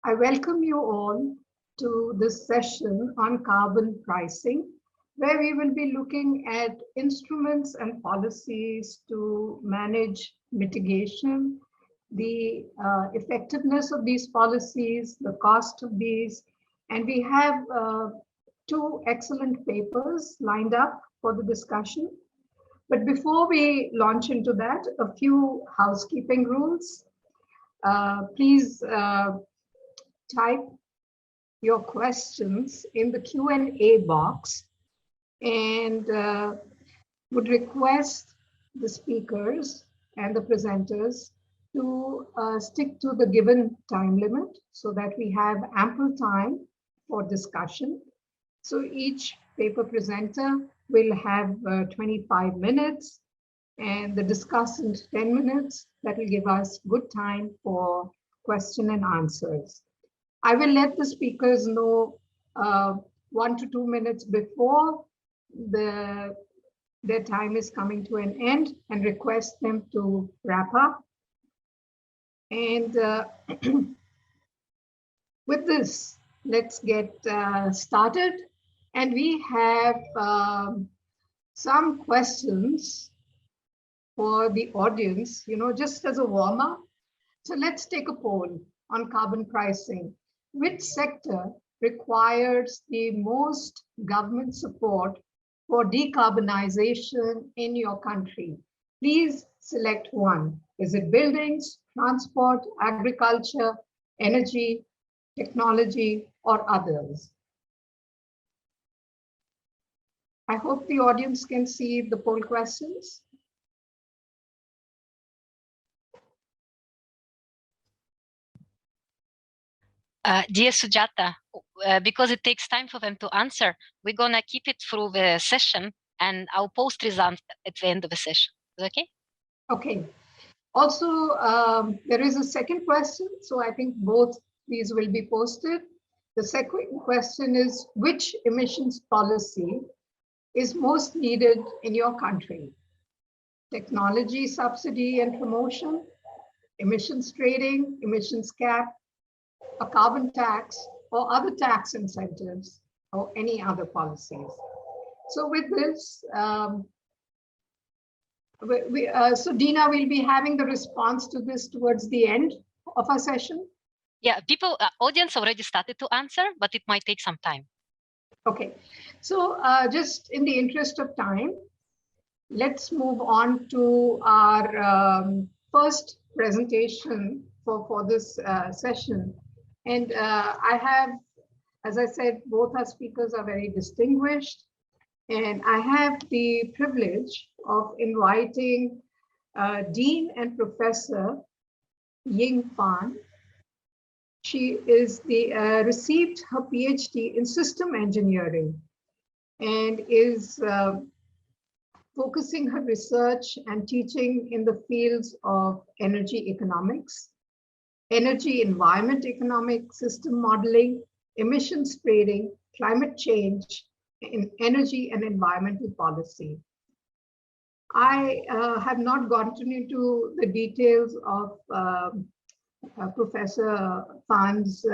I welcome you all to this session on carbon pricing, where we will be looking at instruments and policies to manage mitigation, the effectiveness of these policies, the cost of these, and we have two excellent papers lined up for the discussion. But before we launch into that, a few housekeeping rules. Please type your questions in the Q&A box, and would request the speakers and the presenters to stick to the given time limit so that we have ample time for discussion. So each paper presenter will have 25 minutes and the discussant 10 minutes. That will give us good time for question and answers. I will let the speakers know 1 to 2 minutes before their time is coming to an end and request them to wrap up. And with this, let's get started. And we have some questions for the audience, just as a warm-up. So let's take a poll on carbon pricing. Which sector requires the most government support for decarbonization in your country? Please select one. Is it buildings, transport, agriculture, energy, technology, or others? I hope the audience can see the poll questions. Dear Sujata, because it takes time for them to answer, we're gonna keep it through the session and I'll post results at the end of the session. Is that okay? Okay. Also, there is a second question. So I think both these will be posted. The second question is, which emissions policy is most needed in your country? Technology subsidy and promotion, emissions trading, emissions cap, a carbon tax, or other tax incentives, or any other policies. So with this, so Dina will be having the response to this towards the end of our session. Yeah, audience already started to answer, but it might take some time. Okay, so just in the interest of time, let's move on to our first presentation for this session. And I have, as I said, both our speakers are very distinguished. And I have the privilege of inviting Dean and Professor Ying Fan. She is received her PhD in system engineering and is focusing her research and teaching in the fields of energy economics, energy environment economic system modeling, emissions trading, climate change, in energy and environmental policy. I have not gotten into the details of Professor Fan's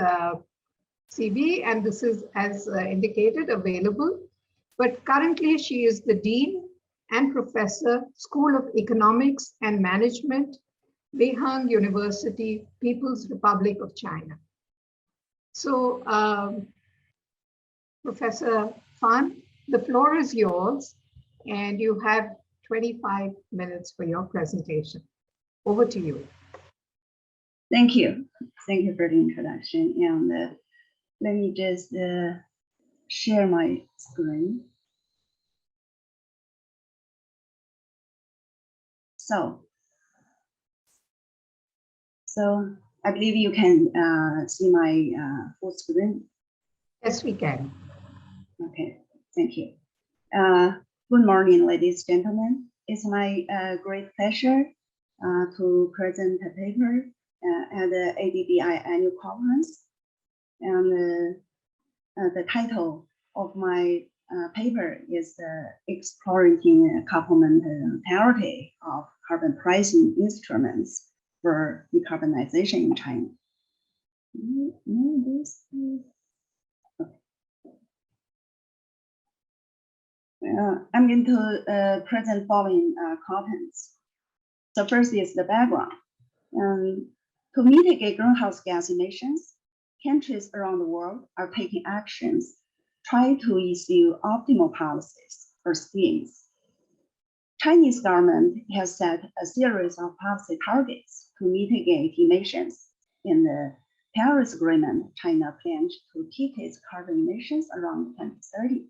CV, and this is, as indicated, available. But currently, she is the Dean and Professor, School of Economics and Management, Beihang University, People's Republic of China. So, Professor Fan, the floor is yours, and you have 25 minutes for your presentation. Over to you. Thank you. Thank you for the introduction. And let me just share my screen. So I believe you can see my full screen. Yes, we can. Okay, thank you. Good morning, ladies and gentlemen. It's my great pleasure to present a paper at the ADBI annual conference. And the title of my paper is Exploring Complementarity of Carbon Pricing Instruments for Decarbonization in China. I'm going to present following contents. So first is the background. To mitigate greenhouse gas emissions, countries around the world are taking actions, trying to issue optimal policies or schemes. Chinese government has set a series of policy targets to mitigate emissions. In the Paris Agreement, China plans to peak its carbon emissions around 2030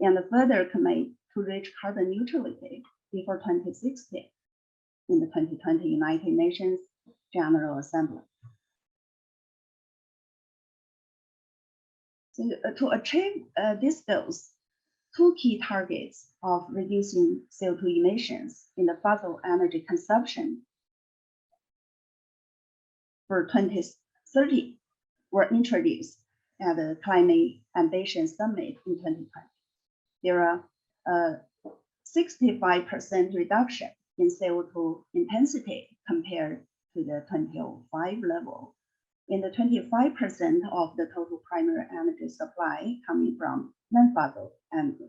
and further commit to reach carbon neutrality before 2060 in the 2020 United Nations General Assembly. So, to achieve these goals, two key targets of reducing CO2 emissions in the fossil energy consumption for 2030 were introduced at the Climate Ambition Summit in 2020. There are a 65% reduction in CO2 intensity compared to the 2005 level, and the 25% of the total primary energy supply coming from non-fossil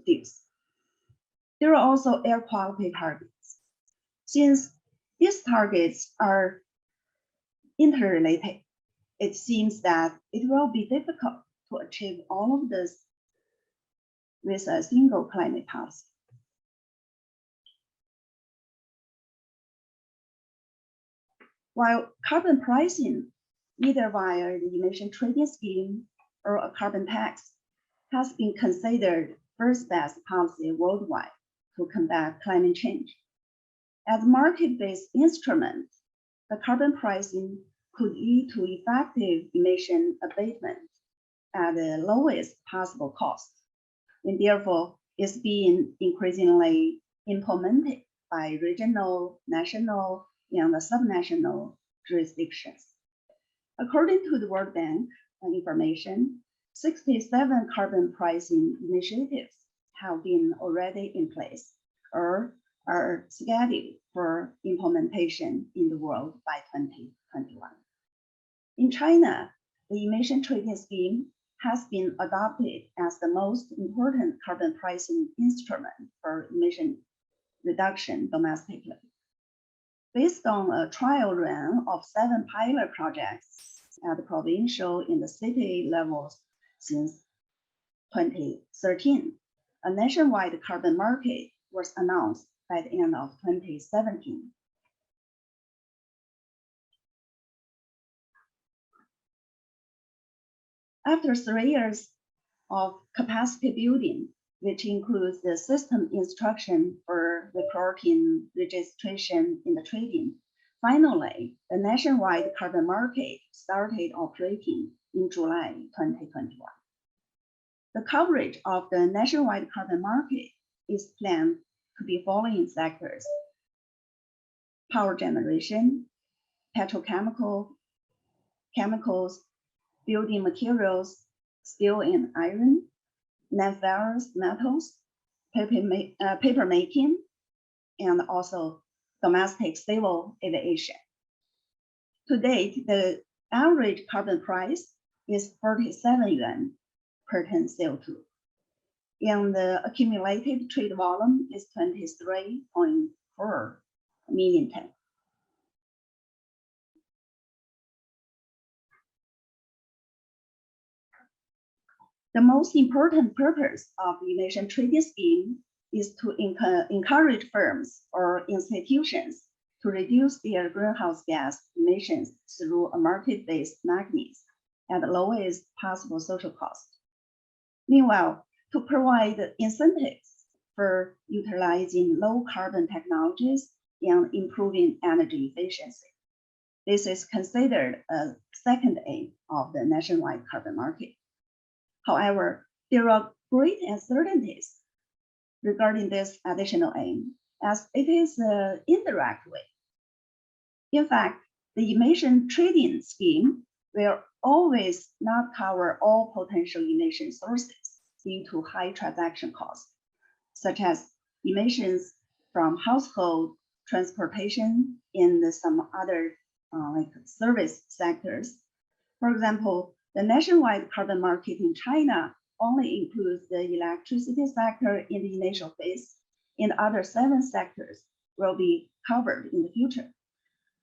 fuels. There are also air quality targets. Since these targets are interrelated, it seems that it will be difficult to achieve all of this with a single climate policy. While carbon pricing, either via the emission trading scheme or a carbon tax, has been considered first best policy worldwide to combat climate change. As a market-based instrument, the carbon pricing could lead to effective emission abatement at the lowest possible cost, and therefore is being increasingly implemented by regional, national, and subnational jurisdictions. According to the World Bank information, 67 carbon pricing initiatives have been already in place or are scheduled for implementation in the world by 2021. In China, the emission trading scheme has been adopted as the most important carbon pricing instrument for emission reduction domestically. Based on a trial run of 7 pilot projects at the provincial and the city levels since 2013, a nationwide carbon market was announced by the end of 2017. After 3 years of capacity building, which includes the system instruction for reporting, registration, and the trading, finally, the nationwide carbon market started operating in July 2021. The coverage of the nationwide carbon market is planned to be following sectors: power generation, petrochemical, chemicals, building materials, steel and iron, non-ferrous metals, paper making, and also domestic civil aviation. To date, the average carbon price is 47 yuan per ton CO2, and the accumulated trade volume is 23.4 million tons. The most important purpose of the emission trading scheme is to encourage firms or institutions to reduce their greenhouse gas emissions through a market-based mechanism at the lowest possible social cost. Meanwhile, to provide incentives for utilizing low carbon technologies and improving energy efficiency. This is considered a second aim of the nationwide carbon market. However, there are great uncertainties regarding this additional aim, as it is an indirect way. In fact, the emission trading scheme will always not cover all potential emission sources due to high transaction costs, such as emissions from household, transportation, and some other like service sectors. For example, the nationwide carbon market in China only includes the electricity sector in the initial phase, and the other 7 sectors will be covered in the future.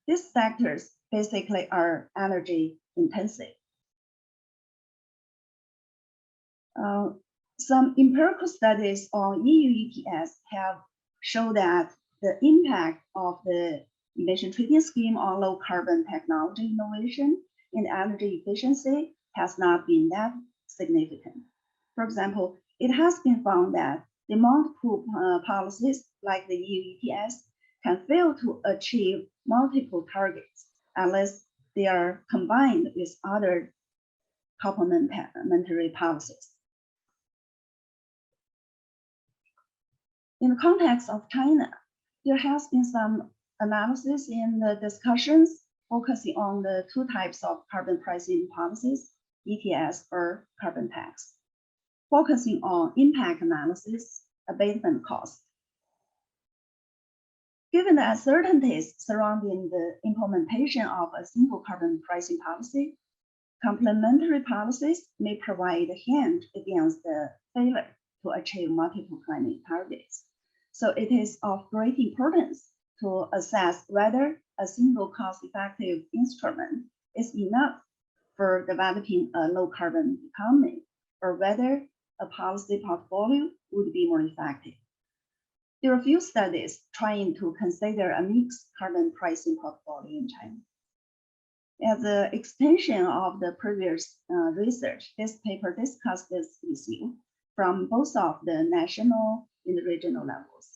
These sectors basically are energy intensive. Some empirical studies on EU ETS have shown that the impact of the emission trading scheme on low carbon technology innovation and energy efficiency has not been that significant. For example, it has been found that the multiple policies like the EU ETS can fail to achieve multiple targets unless they are combined with other complementary policies. In the context of China, there has been some analysis in the discussions focusing on the 2 types of carbon pricing policies, ETS or carbon tax, focusing on impact analysis, abatement cost. Given the uncertainties surrounding the implementation of a single carbon pricing policy, complementary policies may provide a hand against the failure to achieve multiple climate targets. So it is of great importance to assess whether a single cost-effective instrument is enough for developing a low-carbon economy, or whether a policy portfolio would be more effective. There are a few studies trying to consider a mixed carbon pricing portfolio in China. As an extension of the previous research, this paper discussed this issue from both of the national and the regional levels.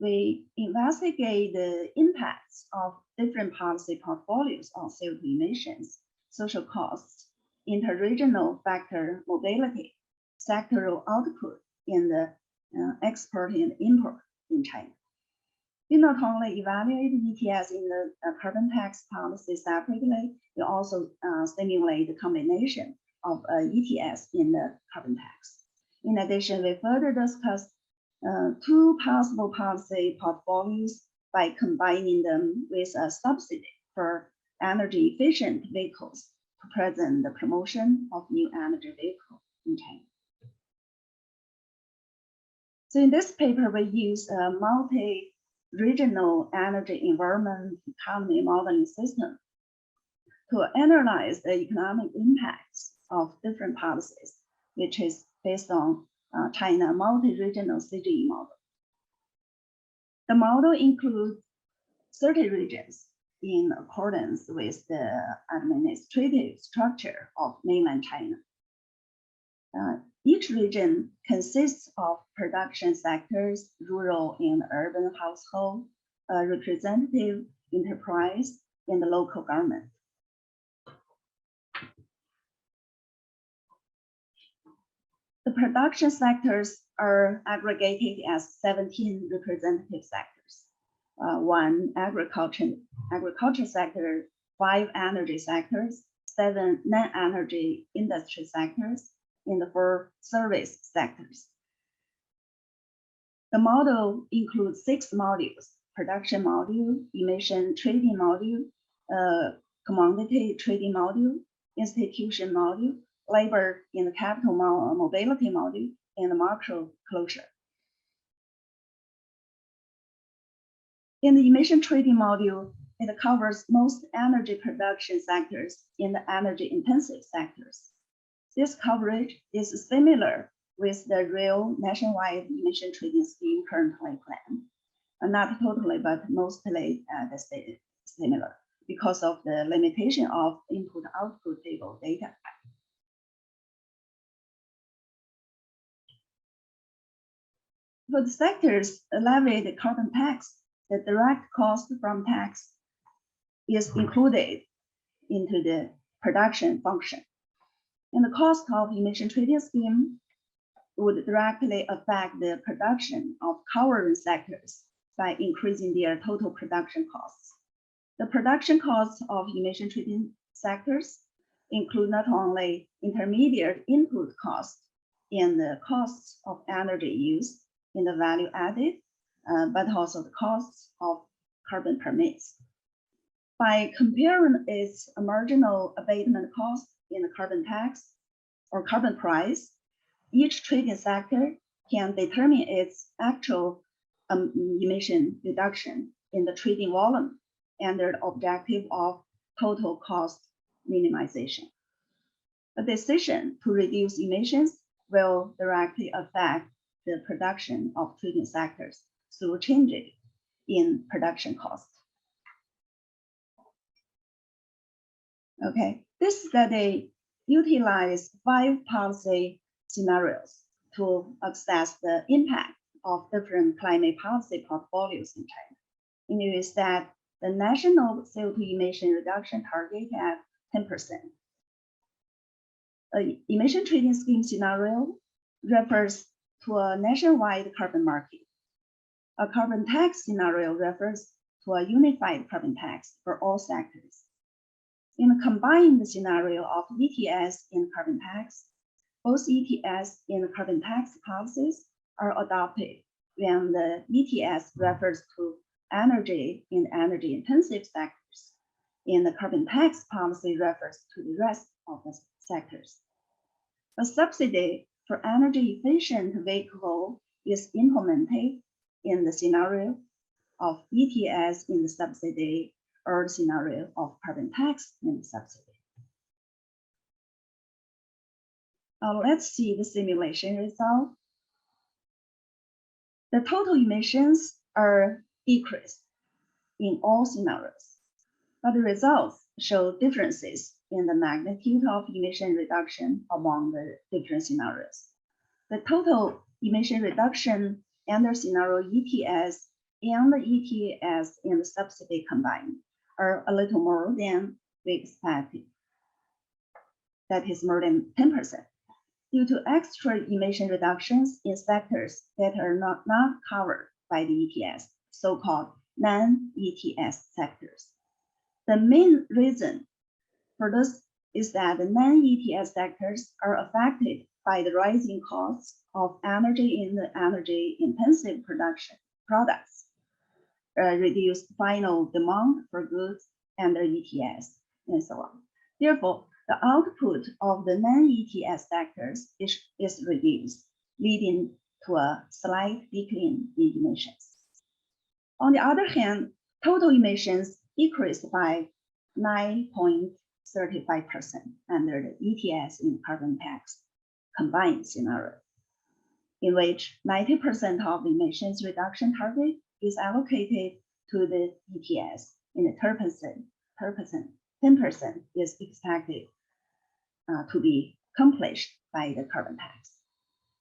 We investigate the impacts of different policy portfolios on CO2 emissions, social costs, interregional factor mobility, sectoral output in the export and import in China. We not only evaluate ETS in the carbon tax policy separately, we also stimulate the combination of ETS in the carbon tax. In addition, we further discussed 2 possible policy portfolios by combining them with a subsidy for energy efficient vehicles to present the promotion of new energy vehicles in China. So in this paper, we use a multi-regional energy environment economy modeling system to analyze the economic impacts of different policies, which is based on China multi-regional CGE model. The model includes 30 regions in accordance with the administrative structure of mainland China. Each region consists of production sectors, rural and urban household, a representative enterprise, and the local government. The production sectors are aggregated as 17 representative sectors. 1 agriculture sector, 5 energy sectors, 7 non-energy industry sectors, and 4 service sectors. The model includes 6 modules: production module, emission trading module, commodity trading module, institution module, labor and capital mobility module, and the macro closure. In the emission trading module, it covers most energy production sectors in the energy intensive sectors. This coverage is similar with the real nationwide emission trading scheme currently planned. Not totally, but mostly similar because of the limitation of input-output table data. For the sectors levied carbon tax, the direct cost from tax is included into the production function. And the cost of emission trading scheme would directly affect the production of covered sectors by increasing their total production costs. The production costs of emission trading sectors include not only intermediate input costs and the costs of energy use in the value added, but also the costs of carbon permits. by comparing its marginal abatement cost in the carbon tax or carbon price, each trading sector can determine its actual emission reduction in the trading volume under the objective of total cost minimization. A decision to reduce emissions will directly affect the production of trading sectors through changes in production cost. Okay, this study utilized 5 policy scenarios to assess the impact of different climate policy portfolios in China. And it is that the national CO2 emission reduction target at 10%. An emission trading scheme scenario refers to a nationwide carbon market. A carbon tax scenario refers to a unified carbon tax for all sectors. In a combined scenario of ETS and carbon tax, both ETS and carbon tax policies are adopted when the ETS refers to energy and energy-intensive sectors, and the carbon tax policy refers to the rest of the sectors. A subsidy for energy-efficient vehicle is implemented in the scenario of ETS in the subsidy or the scenario of carbon tax in the subsidy. Let's see the simulation result. The total emissions are decreased in all scenarios, but the results show differences in the magnitude of emission reduction among the different scenarios. The total emission reduction under scenario ETS and the ETS and the subsidy combined are a little more than we expected. That is more than 10%, due to extra emission reductions in sectors that are not covered by the ETS, so-called non-ETS sectors. The main reason for this is that the non-ETS sectors are affected by the rising costs of energy in the energy-intensive production products, reduced final demand for goods under ETS, and so on. Therefore, the output of the non-ETS sectors is reduced, leading to a slight decline in emissions. On the other hand, total emissions decreased by 9.35% under the ETS and carbon tax combined scenario, in which 90% of the emissions reduction target is allocated to the ETS, and 10% is expected to be accomplished by the carbon tax.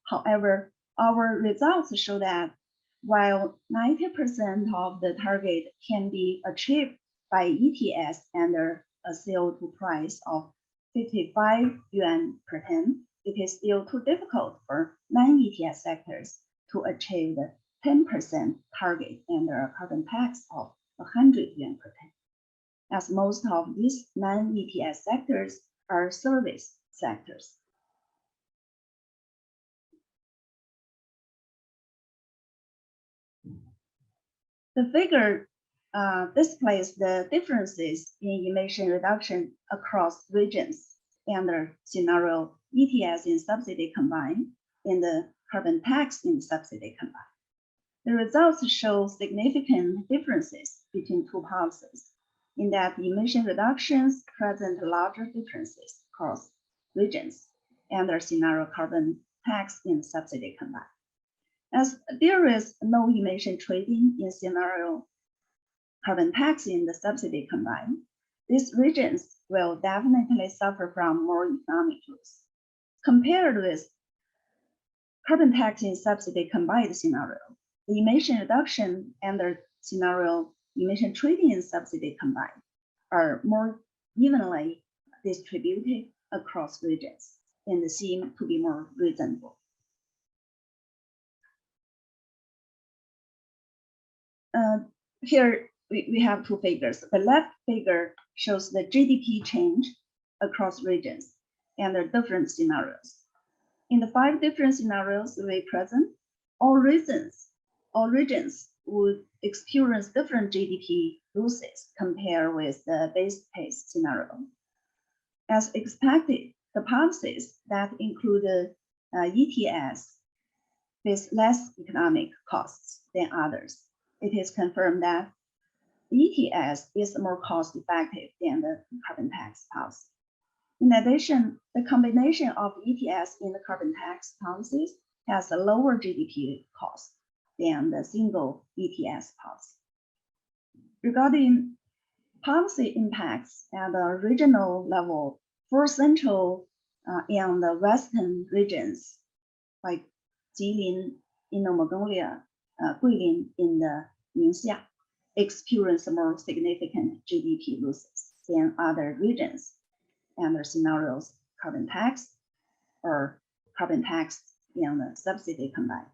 However, our results show that while 90% of the target can be achieved by ETS under a CO2 price of 55 yuan per ton, it is still too difficult for non-ETS sectors to achieve the 10% target under a carbon tax of 100 yuan per ton, as most of these non-ETS sectors are service sectors. The figure displays the differences in emission reduction across regions under scenario ETS in subsidy combined and the carbon tax in subsidy combined. The results show significant differences between two policies, in that emission reductions present larger differences across regions under scenario carbon tax in subsidy combined. As there is no emission trading in scenario carbon tax in the subsidy combined, these regions will definitely suffer from more economic loss. Compared with carbon tax in subsidy combined scenario, the emission reduction under scenario emission trading in subsidy combined are more evenly distributed across regions and seem to be more reasonable. Here we have two figures. The left figure shows the GDP change across regions and their different scenarios. In the 5 different scenarios we present, all regions would experience different GDP losses compared with the base case scenario. As expected, the policies that include ETS with less economic costs than others. It is confirmed that ETS is more cost-effective than the carbon tax policy. In addition, the combination of ETS and the carbon tax policies has a lower GDP cost than the single ETS policy. Regarding policy impacts at the regional level for central and the western regions, like Jilin in Inner Mongolia, Guilin in the Ningxia, experience more significant GDP losses than other regions under scenarios carbon tax or carbon tax and the subsidy combined.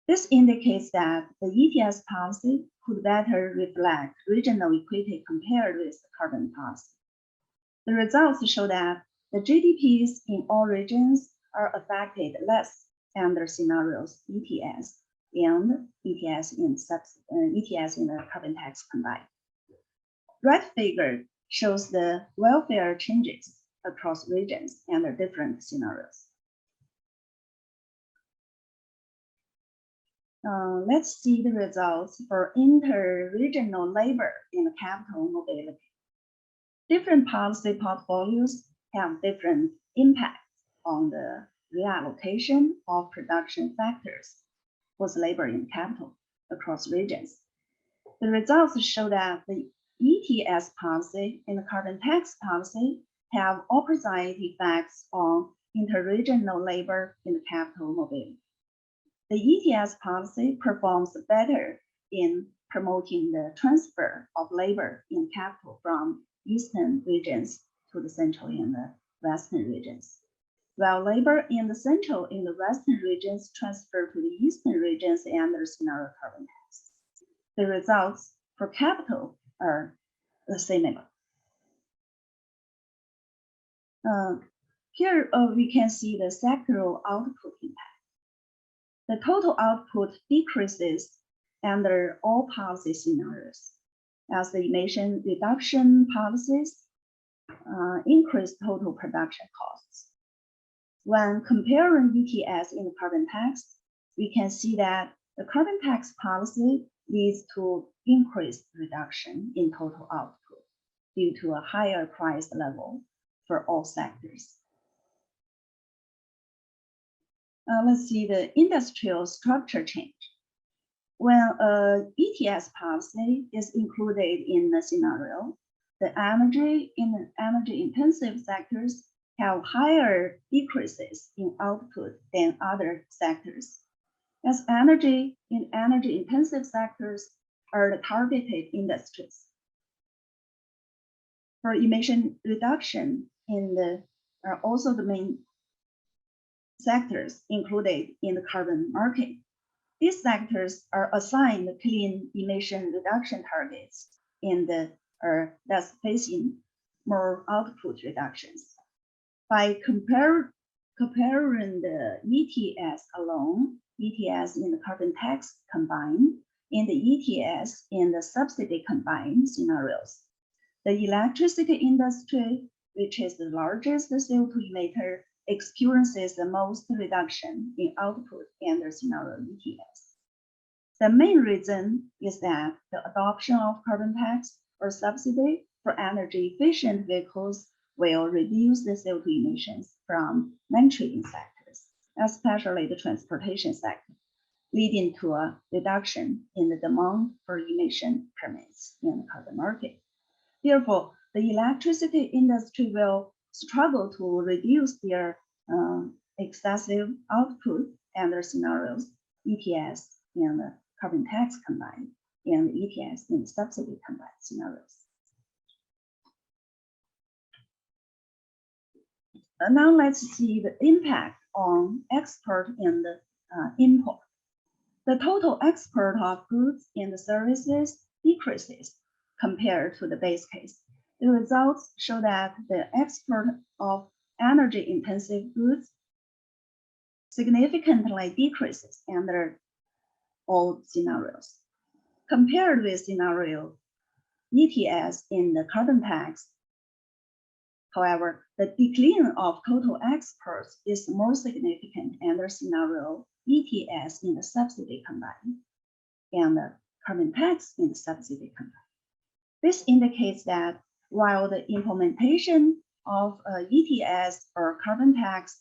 This indicates that the ETS policy could better reflect regional equity compared with the carbon policy. The results show that the GDPs in all regions are affected less under scenarios ETS and ETS in the carbon tax combined. Red figure shows the welfare changes across regions under different scenarios. Let's see the results for interregional labor and capital mobility. Different policy portfolios have different impacts on the reallocation of production factors for labor and capital across regions. The results show that the ETS policy and the carbon tax policy have opposite effects on interregional labor and capital mobility. The ETS policy performs better in promoting the transfer of labor and capital from eastern regions to the central and the western regions, while labor in the central and the western regions transfer to the eastern regions under scenario carbon tax. The results for capital are similar. Here we can see the sectoral output impact. The total output decreases under all policy scenarios, as the emission reduction policies increase total production costs. When comparing ETS and carbon tax, we can see that the carbon tax policy leads to increased reduction in total output due to a higher price level for all sectors. Let's see the industrial structure change. When ETS policy is included in the scenario, the energy intensive sectors have higher decreases in output than other sectors, as energy intensive sectors are the targeted industries. For emission reduction are also the main sectors included in the carbon market. These sectors are assigned clean emission reduction targets and are thus facing more output reductions. By comparing the ETS alone, ETS in the carbon tax combined, and the ETS in the subsidy combined scenarios, the electricity industry, which is the largest CO2 emitter, experiences the most reduction in output under scenario ETS. The main reason is that the adoption of carbon tax or subsidy for energy efficient vehicles will reduce the CO2 emissions from non-trading sectors, especially the transportation sector, leading to a reduction in the demand for emission permits in the carbon market. Therefore, the electricity industry will struggle to reduce their excessive output under scenarios ETS and the carbon tax combined and ETS and subsidy combined scenarios. Now let's see the impact on export and import. The total export of goods and services decreases compared to the base case. The results show that the export of energy-intensive goods significantly decreases under all scenarios. Compared with scenario ETS in the carbon tax. However, the decline of total exports is more significant under scenario ETS in the subsidy combined and the carbon tax in the subsidy combined. This indicates that while the implementation of ETS or carbon tax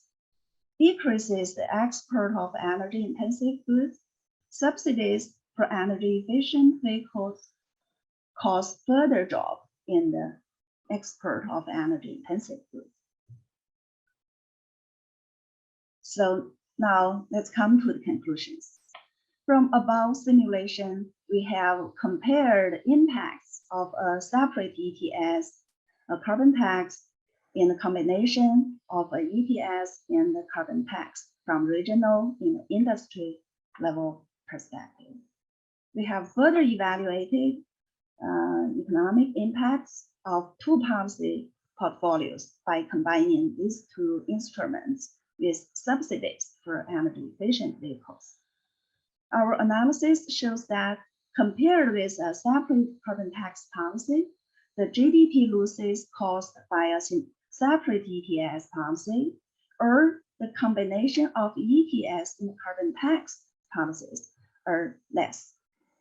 decreases the export of energy-intensive goods, subsidies for energy-efficient vehicles cause further drop in the export of energy-intensive goods. So now let's come to the conclusions. From above simulation, we have compared the impacts of a separate ETS, a carbon tax, in the combination of a ETS and the carbon tax from regional in the industry level perspective. We have further evaluated economic impacts of two policy portfolios by combining these two instruments with subsidies for energy efficient vehicles. Our analysis shows that compared with a separate carbon tax policy, the GDP losses caused by a separate ETS policy or the combination of ETS and carbon tax policies are less,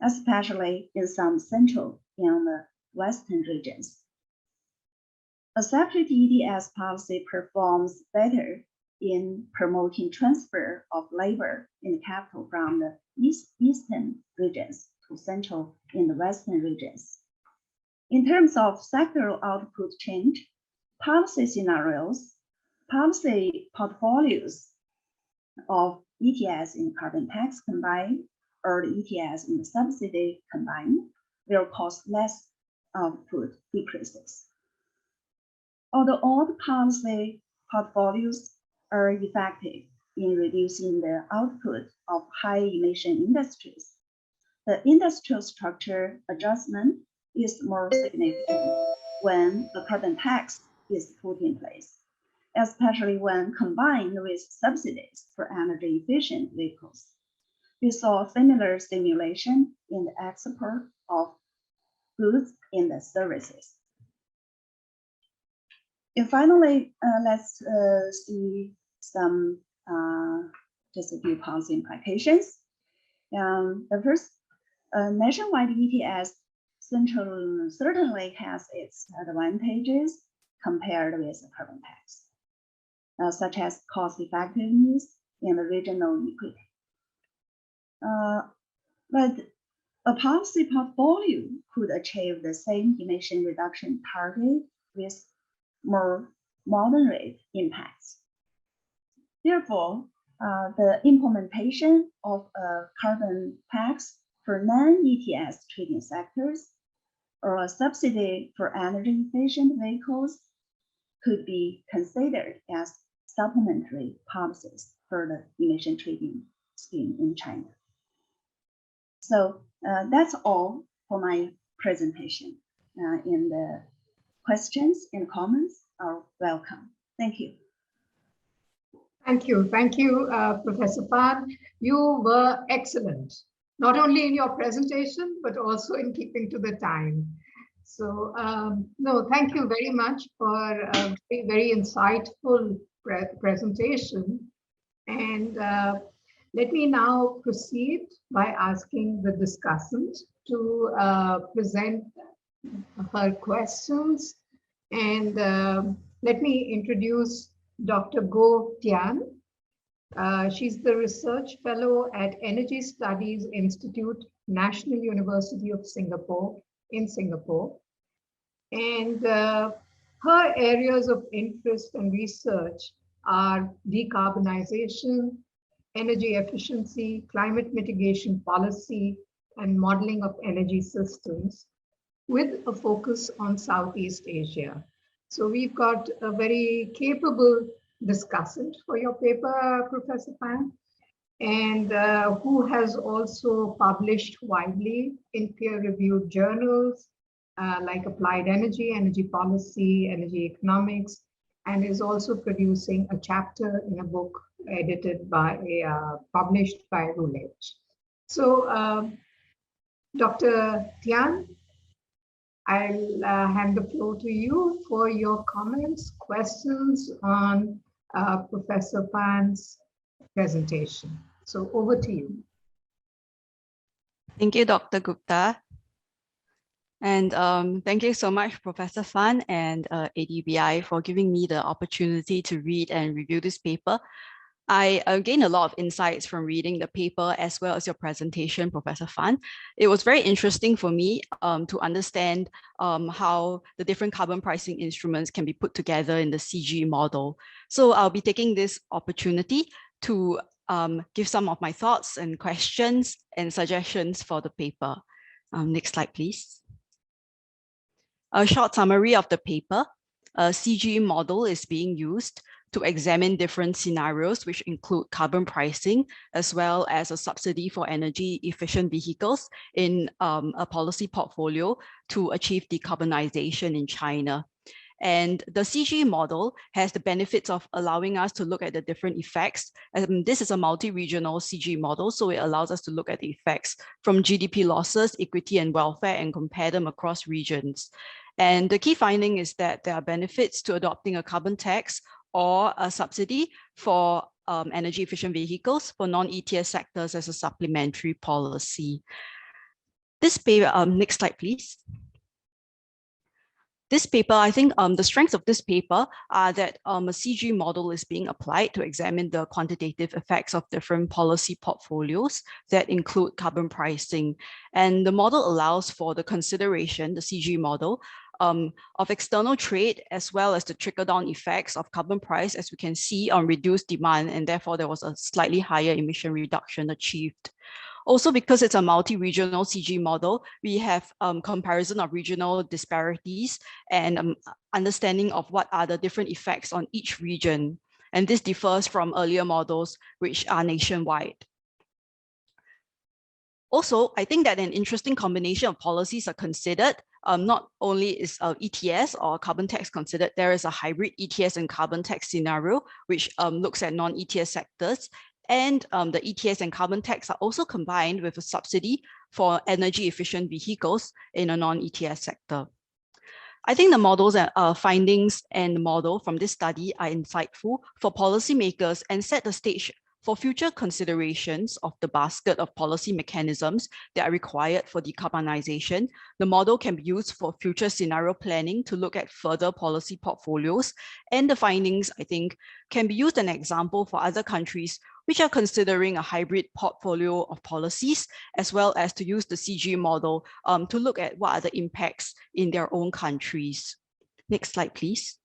especially in some central and western regions. A separate ETS policy performs better in promoting transfer of labor and capital from the eastern regions to central and the western regions. In terms of sectoral output change, policy scenarios, policy portfolios of ETS and carbon tax combined or the ETS and the subsidy combined will cause less output decreases. Although all the policy portfolios are effective in reducing the output of high emission industries, the industrial structure adjustment is more significant when the carbon tax is put in place, especially when combined with subsidies for energy efficient vehicles. We saw similar stimulation in the export of goods and the services. And finally, let's see some just a few policy implications. The first, nationwide ETS certainly has its advantages compared with the carbon tax, such as cost effectiveness and regional equity. But a policy portfolio could achieve the same emission reduction target with more moderate impacts. Therefore, the implementation of a carbon tax for non-ETS trading sectors or a subsidy for energy efficient vehicles could be considered as supplementary policies for the emission trading scheme in China. So that's all for my presentation. And the questions and comments are welcome. Thank you. Thank you. Thank you, Professor Pan. You were excellent, not only in your presentation, but also in keeping to the time. So, no, thank you very much for a very insightful presentation. And let me now proceed by asking the discussant to present her questions. And let me introduce Dr. Go Tian. She's the Research Fellow at Energy Studies Institute, National University of Singapore, in Singapore. And her areas of interest and research are decarbonization, energy efficiency, climate mitigation policy, and modeling of energy systems, with a focus on Southeast Asia. So we've got a very capable discussant for your paper, Professor Pan, and who has also published widely in peer-reviewed journals like Applied Energy, Energy Policy, Energy Economics, and is also producing a chapter in a book edited by, published by Routledge. So, Dr. Tian, I'll hand the floor to you for your comments, questions on Professor Pan's presentation. So over to you. Thank you, Dr. Gupta. And thank you so much, Professor Fan and ADBI for giving me the opportunity to read and review this paper. I gained a lot of insights from reading the paper as well as your presentation, Professor Fan. It was very interesting for me to understand how the different carbon pricing instruments can be put together in the CG model. So I'll be taking this opportunity to give some of my thoughts and questions and suggestions for the paper. Next slide, please. A short summary of the paper. A CG model is being used to examine different scenarios, which include carbon pricing, as well as a subsidy for energy efficient vehicles in a policy portfolio to achieve decarbonization in China. And the CG model has the benefits of allowing us to look at the different effects. This is a multi-regional CG model, so it allows us to look at the effects from GDP losses, equity and welfare, and compare them across regions. And the key finding is that there are benefits to adopting a carbon tax or a subsidy for energy efficient vehicles for non-ETS sectors as a supplementary policy. This paper, next slide, please. This paper, I think the strengths of this paper are that a CG model is being applied to examine the quantitative effects of different policy portfolios that include carbon pricing. And the model allows for the consideration, the CG model, of external trade as well as the trickle-down effects of carbon price, as we can see on reduced demand, and therefore there was a slightly higher emission reduction achieved. Also, because it's a multi-regional CG model, we have comparison of regional disparities and understanding of what are the different effects on each region. And this differs from earlier models, which are nationwide. Also, I think that an interesting combination of policies are considered. Not only is ETS or carbon tax considered, there is a hybrid ETS and carbon tax scenario, which looks at non-ETS sectors. And the ETS and carbon tax are also combined with a subsidy for energy efficient vehicles in a non-ETS sector. I think the models and findings and the model from this study are insightful for policymakers and set the stage for future considerations of the basket of policy mechanisms that are required for decarbonization. The model can be used for future scenario planning to look at further policy portfolios, and the findings, I think, can be used as an example for other countries which are considering a hybrid portfolio of policies, as well as to use the CG model to look at what are the impacts in their own countries. Next slide, please.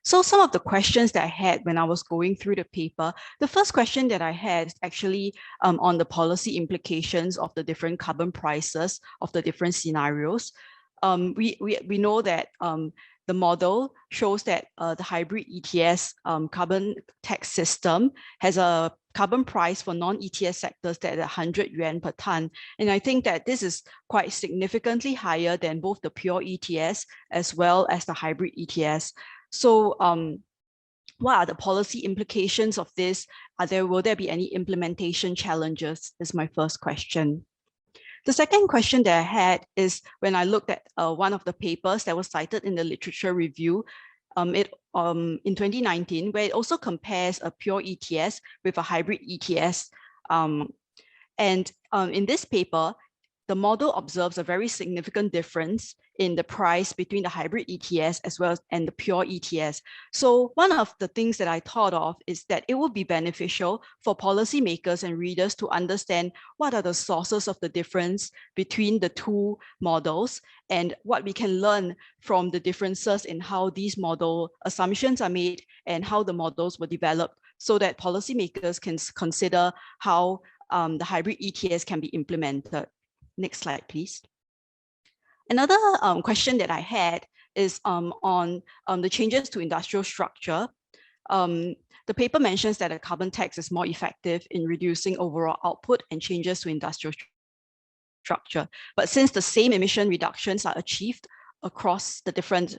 So some of the questions that I had when I was going through the paper, the first question that I had is actually on the policy implications of the different carbon prices of the different scenarios. We know that the model shows that the hybrid ETS carbon tax system has a carbon price for non-ETS sectors that is 100 yuan per ton. And I think that this is quite significantly higher than both the pure ETS as well as the hybrid ETS. So what are the policy implications of this? Will there be any implementation challenges is my first question. The second question that I had is when I looked at one of the papers that was cited in the literature review in 2019, where it also compares a pure ETS with a hybrid ETS. In this paper, the model observes a very significant difference in the price between the hybrid ETS as well as and the pure ETS. So one of the things that I thought of is that it would be beneficial for policymakers and readers to understand what are the sources of the difference between the two models and what we can learn from the differences in how these model assumptions are made and how the models were developed, so that policymakers can consider how the hybrid ETS can be implemented. Next slide, please. Another question that I had is on the changes to industrial structure. The paper mentions that a carbon tax is more effective in reducing overall output and changes to industrial structure. But since the same emission reductions are achieved across the different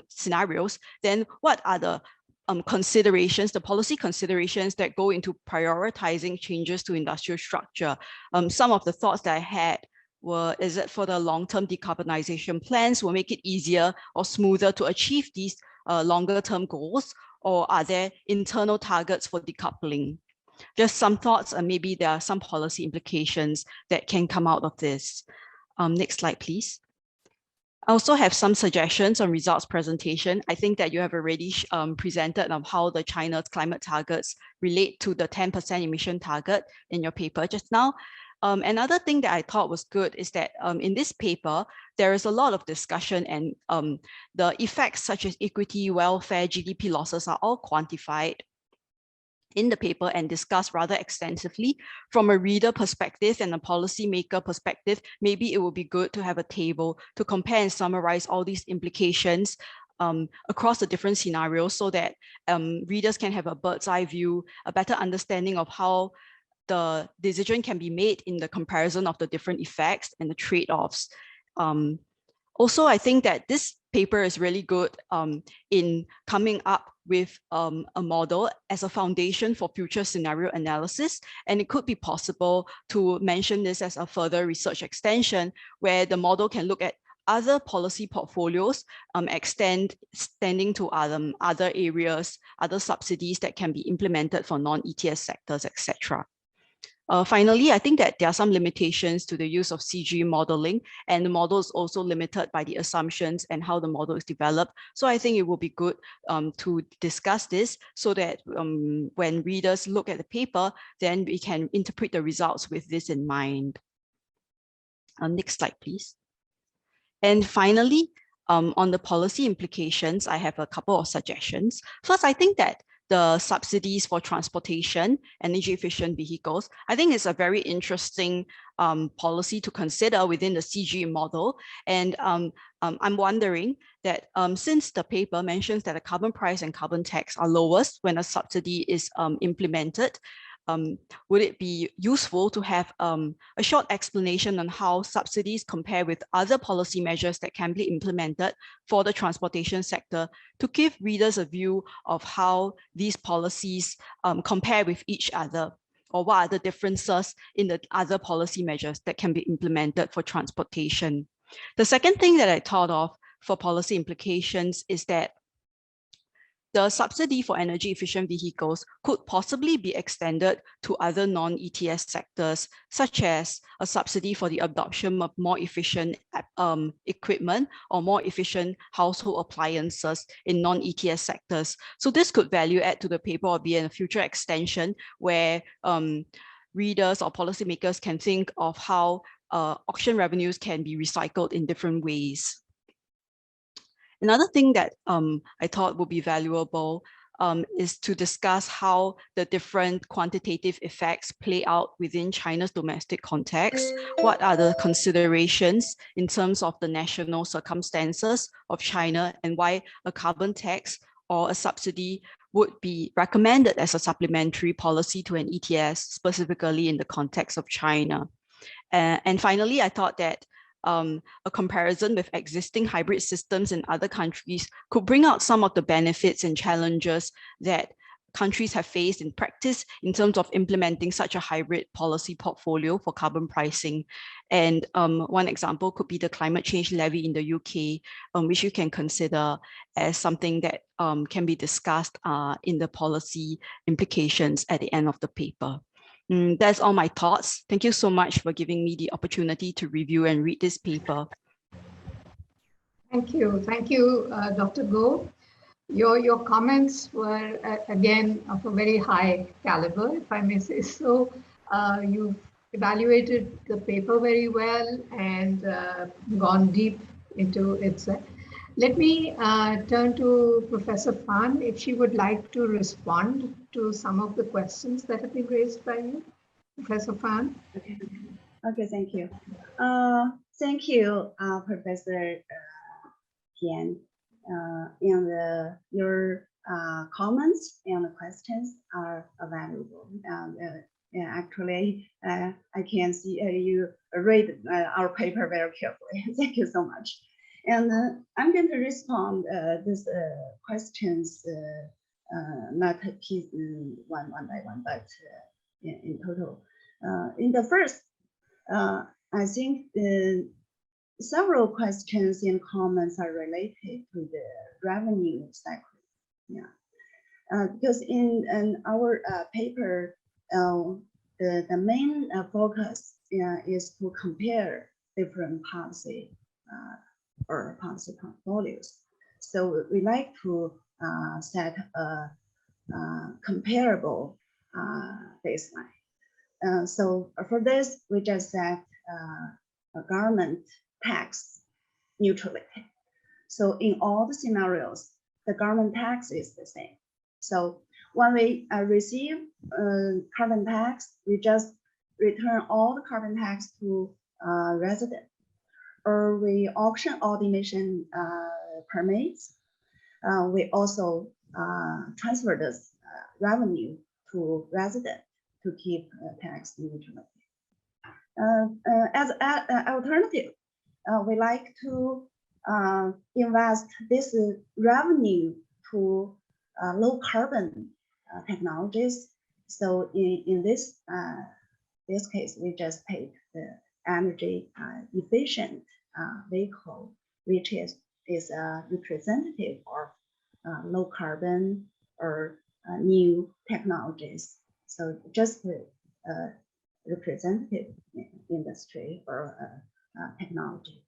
scenarios, then what are the considerations, the policy considerations that go into prioritizing changes to industrial structure? Some of the thoughts that I had is it for the long-term decarbonization plans will make it easier or smoother to achieve these longer-term goals, or are there internal targets for decoupling? Just some thoughts, and maybe there are some policy implications that can come out of this. Next slide, please. I also have some suggestions on results presentation. I think that you have already presented on how the China's climate targets relate to the 10% emission target in your paper just now. Another thing that I thought was good is that in this paper, there is a lot of discussion, and the effects such as equity, welfare, GDP losses are all quantified in the paper and discussed rather extensively. From a reader perspective and a policymaker perspective, maybe it would be good to have a table to compare and summarize all these implications across the different scenarios, so that readers can have a bird's eye view, a better understanding of how the decision can be made in the comparison of the different effects and the trade-offs. Also, I think that this paper is really good in coming up with a model as a foundation for future scenario analysis. And it could be possible to mention this as a further research extension, where the model can look at other policy portfolios, extending to other areas, other subsidies that can be implemented for non-ETS sectors, etc. Finally, I think that there are some limitations to the use of CG modeling, and the model is also limited by the assumptions and how the model is developed. So I think it will be good to discuss this, so that when readers look at the paper, then we can interpret the results with this in mind. Next slide, please. And finally, on the policy implications, I have a couple of suggestions. First, I think that the subsidies for transportation, energy efficient vehicles, I think it's a very interesting policy to consider within the CG model. And I'm wondering that since the paper mentions that the carbon price and carbon tax are lowest when a subsidy is implemented, would it be useful to have a short explanation on how subsidies compare with other policy measures that can be implemented for the transportation sector, to give readers a view of how these policies compare with each other, or what are the differences in the other policy measures that can be implemented for transportation. The second thing that I thought of for policy implications is that the subsidy for energy efficient vehicles could possibly be extended to other non-ETS sectors, such as a subsidy for the adoption of more efficient equipment or more efficient household appliances in non-ETS sectors. So this could value add to the paper, or be in a future extension where readers or policymakers can think of how auction revenues can be recycled in different ways. Another thing that I thought would be valuable is to discuss how the different quantitative effects play out within China's domestic context. What are the considerations in terms of the national circumstances of China, and why a carbon tax or a subsidy would be recommended as a supplementary policy to an ETS, specifically in the context of China. And finally, I thought that a comparison with existing hybrid systems in other countries could bring out some of the benefits and challenges that countries have faced in practice in terms of implementing such a hybrid policy portfolio for carbon pricing. And one example could be the climate change levy in the UK, which you can consider as something that can be discussed in the policy implications at the end of the paper. That's all my thoughts. Thank you so much for giving me the opportunity to review and read this paper. Thank you, Dr. Goh. Your comments were again of a very high caliber, if I may say so. You've evaluated the paper very well and gone deep into its. Let me turn to Professor Phan, if she would like to respond to some of the questions that have been raised by you. Professor Phan. Okay, thank you. Thank you, Professor Tian. And your comments and questions are valuable. Actually, I can see you read our paper very carefully. Thank you so much. And I'm going to respond these questions, not piece one by one, but in total. In the first, I think several questions and comments are related to the revenue cycle. Yeah, because in our paper, the main focus is to compare different policy or policy portfolios. So we like to set a comparable baseline. So for this, we just set a government tax neutrality. So in all the scenarios, the government tax is the same. So when we receive carbon tax, we just return all the carbon tax to resident, or we auction all the emission permits. We also transfer this revenue to resident to keep tax neutrality. As an alternative, we like to invest this revenue to low carbon technologies. So in this case, we just take the energy efficient vehicle, which is a representative of low carbon or new technologies. So just the representative industry or technology.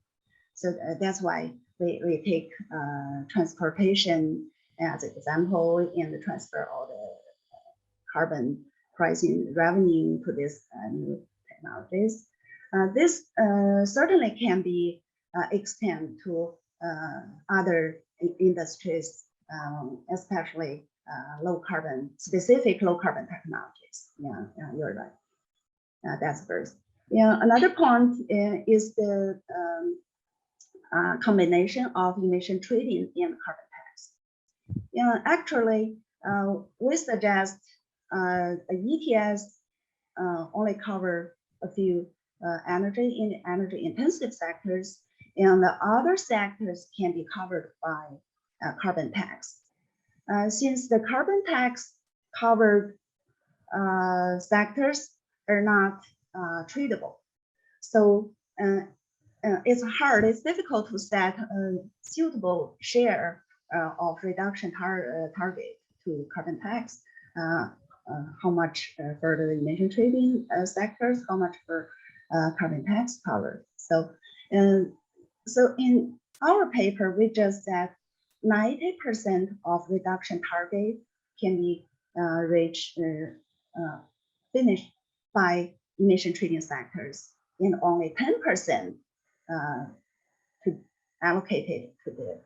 So that's why we take transportation as an example and transfer all the carbon pricing revenue to these new technologies. This certainly can be extended to other industries, especially low carbon, specific low carbon technologies. Yeah, you're right. That's first. Yeah, another point is the combination of emission trading and carbon tax. Yeah, actually, we suggest a ETS only cover a few energy intensive sectors, and the other sectors can be covered by carbon tax. Since the carbon tax covered sectors are not tradable, so it's difficult to set a suitable share of reduction target to carbon tax. How much for the emission trading sectors, how much for carbon tax covered. So in our paper, we just said 90% of reduction target can be reached, finished by emission trading sectors, and only 10% to allocated to the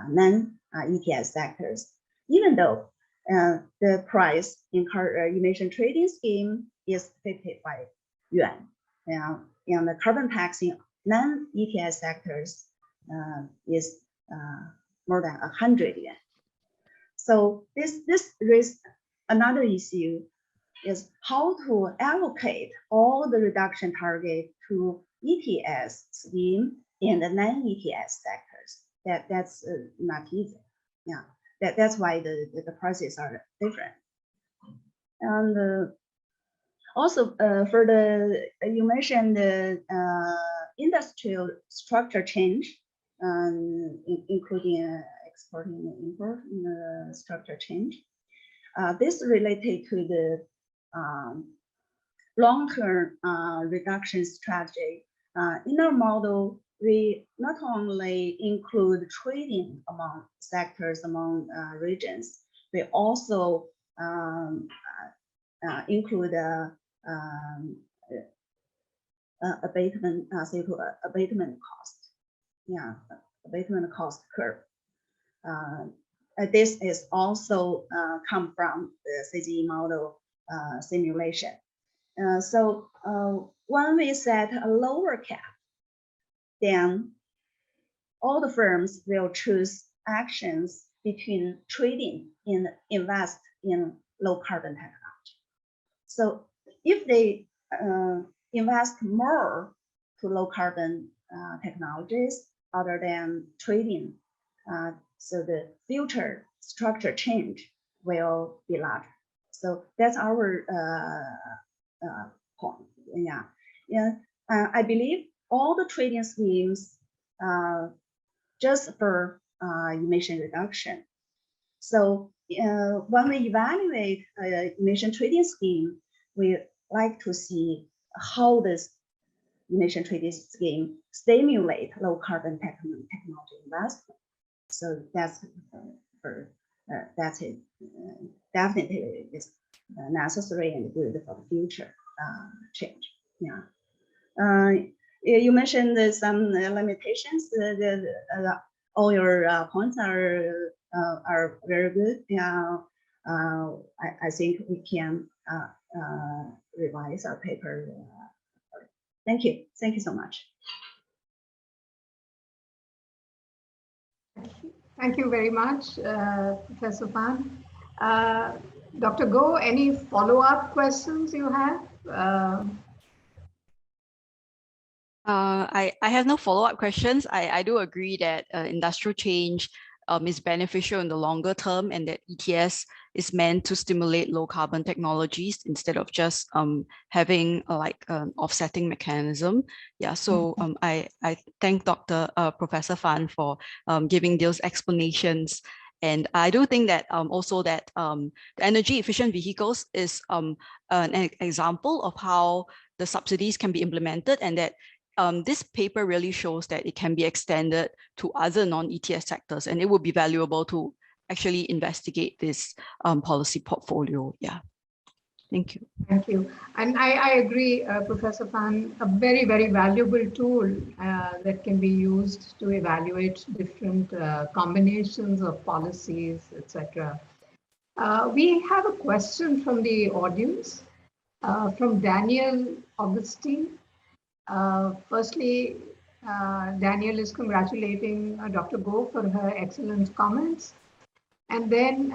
non-ETS sectors, even though the price in emission trading scheme is 55 yuan. And the carbon tax in non-ETS sectors is more than 100 yuan. So this raises another issue, is how to allocate all the reduction target to ETS scheme in the non-ETS sectors. That's not easy. Yeah, that's why the prices are different. And also for the, you mentioned the industrial structure change, including exporting and importing structure change. This related to the long-term reduction strategy. In our model, we not only include trading among sectors, among regions, we also include abatement, abatement cost. Yeah, abatement cost curve. This is also come from the CGE model simulation. So when we set a lower cap, then all the firms will choose actions between trading and invest in low carbon technology. So if they invest more to low carbon technologies other than trading, so the future structure change will be larger. So that's our point. Yeah, I believe all the trading schemes just for emission reduction. So when we evaluate emission trading scheme, we like to see how this emission trading scheme stimulate low carbon technology investment. So that's it. Definitely is necessary and good for the future change. Yeah. You mentioned some limitations. All your points are very good. Yeah. I think we can revise our paper. Thank you. Thank you so much. Thank you very much, Professor Fan. Dr. Go, any follow-up questions you have? I have no follow-up questions. I do agree that industrial change is beneficial in the longer term, and that ETS is meant to stimulate low carbon technologies instead of just having like an offsetting mechanism. Yeah, so I thank Professor Fan for giving those explanations. And I do think that also that the energy efficient vehicles is an example of how the subsidies can be implemented, and that this paper really shows that it can be extended to other non-ETS sectors, and it would be valuable to actually investigate this policy portfolio. Yeah, thank you. Thank you. And I agree, Professor Fan, a very, very valuable tool that can be used to evaluate different combinations of policies, etc. We have a question from the audience, from Daniel Augustine. Firstly, Daniel is congratulating Dr. Go for her excellent comments. And then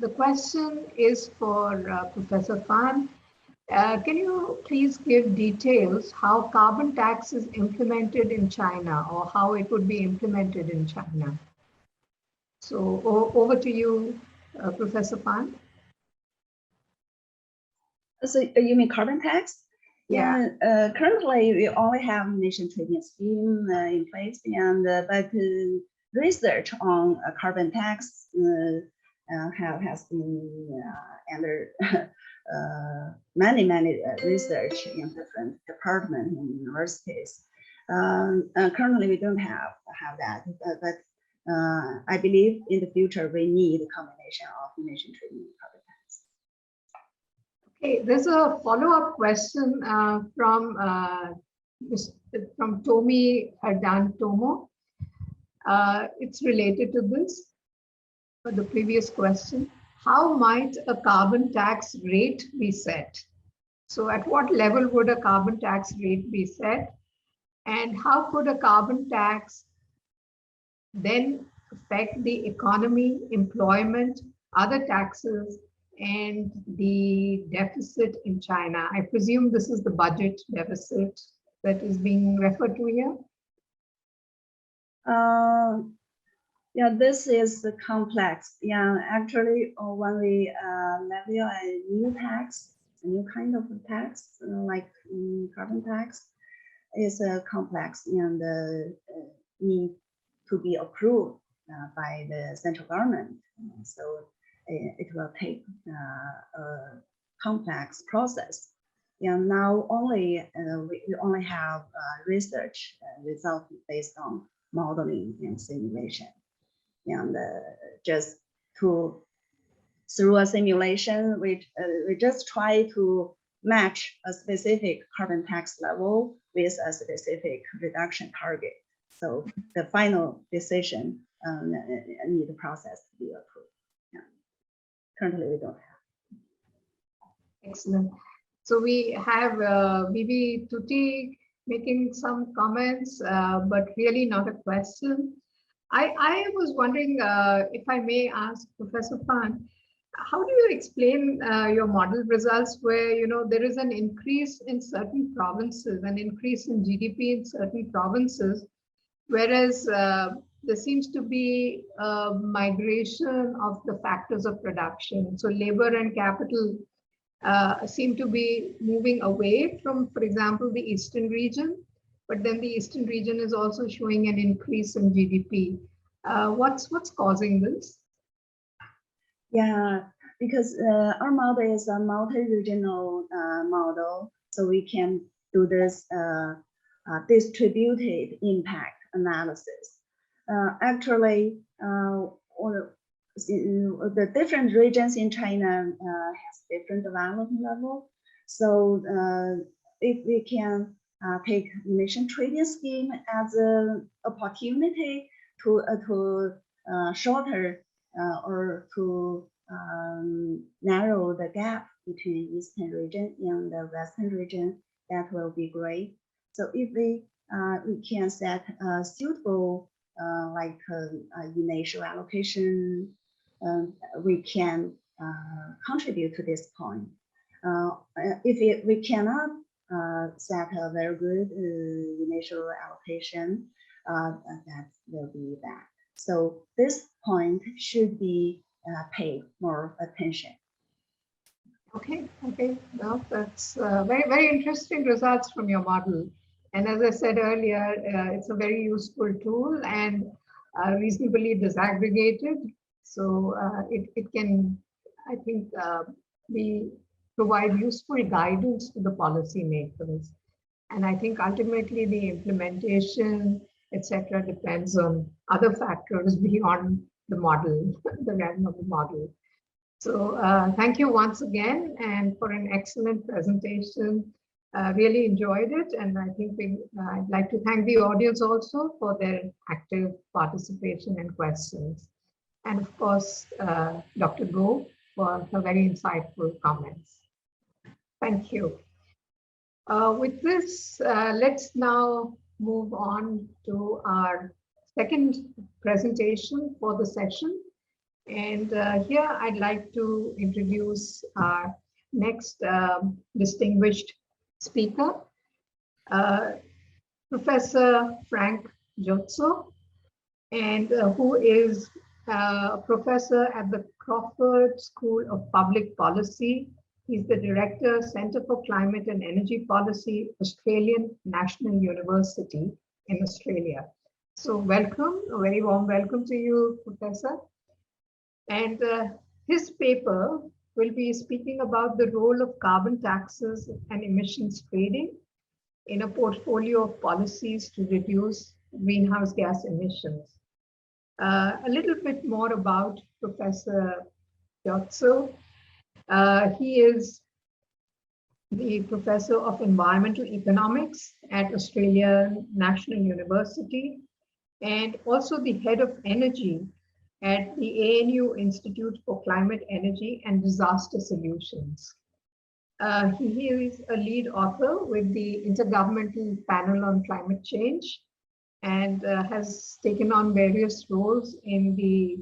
the question is for Professor Fan. Can you please give details how carbon tax is implemented in China, or how it would be implemented in China? So over to you, Professor Fan. So you mean carbon tax? Yeah. Currently, we only have emission trading scheme in place, and but research on carbon tax has been under many research in different departments and universities. Currently, we don't have that, but I believe in the future we need a combination of emission trading and carbon tax. Okay, there's a follow-up question from Tomi Hardan Tomo. It's related to this, but the previous question. How might a carbon tax rate be set? So at what level would a carbon tax rate be set? And how could a carbon tax then affect the economy, employment, other taxes, and the deficit in China? I presume this is the budget deficit that is being referred to here. Yeah, this is complex. Yeah, actually, when we levy a new tax, a new kind of tax, like carbon tax, is complex and need to be approved by the central government. So it will take a complex process. And now we only have research results based on modeling and simulation. And just through a simulation, we just try to match a specific carbon tax level with a specific reduction target. So the final decision need the process to be approved. Yeah. Currently, we don't have. Excellent. So we have Bibi Tuti making some comments, but really not a question. I was wondering if I may ask Professor Fan, how do you explain your model results where there is an increase in certain provinces, an increase in GDP in certain provinces, whereas there seems to be a migration of the factors of production. So labor and capital seem to be moving away from, for example, the eastern region, but then the eastern region is also showing an increase in GDP. What's causing this? Yeah, because our model is a multi-regional model, so we can do this distributed impact analysis. Actually, the different regions in China has different development level. So if we can take emission trading scheme as an opportunity to shorter or to narrow the gap between eastern region and the western region, that will be great. So if we can set a suitable like initial allocation, we can contribute to this point. If we cannot set a very good initial allocation, that will be bad. So this point should be paid more attention. Okay, well, that's very interesting results from your model. And as I said earlier, it's a very useful tool and reasonably disaggregated. So it can, I think, provide useful guidance to the policymakers. And I think ultimately the implementation, etc., depends on other factors beyond the model, the realm of the model. So thank you once again and for an excellent presentation. Really enjoyed it, and I think I'd like to thank the audience also for their active participation and questions. And of course, Dr. Go for her very insightful comments. Thank you. With this, let's now move on to our second presentation for the session. And here I'd like to introduce our next distinguished speaker, Professor Frank Giozzo, and who is a professor at the Crawford School of Public Policy. He's the Director, Center for Climate and Energy Policy, Australian National University in Australia. So welcome, a very warm welcome to you, Professor. And his paper will be speaking about the role of carbon taxes and emissions trading in a portfolio of policies to reduce greenhouse gas emissions. A little bit more about Professor Giozzo. He is the Professor of Environmental Economics at Australian National University and also the Head of Energy at the ANU Institute for Climate, Energy and Disaster Solutions. He is a lead author with the Intergovernmental Panel on Climate Change and has taken on various roles in the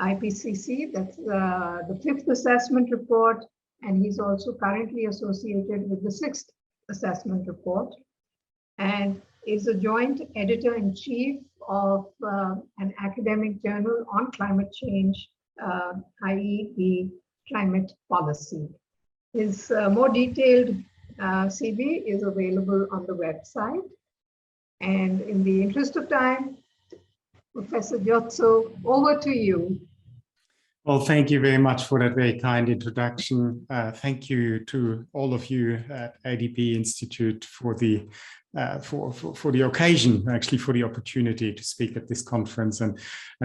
IPCC, that's the 5th assessment report, and he's also currently associated with the 6th assessment report, and is a joint editor-in-chief of an academic journal on climate change, i.e. the Climate Policy. His more detailed CV is available on the website. And in the interest of time, Professor Giozzo, over to you. Well, thank you very much for that very kind introduction. Thank you to all of you at ADBI Institute for the occasion, actually for the opportunity to speak at this conference, and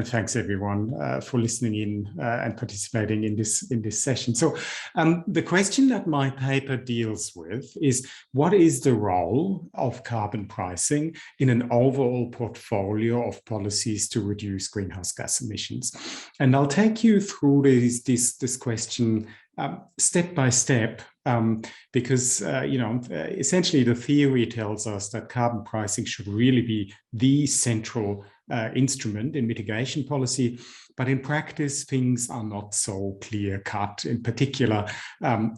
thanks everyone for listening in and participating in this session. So the question that my paper deals with is, what is the role of carbon pricing in an overall portfolio of policies to reduce greenhouse gas emissions? And I'll take you through this question step by step, because essentially the theory tells us that carbon pricing should really be the central instrument in mitigation policy, but in practice things are not so clear-cut, in particular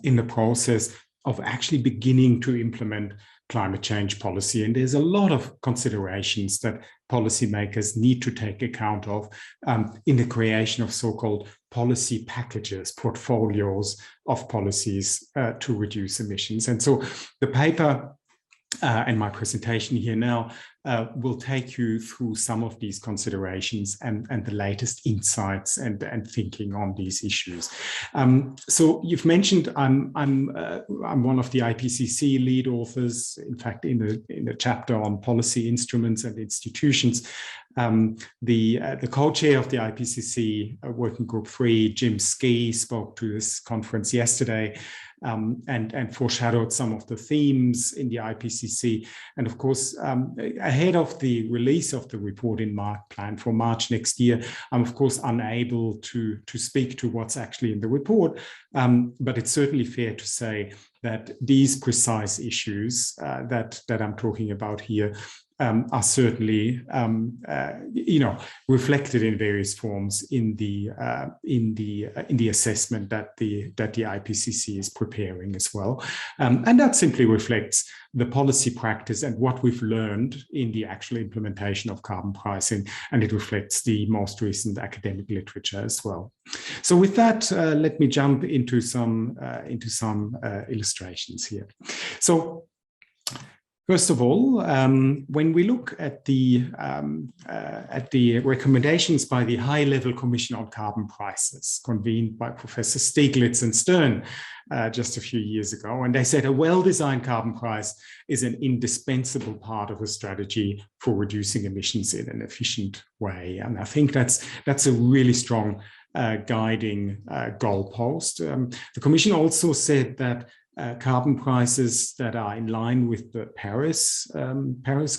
in the process of actually beginning to implement climate change policy. And there's a lot of considerations that policymakers need to take account of in the creation of so-called policy packages, portfolios of policies to reduce emissions. And so the paper and my presentation here now will take you through some of these considerations and the latest insights and thinking on these issues. So you've mentioned I'm one of the IPCC lead authors, in fact, in the chapter on policy instruments and institutions. The co-chair of the IPCC Working Group 3, Jim Skee, spoke to this conference yesterday and foreshadowed some of the themes in the IPCC. And of course, ahead of the release of the report planned for March next year, I'm of course unable to speak to what's actually in the report, but it's certainly fair to say that these precise issues that I'm talking about here are certainly, reflected in various forms in the assessment that the IPCC is preparing as well, and that simply reflects the policy practice and what we've learned in the actual implementation of carbon pricing, and it reflects the most recent academic literature as well. So with that, let me jump into some illustrations here. So, first of all, when we look at the recommendations by the High-Level Commission on Carbon Prices, convened by Professor Stieglitz and Stern just a few years ago, and they said a well-designed carbon price is an indispensable part of a strategy for reducing emissions in an efficient way. And I think that's a really strong guiding goalpost. The Commission also said that carbon prices that are in line with the Paris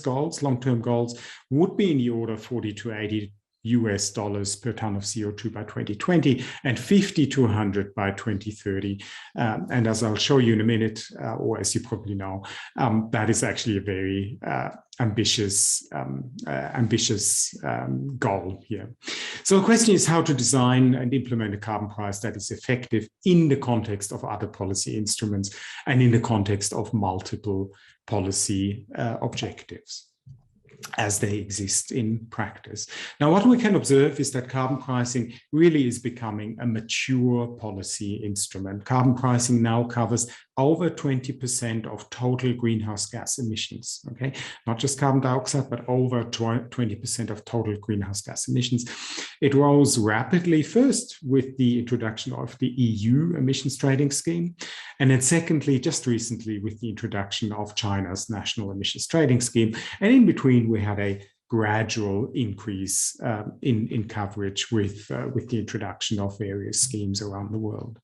goals, long-term goals, would be in the order of $40 to $80 per ton of CO2 by 2020 and 50 to 100 by 2030. And as I'll show you in a minute, or as you probably know, that is actually a very ambitious goal here. So the question is how to design and implement a carbon price that is effective in the context of other policy instruments and in the context of multiple policy objectives as they exist in practice. Now, what we can observe is that carbon pricing really is becoming a mature policy instrument. Carbon pricing now covers over 20% of total greenhouse gas emissions, okay? Not just carbon dioxide, but over 20% of total greenhouse gas emissions. It rose rapidly, first with the introduction of the EU emissions trading scheme, and then secondly, just recently with the introduction of China's national emissions trading scheme. And in between, we had a gradual increase in coverage with the introduction of various schemes around the world.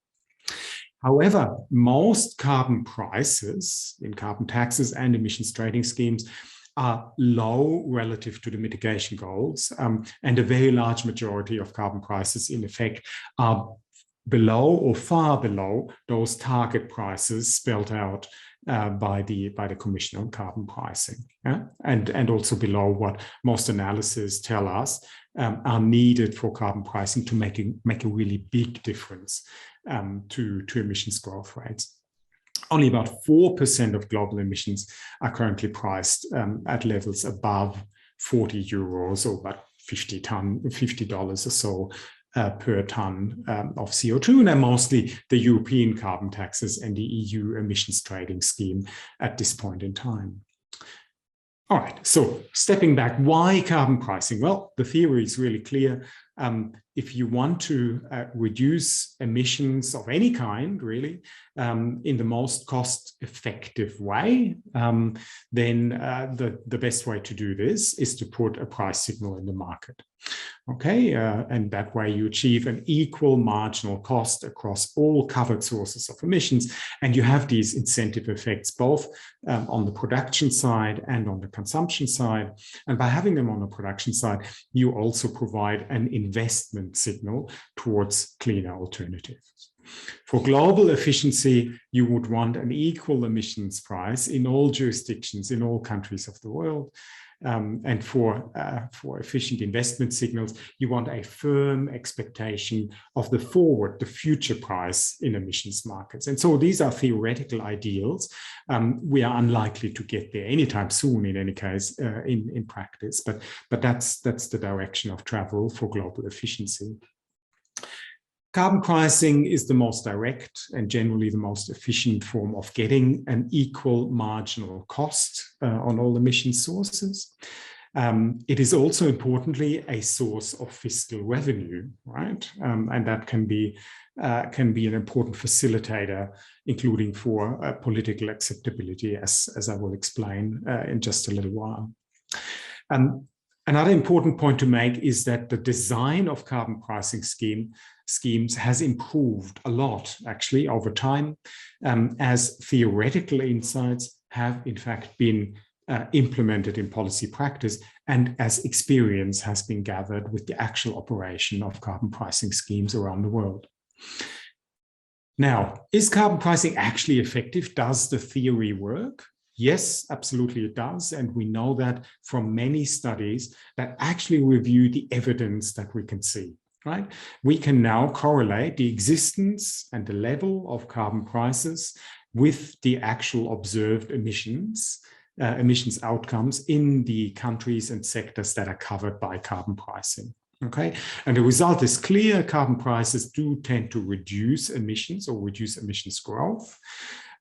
However, most carbon prices in carbon taxes and emissions trading schemes are low relative to the mitigation goals, and a very large majority of carbon prices in effect are below or far below those target prices spelled out by the Commission on Carbon Pricing, and also below what most analyses tell us are needed for carbon pricing to make a really big difference to emissions growth rates. Only about 4% of global emissions are currently priced at levels above 40 euros or about $50 or so per ton of CO2, and they're mostly the European carbon taxes and the EU emissions trading scheme at this point in time. All right, so stepping back, why carbon pricing? Well, the theory is really clear. If you want to reduce emissions of any kind, really, in the most cost-effective way, then the best way to do this is to put a price signal in the market. Okay, and that way you achieve an equal marginal cost across all covered sources of emissions, and you have these incentive effects both on the production side and on the consumption side. And by having them on the production side, you also provide an investment signal towards cleaner alternatives. For global efficiency, you would want an equal emissions price in all jurisdictions, in all countries of the world. And for efficient investment signals, you want a firm expectation of the future price in emissions markets. And so these are theoretical ideals. We are unlikely to get there anytime soon, in any case, in practice. But that's the direction of travel for global efficiency. Carbon pricing is the most direct and generally the most efficient form of getting an equal marginal cost on all emission sources. It is also importantly a source of fiscal revenue, right? And that can be an important facilitator, including for political acceptability, as I will explain in just a little while. Another important point to make is that the design of carbon pricing schemes has improved a lot, actually, over time, as theoretical insights have, in fact, been implemented in policy practice, and as experience has been gathered with the actual operation of carbon pricing schemes around the world. Now, is carbon pricing actually effective? Does the theory work? Yes, absolutely it does. And we know that from many studies that actually review the evidence that we can see, right? We can now correlate the existence and the level of carbon prices with the actual observed emissions outcomes in the countries and sectors that are covered by carbon pricing. Okay, and the result is clear. Carbon prices do tend to reduce emissions or reduce emissions growth.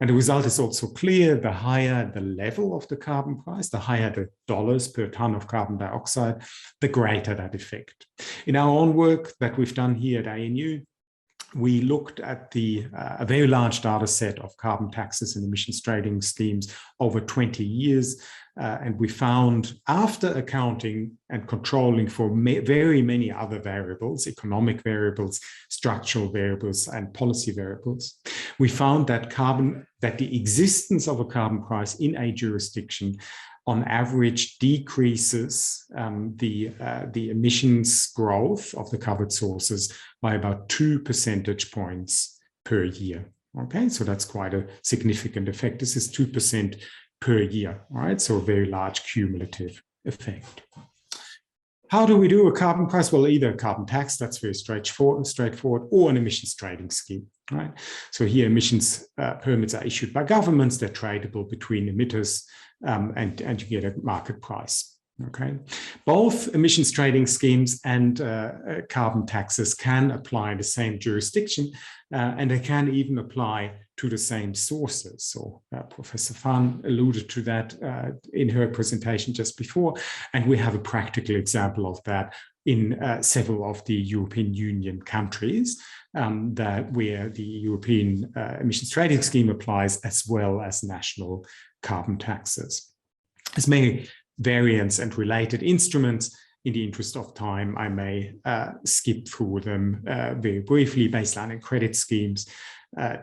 And the result is also clear. The higher the level of the carbon price, the higher the dollars per ton of carbon dioxide, the greater that effect. In our own work that we've done here at ANU, we looked at a very large data set of carbon taxes and emissions trading schemes over 20 years. And we found, after accounting and controlling for very many other variables, economic variables, structural variables, and policy variables, we found that the existence of a carbon price in a jurisdiction on average decreases the emissions growth of the covered sources by about 2 percentage points per year. Okay, so that's quite a significant effect. This is 2% per year, right? So a very large cumulative effect. How do we do a carbon price? Well, either a carbon tax, that's very straightforward, or an emissions trading scheme, right? So here emissions permits are issued by governments, they're tradable between emitters, and you get a market price. Okay, both emissions trading schemes and carbon taxes can apply in the same jurisdiction, and they can even apply to the same sources. So Professor Fan alluded to that in her presentation just before, and we have a practical example of that in several of the European Union countries where the European emissions trading scheme applies, as well as national carbon taxes. There's many variants and related instruments. In the interest of time, I may skip through them very briefly. Baseline and credit schemes,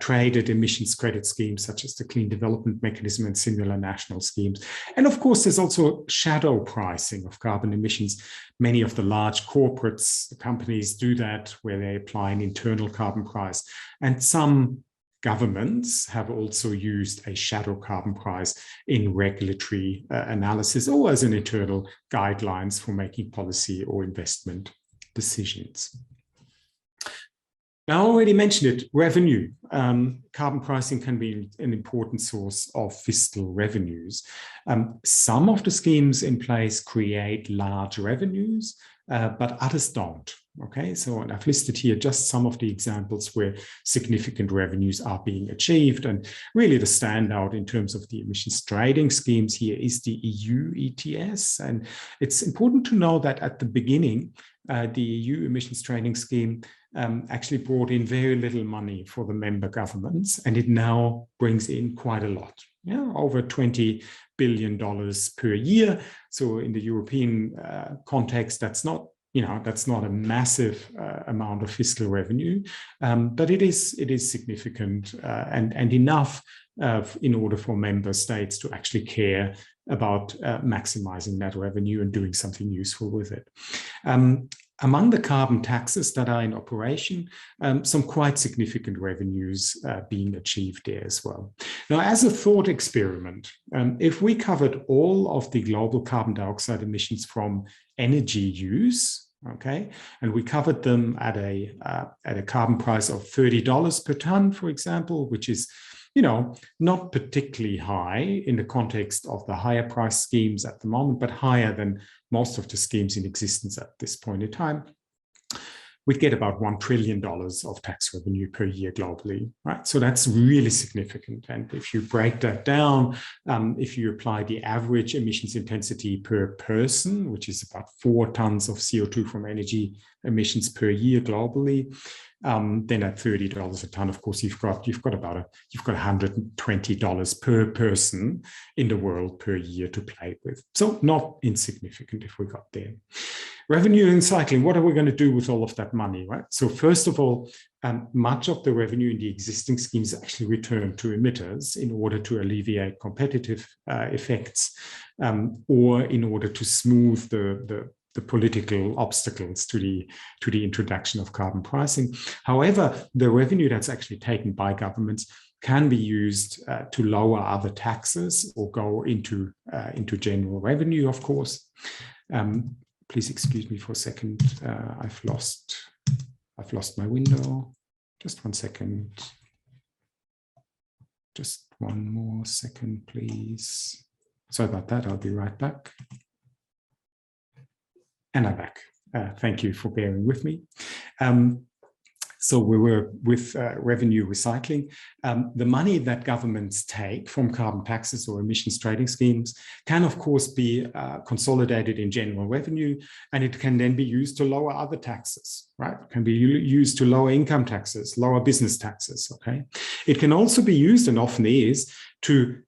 traded emissions credit schemes such as the Clean Development Mechanism and similar national schemes. And of course, there's also shadow pricing of carbon emissions. Many of the large corporates, the companies do that, where they apply an internal carbon price. And some governments have also used a shadow carbon price in regulatory analysis or as an internal guidelines for making policy or investment decisions. Now, I already mentioned it, revenue. Carbon pricing can be an important source of fiscal revenues. Some of the schemes in place create large revenues, but others don't. Okay, so I've listed here just some of the examples where significant revenues are being achieved. And really the standout in terms of the emissions trading schemes here is the EU ETS. And it's important to know that at the beginning, the EU emissions trading scheme actually brought in very little money for the member governments, and it now brings in quite a lot, over $20 billion per year. So in the European context, that's not a massive amount of fiscal revenue, but it is significant and enough in order for member states to actually care about maximizing that revenue and doing something useful with it. Among the carbon taxes that are in operation, some quite significant revenues being achieved there as well. Now, as a thought experiment, if we covered all of the global carbon dioxide emissions from energy use, okay, and we covered them at a carbon price of $30 per ton, for example, which is not particularly high in the context of the higher price schemes at the moment, but higher than most of the schemes in existence at this point in time. we'd get about $1 trillion of tax revenue per year globally, right? So that's really significant. And if you break that down, if you apply the average emissions intensity per person, which is about 4 tons of CO2 from energy emissions per year globally, then at $30 a ton, of course, you've got $120 per person in the world per year to play with. So not insignificant if we got there. Revenue and cycling, what are we going to do with all of that money, right? So first of all, much of the revenue in the existing schemes actually return to emitters in order to alleviate competitive effects or in order to smooth the political obstacles to the introduction of carbon pricing. However, the revenue that's actually taken by governments can be used to lower other taxes or go into general revenue, of course. Please excuse me for a second. I've lost my window. Just 1 second. Just 1 more second, please. Sorry about that. I'll be right back. And I'm back. Thank you for bearing with me. So we were with revenue recycling. The money that governments take from carbon taxes or emissions trading schemes can, of course, be consolidated in general revenue, and it can then be used to lower other taxes, right? It can be used to lower income taxes, lower business taxes, okay? It can also be used, and often is, to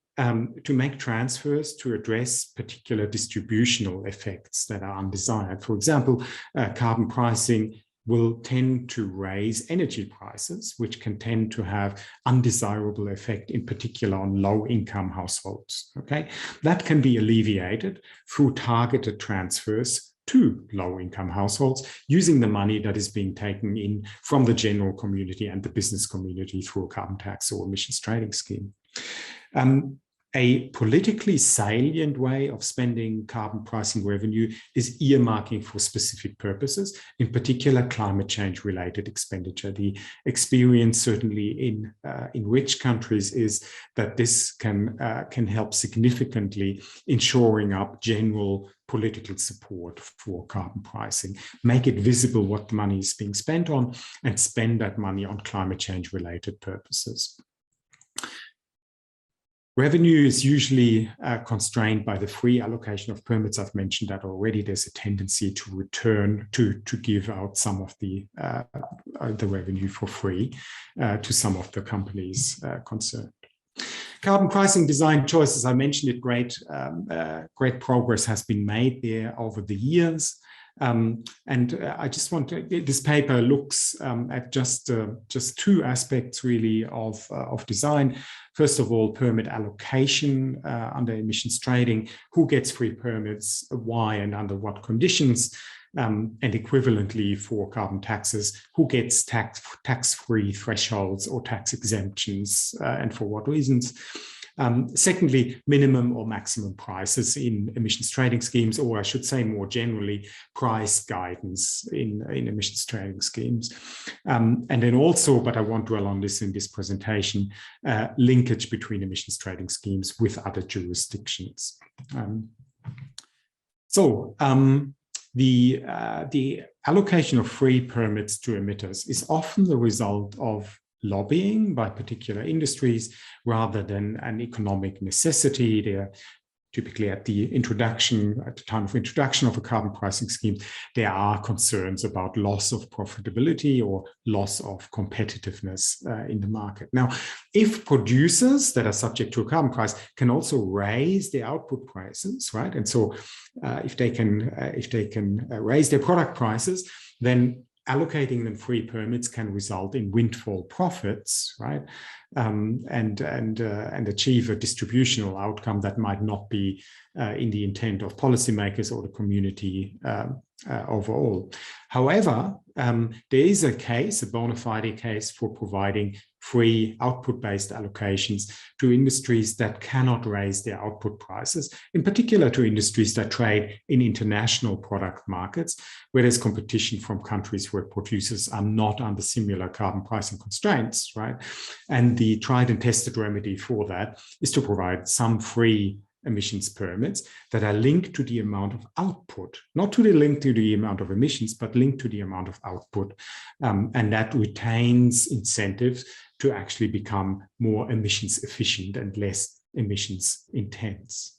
make transfers to address particular distributional effects that are undesired. For example, carbon pricing will tend to raise energy prices, which can tend to have undesirable effect, in particular on low-income households. Okay, that can be alleviated through targeted transfers to low-income households using the money that is being taken in from the general community and the business community through a carbon tax or emissions trading scheme. A politically salient way of spending carbon pricing revenue is earmarking for specific purposes, in particular climate change related expenditure. The experience certainly in rich countries is that this can help significantly in shoring up general political support for carbon pricing, make it visible what the money is being spent on, and spend that money on climate change related purposes. Revenue is usually constrained by the free allocation of permits. I've mentioned that already. There's a tendency to return to give out some of the revenue for free to some of the companies concerned. Carbon pricing design choices, I mentioned it, great progress has been made there over the years. And I just want to, this paper looks at just 2 aspects really of design. First of all, permit allocation under emissions trading, who gets free permits, why and under what conditions, and equivalently for carbon taxes, who gets tax-free thresholds or tax exemptions and for what reasons. Secondly, minimum or maximum prices in emissions trading schemes, or I should say more generally, price guidance in emissions trading schemes. And then also, but I won't dwell on this in this presentation, linkage between emissions trading schemes with other jurisdictions. The allocation of free permits to emitters is often the result of lobbying by particular industries rather than an economic necessity. They're typically at the time of introduction of a carbon pricing scheme, there are concerns about loss of profitability or loss of competitiveness in the market. Now, if producers that are subject to a carbon price can also raise their output prices, right? And so if they can raise their product prices, then allocating them free permits can result in windfall profits, right? And achieve a distributional outcome that might not be in the intent of policymakers or the community overall. However, there is a bona fide case for providing free output-based allocations to industries that cannot raise their output prices, in particular to industries that trade in international product markets, where there's competition from countries where producers are not under similar carbon pricing constraints, right? And the tried and tested remedy for that is to provide some free emissions permits that are linked to the amount of output, not to the link to the amount of emissions, but linked to the amount of output. And that retains incentives to actually become more emissions efficient and less emissions intense.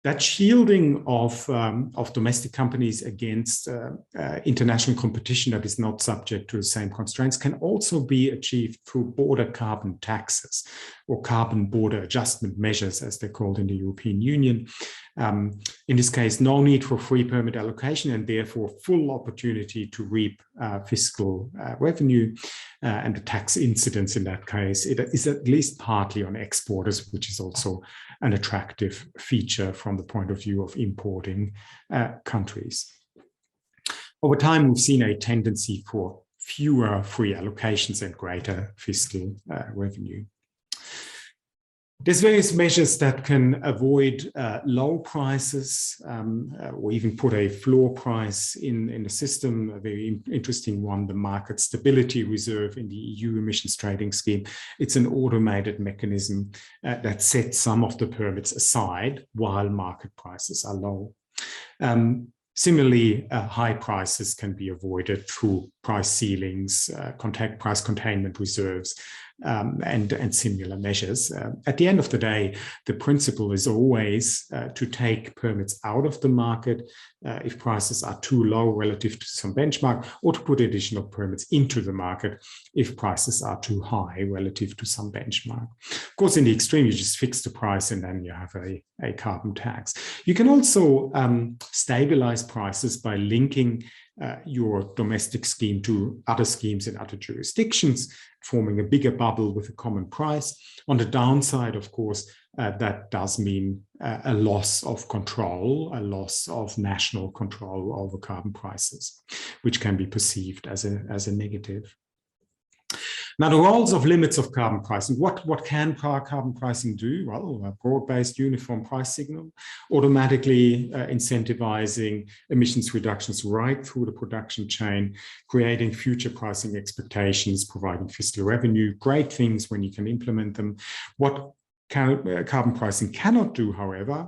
That shielding of domestic companies against international competition that is not subject to the same constraints can also be achieved through border carbon taxes or carbon border adjustment measures, as they're called in the European Union. In this case, no need for free permit allocation and therefore full opportunity to reap fiscal revenue. And the tax incidence in that case, it is at least partly on exporters, which is also an attractive feature from the point of view of importing countries. Over time, we've seen a tendency for fewer free allocations and greater fiscal revenue. There's various measures that can avoid low prices or even put a floor price in the system. A very interesting one, the Market Stability Reserve in the EU Emissions Trading Scheme. It's an automated mechanism that sets some of the permits aside while market prices are low. Similarly, high prices can be avoided through price ceilings, price containment reserves, and similar measures. At the end of the day, the principle is always to take permits out of the market if prices are too low relative to some benchmark, or to put additional permits into the market if prices are too high relative to some benchmark. Of course, in the extreme, you just fix the price and then you have a carbon tax. You can also stabilize prices by linking your domestic scheme to other schemes in other jurisdictions, forming a bigger bubble with a common price. On the downside, of course, that does mean a loss of control, a loss of national control over carbon prices, which can be perceived as a negative. Now, the roles of limits of carbon pricing. What can carbon pricing do? Well, a broad-based uniform price signal, automatically incentivizing emissions reductions right through the production chain, creating future pricing expectations, providing fiscal revenue, great things when you can implement them. What carbon pricing cannot do, however,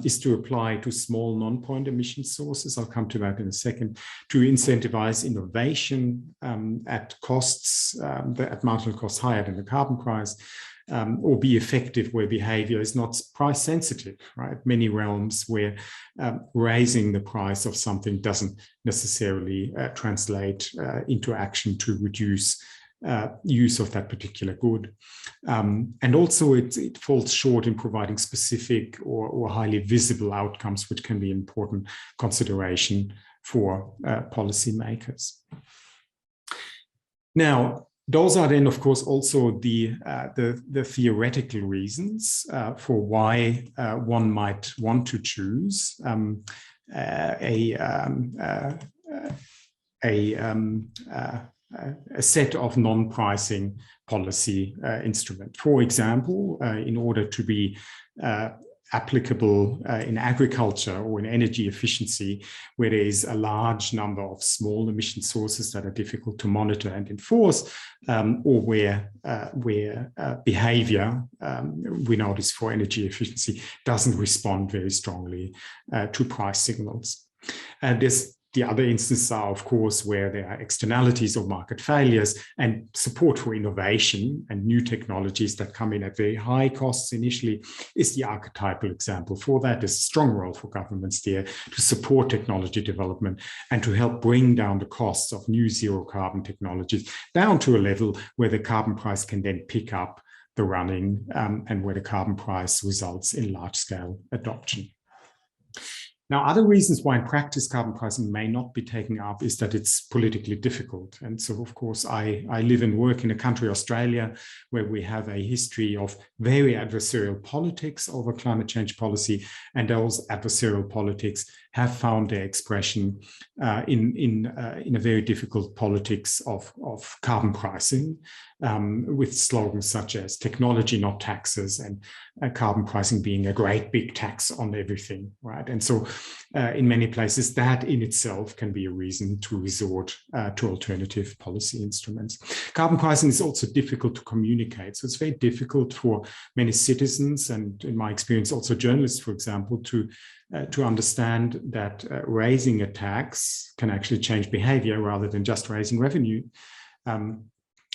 is to apply to small non-point emission sources. I'll come to that in a second. To incentivize innovation at costs, at marginal costs higher than the carbon price, or be effective where behavior is not price sensitive, right? Many realms where raising the price of something doesn't necessarily translate into action to reduce use of that particular good. And also it falls short in providing specific or highly visible outcomes, which can be an important consideration for policymakers. Now, those are then, of course, also the theoretical reasons for why one might want to choose a set of non-pricing policy instrument. For example, in order to be applicable in agriculture or in energy efficiency, where there is a large number of small emission sources that are difficult to monitor and enforce, or where behavior, we notice for energy efficiency, doesn't respond very strongly to price signals. The other instances are, of course, where there are externalities or market failures and support for innovation and new technologies that come in at very high costs initially is the archetypal example. For that, there's a strong role for governments there to support technology development and to help bring down the costs of new zero carbon technologies down to a level where the carbon price can then pick up the running and where the carbon price results in large-scale adoption. Now, other reasons why in practice carbon pricing may not be taken up is that it's politically difficult. And so, of course, I live and work in a country, Australia, where we have a history of very adversarial politics over climate change policy. And those adversarial politics have found their expression in a very difficult politics of carbon pricing, with slogans such as technology, not taxes, and carbon pricing being a great big tax on everything, right? And so in many places, that in itself can be a reason to resort to alternative policy instruments. Carbon pricing is also difficult to communicate. So it's very difficult for many citizens, and in my experience, also journalists, for example, to understand that raising a tax can actually change behavior rather than just raising revenue.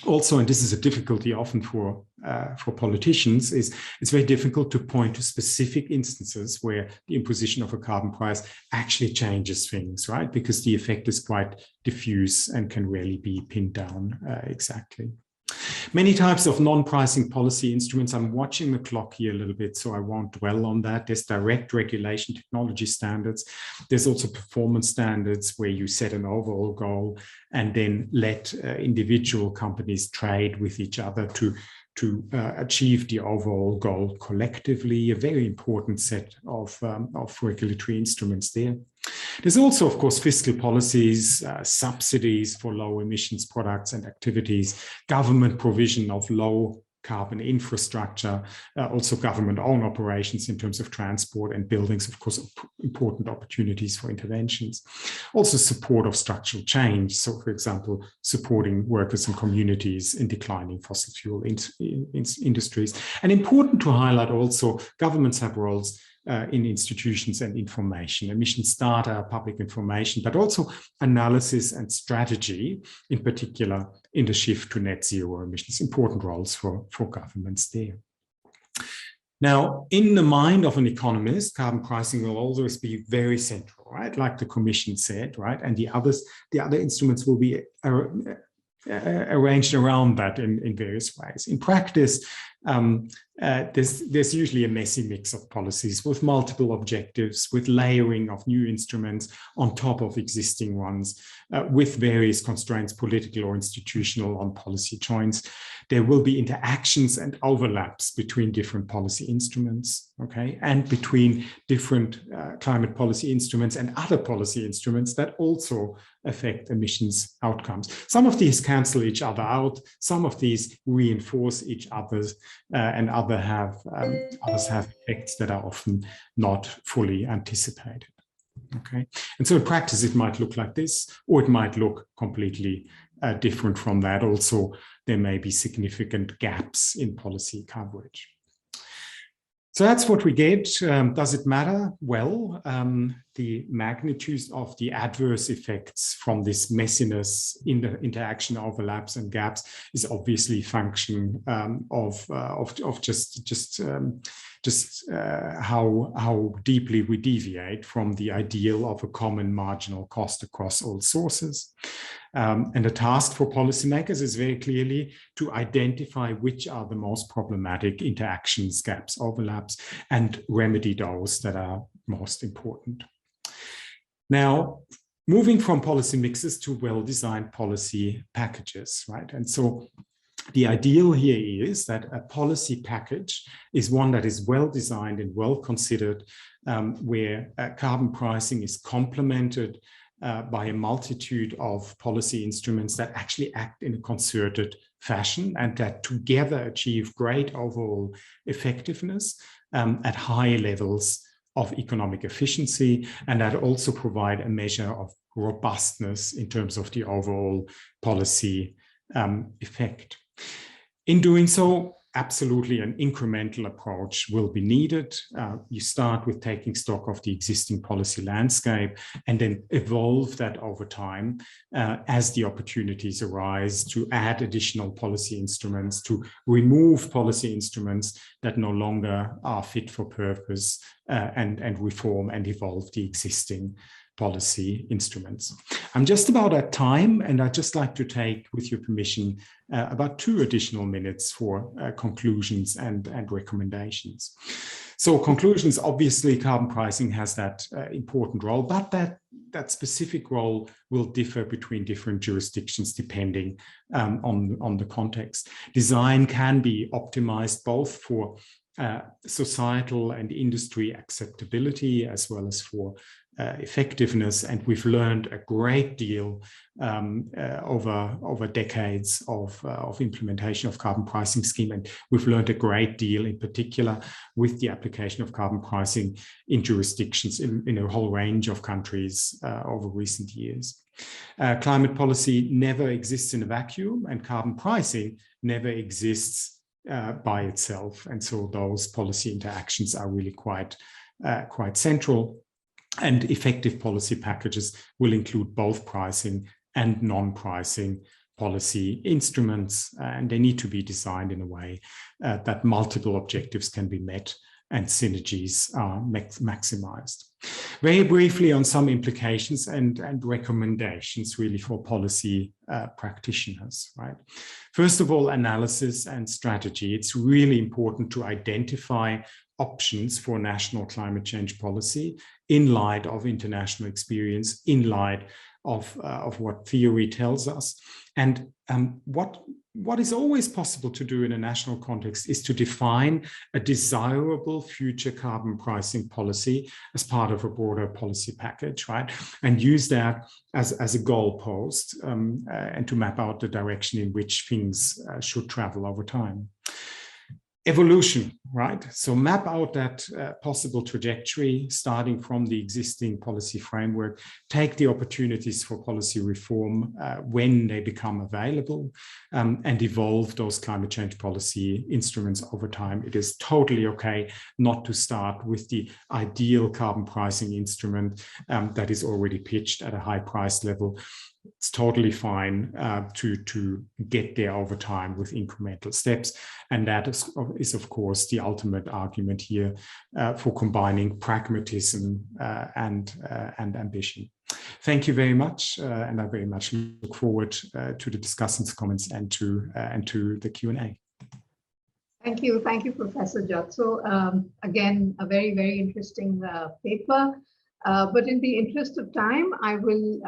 Also, and this is a difficulty often for politicians, is it's very difficult to point to specific instances where the imposition of a carbon price actually changes things, right? Because the effect is quite diffuse and can rarely be pinned down exactly. Many types of non-pricing policy instruments. I'm watching the clock here a little bit, so I won't dwell on that. There's direct regulation technology standards. There's also performance standards where you set an overall goal and then let individual companies trade with each other to achieve the overall goal collectively. A very important set of regulatory instruments there. There's also, of course, fiscal policies, subsidies for low emissions products and activities, government provision of low carbon infrastructure, also government-owned operations in terms of transport and buildings, of course, important opportunities for interventions. Also support of structural change. So, for example, supporting workers and communities in declining fossil fuel industries. And important to highlight also, governments have roles in institutions and information, emissions data, public information, but also analysis and strategy, in particular in the shift to net zero emissions, important roles for governments there. Now, in the mind of an economist, carbon pricing will always be very central, right? Like the Commission said, right? And the other instruments will be arranged around that in various ways. In practice, there's usually a messy mix of policies with multiple objectives, with layering of new instruments on top of existing ones, with various constraints, political or institutional, on policy choice. There will be interactions and overlaps between different policy instruments, okay, and between different climate policy instruments and other policy instruments that also affect emissions outcomes. Some of these cancel each other out, some of these reinforce each other's, and others have effects that are often not fully anticipated. Okay, and so in practice it might look like this, or it might look completely different from that. Also, there may be significant gaps in policy coverage. So that's what we get. Does it matter? Well, the magnitude of the adverse effects from this messiness in the interaction overlaps and gaps is obviously a function of just how deeply we deviate from the ideal of a common marginal cost across all sources. And the task for policymakers is very clearly to identify which are the most problematic interactions, gaps, overlaps, and remedy those that are most important. Now, moving from policy mixes to well-designed policy packages, right? And so the ideal here is that a policy package is one that is well designed and well considered, where carbon pricing is complemented by a multitude of policy instruments that actually act in a concerted fashion and that together achieve great overall effectiveness at high levels of economic efficiency, and that also provide a measure of robustness in terms of the overall policy effect. In doing so, absolutely an incremental approach will be needed. You start with taking stock of the existing policy landscape and then evolve that over time as the opportunities arise to add additional policy instruments, to remove policy instruments that no longer are fit for purpose, and reform and evolve the existing policy instruments. I'm just about at time, and I'd just like to take, with your permission, about 2 additional minutes for conclusions and recommendations. So conclusions, obviously carbon pricing has that important role, but that specific role will differ between different jurisdictions depending on the context. Design can be optimized both for societal and industry acceptability, as well as for effectiveness, and we've learned a great deal over decades of implementation of carbon pricing scheme, and we've learned a great deal in particular with the application of carbon pricing in jurisdictions in a whole range of countries over recent years. Climate policy never exists in a vacuum, and carbon pricing never exists by itself, and so those policy interactions are really quite central. And effective policy packages will include both pricing and non-pricing policy instruments, and they need to be designed in a way that multiple objectives can be met and synergies are maximized. Very briefly on some implications and recommendations really for policy practitioners, right? First of all, analysis and strategy. It's really important to identify options for national climate change policy in light of international experience, in light of what theory tells us. And what is always possible to do in a national context is to define a desirable future carbon pricing policy as part of a broader policy package, right? And use that as a goalpost and to map out the direction in which things should travel over time. Evolution, right? So map out that possible trajectory starting from the existing policy framework, take the opportunities for policy reform when they become available, and evolve those climate change policy instruments over time. It is totally okay not to start with the ideal carbon pricing instrument that is already pitched at a high price level. It's totally fine to get there over time with incremental steps. And that is of course, the ultimate argument here for combining pragmatism and ambition. Thank you very much. And I very much look forward to the discussions, comments, and to the Q&A. Thank you, Professor Jatso. Again, a very, very interesting paper. But in the interest of time, I will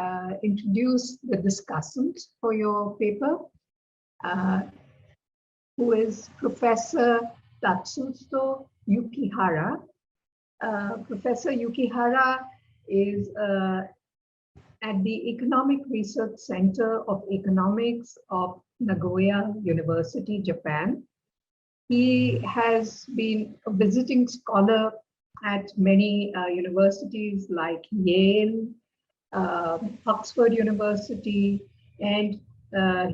introduce the discussant for your paper, who is Professor Tatsuto Yukihara. Professor Yukihara is at the Economic Research Center of Economics of Nagoya University, Japan. He has been a visiting scholar at many universities like Yale, Oxford University, and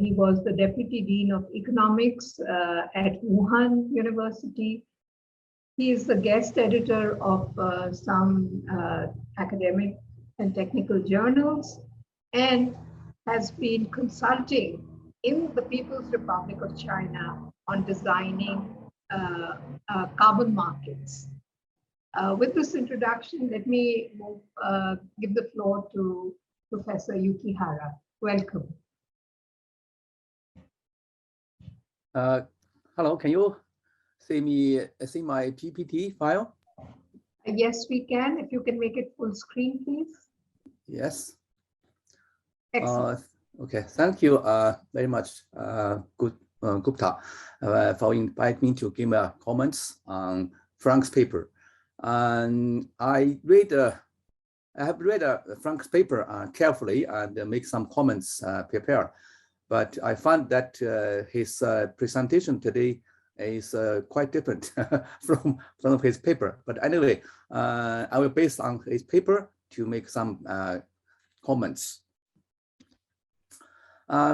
he was the Deputy Dean of Economics at Wuhan University. He is the guest editor of some academic and technical journals, and has been consulting in the People's Republic of China on designing carbon markets. With this introduction, let me give the floor to Professor Yukihara. Welcome. Hello, can you see my PPT file? Yes, we can. If you can make it full screen, please. Yes. Excellent. Okay, thank you very much, Gupta, for inviting me to give comments on Frank's paper. And I have read Frank's paper carefully and make some comments prepared. But I found that his presentation today is quite different from his paper. But anyway, I will base on his paper to make some comments.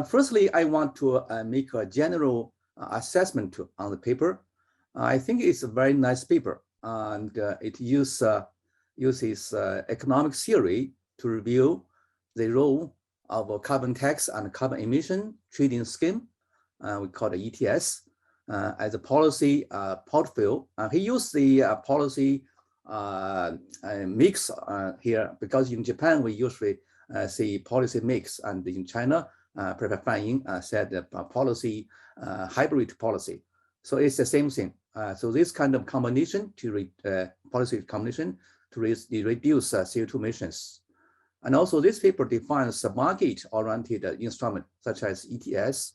Firstly, I want to make a general assessment on the paper. I think it's a very nice paper, and it uses economic theory to review the role of a carbon tax and carbon emission trading scheme, we call it ETS, as a policy portfolio. He used the policy mix here, because in Japan we usually see policy mix, and in China, Professor Fan Ying said policy hybrid policy. So it's the same thing. So this kind of combination policy combination to reduce CO2 emissions. And also this paper defines a market-oriented instrument such as ETS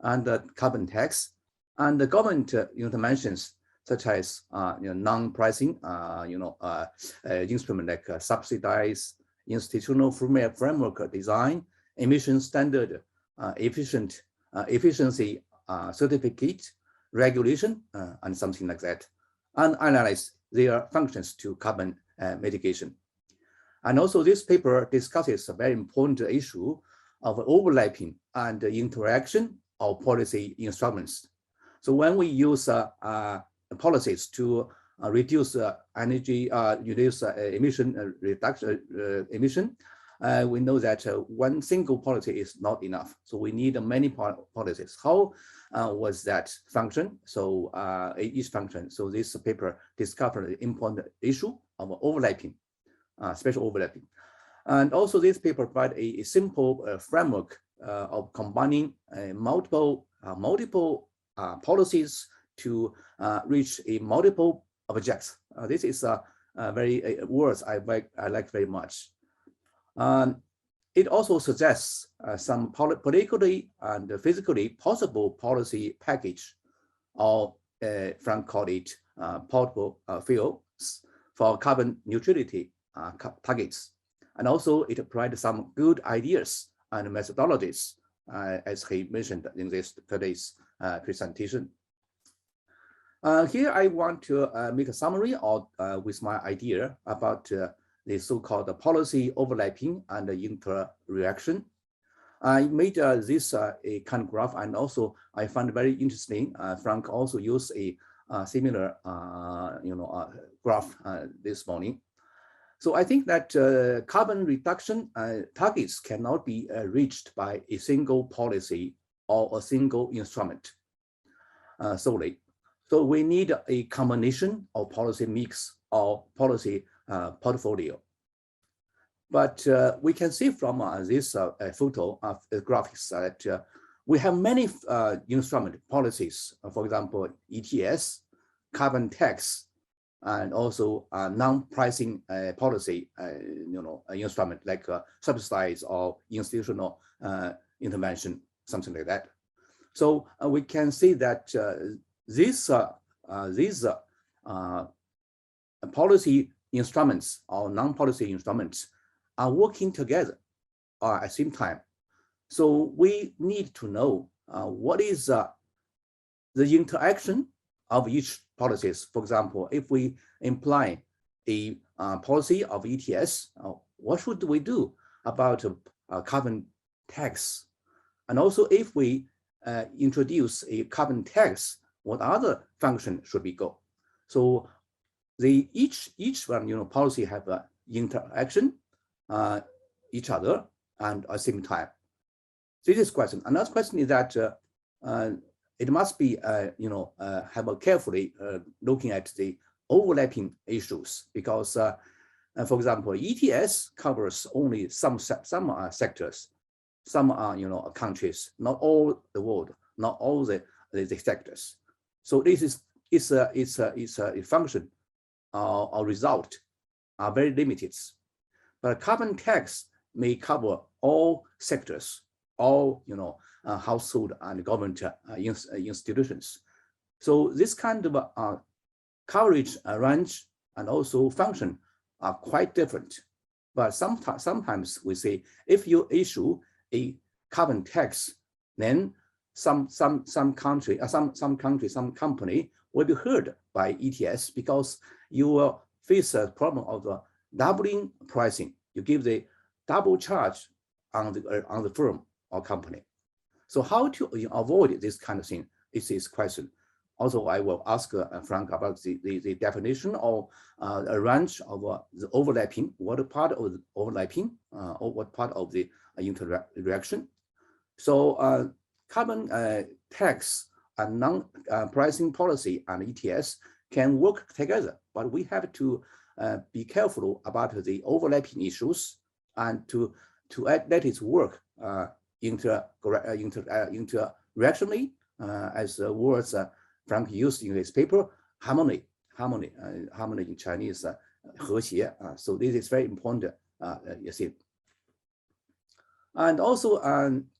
and carbon tax. And the government interventions such as non-pricing instrument like subsidized institutional framework design, emission standard, efficiency certificate, regulation, and something like that, and analyze their functions to carbon mitigation. And also this paper discusses a very important issue of overlapping and interaction of policy instruments. So when we use policies to reduce energy, reduce emission reduction, we know that one single policy is not enough. So we need many policies. How was that function? So each function. So this paper discovered the important issue of overlapping, spatial overlapping. And also this paper provides a simple framework of combining multiple policies to reach a multiple objects. This is very words I like very much. It also suggests some politically and physically possible policy package, or Frank called it portable fuels for carbon neutrality targets. And also it provides some good ideas and methodologies, as he mentioned in today's presentation. Here I want to make a summary of with my idea about the so-called policy overlapping and interreaction. I made this a kind of graph, and also I found it very interesting. Frank also used a similar graph this morning. So I think that carbon reduction targets cannot be reached by a single policy or a single instrument solely. So we need a combination of policy mix or policy portfolio. But we can see from this photo of graphics that we have many instrument policies, for example, ETS, carbon tax, and also non-pricing policy, instrument like subsidies or institutional intervention, something like that. So we can see that these policy instruments or non-policy instruments are working together at the same time. So we need to know what is the interaction of each policies. For example, if we imply a policy of ETS, what should we do about carbon tax? And also, if we introduce a carbon tax, what other function should we go? So each one policy have interaction each other and at the same time. So this is question. Another question is that it must be have a carefully looking at the overlapping issues, because for example, ETS covers only some sectors, some countries, not all the world, not all the sectors. So this is a function or result are very limited. But carbon tax may cover all sectors, all household and government institutions. So this kind of coverage range and also function are quite different. But sometimes we say, if you issue a carbon tax, then some company will be hurt by ETS, because you will face a problem of doubling pricing. You give the double charge on the firm or company. So how to avoid this kind of thing is this question. Also, I will ask Frank about the definition of a range of the overlapping, what part of the overlapping or what part of the interaction. So carbon tax and non-pricing policy and ETS can work together, but we have to be careful about the overlapping issues and to let it work interactionally, as the words Frank used in his paper, harmony in Chinese, 和谐. So this is very important, you see. And also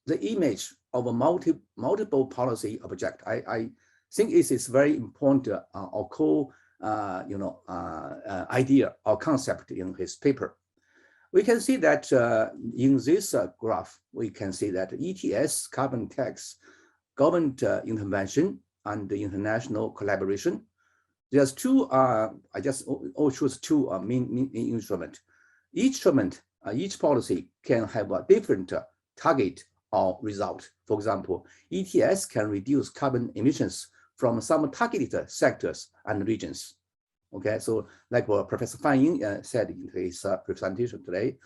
the image of a multiple policy object. I think it is very important or core idea or concept in his paper. We can see that in this graph, we can see that ETS, carbon tax, government intervention, and the international collaboration. There's two, I just choose two main instruments. Each policy can have a different target or result. For example, ETS can reduce carbon emissions from some targeted sectors and regions. Okay, so like what Professor Fan Ying said in his presentation today,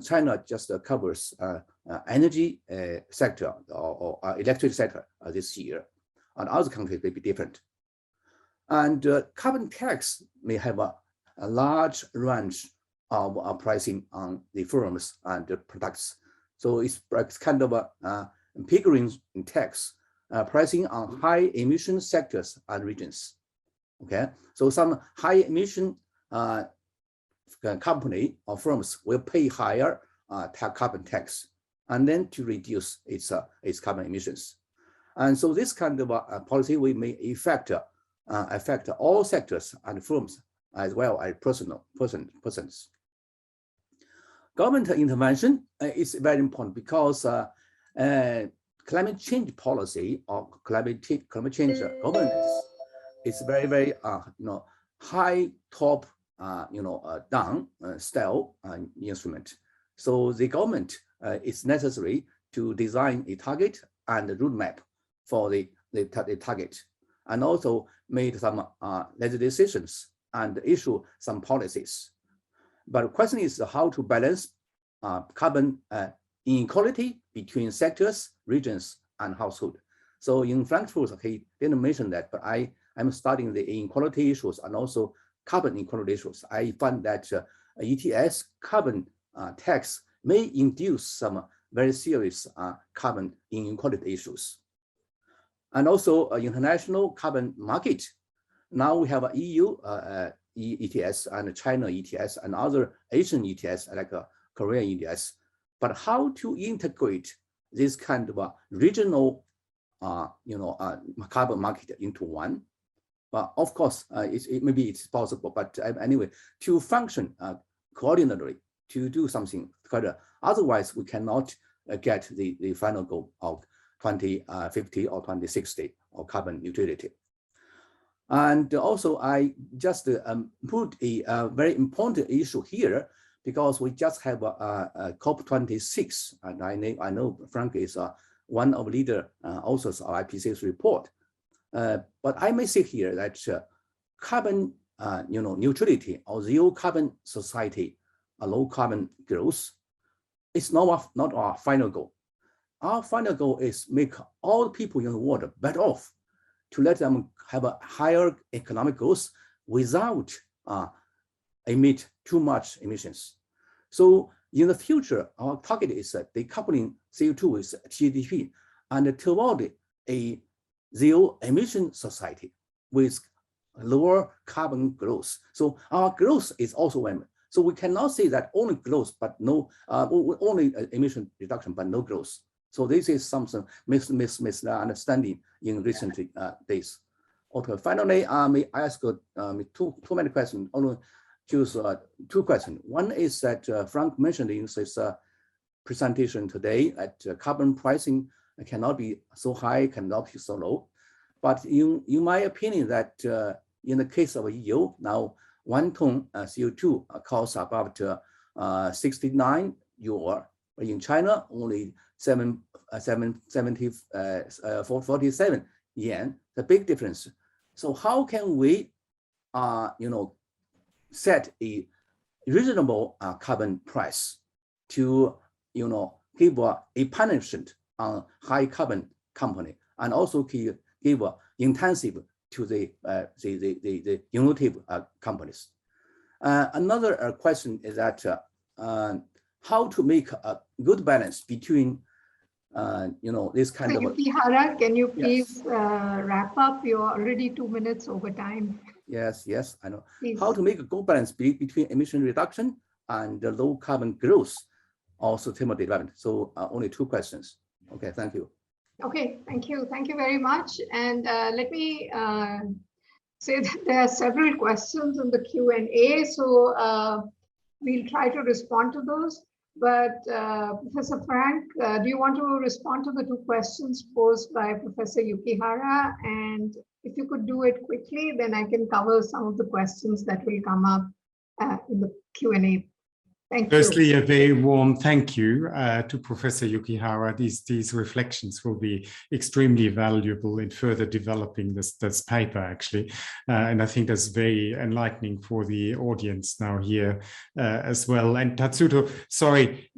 China just covers energy sector or electric sector this year, and other countries may be different. And carbon tax may have a large range of pricing on the firms and the products. So it's kind of a pickering tax pricing on high emission sectors and regions. Okay, so some high emission company or firms will pay higher carbon tax, and then to reduce its carbon emissions. And so this kind of policy will may affect all sectors and firms as well as persons. Government intervention is very important because climate change policy or climate change governance is very high top down style instrument. So the government is necessary to design a target and a roadmap for the target, and also made some legislations and issue some policies. But the question is how to balance carbon inequality between sectors, regions, and household. So in Frankfurt, he didn't mention that, but I'm studying the inequality issues and also carbon inequality issues. I find that ETS carbon tax may induce some very serious carbon inequality issues. And also international carbon market. Now we have a EU ETS and China ETS and other Asian ETS like Korean ETS. But how to integrate this kind of regional carbon market into one? But of course, maybe it's possible, but anyway, to function coordinately, to do something further. Otherwise, we cannot get the final goal of 2050 or 2060 or carbon neutrality. And also, I just put a very important issue here because we just have a COP26, and I know Frank is one of the leader authors of IPCC's report. But I may say here that carbon neutrality or zero carbon society, a low carbon growth, is not our final goal. Our final goal is make all people in the world better off, to let them have a higher economic growth without emit too much emissions. So in the future, our target is decoupling CO2 with GDP and toward a zero emission society with lower carbon growth. So our growth is also one. So we cannot say that only growth, but no, only emission reduction, but no growth. So this is something misunderstanding in recent days. Okay, finally, may I ask too many questions? Only choose two questions. One is that Frank mentioned in his presentation today that carbon pricing cannot be so high, cannot be so low. But in my opinion, that in the case of EU, now 1 ton CO2 costs about 69 euro. But in China, only 47 yen, the big difference. So how can we, set a reasonable carbon price to, give a punishment on high carbon company, and also give intensive to the innovative companies? Another question is that how to make a good balance between this kind of. Hara, can you please wrap up? You're already 2 minutes over time. Yes, I know. Please. How to make a good balance between emission reduction and the low carbon growth, also sustainable development. So only two questions. Okay, thank you. Okay, thank you. Thank you very much. And let me say that there are several questions in the Q&A, so we'll try to respond to those. But Professor Frank, do you want to respond to the two questions posed by Professor Yukihara? And if you could do it quickly, then I can cover some of the questions that will come up in the Q&A. Thank you. Firstly, a very warm thank you to Professor Yukihara. These reflections will be extremely valuable in further developing this paper, actually. And I think that's very enlightening for the audience now here as well. And Tatsuto, sorry,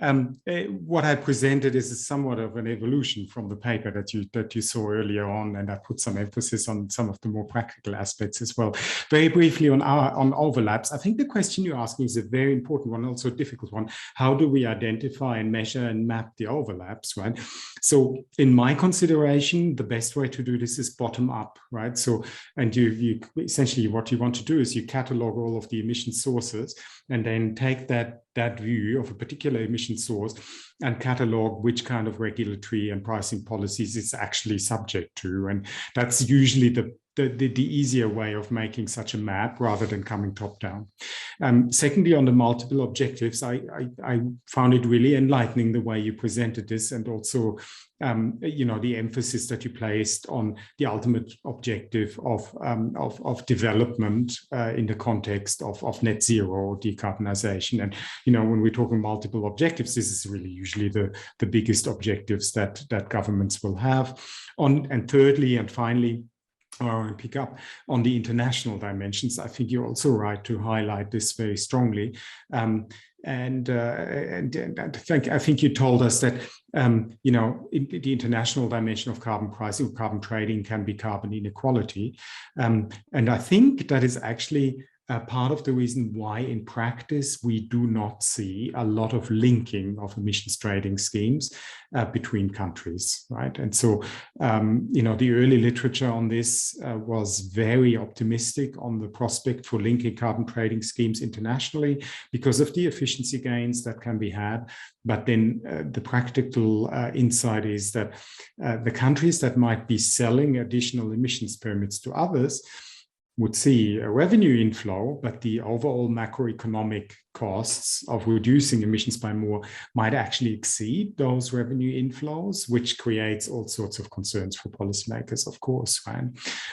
what I presented is somewhat of an evolution from the paper that you saw earlier on, and I put some emphasis on some of the more practical aspects as well. Very briefly on overlaps, I think the question you're asking is a very important one, also difficult one. How do we identify and measure and map the overlaps, right? So in my consideration, the best way to do this is bottom up, right? So, and you essentially what you want to do is you catalog all of the emission sources and then take that view of a particular emission source and catalog which kind of regulatory and pricing policies it's actually subject to. And that's usually the easier way of making such a map rather than coming top down. Secondly, on the multiple objectives, I found it really enlightening the way you presented this, and also the emphasis that you placed on the ultimate objective of development in the context of net zero or decarbonization. And when we're talking multiple objectives, this is really usually the biggest objectives that governments will have. And thirdly and finally, I want to pick up on the international dimensions. I think you're also right to highlight this very strongly. And I think you told us that the international dimension of carbon pricing or carbon trading can be carbon inequality. And I think that is actually part of the reason why in practice we do not see a lot of linking of emissions trading schemes between countries, right? And so, the early literature on this was very optimistic on the prospect for linking carbon trading schemes internationally because of the efficiency gains that can be had. But then the practical insight is that the countries that might be selling additional emissions permits to others would see a revenue inflow, but the overall macroeconomic costs of reducing emissions by more might actually exceed those revenue inflows, which creates all sorts of concerns for policymakers, of course, right?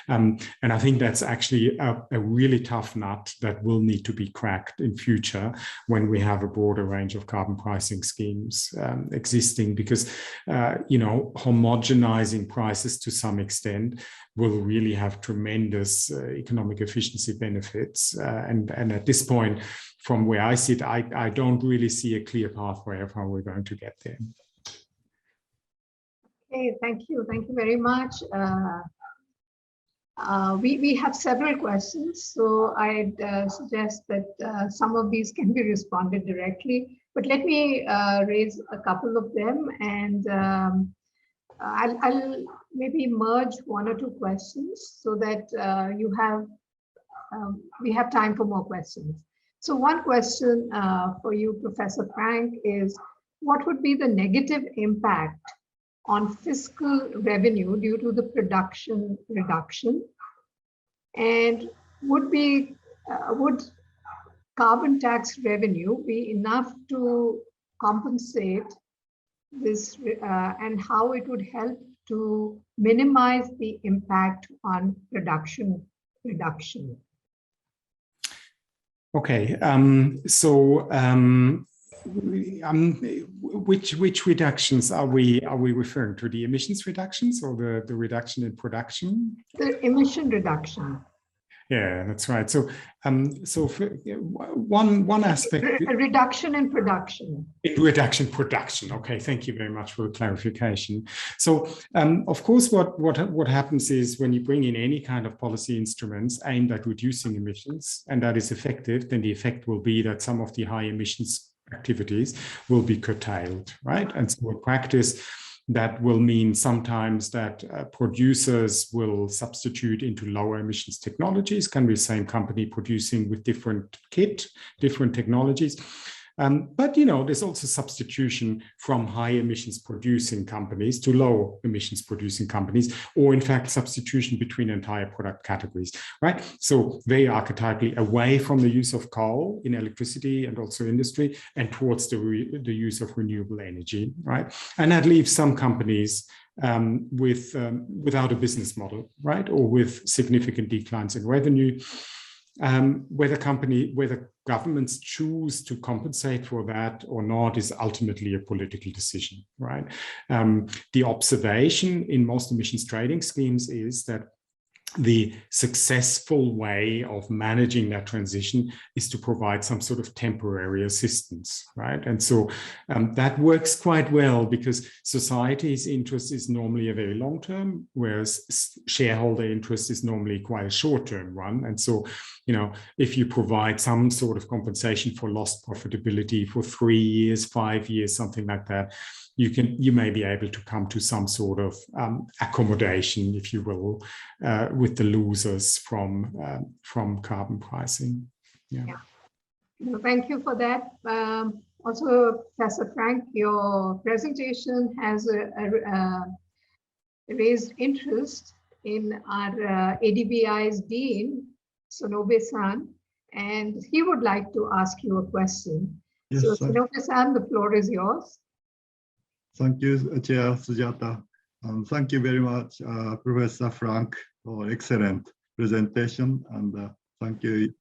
And I think that's actually a really tough nut that will need to be cracked in future when we have a broader range of carbon pricing schemes existing, because, homogenizing prices to some extent will really have tremendous economic efficiency benefits. And at this point, from where I sit, I don't really see a clear pathway of how we're going to get there. Okay, thank you. Thank you very much. We have several questions, so I'd suggest that some of these can be responded directly, but let me raise a couple of them, and I'll maybe merge one or two questions so that we have time for more questions. So one question for you, Professor Frank, is what would be the negative impact on fiscal revenue due to the production reduction? And would carbon tax revenue be enough to compensate this, and how it would help to minimize the impact on production reduction? Okay, which reductions are we referring to? The emissions reductions or the reduction in production? The emission reduction. Yeah, that's right. So, for one aspect. A reduction in production. Production. Okay, thank you very much for the clarification. So, of course, what happens is when you bring in any kind of policy instruments aimed at reducing emissions, and that is effective, then the effect will be that some of the high emissions activities will be curtailed, right? And so, in practice, that will mean sometimes that producers will substitute into lower emissions technologies, can be the same company producing with different kit, different technologies. But, you know, there's also substitution from high emissions producing companies to low emissions producing companies, or in fact, substitution between entire product categories, right? So very archetypally away from the use of coal in electricity and also industry and towards the use of renewable energy, right? And that leaves some companies without a business model, right? Or with significant declines in revenue. Whether governments choose to compensate for that or not is ultimately a political decision, right? The observation in most emissions trading schemes is that the successful way of managing that transition is to provide some sort of temporary assistance, right? And so that works quite well because society's interest is normally a very long-term, whereas shareholder interest is normally quite a short-term one. And so, you know, if you provide some sort of compensation for lost profitability for 3 years, 5 years, something like that, you may be able to come to some sort of accommodation, if you will, with the losers from carbon pricing. Yeah. Well, thank you for that. Also, Professor Frank, your presentation has raised interest in our ADBI's Dean, Sonobe-san, and he would like to ask you a question. Yes, so, Sonobe-san, the floor is yours. Thank you, Chair Sujata. Thank you very much, Professor Frank, for excellent presentation. And thank you,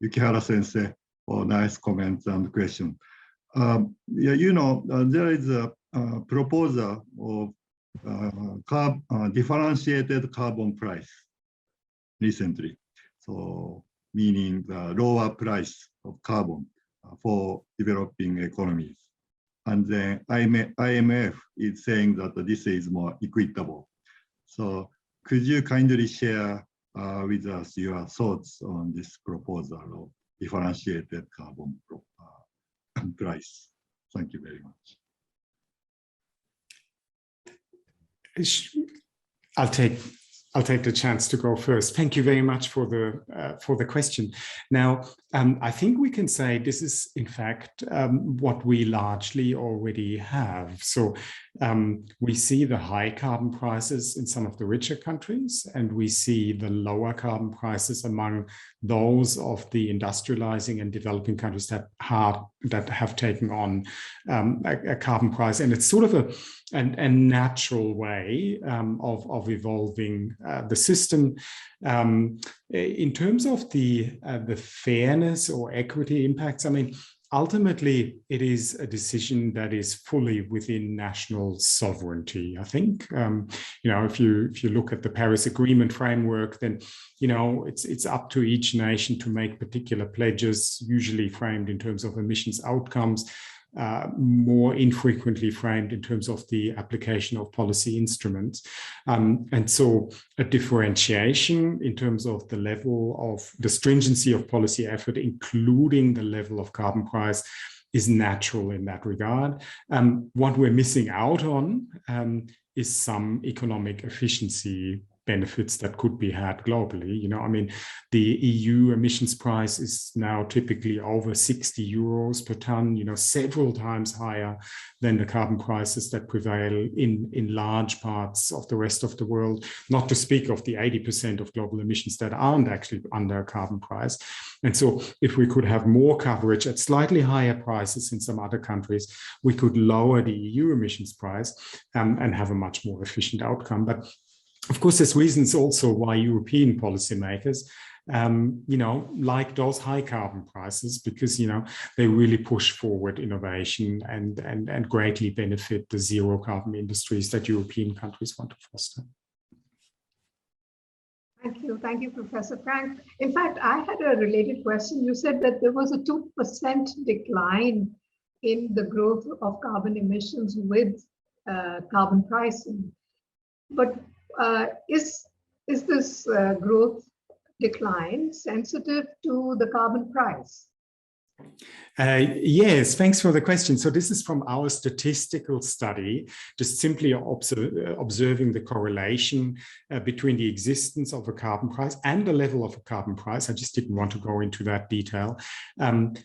Yukihara Sensei, for nice comments and questions. Yeah, you know, there is a proposal of differentiated carbon price recently. So, meaning the lower price of carbon for developing economies. And then IMF is saying that this is more equitable. So could you kindly share with us your thoughts on this proposal of differentiated carbon price? Thank you very much. I'll take the chance to go first. Thank you very much for the question. Now, I think we can say this is, in fact, what we largely already have. So we see the high carbon prices in some of the richer countries, and we see the lower carbon prices among those of the industrializing and developing countries that have taken on a carbon price. And it's sort of a natural way of evolving the system. In terms of the fairness or equity impacts, I mean, ultimately, it is a decision that is fully within national sovereignty. I think, you know, if you look at the Paris Agreement framework, then, you know, it's up to each nation to make particular pledges, usually framed in terms of emissions outcomes, more infrequently framed in terms of the application of policy instruments. And so a differentiation in terms of the level of the stringency of policy effort, including the level of carbon price, is natural in that regard. What we're missing out on is some economic efficiency benefits that could be had globally. You know, I mean, the EU emissions price is now typically over 60 euros per ton, you know, several times higher than the carbon prices that prevail in large parts of the rest of the world, not to speak of the 80% of global emissions that aren't actually under a carbon price. And so if we could have more coverage at slightly higher prices in some other countries, we could lower the EU emissions price and have a much more efficient outcome. But of course, there's reasons also why European policymakers, you know, like those high carbon prices, because, you know, they really push forward innovation and greatly benefit the zero carbon industries that European countries want to foster. Thank you, Professor Frank. In fact, I had a related question. You said that there was a 2% decline in the growth of carbon emissions with carbon pricing. But is this growth decline sensitive to the carbon price? Yes, thanks for the question. So this is from our statistical study, just simply observing the correlation between the existence of a carbon price and the level of a carbon price. I just didn't want to go into that detail. And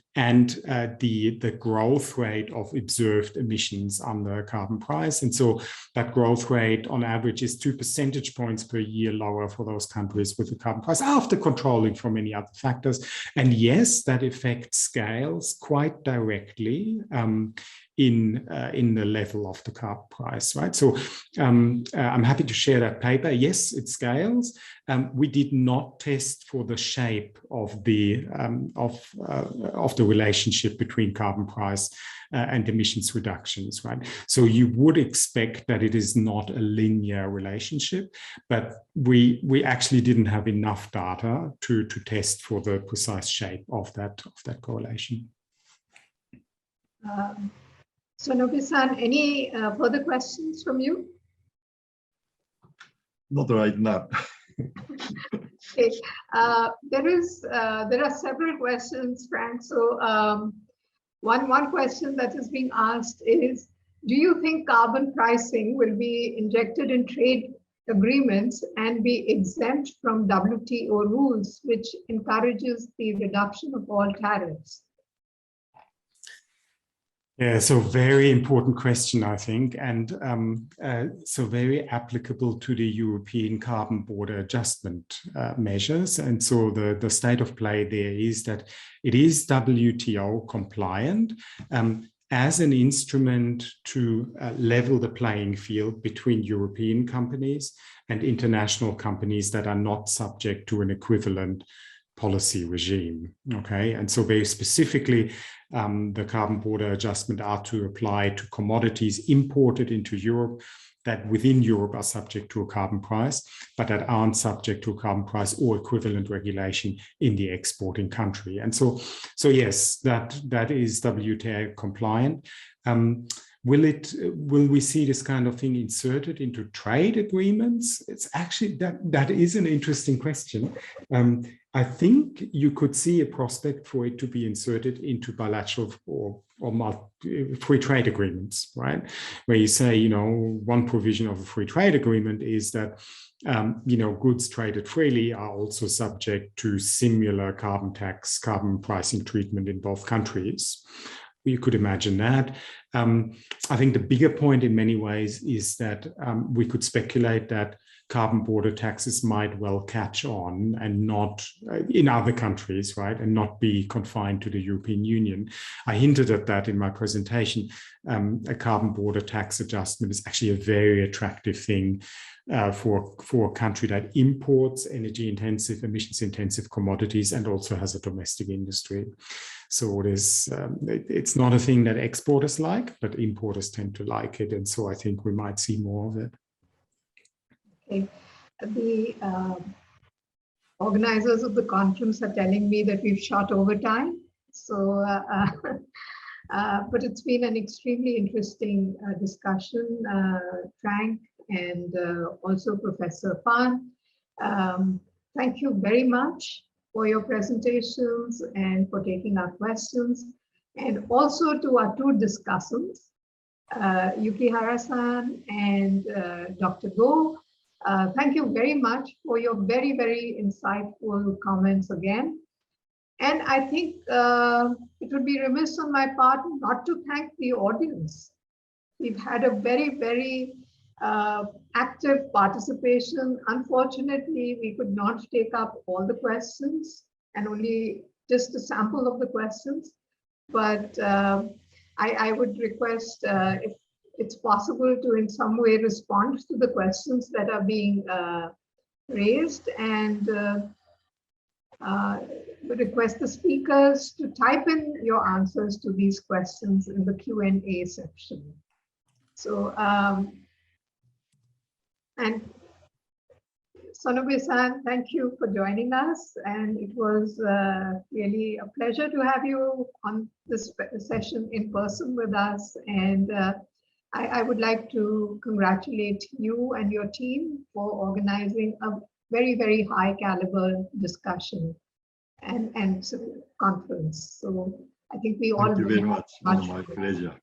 the growth rate of observed emissions under a carbon price. And so that growth rate on average is 2 percentage points per year lower for those countries with a carbon price after controlling for many other factors. And yes, that affects scales quite directly in the level of the carbon price, right? So I'm happy to share that paper. Yes, it scales. We did not test for the shape of the relationship between carbon price and emissions reductions, right? So you would expect that it is not a linear relationship, but we actually didn't have enough data to test for the precise shape of that correlation. So Nobi-san, any further questions from you? Not right now. Okay. There are several questions, Frank. So one question that is being asked is, do you think carbon pricing will be injected in trade agreements and be exempt from WTO rules, which encourages the reduction of all tariffs? Yeah, so very important question, I think, and so very applicable to the European carbon border adjustment measures. And so the state of play there is that it is WTO compliant as an instrument to level the playing field between European companies and international companies that are not subject to an equivalent policy regime. Okay, and so very specifically, the carbon border adjustment are to apply to commodities imported into Europe that within Europe are subject to a carbon price, but that aren't subject to a carbon price or equivalent regulation in the exporting country. And so yes, that is WTO compliant. Will we see this kind of thing inserted into trade agreements? It's actually, that is an interesting question. I think you could see a prospect for it to be inserted into bilateral or free trade agreements, right? Where you say, one provision of a free trade agreement is that, goods traded freely are also subject to similar carbon tax, carbon pricing treatment in both countries. You could imagine that. I think the bigger point in many ways is that we could speculate that carbon border taxes might well catch on and not in other countries, right? And not be confined to the European Union. I hinted at that in my presentation. A carbon border tax adjustment is actually a very attractive thing for a country that imports energy-intensive, emissions-intensive commodities and also has a domestic industry. So it's not a thing that exporters like, but importers tend to like it. And so I think we might see more of it. Okay. The organizers of the conference are telling me that we've shot over time. So, but it's been an extremely interesting discussion, Frank, and also Professor Fan. Thank you very much for your presentations and for taking our questions, and also to our two discussants, Yukihara-san and Dr. Go. Thank you very much for your very, very insightful comments again. And I think it would be remiss on my part not to thank the audience. We've had a very, very active participation. Unfortunately, we could not take up all the questions and only just a sample of the questions. But I would request if it's possible to in some way respond to the questions that are being raised, and would request the speakers to type in your answers to these questions in the Q&A section. So, and Sonobe-san, thank you for joining us. And it was really a pleasure to have you on this session in person with us. And I would like to congratulate you and your team for organizing a very, very high caliber discussion and conference. So I think we all Thank you very really much. My pleasure.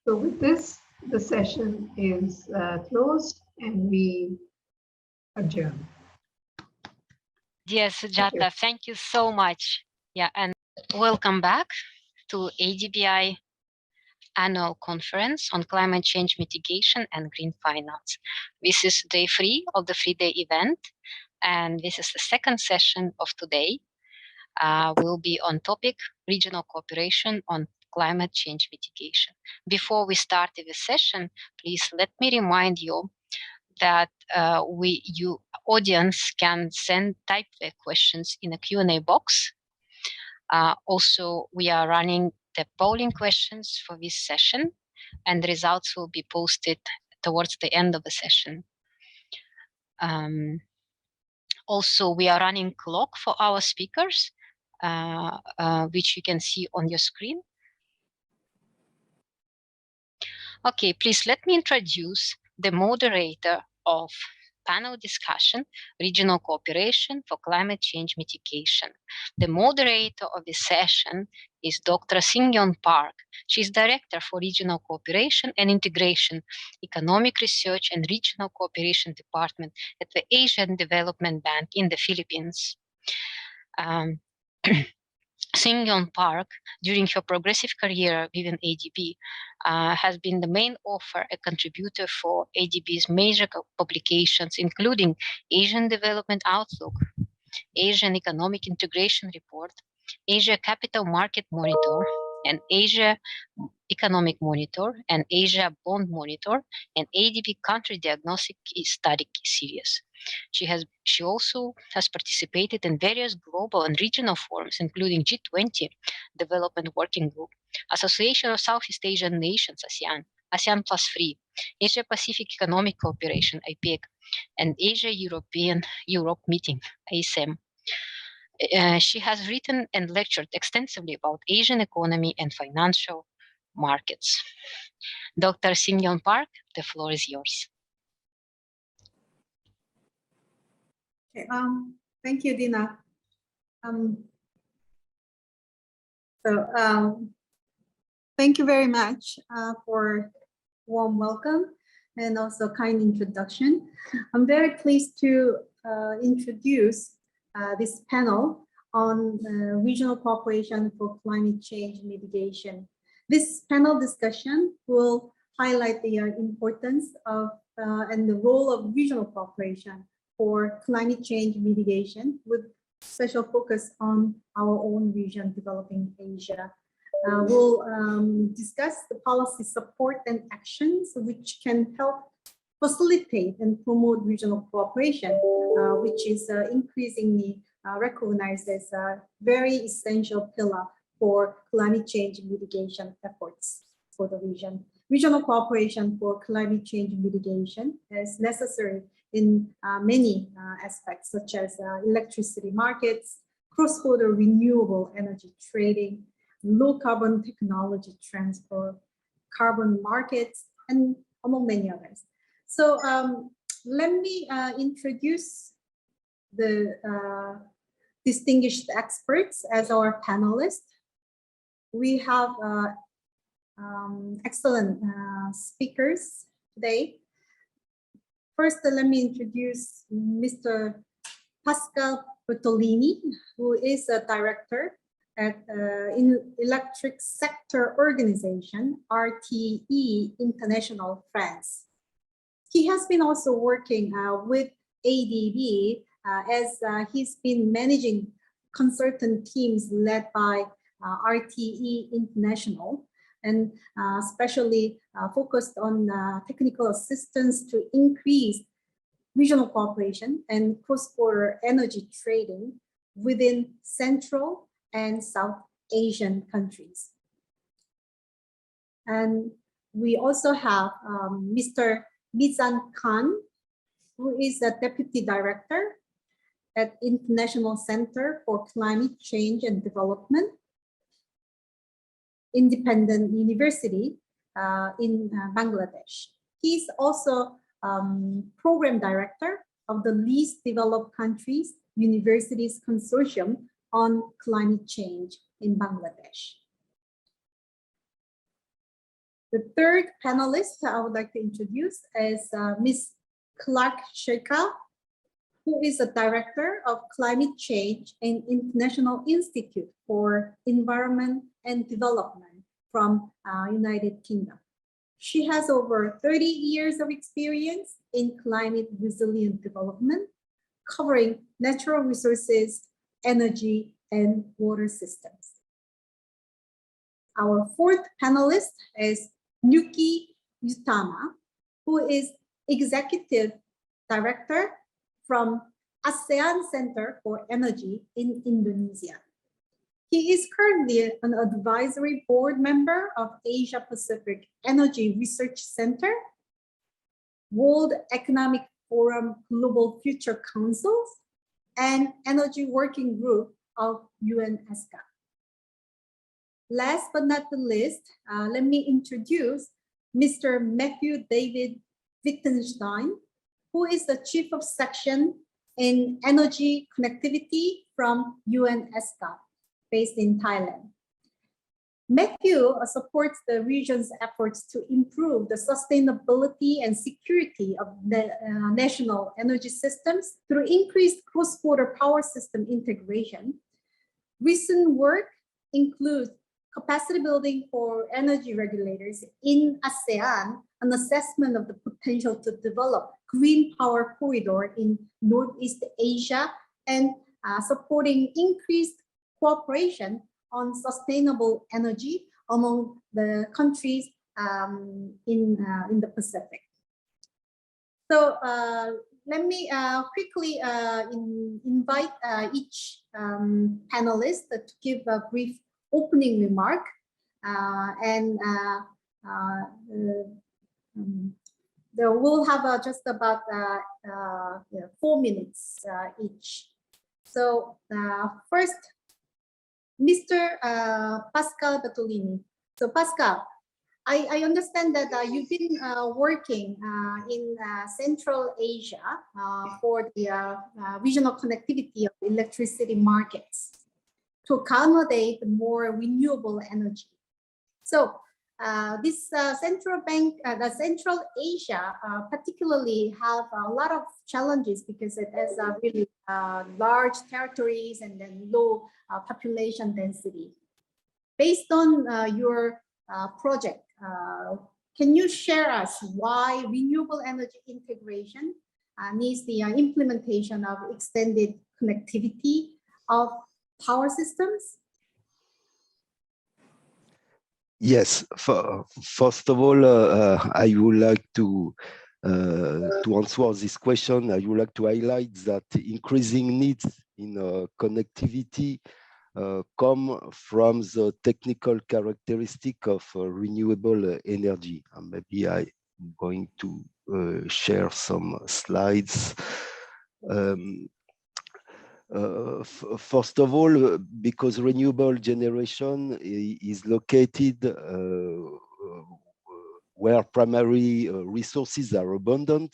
So with this, the session is closed and we adjourn. Dear Sujata, thank you so much. Yeah, and welcome back to ADBI Annual Conference on Climate Change Mitigation and Green Finance. This is day 3 of the 3-day event, and this is the second session of today. Will be on topic regional cooperation on climate change mitigation. Before we start the session, please let me remind you that you audience can type their questions in a Q&A box. Also, we are running the polling questions for this session, and the results will be posted towards the end of the session. Also, we are running clock for our speakers, which you can see on your screen. Okay, please let me introduce the moderator of panel discussion, Regional Cooperation for Climate Change Mitigation. The moderator of this session is Dr. Sing-Yeon Park. She's Director for Regional Cooperation and Integration, Economic Research and Regional Cooperation Department at the Asian Development Bank in the Philippines. Sing-Yeon Park, during her progressive career within ADB, has been the main author and contributor for ADB's major publications, including Asian Development Outlook, Asian Economic Integration Report, Asia Capital Market Monitor, and Asia Economic Monitor, and Asia Bond Monitor, and ADB Country Diagnostic Study Series. She also has participated in various global and regional forums, including G20, Development Working Group, Association of Southeast Asian Nations, ASEAN, ASEAN Plus 3, Asia Pacific Economic Cooperation, APEC, and Asia Europe Meeting, ASEM. She has written and lectured extensively about Asian economy and financial markets. Dr. Sing-Yeon Park, the floor is yours. Okay, thank you, Dina. Thank you very much for warm welcome and also kind introduction. I'm very pleased to introduce this panel on regional cooperation for climate change mitigation. This panel discussion will highlight the importance of and the role of regional cooperation for climate change mitigation, with special focus on our own region, developing Asia. We'll discuss the policy support and actions which can help facilitate and promote regional cooperation, which is increasingly recognized as a very essential pillar for climate change mitigation efforts for the region. Regional cooperation for climate change mitigation is necessary in many aspects, such as electricity markets, cross-border renewable energy trading, low carbon technology transfer, carbon markets, and among many others. So let me introduce the distinguished experts as our panelists. We have excellent speakers today. First, let me introduce Mr. Pascal Bertolini, who is a director at Electric Sector Organization, RTE International France. He has been also working with ADB as he's been managing consultant teams led by RTE International, and especially focused on technical assistance to increase regional cooperation and cross-border energy trading within Central and South Asian countries. And we also have Mr. Mizan Khan, who is the Deputy Director at International Center for Climate Change and Development, Independent University in Bangladesh. He's also Program Director of the Least Developed Countries Universities Consortium, on climate change in Bangladesh. The third panelist I would like to introduce is Ms. Clark Shekhar, who is the Director of Climate Change and International Institute for Environment and Development from United Kingdom. She has over 30 years of experience in climate resilient development, covering natural resources, energy, and water systems. Our fourth panelist is Yuki Yutama, who is Executive Director from ASEAN Center for Energy in Indonesia. He is currently an advisory board member of Asia Pacific Energy Research Center, World Economic Forum Global Future Councils, and Energy Working Group of UNESCO. Last but not the least, let me introduce Mr. Matthew David Wittgenstein, who is the Chief of Section in Energy Connectivity from UNESCO, based in Thailand. Matthew supports the region's efforts to improve the sustainability and security of the national energy systems through increased cross-border power system integration. Recent work includes capacity building for energy regulators in ASEAN, an assessment of the potential to develop green power corridor in Northeast Asia, and supporting increased cooperation on sustainable energy among the countries in the Pacific. So let me quickly invite each panelist to give a brief opening remark, we'll have just about 4 minutes each. So first, Mr. Pascal Bertolini. So Pascal, I understand that you've been working in Central Asia for the regional connectivity of electricity markets to accommodate more renewable energy. So this Central Asia particularly have a lot of challenges because it has really large territories and then low population density. Based on your project, can you share us why renewable energy integration needs the implementation of extended connectivity of power systems? Yes, first of all, I would like to answer this question. I would like to highlight that increasing needs in connectivity come from the technical characteristic of renewable energy. And maybe I'm going to share some slides. First of all, because renewable generation is located where primary resources are abundant,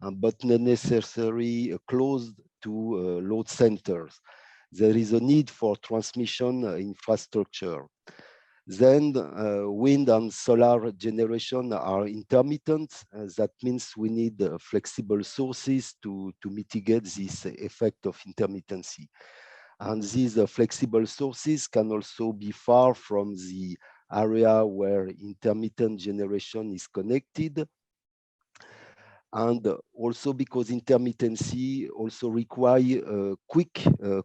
but not necessarily close to load centers. There is a need for transmission infrastructure. Then wind and solar generation are intermittent. That means we need flexible sources to mitigate this effect of intermittency. And these flexible sources can also be far from the area where intermittent generation is connected. And also because intermittency also requires quick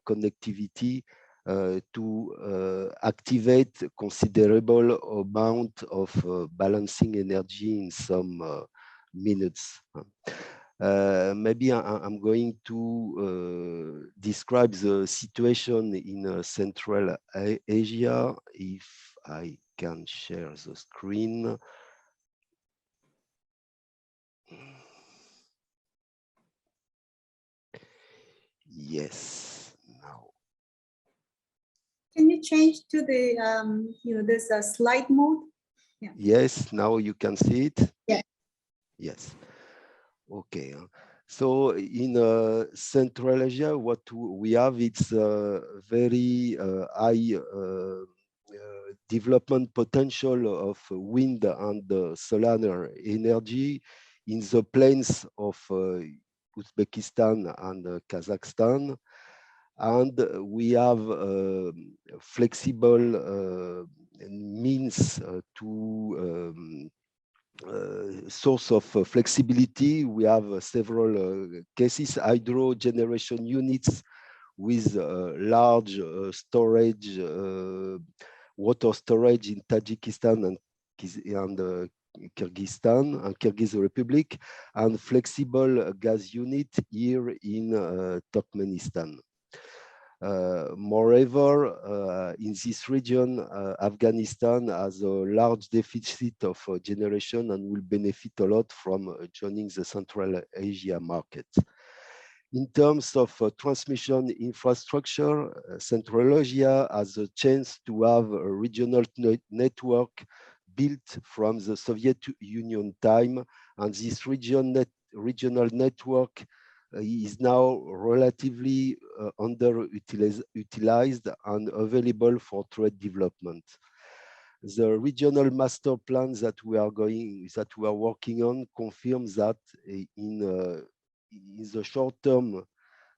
connectivity to activate considerable amount of balancing energy in some minutes. Maybe I'm going to describe the situation in Central Asia, if I can share the screen. Yes, now. Can you change to the, this slide mode? Yeah. Yes, now you can see it? Yeah. Yes. Okay. So in Central Asia, what we have, it's a very high development potential of wind and solar energy in the plains of Uzbekistan and Kazakhstan. And we have flexible means to source of flexibility. We have several cases, hydro generation units with large storage, water storage in Tajikistan and Kyrgyzstan and Kyrgyz Republic, and flexible gas unit here in Turkmenistan. Moreover, in this region, Afghanistan has a large deficit of generation and will benefit a lot from joining the Central Asia market. In terms of transmission infrastructure, Central Asia has a chance to have a regional network built from the Soviet Union time, and this regional network is now relatively underutilized and available for trade development. The regional master plan that we are working on confirms that in the short term,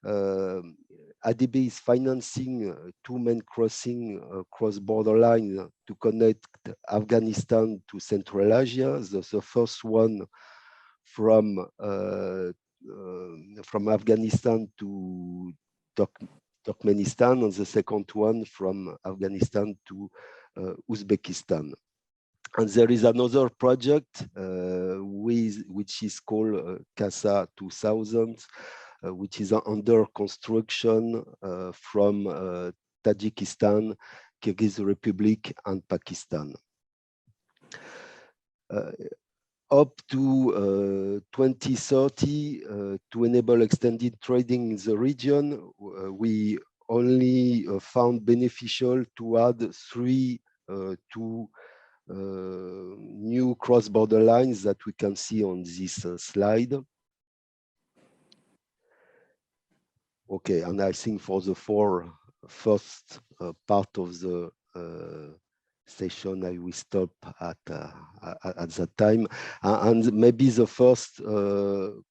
ADBI is financing two main cross-border lines to connect Afghanistan to Central Asia. The first one from Afghanistan to Turkmenistan, and the second one from Afghanistan to Uzbekistan. And there is another project which is called CASA 2000, which is under construction from Tajikistan, Kyrgyz Republic, and Pakistan. Up to 2030, to enable extended trading in the region, we only found beneficial to add three new cross-border lines that we can see on this slide. Okay, and I think for the first part of the session, I will stop at that time. And maybe the first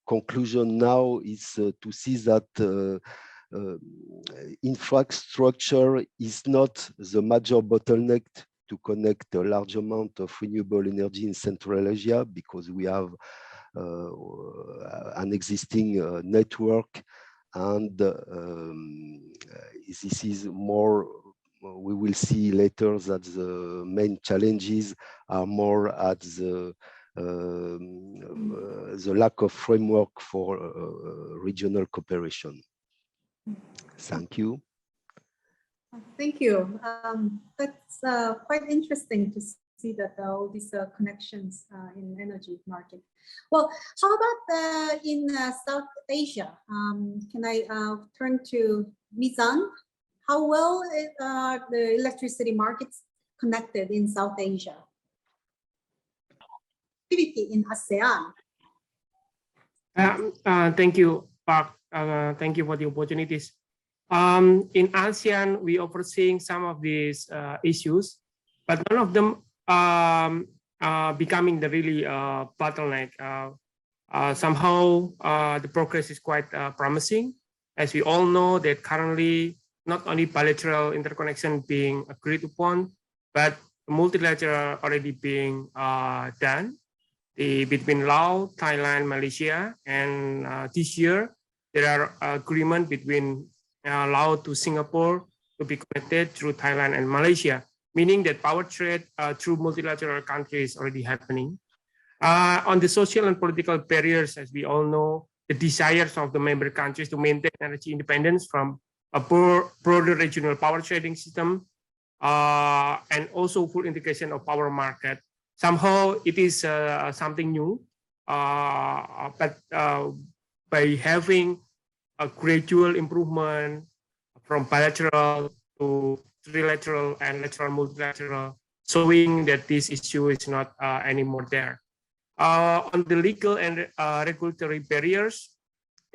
conclusion now is to see that infrastructure is not the major bottleneck to connect a large amount of renewable energy in Central Asia, because we have an existing network, and this is more, we will see later that the main challenges are more at the lack of framework for regional cooperation. Thank you. Thank you. That's quite interesting to see that all these connections in energy market. Well, how about in South Asia? Can I turn to Mizan? How well are the electricity markets connected in South Asia? Activity in ASEAN. Thank you, Park. Thank you for the opportunities. In ASEAN, we overseeing some of these issues, but none of them becoming the really bottleneck. Somehow the progress is quite promising, as we all know that currently not only bilateral interconnection being agreed upon, but multilateral already being done between Laos, Thailand, Malaysia, and this year there are agreement between Laos to Singapore to be connected through Thailand and Malaysia, meaning that power trade through multilateral countries is already happening. On the social and political barriers, as we all know, the desires of the member countries to maintain energy independence from a broader regional power trading system, and also full integration of power market. Somehow it is something new, but by having a gradual improvement from bilateral to trilateral and lateral multilateral, showing that this issue is not anymore there. On the legal and regulatory barriers,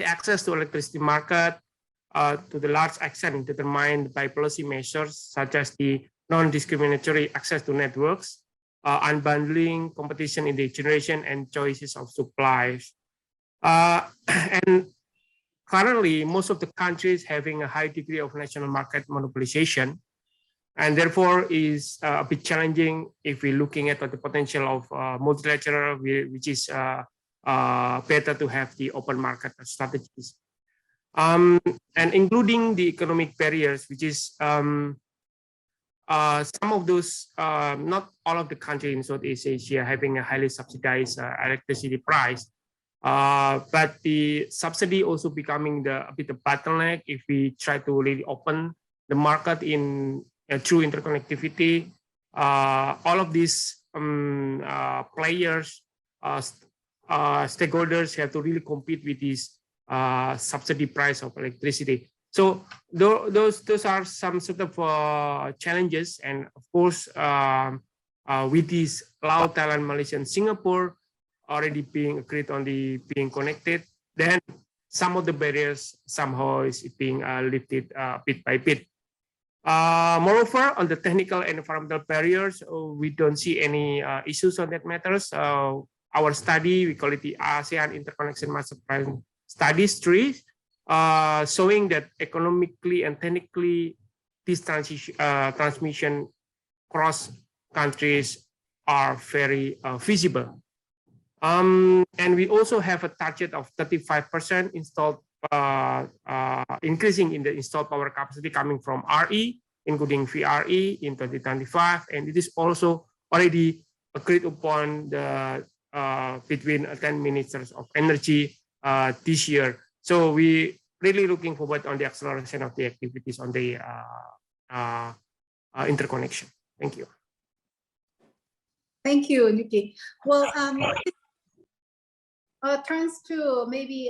the access to electricity market to the large extent determined by policy measures such as the non-discriminatory access to networks, unbundling, competition in the generation, and choices of supplies. And currently, most of the countries having a high degree of national market monopolization, and therefore is a bit challenging if we're looking at the potential of multilateral, which is better to have the open market strategies. And including the economic barriers, which is some of those, not all of the countries in Southeast Asia having a highly subsidized electricity price, but the subsidy also becoming a bit of bottleneck if we try to really open the market in through interconnectivity. All of these players, stakeholders have to really compete with these subsidy price of electricity. So those are some sort of challenges, and of course, with these Laos, Thailand, Malaysia, and Singapore already being agreed on the being connected, then some of the barriers somehow is being lifted bit by bit. Moreover, on the technical and environmental barriers, we don't see any issues on that matters. Our study, we call it the ASEAN Interconnection Master Plan Studies 3, showing that economically and technically this transmission cross countries are very feasible. And we also have a target of 35% installed, increasing in the installed power capacity coming from RE, including VRE in 2025. And it is also already agreed upon the between 10 ministers of energy this year. So we really looking forward on the acceleration of the activities on the interconnection. Thank you. Thank you, Yuki. Well, turns to maybe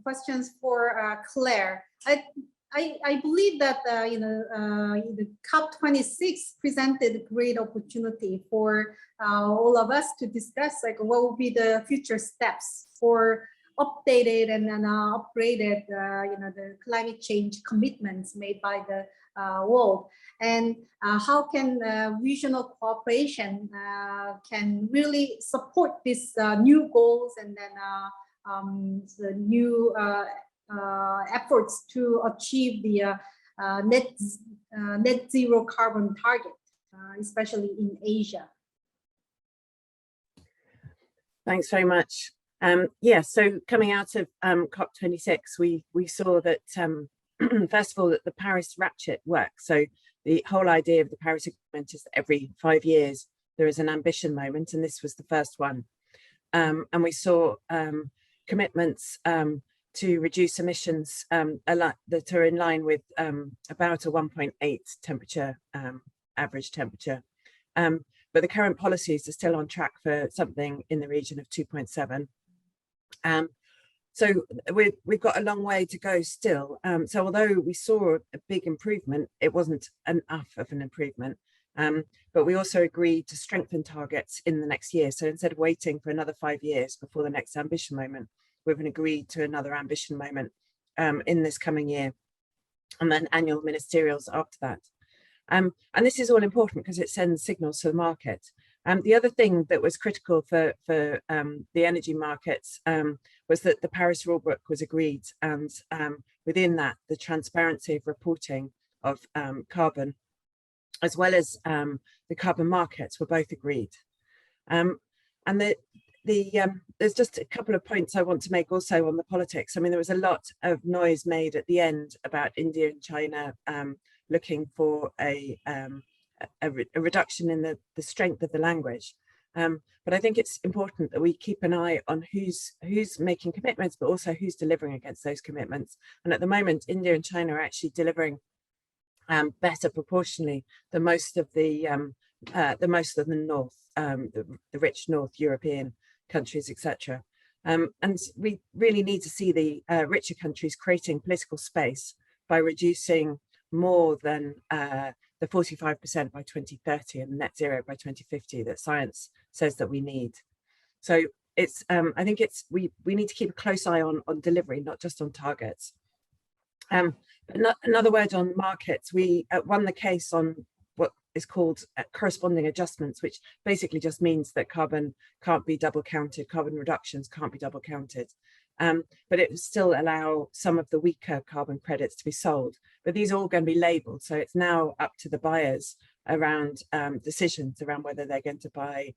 questions for Claire. I believe that the COP26 presented a great opportunity for all of us to discuss like what will be the future steps for updated and upgraded the climate change commitments made by the world, and how can regional cooperation can really support these new goals and then the new efforts to achieve the net zero carbon target, especially in Asia. Thanks very much. Yeah, so coming out of COP26, we saw that first of all that the Paris ratchet works. So the whole idea of the Paris Agreement is that every 5 years there is an ambition moment, and this was the first one. And we saw commitments to reduce emissions that are in line with about a 1.8 temperature, average temperature. But the current policies are still on track for something in the region of 2.7. So we've got a long way to go still. So although we saw a big improvement, it wasn't enough of an improvement. But we also agreed to strengthen targets in the next year. So instead of waiting for another 5 years before the next ambition moment, we've agreed to another ambition moment in this coming year, and then annual ministerials after that. And this is all important because it sends signals to the market. The other thing that was critical for the energy markets was that the Paris rulebook was agreed, and within that, the transparency of reporting of carbon, as well as the carbon markets, were both agreed. And there's just a couple of points I want to make also on the politics. I mean, there was a lot of noise made at the end about India and China looking for a reduction in the strength of the language. But I think it's important that we keep an eye on who's making commitments, but also who's delivering against those commitments. And at the moment, India and China are actually delivering better proportionally than most of the North, the rich North European countries, etc. And we really need to see the richer countries creating political space by reducing more than the 45% by 2030 and net zero by 2050 that science says that we need. So it's I think it's we need to keep a close eye on delivery, not just on targets. Another word on markets, we won the case on what is called corresponding adjustments, which basically just means that carbon can't be double counted, carbon reductions can't be double counted. But it will still allow some of the weaker carbon credits to be sold. But these are all going to be labeled. So it's now up to the buyers around decisions around whether they're going to buy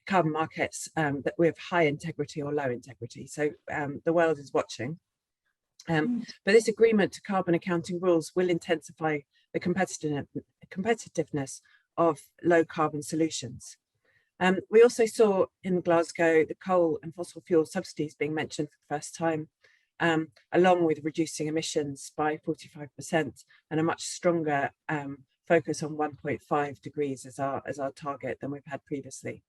carbon markets that with high integrity or low integrity. So the world is watching. But this agreement to carbon accounting rules will intensify the competitiveness of low carbon solutions. We also saw in Glasgow the coal and fossil fuel subsidies being mentioned for the first time, along with reducing emissions by 45% and a much stronger focus on 1.5 degrees as our target than we've had previously.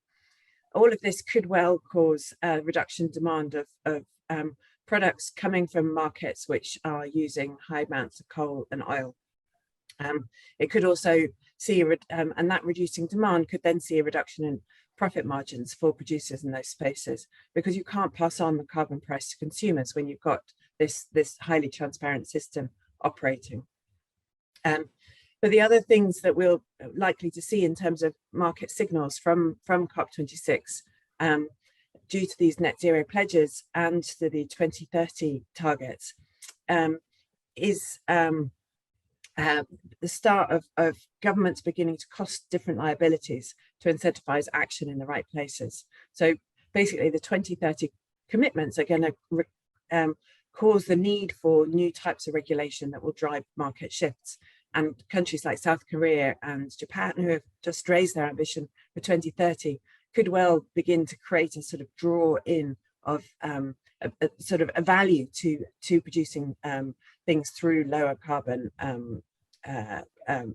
All of this could well cause a reduction in demand of products coming from markets which are using high amounts of coal and oil. It could also see, and that reducing demand could then see a reduction in profit margins for producers in those spaces, because you can't pass on the carbon price to consumers when you've got this highly transparent system operating. But the other things that we're likely to see in terms of market signals from COP26, due to these net zero pledges and to the 2030 targets, is the start of governments beginning to cost different liabilities to incentivize action in the right places. So basically the 2030 commitments are going to cause the need for new types of regulation that will drive market shifts. And countries like South Korea and Japan, who have just raised their ambition for 2030, could well begin to create a sort of draw in of a sort of a value to producing things through lower carbon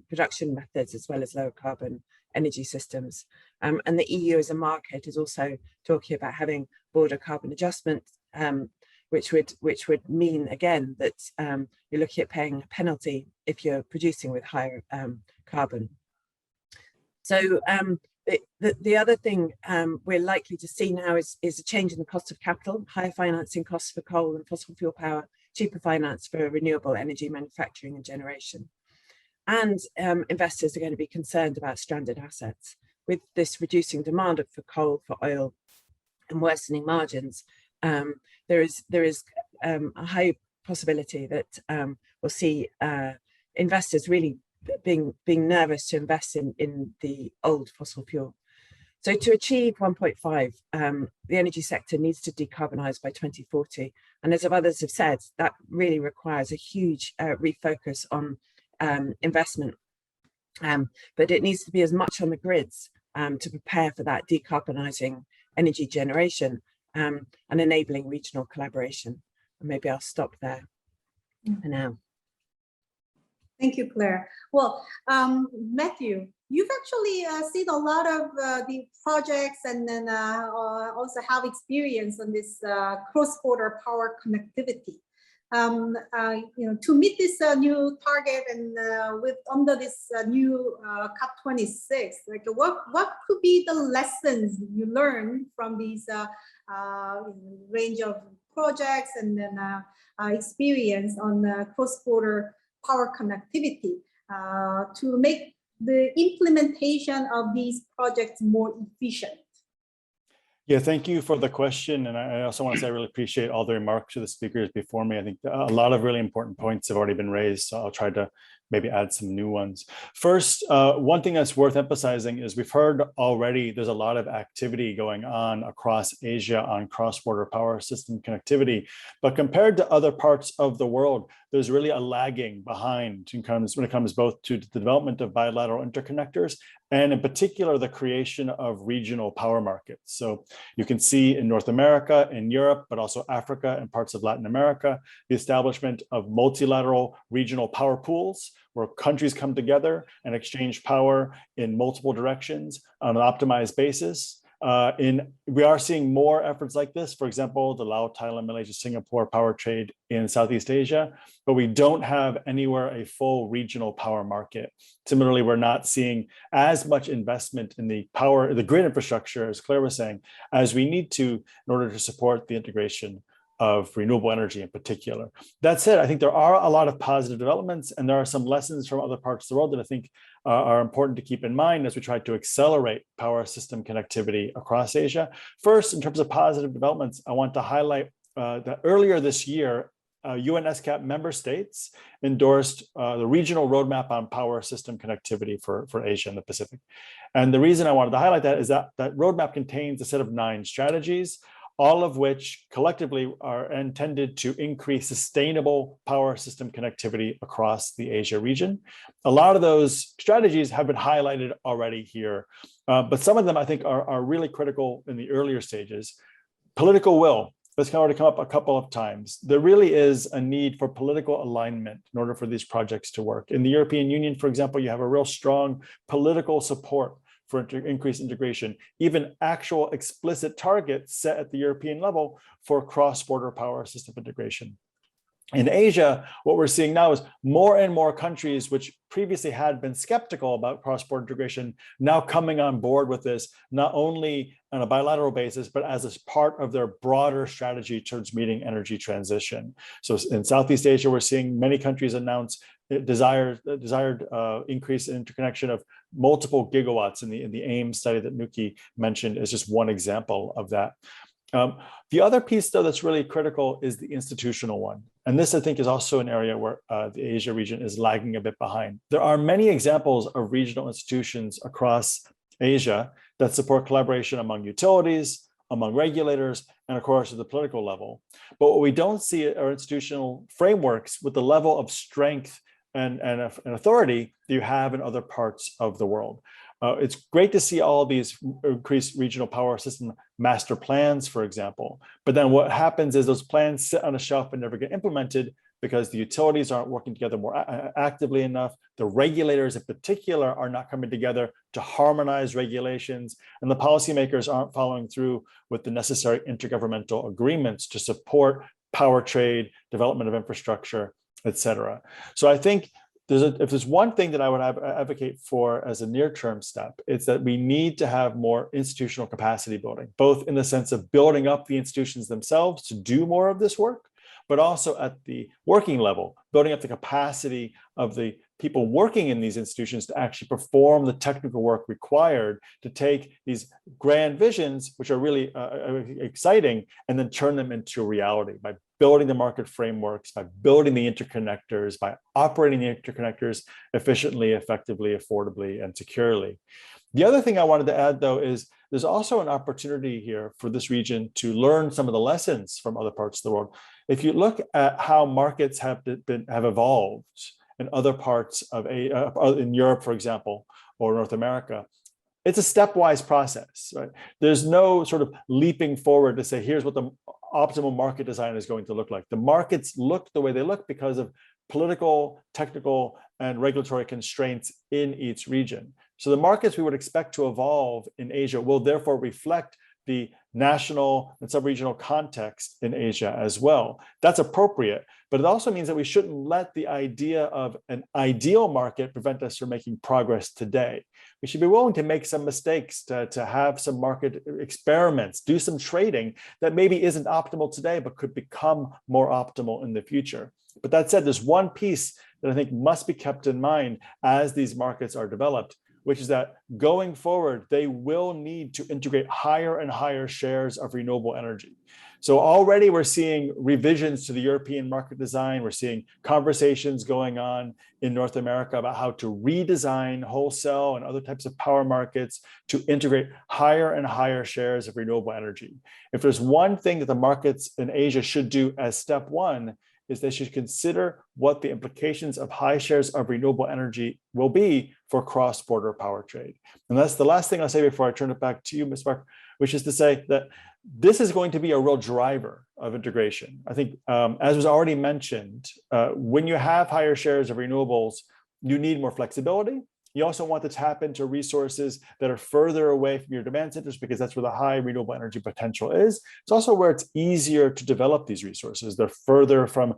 production methods, as well as lower carbon energy systems. And the EU as a market is also talking about having border carbon adjustment, which would mean again that you're looking at paying a penalty if you're producing with higher carbon. So the other thing we're likely to see now is a change in the cost of capital, higher financing costs for coal and fossil fuel power, cheaper finance for renewable energy manufacturing and generation. And investors are going to be concerned about stranded assets. With this reducing demand for coal, for oil, and worsening margins, there is a high possibility that we'll see investors really being nervous to invest in the old fossil fuel. So to achieve 1.5, the energy sector needs to decarbonize by 2040. And as others have said, that really requires a huge refocus on investment. But it needs to be as much on the grids to prepare for that decarbonizing energy generation and enabling regional collaboration. And maybe I'll stop there for now. Thank you, Claire. Well, Matthew, you've actually seen a lot of the projects and then also have experience on this cross-border power connectivity. To meet this new target and under this new COP26, like what could be the lessons you learned from these range of projects and then experience on cross-border power connectivity to make the implementation of these projects more efficient? Yeah, thank you for the question. And I also want to say I really appreciate all the remarks of the speakers before me. I think a lot of really important points have already been raised, so I'll try to maybe add some new ones. First, one thing that's worth emphasizing is we've heard already there's a lot of activity going on across Asia on cross-border power system connectivity, but compared to other parts of the world, there's really a lagging behind when it comes both to the development of bilateral interconnectors and in particular the creation of regional power markets. So you can see in North America, in Europe, but also Africa and parts of Latin America, the establishment of multilateral regional power pools where countries come together and exchange power in multiple directions on an optimized basis. We are seeing more efforts like this. For example, the Laos, Thailand, Malaysia, Singapore power trade in Southeast Asia, but we don't have anywhere a full regional power market. Similarly, we're not seeing as much investment in the grid infrastructure, as Claire was saying, as we need to in order to support the integration of renewable energy in particular. That said, I think there are a lot of positive developments, and there are some lessons from other parts of the world that I think are important to keep in mind as we try to accelerate power system connectivity across Asia. First, in terms of positive developments, I want to highlight that earlier this year, UN SCAP member states endorsed the regional roadmap on power system connectivity for Asia and the Pacific. And the reason I wanted to highlight that is that that roadmap contains a set of 9 strategies, all of which collectively are intended to increase sustainable power system connectivity across the Asia region. A lot of those strategies have been highlighted already here, but some of them I think are really critical in the earlier stages. Political will. This already come up a couple of times. There really is a need for political alignment in order for these projects to work. In the European Union, for example, you have a real strong political support for increased integration, even actual explicit targets set at the European level for cross-border power system integration. In Asia, what we're seeing now is more and more countries which previously had been skeptical about cross-border integration now coming on board with this, not only on a bilateral basis, but as a part of their broader strategy towards meeting energy transition. So in Southeast Asia, we're seeing many countries announce desired increase in interconnection of multiple gigawatts, in the AIM study that Nuki mentioned is just one example of that. The other piece, though, that's really critical is the institutional one. And this, I think, is also an area where the Asia region is lagging a bit behind. There are many examples of regional institutions across Asia that support collaboration among utilities, among regulators, and of course at the political level. But what we don't see are institutional frameworks with the level of strength and authority that you have in other parts of the world. It's great to see all these increased regional power system master plans, for example. But then what happens is those plans sit on a shelf and never get implemented because the utilities aren't working together more actively enough. The regulators in particular are not coming together to harmonize regulations, and the policymakers aren't following through with the necessary intergovernmental agreements to support power trade, development of infrastructure, etc. So I think if there's one thing that I would advocate for as a near-term step, it's that we need to have more institutional capacity building, both in the sense of building up the institutions themselves to do more of this work, but also at the working level, building up the capacity of the people working in these institutions to actually perform the technical work required to take these grand visions, which are really exciting, and then turn them into reality by building the market frameworks, by building the interconnectors, by operating the interconnectors efficiently, effectively, affordably, and securely. The other thing I wanted to add, though, is there's also an opportunity here for this region to learn some of the lessons from other parts of the world. If you look at how markets have evolved in other parts of in Europe, for example, or North America, it's a stepwise process, right? There's no sort of leaping forward to say, here's what the optimal market design is going to look like. The markets look the way they look because of political, technical, and regulatory constraints in each region. So the markets we would expect to evolve in Asia will therefore reflect the national and sub-regional context in Asia as well. That's appropriate, but it also means that we shouldn't let the idea of an ideal market prevent us from making progress today. We should be willing to make some mistakes, to have some market experiments, do some trading that maybe isn't optimal today, but could become more optimal in the future. But that said, there's one piece that I think must be kept in mind as these markets are developed, which is that going forward, they will need to integrate higher and higher shares of renewable energy. So already we're seeing revisions to the European market design. We're seeing conversations going on in North America about how to redesign wholesale and other types of power markets to integrate higher and higher shares of renewable energy. If there's one thing that the markets in Asia should do as step one, is they should consider what the implications of high shares of renewable energy will be for cross-border power trade. And that's the last thing I'll say before I turn it back to you, Ms. Park, which is to say that this is going to be a real driver of integration. I think, as was already mentioned, when you have higher shares of renewables, you need more flexibility You also want to tap into resources that are further away from your demand centers because that's where the high renewable energy potential is. It's also where it's easier to develop these resources. They're further from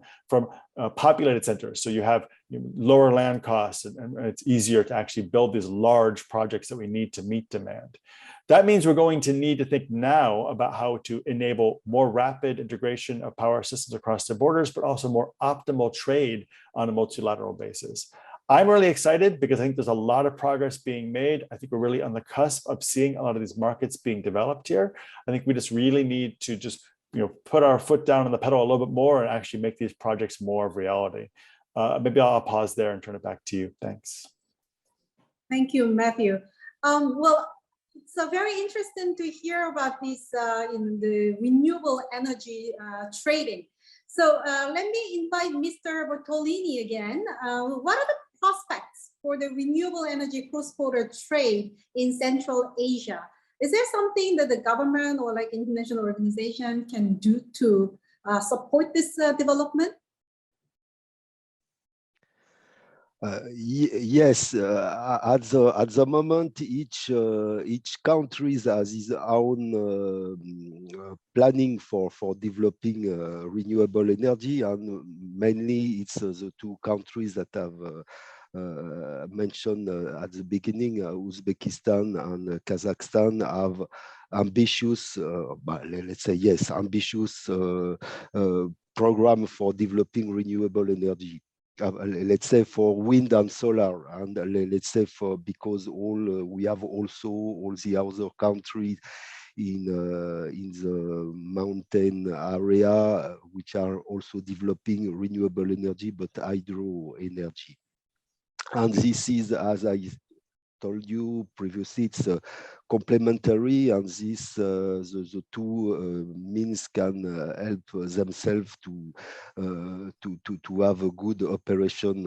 populated centers. So you have lower land costs and it's easier to actually build these large projects that we need to meet demand. That means we're going to need to think now about how to enable more rapid integration of power systems across the borders, but also more optimal trade on a multilateral basis. I'm really excited because I think there's a lot of progress being made. I think we're really on the cusp of seeing a lot of these markets being developed here. I think we just really need to just put our foot down on the pedal a little bit more and actually make these projects more of reality. Maybe I'll pause there and turn it back to you. Thanks. Thank you, Matthew. Well, it's very interesting to hear about this in the renewable energy trading. So let me invite Mr. Bertolini again. What are the prospects for the renewable energy cross-border trade in Central Asia? Is there something that the government or like international organization can do to support this development? Yes, at the moment, each country has its own planning for developing renewable energy, and mainly it's the two countries that have mentioned at the beginning, Uzbekistan and Kazakhstan have ambitious, let's say yes, ambitious program for developing renewable energy. Let's say for wind and solar, and let's say because we have also all the other countries in the mountain area which are also developing renewable energy, but hydro energy. And this is, as I told you previously, it's complementary, and this the two means can help themselves to have a good operation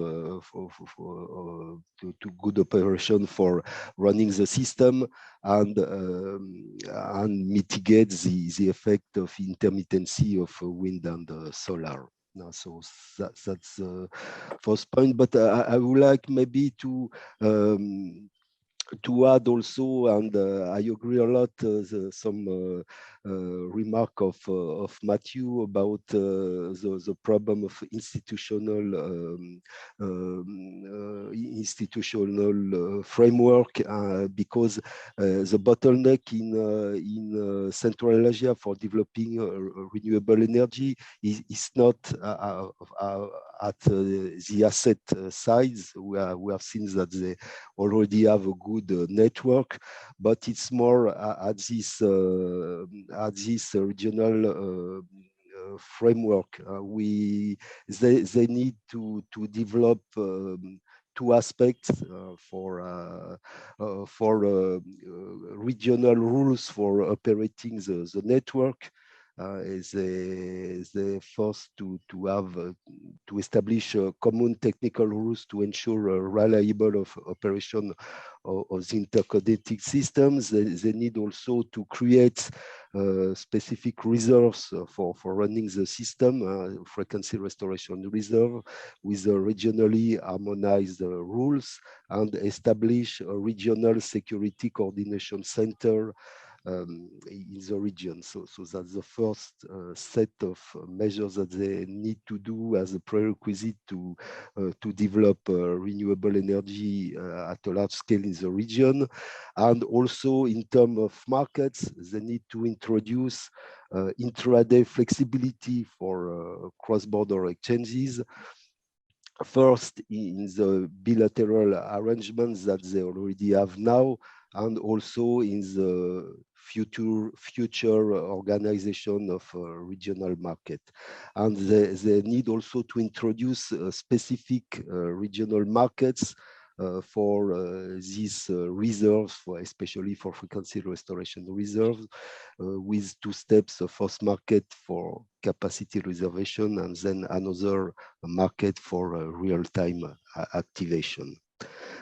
good operation for running the system and mitigate the effect of intermittency of wind and solar. So that's the first point. But I would like maybe to add also, and I agree a lot, some remark of Matthew about the problem of institutional framework, because the bottleneck in Central Asia for developing renewable energy is not at the asset sides. We have seen that they already have a good network, but it's more at this regional framework. They need to develop two aspects for regional rules for operating the network. Is the first to establish common technical rules to ensure a reliable operation of the interconnected systems. They need also to create specific reserves for running the system, frequency restoration reserve with regionally harmonized rules, and establish a regional security coordination center in the region. So that's the first set of measures that they need to do as a prerequisite to develop renewable energy at a large scale in the region. And also in terms of markets, they need to introduce intraday flexibility for cross-border exchanges. First, in the bilateral arrangements that they already have now, and also in the future organization of regional market. And they need also to introduce specific regional markets for these reserves, especially for frequency restoration reserves, with two steps: the first market for capacity reservation, and then another market for real-time activation.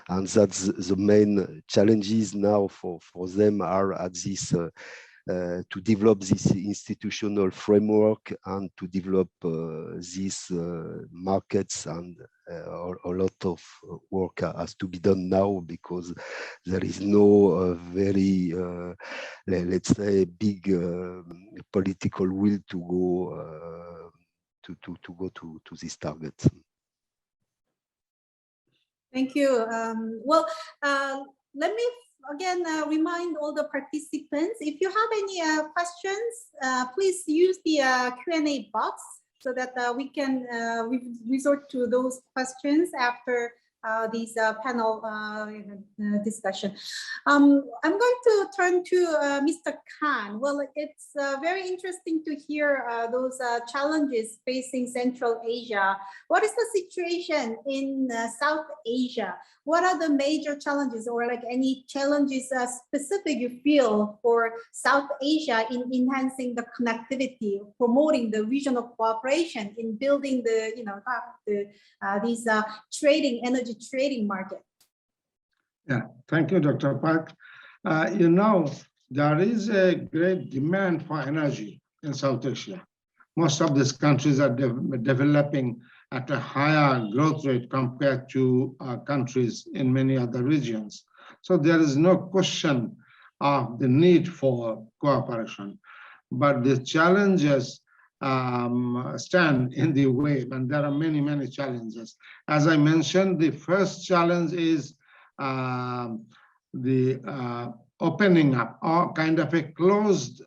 And that's the main challenges now for them are at this to develop this institutional framework and to develop these markets and a lot of work has to be done now, because there is no very, let's say, big political will to go to this target. Thank you. Well, let me again remind all the participants, if you have any questions, please use the Q&A box so that we can resort to those questions after these panel discussion. I'm going to turn to Mr. Khan. Well, it's very interesting to hear those challenges facing Central Asia. What is the situation in South Asia? What are the major challenges, or like any challenges specific you feel for South Asia in enhancing the connectivity, promoting the regional cooperation in building the, these energy trading market? Yeah, thank you, Dr. Park. There is a great demand for energy in South Asia. Most of these countries are developing at a higher growth rate compared to countries in many other regions. So there is no question of the need for cooperation, but the challenges stand in the way, and there are many, many challenges. As I mentioned, the first challenge is the opening up, or kind of a closed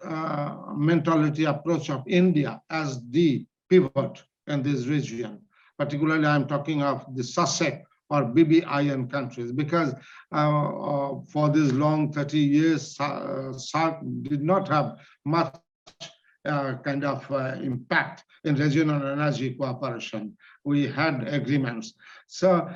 mentality approach of India as the pivot in this region. Particularly, I'm talking of the SASEC or BBIN countries, because for these long 30 years, SARC did not have much kind of impact in regional energy cooperation. We had agreements. So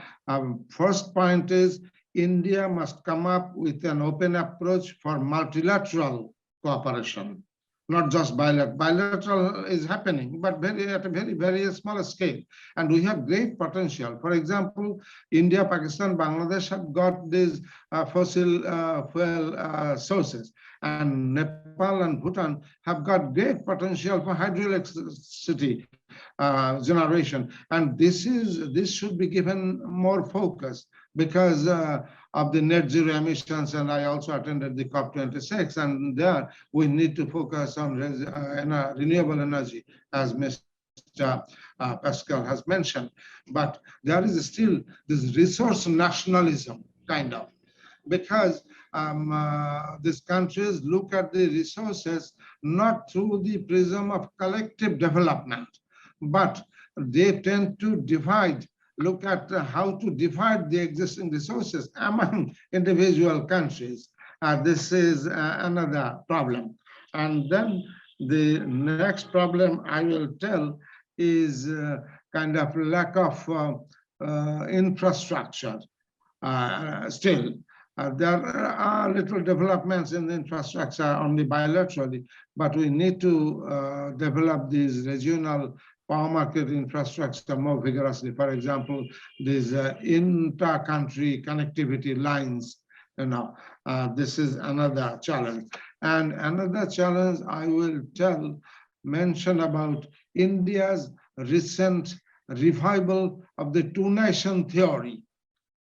first point is India must come up with an open approach for multilateral cooperation, not just bilateral. Bilateral is happening, but at a very small scale. And we have great potential. For example, India, Pakistan, Bangladesh have got these fossil fuel sources. And Nepal and Bhutan have got great potential for hydroelectricity generation. And this should be given more focus because of the net zero emissions. And I also attended the COP26, and there we need to focus on renewable energy, as Mr. Pascal has mentioned. But there is still this resource nationalism, kind of, because these countries look at the resources not through the prism of collective development, but they tend to divide, look at how to divide the existing resources among individual countries. This is another problem. And then the next problem I will tell is kind of lack of infrastructure still. There are little developments in the infrastructure only bilaterally, but we need to develop these regional power market infrastructure more vigorously. For example, these inter-country connectivity lines, this is another challenge. And another challenge I will mention about India's recent revival of the two-nation theory,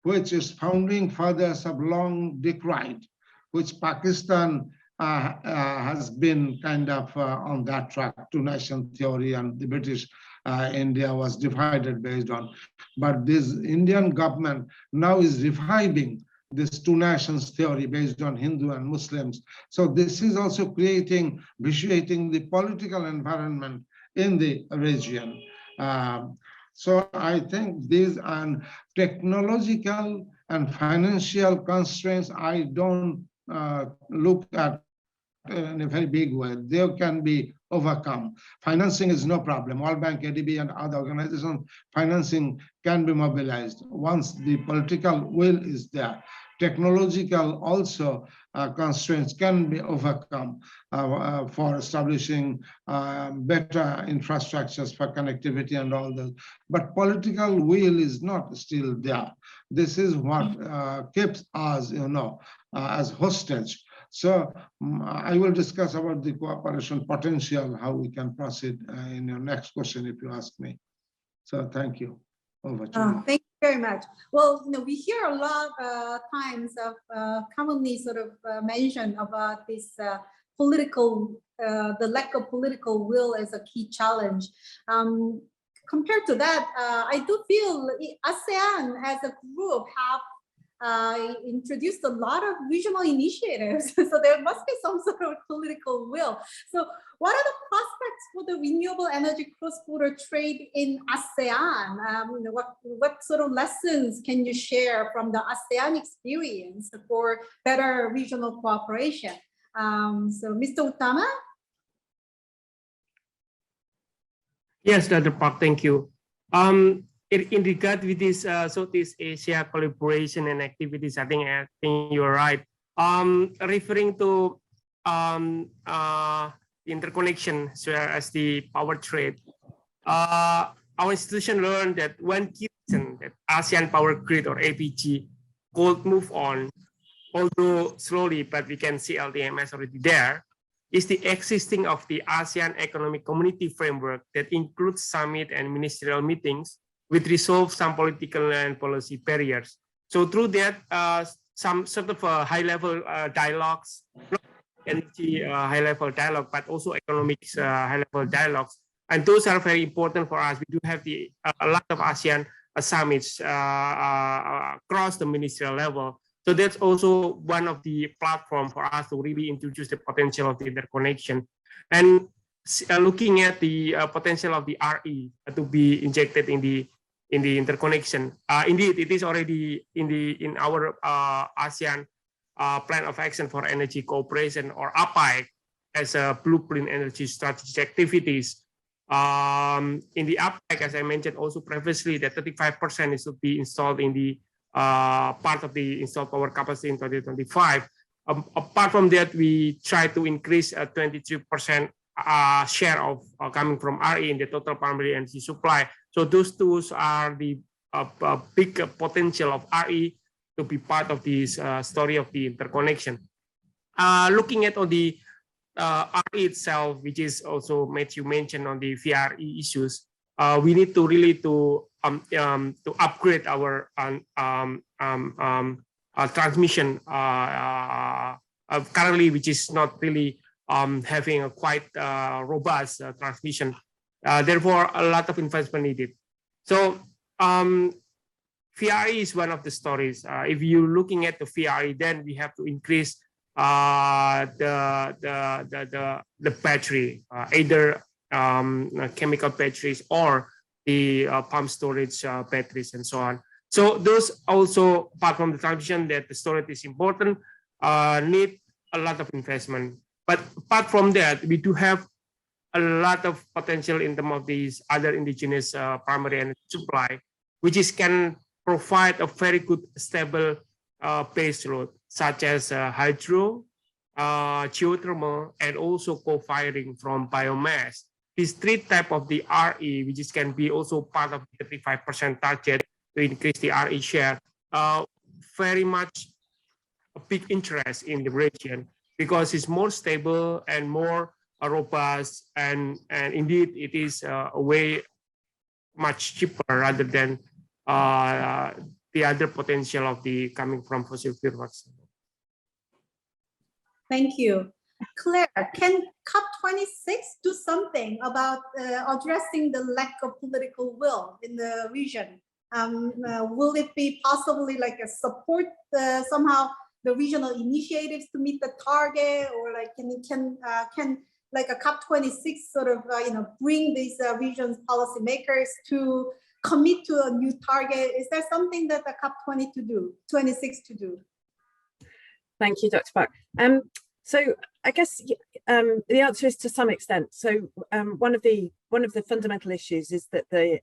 which its founding fathers have long decried, which Pakistan has been kind of on that track, two-nation theory, and the British India was divided based on. But this Indian government now is reviving this two nations theory based on Hindu and Muslims. So this is also vitiating the political environment in the region. So I think these are technological and financial constraints I don't look at in a very big way. They can be overcome. Financing is no problem. World Bank, ADBI, and other organizations, financing can be mobilized once the political will is there. Technological also constraints can be overcome for establishing better infrastructures for connectivity and all that. But political will is not still there. This is what keeps us, as hostage. So I will discuss about the cooperation potential, how we can proceed in your next question if you ask me. So thank you. Over to you. Thank you very much. Well, we hear a lot times of commonly sort of mentioned about this political, the lack of political will as a key challenge. Compared to that, I do feel ASEAN as a group have introduced a lot of regional initiatives. So there must be some sort of political will. So what are the prospects for the renewable energy cross-border trade in ASEAN? What sort of lessons can you share from the ASEAN experience for better regional cooperation? So Mr. Utama? Yes, Dr. Park, thank you. In regard with this Southeast Asia collaboration and activities, I think you're right. Referring to interconnection as well as the power trade, our institution learned that one key reason that ASEAN Power Grid or APG could move on, although slowly, but we can see LTMS already there, is the existing of the ASEAN Economic Community Framework that includes summit and ministerial meetings which resolve some political and policy barriers. So through that, some sort of high-level dialogues, not energy high-level dialogue, but also economics high-level dialogues. And those are very important for us. We do have a lot of ASEAN summits across the ministerial level. So that's also one of the platforms for us to really introduce the potential of the interconnection. And looking at the potential of the RE to be injected in the interconnection. Indeed, it is already in our ASEAN Plan of Action for Energy Cooperation, or APAC, as a blueprint energy strategy activities. In the APAC, as I mentioned also previously, that 35% is to be installed in the part of the installed power capacity in 2025. Apart from that, we try to increase 23% share of coming from RE in the total primary energy supply. So those tools are the big potential of RE to be part of this story of the interconnection. Looking at all the RE itself, which is also Matthew mentioned on the VRE issues, we need to really to upgrade our transmission currently, which is not really having a quite robust transmission. Therefore, a lot of investment needed. So VRE is one of the stories. If you're looking at the VRE, then we have to increase the battery, either chemical batteries or the pump storage batteries and so on. So those also, apart from the transition that the storage is important, need a lot of investment. But apart from that, we do have a lot of potential in terms of these other indigenous primary energy supply, which can provide a very good stable base load, such as hydro, geothermal, and also co-firing from biomass. These three types of the RE, which can be also part of the 35% target to increase the RE share, very much a big interest in the region, because it's more stable and more robust, and indeed it is a way much cheaper rather than the other potential of the coming from fossil fuels. Thank you. Claire, can COP26 do something about addressing the lack of political will in the region? Will it be possibly like a support somehow the regional initiatives to meet the target, or like can like a COP26 sort of bring these regions policymakers to commit to a new target? Is there something that the COP26 to do? Thank you, Dr. Park. So I guess the answer is to some extent. So one of the fundamental issues is that the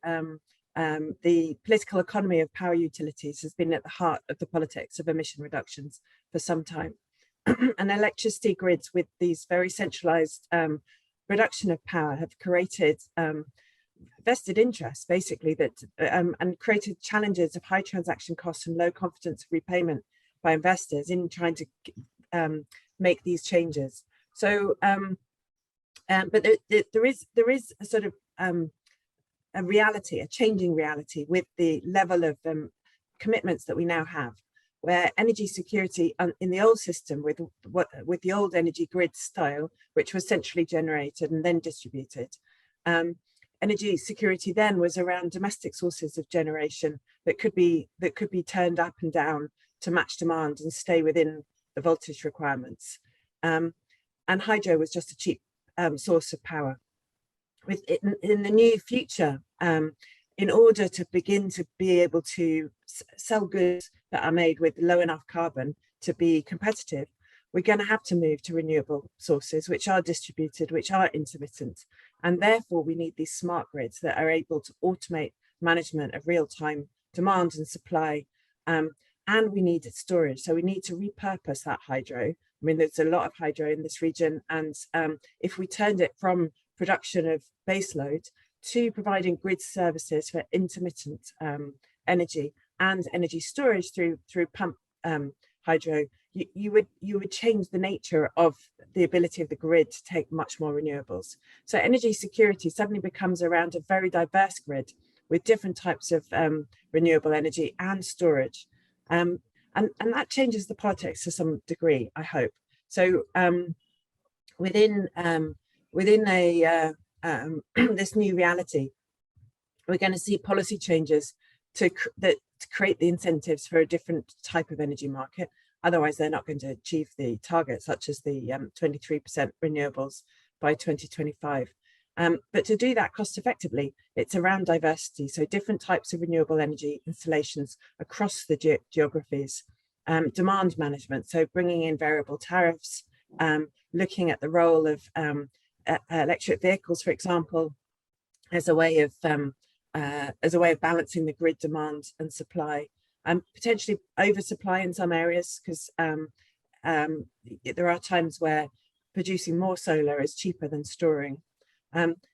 political economy of power utilities has been at the heart of the politics of emission reductions for some time. And electricity grids with these very centralized production of power have created vested interests, basically, that and created challenges of high transaction costs and low confidence of repayment by investors in trying to make these changes. So, but there is a sort of reality, a changing reality with the level of commitments that we now have, where energy security in the old system with the old energy grid style, which was centrally generated and then distributed, energy security then was around domestic sources of generation that could be turned up and down to match demand and stay within the voltage requirements. And hydro was just a cheap source of power. In the new future, in order to begin to be able to sell goods that are made with low enough carbon to be competitive, we're going to have to move to renewable sources, which are distributed, which are intermittent. And therefore, we need these smart grids that are able to automate management of real-time demand and supply. And we need storage. So we need to repurpose that hydro. I mean, there's a lot of hydro in this region. And if we turned it from production of baseload to providing grid services for intermittent energy and energy storage through pump hydro, you would change the nature of the ability of the grid to take much more renewables. So energy security suddenly becomes around a very diverse grid with different types of renewable energy and storage. And that changes the politics to some degree, I hope. So within this new reality, we're going to see policy changes to create the incentives for a different type of energy market. Otherwise, they're not going to achieve the targets, such as the 23% renewables by 2025. But to do that cost effectively, it's around diversity. So different types of renewable energy installations across the geographies, demand management. So bringing in variable tariffs, looking at the role of electric vehicles, for example, as a way of balancing the grid demand and supply, potentially oversupply in some areas, because there are times where producing more solar is cheaper than storing.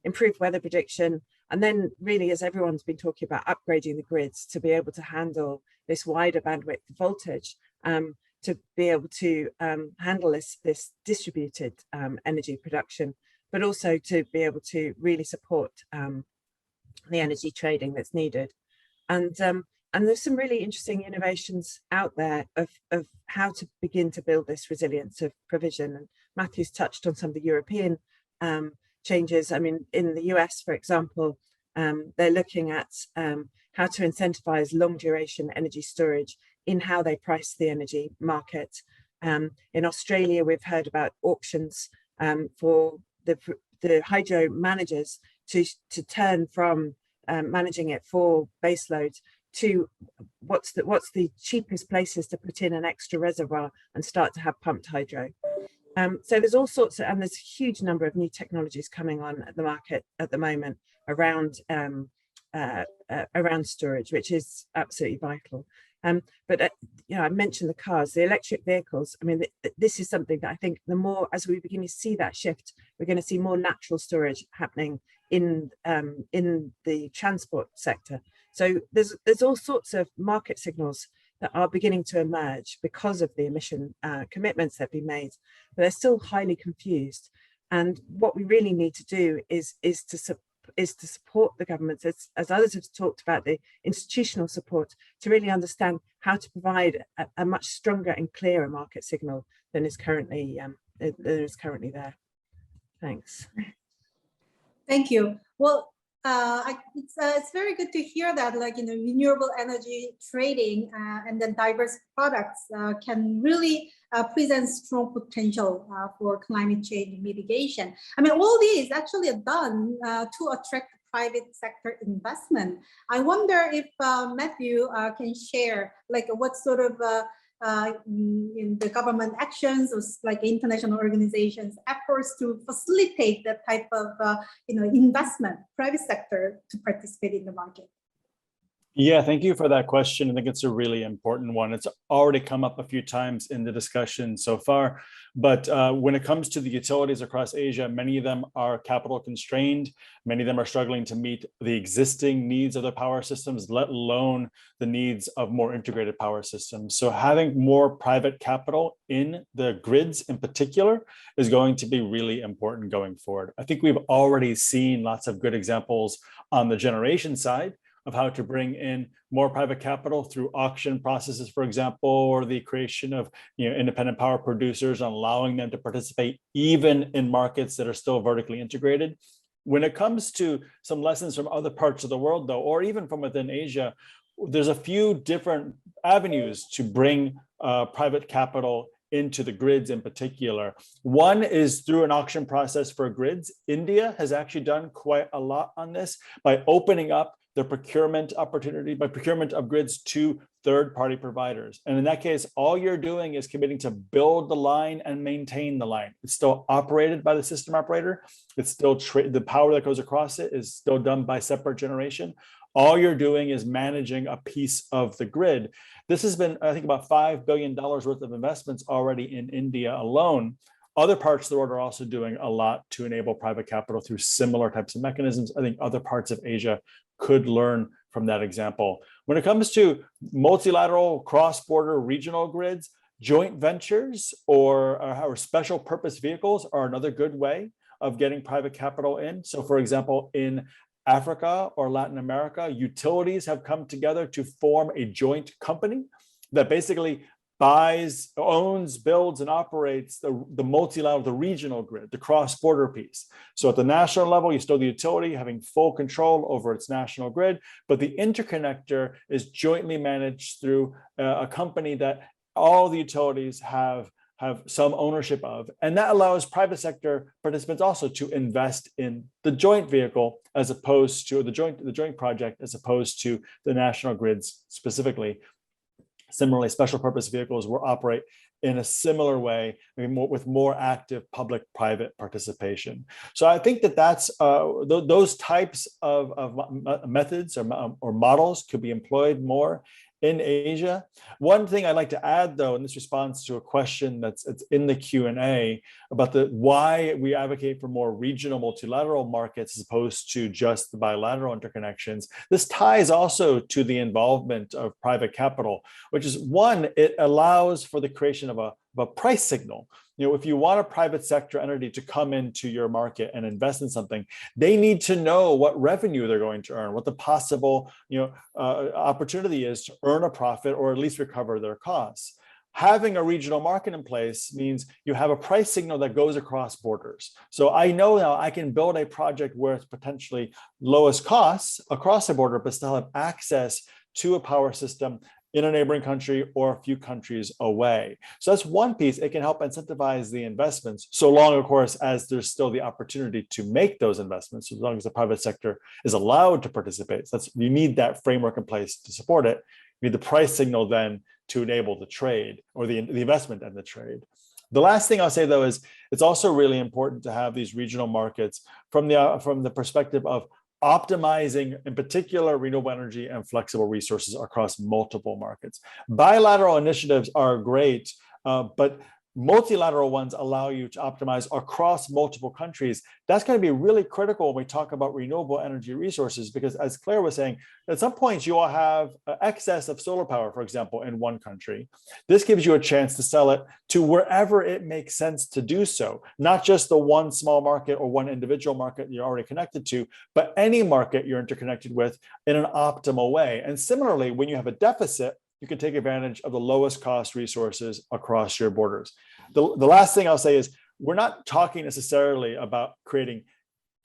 Improved weather prediction, and then really, as everyone's been talking about, upgrading the grids to be able to handle this wider bandwidth voltage, to be able to handle this distributed energy production, but also to be able to really support the energy trading that's needed. And there's some really interesting innovations out there of how to begin to build this resilience of provision. And Matthew's touched on some of the European changes. I mean, in the US, for example, they're looking at how to incentivize long duration energy storage in how they price the energy market. In Australia, we've heard about auctions for the hydro managers to turn from managing it for baseload to what's the cheapest places to put in an extra reservoir and start to have pumped hydro. So there's all sorts of, and there's a huge number of new technologies coming on at the market at the moment around storage, which is absolutely vital. But you know, I mentioned the cars, the electric vehicles. I mean, this is something that I think the more, as we begin to see that shift, we're going to see more natural storage happening in the transport sector. So there's all sorts of market signals that are beginning to emerge because of the emission commitments that have been made, but they're still highly confused. And what we really need to do is to support the governments, as others have talked about, the institutional support, to really understand how to provide a much stronger and clearer market signal than is currently there. Thanks. Thank you. Well, it's very good to hear that, like, you know, renewable energy trading and then diverse products can really present strong potential for climate change mitigation. I mean, all these actually are done to attract private sector investment. I wonder if Matthew can share, like, what sort of in the government actions or like international organizations efforts to facilitate that type of investment, private sector to participate in the market. Yeah, thank you for that question. I think it's a really important one. It's already come up a few times in the discussion so far. But when it comes to the utilities across Asia, many of them are capital constrained. Many of them are struggling to meet the existing needs of their power systems, let alone the needs of more integrated power systems. So having more private capital in the grids in particular is going to be really important going forward. I think we've already seen lots of good examples on the generation side of how to bring in more private capital through auction processes, for example, or the creation of independent power producers and allowing them to participate even in markets that are still vertically integrated. When it comes to some lessons from other parts of the world, though, or even from within Asia, there's a few different avenues to bring private capital into the grids in particular. One is through an auction process for grids. India has actually done quite a lot on this by opening up the procurement opportunity, by procurement of grids to third-party providers. And in that case, all you're doing is committing to build the line and maintain the line. It's still operated by the system operator. It's still the power that goes across it is still done by separate generation. All you're doing is managing a piece of the grid. This has been, I think, about $5 billion worth of investments already in India alone. Other parts of the world are also doing a lot to enable private capital through similar types of mechanisms. I think other parts of Asia could learn from that example. When it comes to multilateral, cross-border regional grids, joint ventures or special purpose vehicles are another good way of getting private capital in. So for example, in Africa or Latin America, utilities have come together to form a joint company that basically buys, owns, builds, and operates the multilateral, the regional grid, the cross-border piece. So at the national level, you still the utility having full control over its national grid, but the interconnector is jointly managed through a company that all the utilities have some ownership of. And that allows private sector participants also to invest in the joint vehicle as opposed to the joint project as opposed to the national grids specifically. Similarly, special purpose vehicles will operate in a similar way, with more active public-private participation. So I think that that's those types of methods or models could be employed more in Asia. One thing I'd like to add, though, in this response to a question that's in the Q&A about why we advocate for more regional multilateral markets as opposed to just the bilateral interconnections, this ties also to the involvement of private capital, which is one, it allows for the creation of a price signal. If you want a private sector entity to come into your market and invest in something, they need to know what revenue they're going to earn, what the possible opportunity is to earn a profit or at least recover their costs. Having a regional market in place means you have a price signal that goes across borders. So I know now I can build a project where it's potentially lowest costs across the border, but still have access to a power system in a neighboring country or a few countries away. So that's one piece. It can help incentivize the investments, so long, of course, as there's still the opportunity to make those investments, as long as the private sector is allowed to participate. So you need that framework in place to support it. You need the price signal then to enable the trade or the investment and the trade. The last thing I'll say, though, is it's also really important to have these regional markets from the perspective of optimizing, in particular, renewable energy and flexible resources across multiple markets. Bilateral initiatives are great, but multilateral ones allow you to optimize across multiple countries. That's going to be really critical when we talk about renewable energy resources, because as Claire was saying, at some points you will have excess of solar power, for example, in one country. This gives you a chance to sell it to wherever it makes sense to do so, not just the one small market or one individual market you're already connected to, but any market you're interconnected with in an optimal way. And similarly, when you have a deficit, you can take advantage of the lowest cost resources across your borders. The last thing I'll say is we're not talking necessarily about creating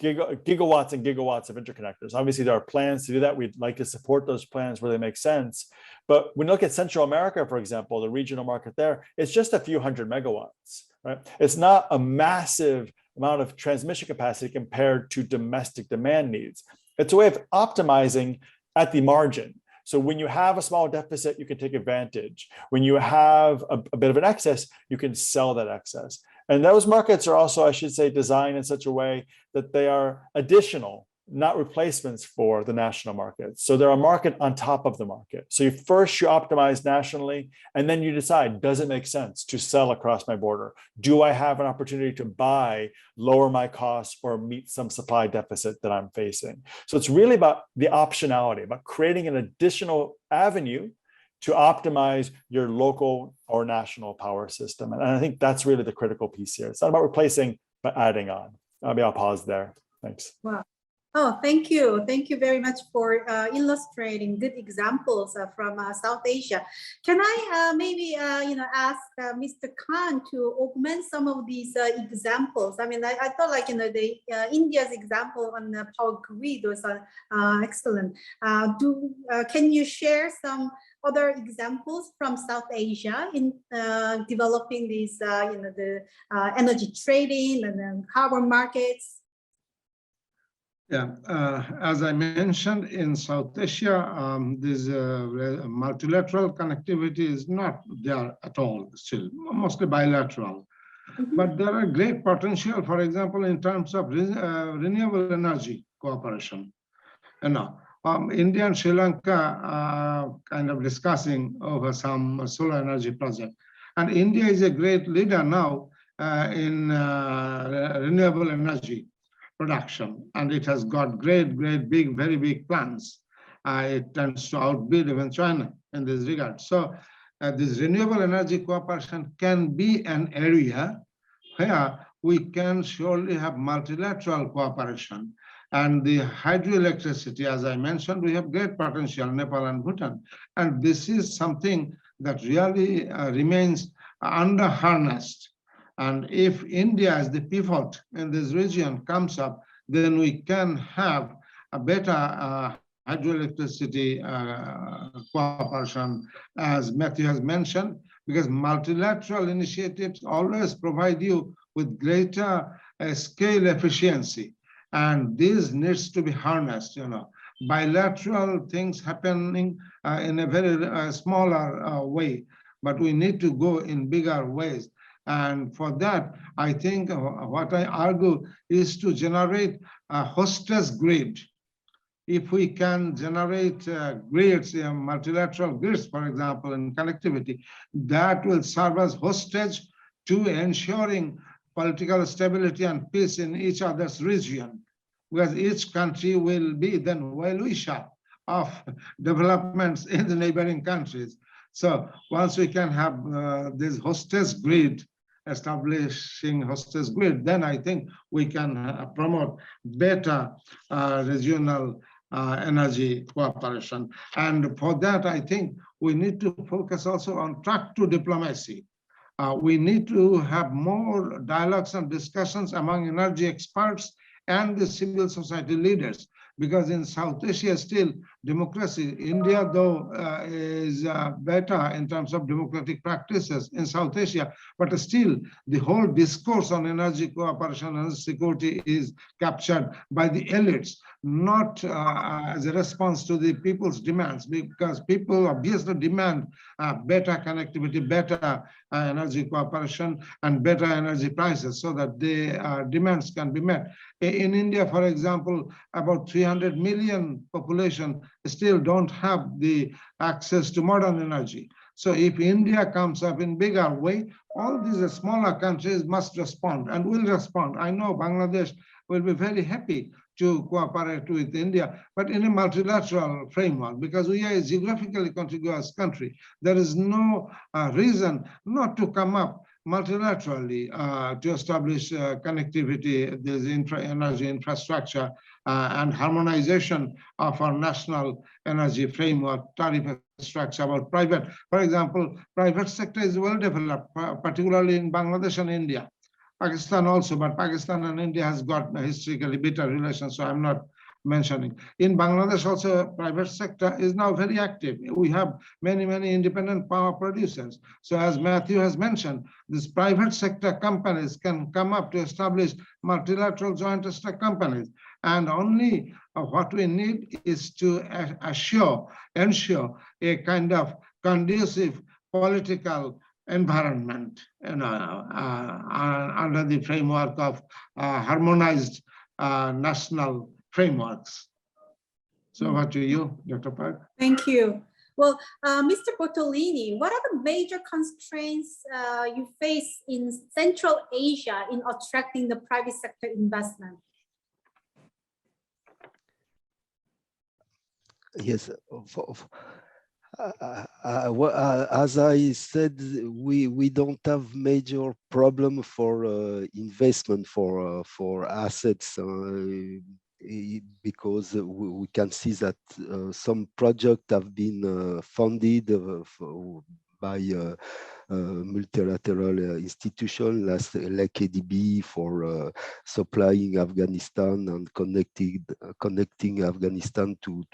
gigawatts and gigawatts of interconnectors. Obviously, there are plans to do that. We'd like to support those plans where they make sense. But when you look at Central America, for example, the regional market there, it's just a few hundred megawatts, right? It's not a massive amount of transmission capacity compared to domestic demand needs. It's a way of optimizing at the margin. So when you have a small deficit, you can take advantage. When you have a bit of an excess, you can sell that excess. And those markets are also, I should say, designed in such a way that they are additional not replacements for the national market. So they're a market on top of the market. So first you optimize nationally, and then you decide, does it make sense to sell across my border? Do I have an opportunity to buy, lower my costs, or meet some supply deficit that I'm facing? So it's really about the optionality, about creating an additional avenue to optimize your local or national power system. And I think that's really the critical piece here. It's not about replacing, but adding on. Maybe I'll pause there. Thanks. Wow. Oh, thank you. Thank you very much for illustrating good examples from South Asia. Can I maybe ask Mr. Khan to augment some of these examples? I mean, I thought like the India's example on the power grid was excellent. Can you share some other examples from South Asia in developing these the energy trading and then carbon markets? Yeah, as I mentioned, in South Asia, this multilateral connectivity is not there at all, still, mostly bilateral. But there are great potential, for example, in terms of renewable energy cooperation. India and Sri Lanka are kind of discussing over some solar energy project. And India is a great leader now in renewable energy production, and it has got great, big, very big plans. It tends to outbid even China in this regard. So this renewable energy cooperation can be an area where we can surely have multilateral cooperation. And the hydroelectricity, as I mentioned, we have great potential, Nepal and Bhutan. And this is something that really remains under-harnessed. And if India as the pivot in this region comes up, then we can have a better hydroelectricity cooperation, as Matthew has mentioned, because multilateral initiatives always provide you with greater scale efficiency. And this needs to be harnessed, Bilateral things happening in a very smaller way, but we need to go in bigger ways. And for that, I think what I argue is to generate a hostess grid. If we can generate grids, multilateral grids, for example, in connectivity, that will serve as hostage to ensuring political stability and peace in each other's region, because each country will be then well-wisher of developments in the neighboring countries. So once we can have this hostess grid, establishing hostess grid, then I think we can promote better regional energy cooperation. And for that, I think we need to focus also on track to diplomacy. We need to have more dialogues and discussions among energy experts and the civil society leaders, because in South Asia still democracy, India though is better in terms of democratic practices in South Asia, but still the whole discourse on energy cooperation and security is captured by the elites, not as a response to the people's demands, because people obviously demand better connectivity, better energy cooperation, and better energy prices so that their demands can be met. In India, for example, about 300 million population still don't have the access to modern energy. So if India comes up in bigger way, all these smaller countries must respond and will respond. I know Bangladesh will be very happy to cooperate with India, but in a multilateral framework, because we are a geographically contiguous country. There is no reason not to come up multilaterally to establish connectivity, this energy infrastructure, and harmonization of our national energy framework, tariff structure about private. For example, private sector is well developed, particularly in Bangladesh and India. Pakistan also, but Pakistan and India has got historically better relations, so I'm not mentioning. In Bangladesh also, private sector is now very active. We have many, many independent power producers. So as Matthew has mentioned, these private sector companies can come up to establish multilateral joint stock companies. And only what we need is to ensure a kind of conducive political environment, under the framework of harmonized national frameworks. So over to you, Dr. Park. Thank you. Well, Mr. Bottolini, what are the major constraints you face in Central Asia in attracting the private sector investment? Yes, as I said, we don't have major problem for investment for assets because we can see that some projects have been funded by multilateral institutions like ADBI for supplying Afghanistan and connecting Afghanistan to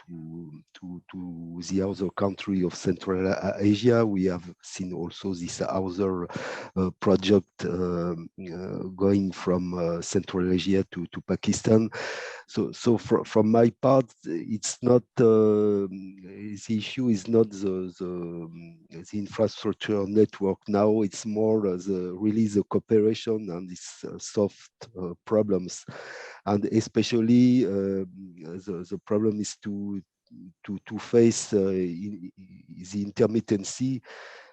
the other country of Central Asia. We have seen also this other project going from Central Asia to Pakistan. So from my part, it's not the issue is not the infrastructure network now. It's more really the cooperation and these soft problems, and especially the problem is to face the intermittency.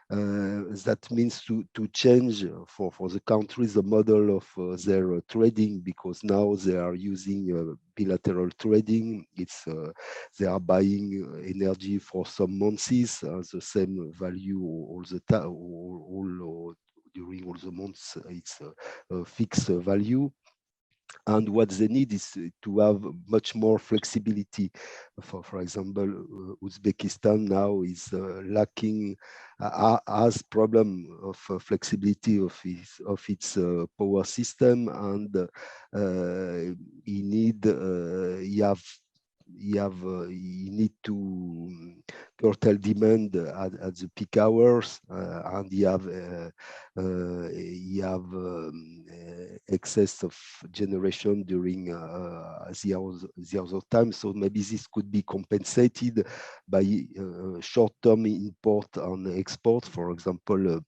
That means to change for the countries the model of their trading, because now they are using bilateral trading. It's they are buying energy for some months, the same value all the time, during all the months. It's a fixed value. And what they need is to have much more flexibility. For example, Uzbekistan now is lacking, has problem of flexibility of its power system, and you need to curtail demand at the peak hours, and you have excess of generation during the other time. So maybe this could be compensated by short-term import and export. For example,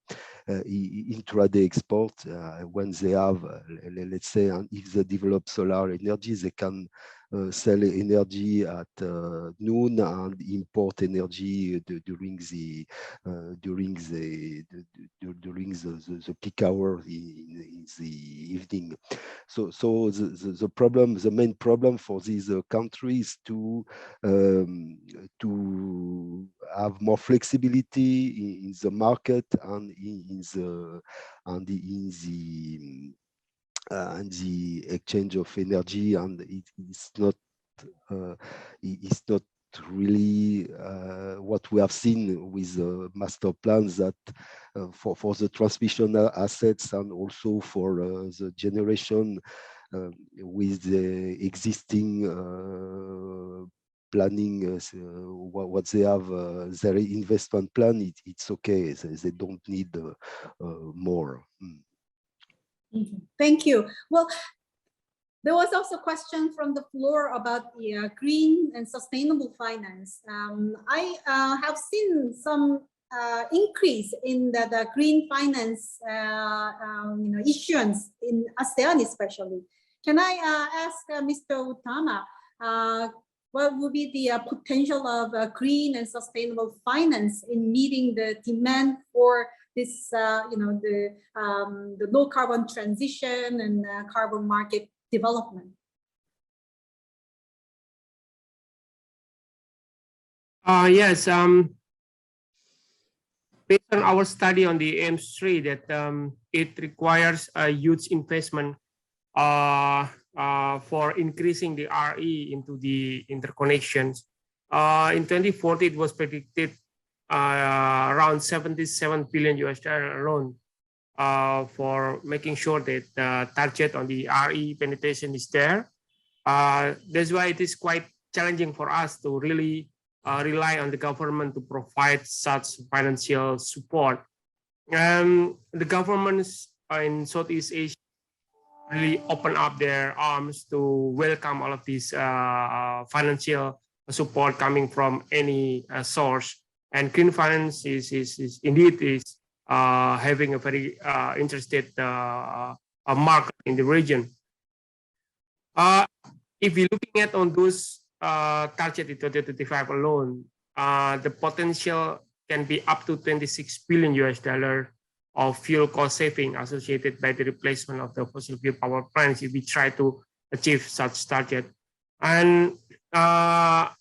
intraday export, when they have, let's say, if they develop solar energy, they can sell energy at noon and import energy during the peak hour in the evening. So the main problem for these countries to have more flexibility in the market and in the exchange of energy, and it's not really what we have seen with master plans, that for the transmission assets and also for the generation with the existing planning, what they have, their investment plan, it's okay. They don't need more. Thank you. Well, there was also a question from the floor about the green and sustainable finance. I have seen some increase in the green finance issuance in ASEAN especially. Can I ask Mr. Utama, what would be the potential of green and sustainable finance in meeting the demand for this, the low carbon transition and carbon market development? Yes. Based on our study on the AIMS-3, that it requires a huge investment for increasing the RE into the interconnections. In 2040, it was predicted around $77 billion alone for making sure that the target on the RE penetration is there. That's why it is quite challenging for us to really rely on the government to provide such financial support. The governments in Southeast Asia really open up their arms to welcome all of this financial support coming from any source. And green finance is indeed having a very interested market in the region. if we're looking at on those target in 2025 alone, the potential can be up to $26 billion of fuel cost saving associated by the replacement of the fossil fuel power plants if we try to achieve such target. And not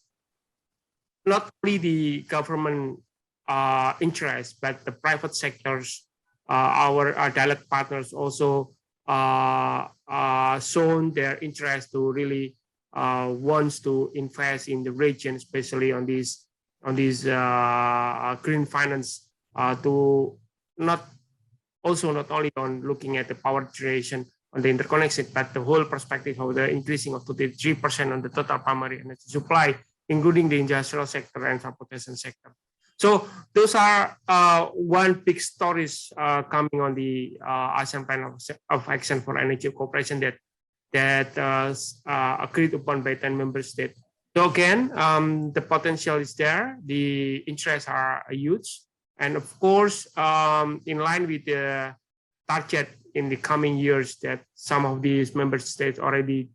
only the government interest, but the private sectors, our dialogue partners also shown their interest to really wants to invest in the region, especially on these green finance to not only on looking at the power generation on the interconnection, but the whole perspective of the increasing of 23% on the total primary energy supply, including the industrial sector and transportation sector. So those are one big stories coming on the ASEAN Plan of Action for Energy Cooperation that agreed upon by 10 member states. So again, the potential is there. The interests are huge. And of course, in line with the target in the coming years that some of these member states already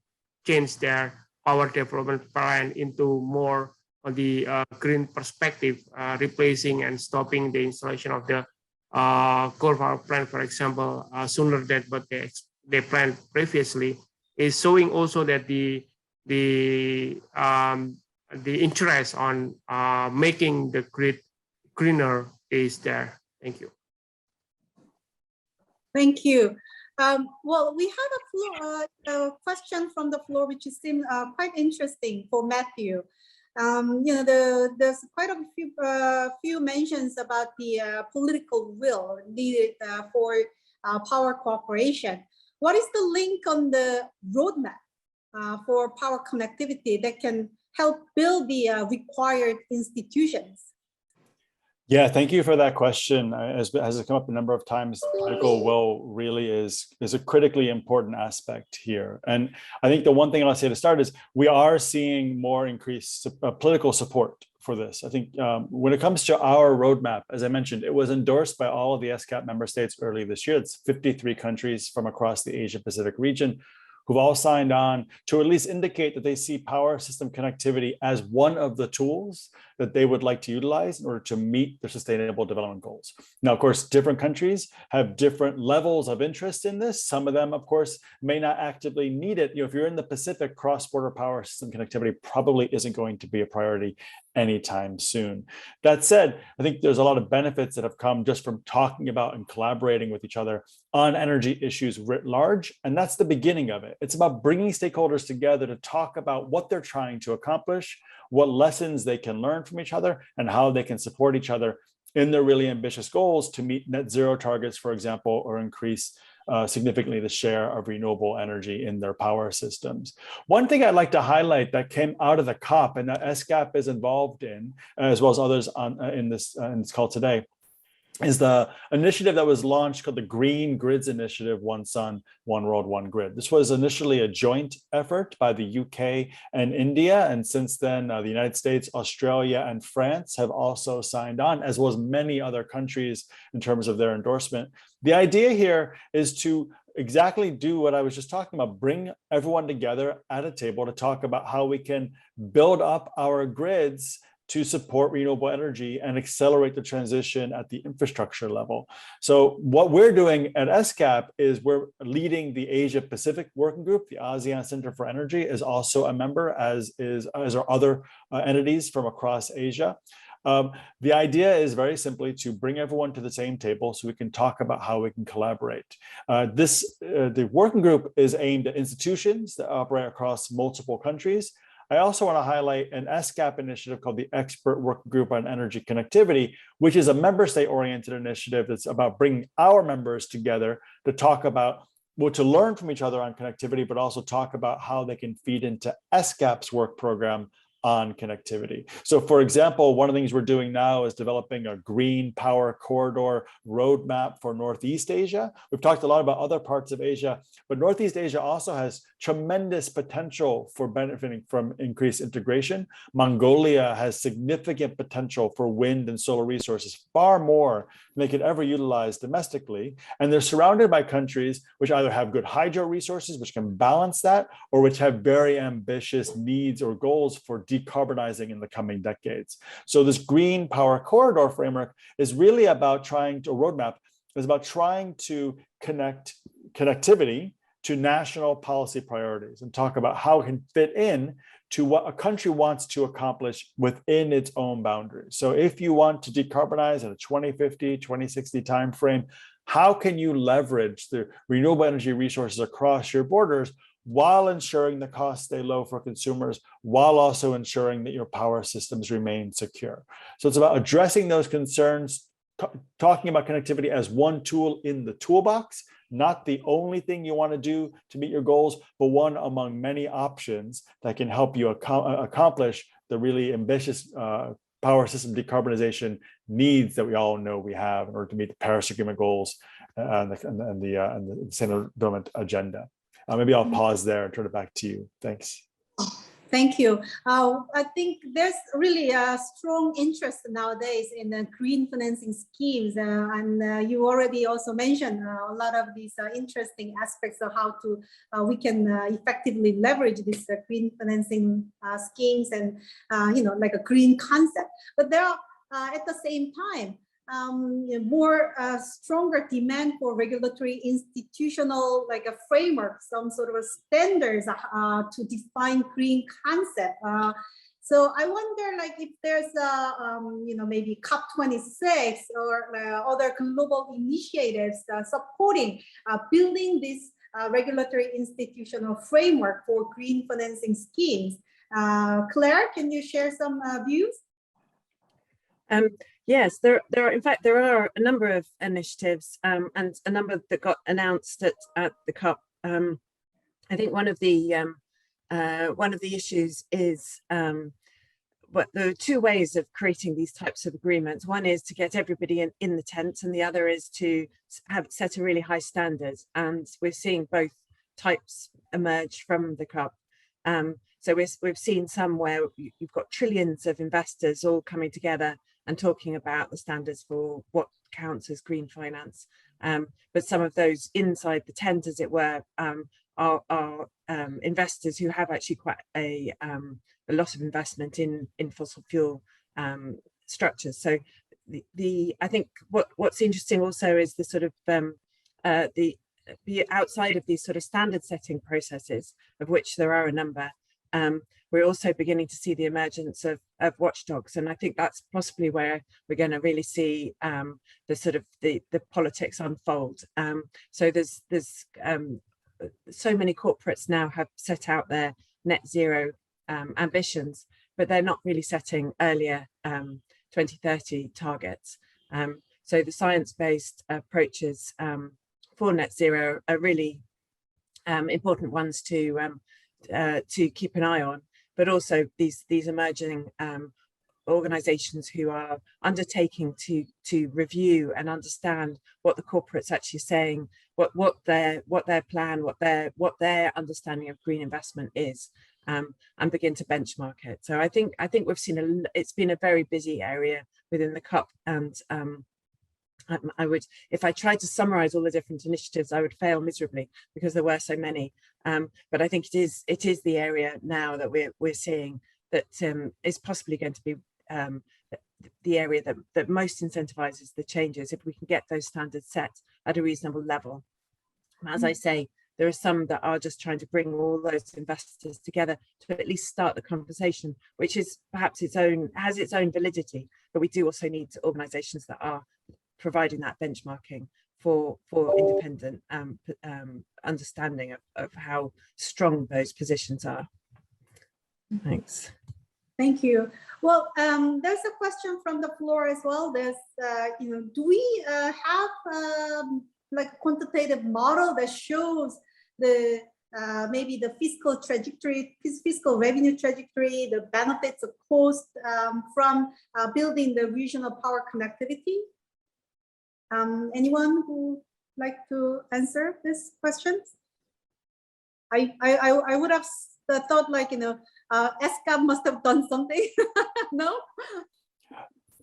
changed their power development plan into more on the green perspective, replacing and stopping the installation of the coal power plant, for example, sooner than what they planned previously, is showing also that the interest on making the grid greener is there. Thank you. Thank you. Well, we have a question from the floor, which seems quite interesting for Matthew. There's quite a few mentions about the political will needed for power cooperation. What is the link on the roadmap for power connectivity that can help build the required institutions? Yeah, thank you for that question. As has come up a number of times, political will really is a critically important aspect here. And I think the one thing I'll say to start is we are seeing more increased political support for this. I think when it comes to our roadmap, as I mentioned, it was endorsed by all of the ESCAP member states early this year. It's 53 countries from across the Asia Pacific region who've all signed on to at least indicate that they see power system connectivity as one of the tools that they would like to utilize in order to meet their sustainable development goals. Now, of course, different countries have different levels of interest in this. Some of them, of course, may not actively need it. If you're in the Pacific, cross-border power system connectivity probably isn't going to be a priority anytime soon. That said, I think there's a lot of benefits that have come just from talking about and collaborating with each other on energy issues writ large, and that's the beginning of it. It's about bringing stakeholders together to talk about what they're trying to accomplish, what lessons they can learn from each other, and how they can support each other in their really ambitious goals to meet net zero targets, for example, or increase significantly the share of renewable energy in their power systems. One thing I'd like to highlight that came out of the COP and that ESCAP is involved in, as well as others in this call today, is the initiative that was launched called the Green Grids Initiative, One Sun, One World, One Grid. This was initially a joint effort by the UK and India, and since then the United States, Australia, and France have also signed on, as well as many other countries in terms of their endorsement. The idea here is to exactly do what I was just talking about, bring everyone together at a table to talk about how we can build up our grids to support renewable energy and accelerate the transition at the infrastructure level. So what we're doing at ESCAP is we're leading the Asia Pacific Working Group. The ASEAN Center for Energy is also a member, as are other entities from across Asia. The idea is very simply to bring everyone to the same table so we can talk about how we can collaborate. The working group is aimed at institutions that operate across multiple countries. I also want to highlight an ESCAP initiative called the Expert Working Group on Energy Connectivity, which is a member state-oriented initiative that's about bringing our members together to talk about, well, to learn from each other on connectivity, but also talk about how they can feed into ESCAP's work program on connectivity. So for example, one of the things we're doing now is developing a green power corridor roadmap for Northeast Asia. We've talked a lot about other parts of Asia, but Northeast Asia also has tremendous potential for benefiting from increased integration. Mongolia has significant potential for wind and solar resources, far more than they could ever utilize domestically. And they're surrounded by countries which either have good hydro resources, which can balance that, or which have very ambitious needs or goals for decarbonizing in the coming decades. So this green power corridor framework is really about roadmap is about trying to connect connectivity to national policy priorities and talk about how it can fit in to what a country wants to accomplish within its own boundaries. So if you want to decarbonize in a 2050, 2060 timeframe, how can you leverage the renewable energy resources across your borders while ensuring the costs stay low for consumers, while also ensuring that your power systems remain secure? So it's about addressing those concerns, talking about connectivity as one tool in the toolbox, not the only thing you want to do to meet your goals, but one among many options that can help you accomplish the really ambitious power system decarbonization needs that we all know we have in order to meet the Paris Agreement goals and the Sustainable Development Agenda. Maybe I'll pause there and turn it back to you. Thanks. Thank you. I think there's really a strong interest nowadays in the green financing schemes. And you already also mentioned a lot of these interesting aspects of how to we can effectively leverage these green financing schemes and, like a green concept. But there are, at the same time, more stronger demand for regulatory institutional like a framework, some sort of a standards to define green concept. So I wonder, like, if there's a maybe COP26 or other global initiatives supporting building this regulatory institutional framework for green financing schemes. Claire, can you share some views? Yes, there are. In fact, there are a number of initiatives and a number that got announced at the COP. I think one of the issues is but there are two ways of creating these types of agreements. One is to get everybody in the tent, and the other is to set a really high standard. And we're seeing both types emerge from the COP. So we've seen some where you've got trillions of investors all coming together and talking about the standards for what counts as green finance. But some of those inside the tent, as it were, are investors who have actually quite a lot of investment in fossil fuel structures. So I think what's interesting also is the sort of the outside of these sort of standard setting processes, of which there are a number. We're also beginning to see the emergence of watchdogs, and I think that's possibly where we're going to really see the sort of the politics unfold. So there's so many corporates now have set out their net zero ambitions, but they're not really setting earlier 2030 targets. So the science-based approaches for net zero are really important ones to keep an eye on, but also these emerging organizations who are undertaking to review and understand what the corporates actually saying, what their plan, what their understanding of green investment is, and begin to benchmark it. So I think we've seen it's been a very busy area within the COP, and I would, if I tried to summarize all the different initiatives, I would fail miserably because there were so many. But I think it is the area now that we're seeing that is possibly going to be the area that most incentivizes the changes if we can get those standards set at a reasonable level. As I say, there are some that are just trying to bring all those investors together to at least start the conversation, which is perhaps has its own validity, but we do also need organizations that are providing that benchmarking for independent understanding of how strong those positions are. Thanks. Thank you. Well, there's a question from the floor as well. There's, do we have like a quantitative model that shows the maybe the fiscal trajectory, fiscal revenue trajectory, the benefits of cost from building the regional power connectivity? Anyone who like to answer this question? I would have thought, like, ESCAP must have done something. No?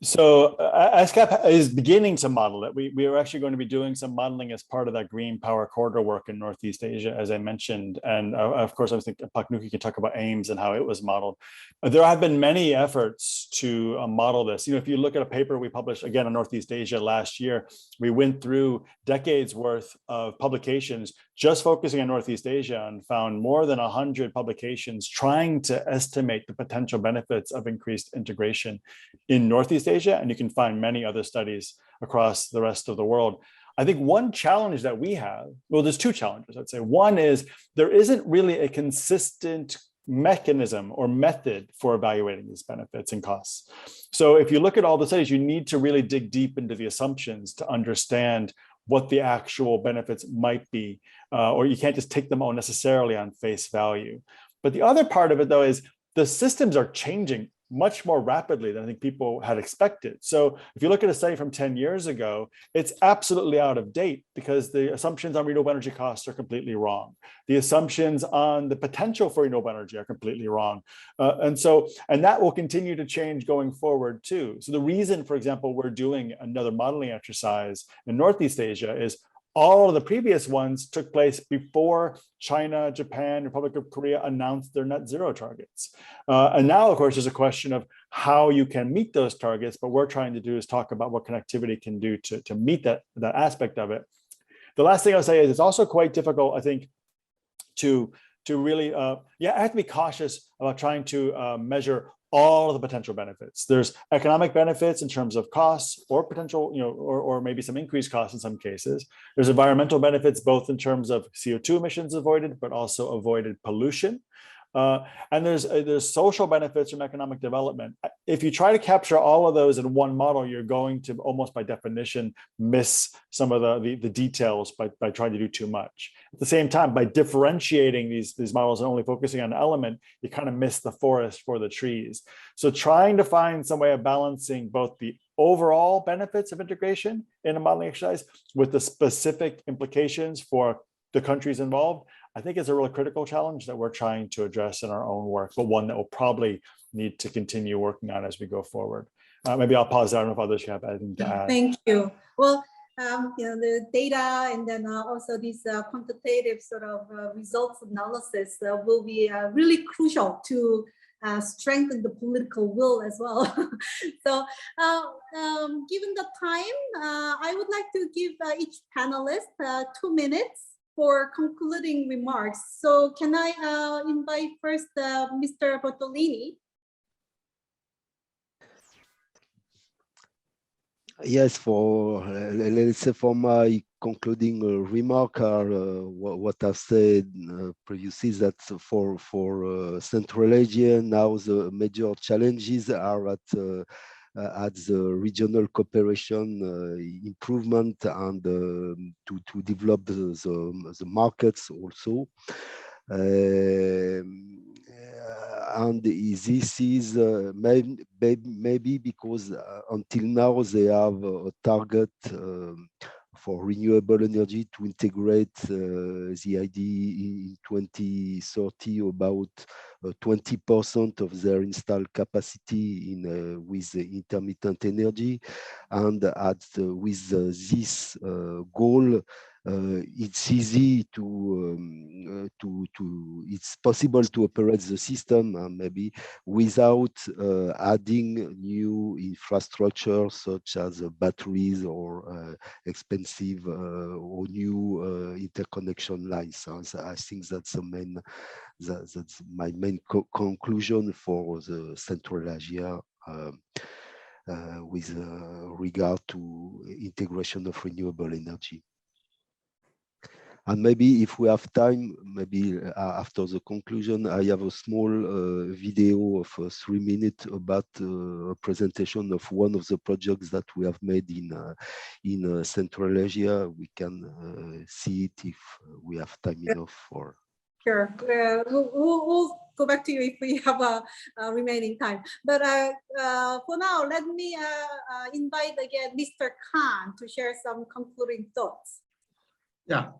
So ESCAP is beginning to model it. We are actually going to be doing some modeling as part of that green power corridor work in Northeast Asia, as I mentioned. And of course, I think Pak Nuki can talk about AIMS and how it was modeled. There have been many efforts to model this. If you look at a paper we published, again, on Northeast Asia last year, we went through decades worth of publications just focusing on Northeast Asia and found more than 100 publications trying to estimate the potential benefits of increased integration in Northeast Asia, and you can find many other studies across the rest of the world. I think one challenge that we have, well, there's two challenges, I'd say. One is there isn't really a consistent mechanism or method for evaluating these benefits and costs. So if you look at all the studies, you need to really dig deep into the assumptions to understand what the actual benefits might be, or you can't just take them all necessarily on face value. But the other part of it, though, is the systems are changing much more rapidly than I think people had expected. So if you look at a study from 10 years ago, it's absolutely out of date because the assumptions on renewable energy costs are completely wrong. The assumptions on the potential for renewable energy are completely wrong. And that will continue to change going forward too. So the reason, for example, we're doing another modeling exercise in Northeast Asia is all of the previous ones took place before China, Japan, Republic of Korea announced their net zero targets. And now, of course, there's a question of how you can meet those targets. But what we're trying to do is talk about what connectivity can do to meet that aspect of it. The last thing I'll say is it's also quite difficult, I think, to really, I have to be cautious about trying to measure all of the potential benefits. There's economic benefits in terms of costs or potential, or maybe some increased costs in some cases. There's environmental benefits, both in terms of CO2 emissions avoided, but also avoided pollution. And there's social benefits from economic development. If you try to capture all of those in one model, you're going to almost by definition miss some of the details by trying to do too much. At the same time, by differentiating these models and only focusing on an element, you kind of miss the forest for the trees. So trying to find some way of balancing both the overall benefits of integration in a modeling exercise with the specific implications for the countries involved, I think it's a really critical challenge that we're trying to address in our own work, but one that we'll probably need to continue working on as we go forward. Maybe I'll pause there. I don't know if others have anything to add. Thank you. Well, the data and then also these quantitative sort of results analysis will be really crucial to strengthen the political will as well. So given the time, I would like to give each panelist 2 minutes for concluding remarks. So can I invite first Mr. Bottolini? Yes, let's say for my concluding remark, what I've said previously is that for Central Asia now the major challenges are at the regional cooperation improvement and to develop the markets also. And this is maybe because until now they have a target for renewable energy to integrate the idea in 2030 about 20% of their installed capacity in with intermittent energy, and with this goal. It's easy it's possible to operate the system maybe without adding new infrastructure such as batteries or expensive or new interconnection lines. I think that's that's my main conclusion for the Central Asia with regard to integration of renewable energy. And maybe if we have time, maybe after the conclusion, I have a small video of 3 minutes about a presentation of one of the projects that we have made in Central Asia. We can see it if we have time enough for. Sure. We'll go back to you if we have a remaining time. But for now, let me invite again Mr. Khan to share some concluding thoughts. Yeah.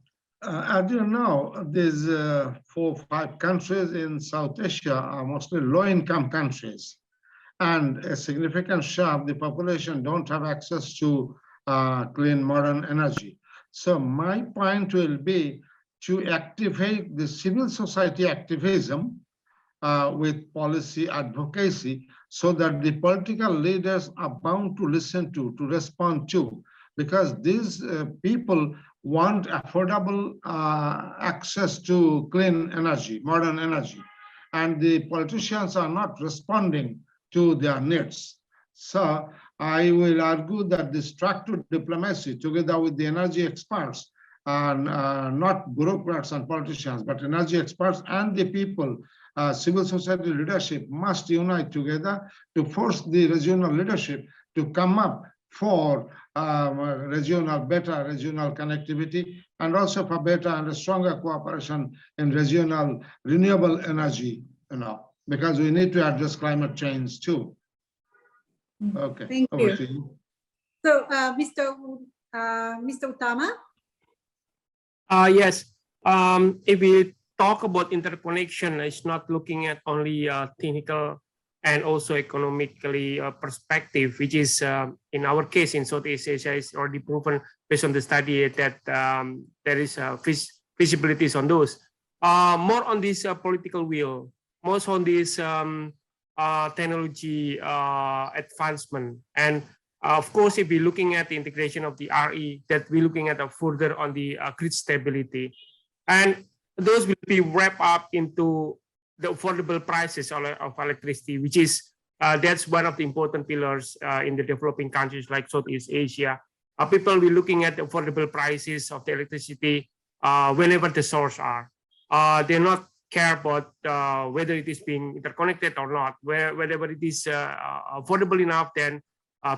As you know, these 4 or 5 countries in South Asia are mostly low-income countries, and a significant share of the population don't have access to clean modern energy. So my point will be to activate the civil society activism with policy advocacy, so that the political leaders are bound to listen to respond to, because these people want affordable access to clean energy, modern energy, and the politicians are not responding to their needs. So I will argue that this structured diplomacy, together with the energy experts, and not bureaucrats and politicians, but energy experts and the people, civil society leadership must unite together to force the regional leadership to come up for better regional connectivity, and also for better and stronger cooperation in regional renewable energy, because we need to address climate change too. Okay. Thank you. So, Mr. Utama? Yes. If we talk about interconnection, it's not looking at only technical and also economically perspective, which is in our case in Southeast Asia is already proven based on the study that there is feasibilities on those. More on this political will, most on this technology advancement, and of course, if we're looking at the integration of the RE, that we're looking at further on the grid stability, and those will be wrapped up into the affordable prices of electricity, which is that's one of the important pillars in the developing countries like Southeast Asia. People will be looking at the affordable prices of the electricity whenever the source are. They're not care about whether it is being interconnected or not. Wherever it is affordable enough, then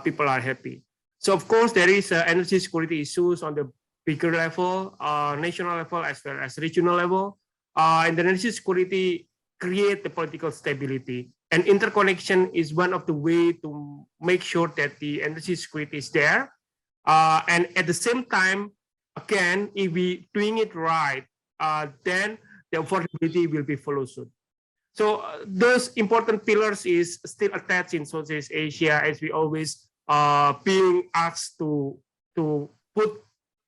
people are happy. So of course, there is energy security issues on the bigger level, national level as well as regional level. And the energy security create the political stability. And interconnection is one of the way to make sure that the energy security is there. And at the same time, again, if we doing it right, then the affordability will be follow suit. So those important pillars is still attached in Southeast Asia, as we always being asked to put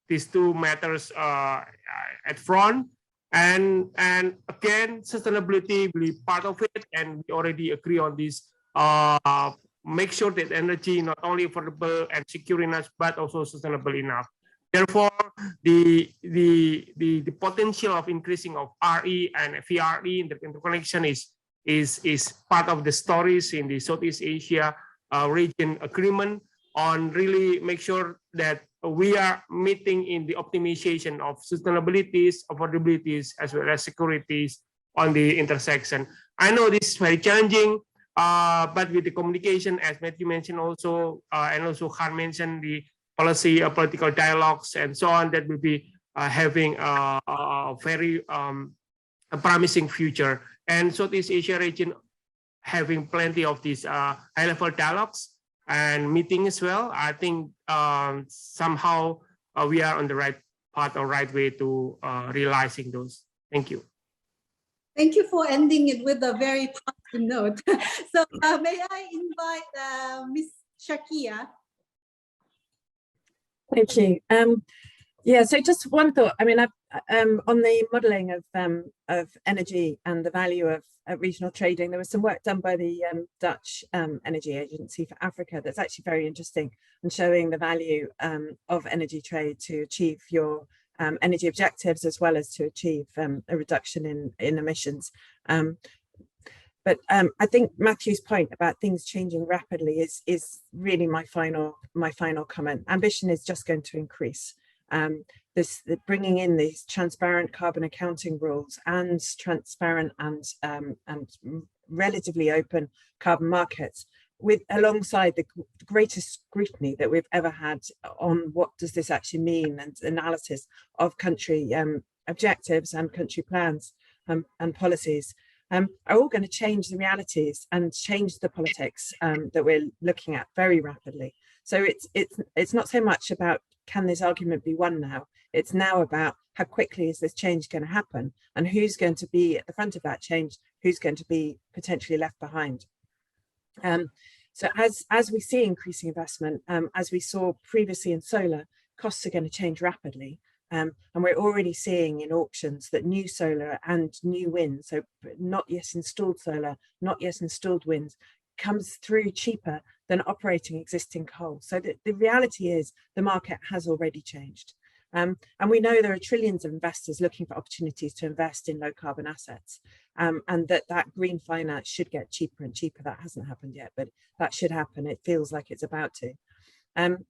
these 2 matters at front. And again, sustainability will be part of it, and we already agree on this. Make sure that energy not only affordable and secure enough, but also sustainable enough. Therefore, the potential of increasing of RE and VRE in the interconnection is part of the stories in the Southeast Asia region agreement on really make sure that we are meeting in the optimization of sustainabilities, affordabilities, as well as securities on the intersection. I know this is very challenging, but with the communication, as Matthew mentioned also, and also Han mentioned, the policy, political dialogues, and so on, that will be having a very promising future. And Southeast Asia region having plenty of these high-level dialogues and meeting as well. I think somehow we are on the right path or right way to realizing those. Thank you. Thank you for ending it with a very positive note. So may I invite Ms. Shakia? Thank you. Yeah, so just one thought. I mean, on the modelling of energy and the value of regional trading, there was some work done by the Dutch Energy Agency for Africa that's actually very interesting and showing the value of energy trade to achieve your energy objectives, as well as to achieve a reduction in emissions. But I think Matthew's point about things changing rapidly is really my final comment. Ambition is just going to increase. Bringing in these transparent carbon accounting rules and transparent and relatively open carbon markets, alongside the greatest scrutiny that we've ever had on what does this actually mean, and analysis of country objectives and country plans, and policies are all going to change the realities and change the politics that we're looking at very rapidly. So it's not so much about can this argument be won now, it's now about how quickly is this change going to happen and who's going to be at the front of that change, who's going to be potentially left behind. So as we see increasing investment, as we saw previously in solar, costs are going to change rapidly. And we're already seeing in auctions that new solar and new wind, so not yet installed solar, not yet installed wind, comes through cheaper than operating existing coal. So the reality is the market has already changed. And we know there are trillions of investors looking for opportunities to invest in low carbon assets, and that green finance should get cheaper and cheaper. That hasn't happened yet, but that should happen. It feels like it's about to.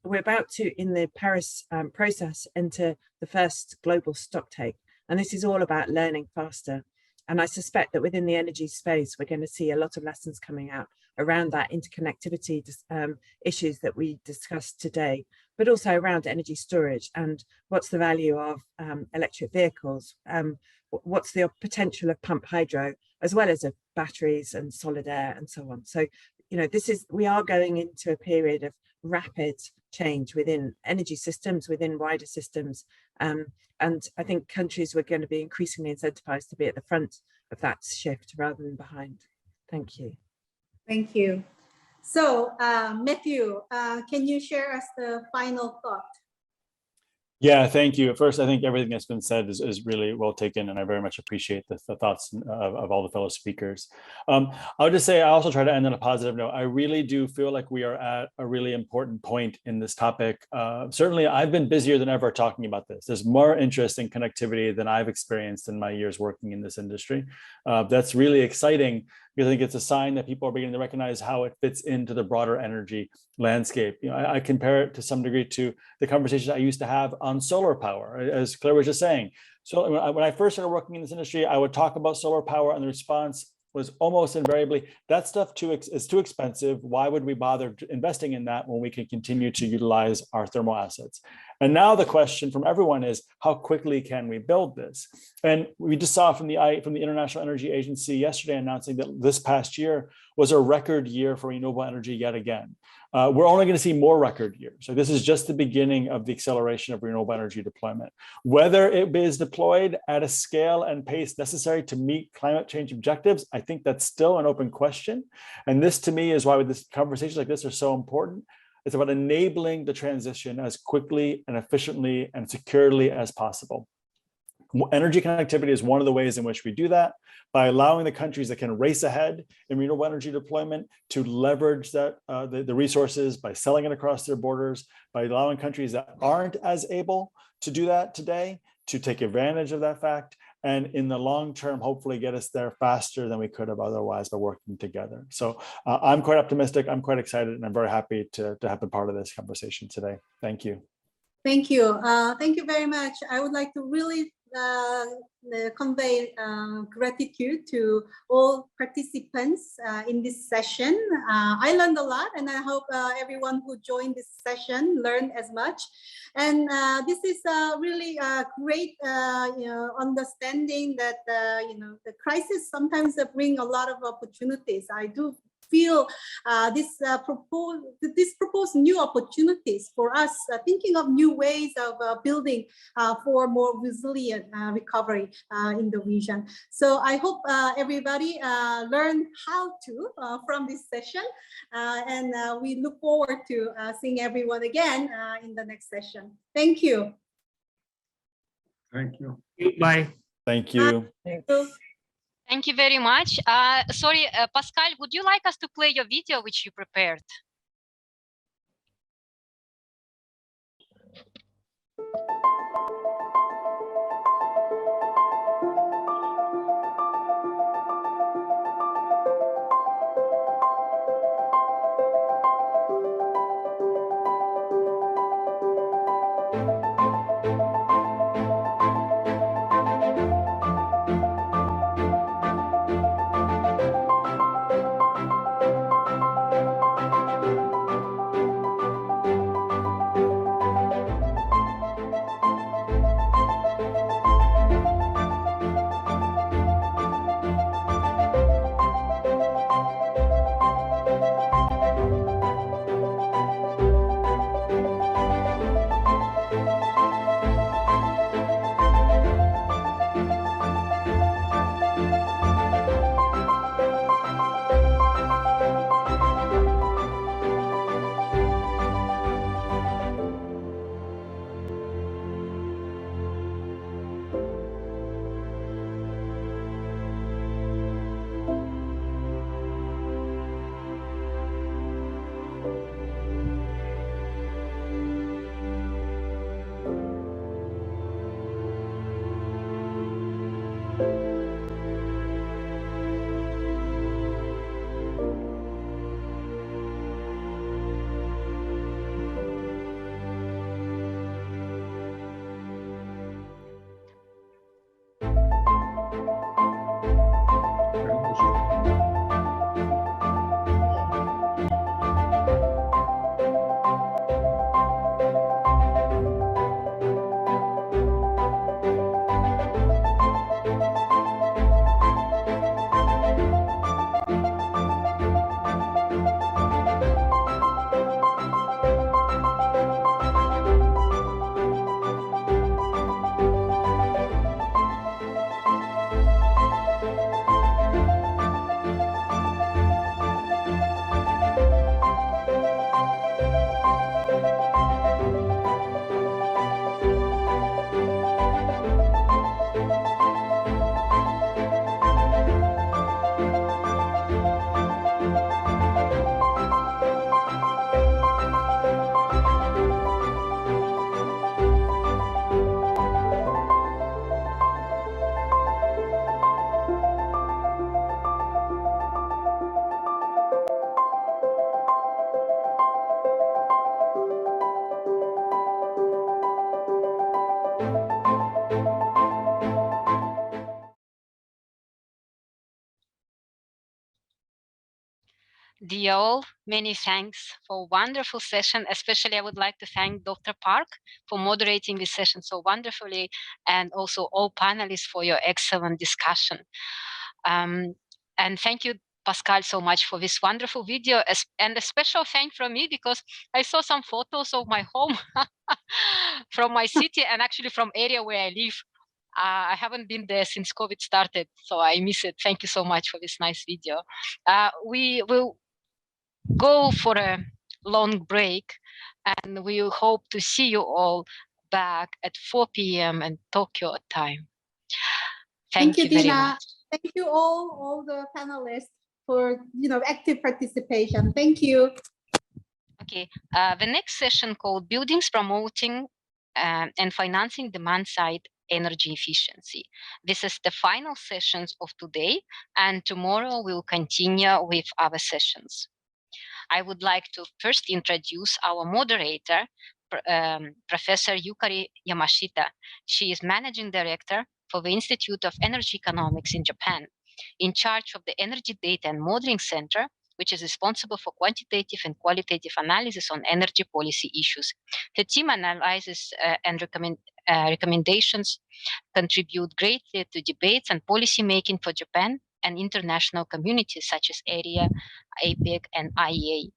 We're about to, in the Paris process, enter the first global stocktake. And this is all about learning faster. And I suspect that within the energy space, we're going to see a lot of lessons coming out around that interconnectivity issues that we discussed today, but also around energy storage and what's the value of electric vehicles, what's the potential of pump hydro, as well as of batteries and solid air and so on. So, you know, we are going into a period of rapid change within energy systems, within wider systems. And I think countries were going to be increasingly incentivized to be at the front of that shift rather than behind. Thank you. Thank you. So Matthew, can you share us the final thought? Yeah, thank you. First, I think everything that's been said is really well taken, and I very much appreciate the thoughts of all the fellow speakers. I would just say I also try to end on a positive note. I really do feel like we are at a really important point in this topic. Certainly, I've been busier than ever talking about this. There's more interest in connectivity than I've experienced in my years working in this industry. That's really exciting, because I think it's a sign that people are beginning to recognize how it fits into the broader energy landscape. You know, I compare it to some degree to the conversations I used to have on solar power, as Claire was just saying. So when I first started working in this industry, I would talk about solar power, and the response was almost invariably, that stuff is too expensive. Why would we bother investing in that when we can continue to utilize our thermal assets? And now the question from everyone is, how quickly can we build this? And we just saw from the International Energy Agency yesterday announcing that this past year was a record year for renewable energy yet again. We're only going to see more record years. So this is just the beginning of the acceleration of renewable energy deployment. Whether it is deployed at a scale and pace necessary to meet climate change objectives, I think that's still an open question. And this, to me, is why this conversations like this are so important. It's about enabling the transition as quickly and efficiently and securely as possible. Energy connectivity is one of the ways in which we do that, by allowing the countries that can race ahead in renewable energy deployment to leverage that the resources by selling it across their borders, by allowing countries that aren't as able to do that today to take advantage of that fact, and in the long term, hopefully get us there faster than we could have otherwise by working together. So I'm quite optimistic, I'm quite excited, and I'm very happy to have been part of this conversation today. Thank you. Thank you. Thank you very much. I would like to really convey gratitude to all participants in this session. I learned a lot, and I hope everyone who joined this session learned as much. And this is really a great understanding that the crisis sometimes bring a lot of opportunities. I do feel this proposed new opportunities for us, thinking of new ways of building for more resilient recovery in the region. So I hope everybody learned how to from this session, and we look forward to seeing everyone again in the next session. Thank you. Thank you. Bye. Thank you. Thank you very much. Sorry, Pascal, would you like us to play your video which you prepared? Dear all, many thanks for a wonderful session. Especially, I would like to thank Dr. Park for moderating this session so wonderfully, and also all panelists for your excellent discussion. And thank you, Pascal, so much for this wonderful video. And a special thank from me, because I saw some photos of my home from my city and actually from area where I live. I haven't been there since COVID started, so I miss it. Thank you so much for this nice video. We will go for a long break, and we hope to see you all back at 4 p.m. and Tokyo time. Thank you very Dina. much. Thank you all the panelists for active participation. Thank you. Okay, the next session called Buildings Promoting and Financing Demand-Side Energy Efficiency. This is the final sessions of today, and tomorrow we'll continue with other sessions. I would like to first introduce our moderator, Professor Yukari Yamashita. She is Managing Director for the Institute of Energy Economics in Japan, in charge of the Energy Data and Modeling Center, which is responsible for quantitative and qualitative analysis on energy policy issues. The team analyzes and recommendations contribute greatly to debates and policy making for Japan and international communities such as ADBI, APEC, and IEA.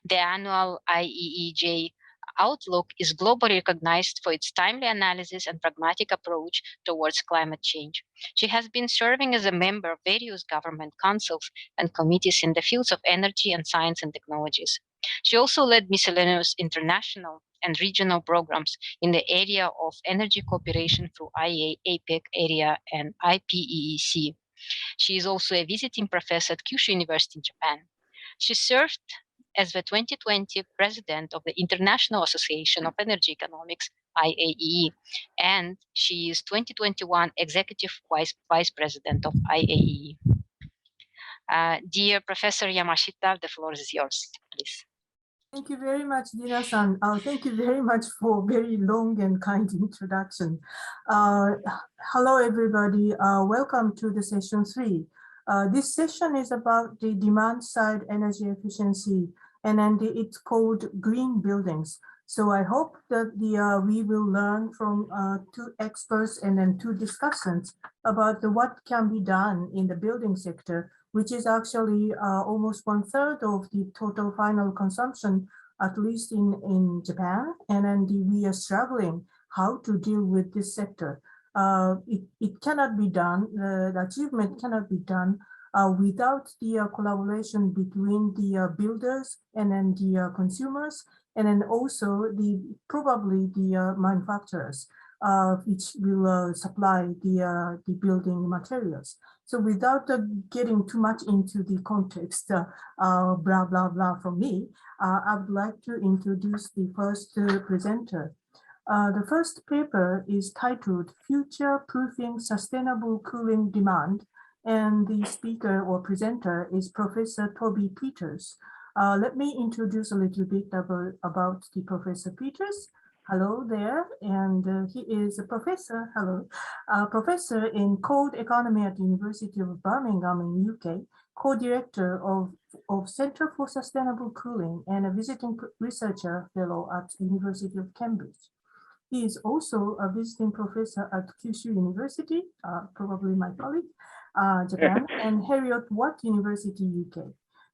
The annual IEEJ outlook is globally recognized for its timely analysis and pragmatic approach towards climate change. She has been serving as a member of various government councils and committees in the fields of energy and science and technologies. She also led miscellaneous international and regional programs in the area of energy cooperation through IEA, APEC area, and IPEEC. She is also a visiting professor at Kyushu University in Japan. She served as the 2020 president of the International Association of Energy Economics, IAEE, and she is 2021 executive vice president of IAEE. Dear Professor Yamashita, the floor is yours, please. Thank you very much, Dina-san. Thank you very much for a very long and kind introduction. Hello, everybody. Welcome to the session 3. This session is about the demand-side energy efficiency, and then it's called Green Buildings. So I hope that we will learn from 2 experts and then 2 discussants about what can be done in the building sector, which is actually almost 1/3 of the total final consumption, at least in Japan. And then we are struggling how to deal with this sector. It cannot be done, the achievement cannot be done without the collaboration between the builders and then the consumers, and then also probably the manufacturers, which will supply the building materials. So without getting too much into the context, blah, blah, blah from me, I would like to introduce the first presenter. The first paper is titled Future Proofing Sustainable Cooling Demand, and the speaker or presenter is Professor Toby Peters. Let me introduce a little bit about the Professor Peters. Hello there, and he is a professor, professor in cold economy at the University of Birmingham in UK, co-director of Center for Sustainable Cooling, and a visiting researcher fellow at the University of Cambridge. He is also a visiting professor at Kyushu University, probably my colleague, Japan, and Heriot-Watt University, UK.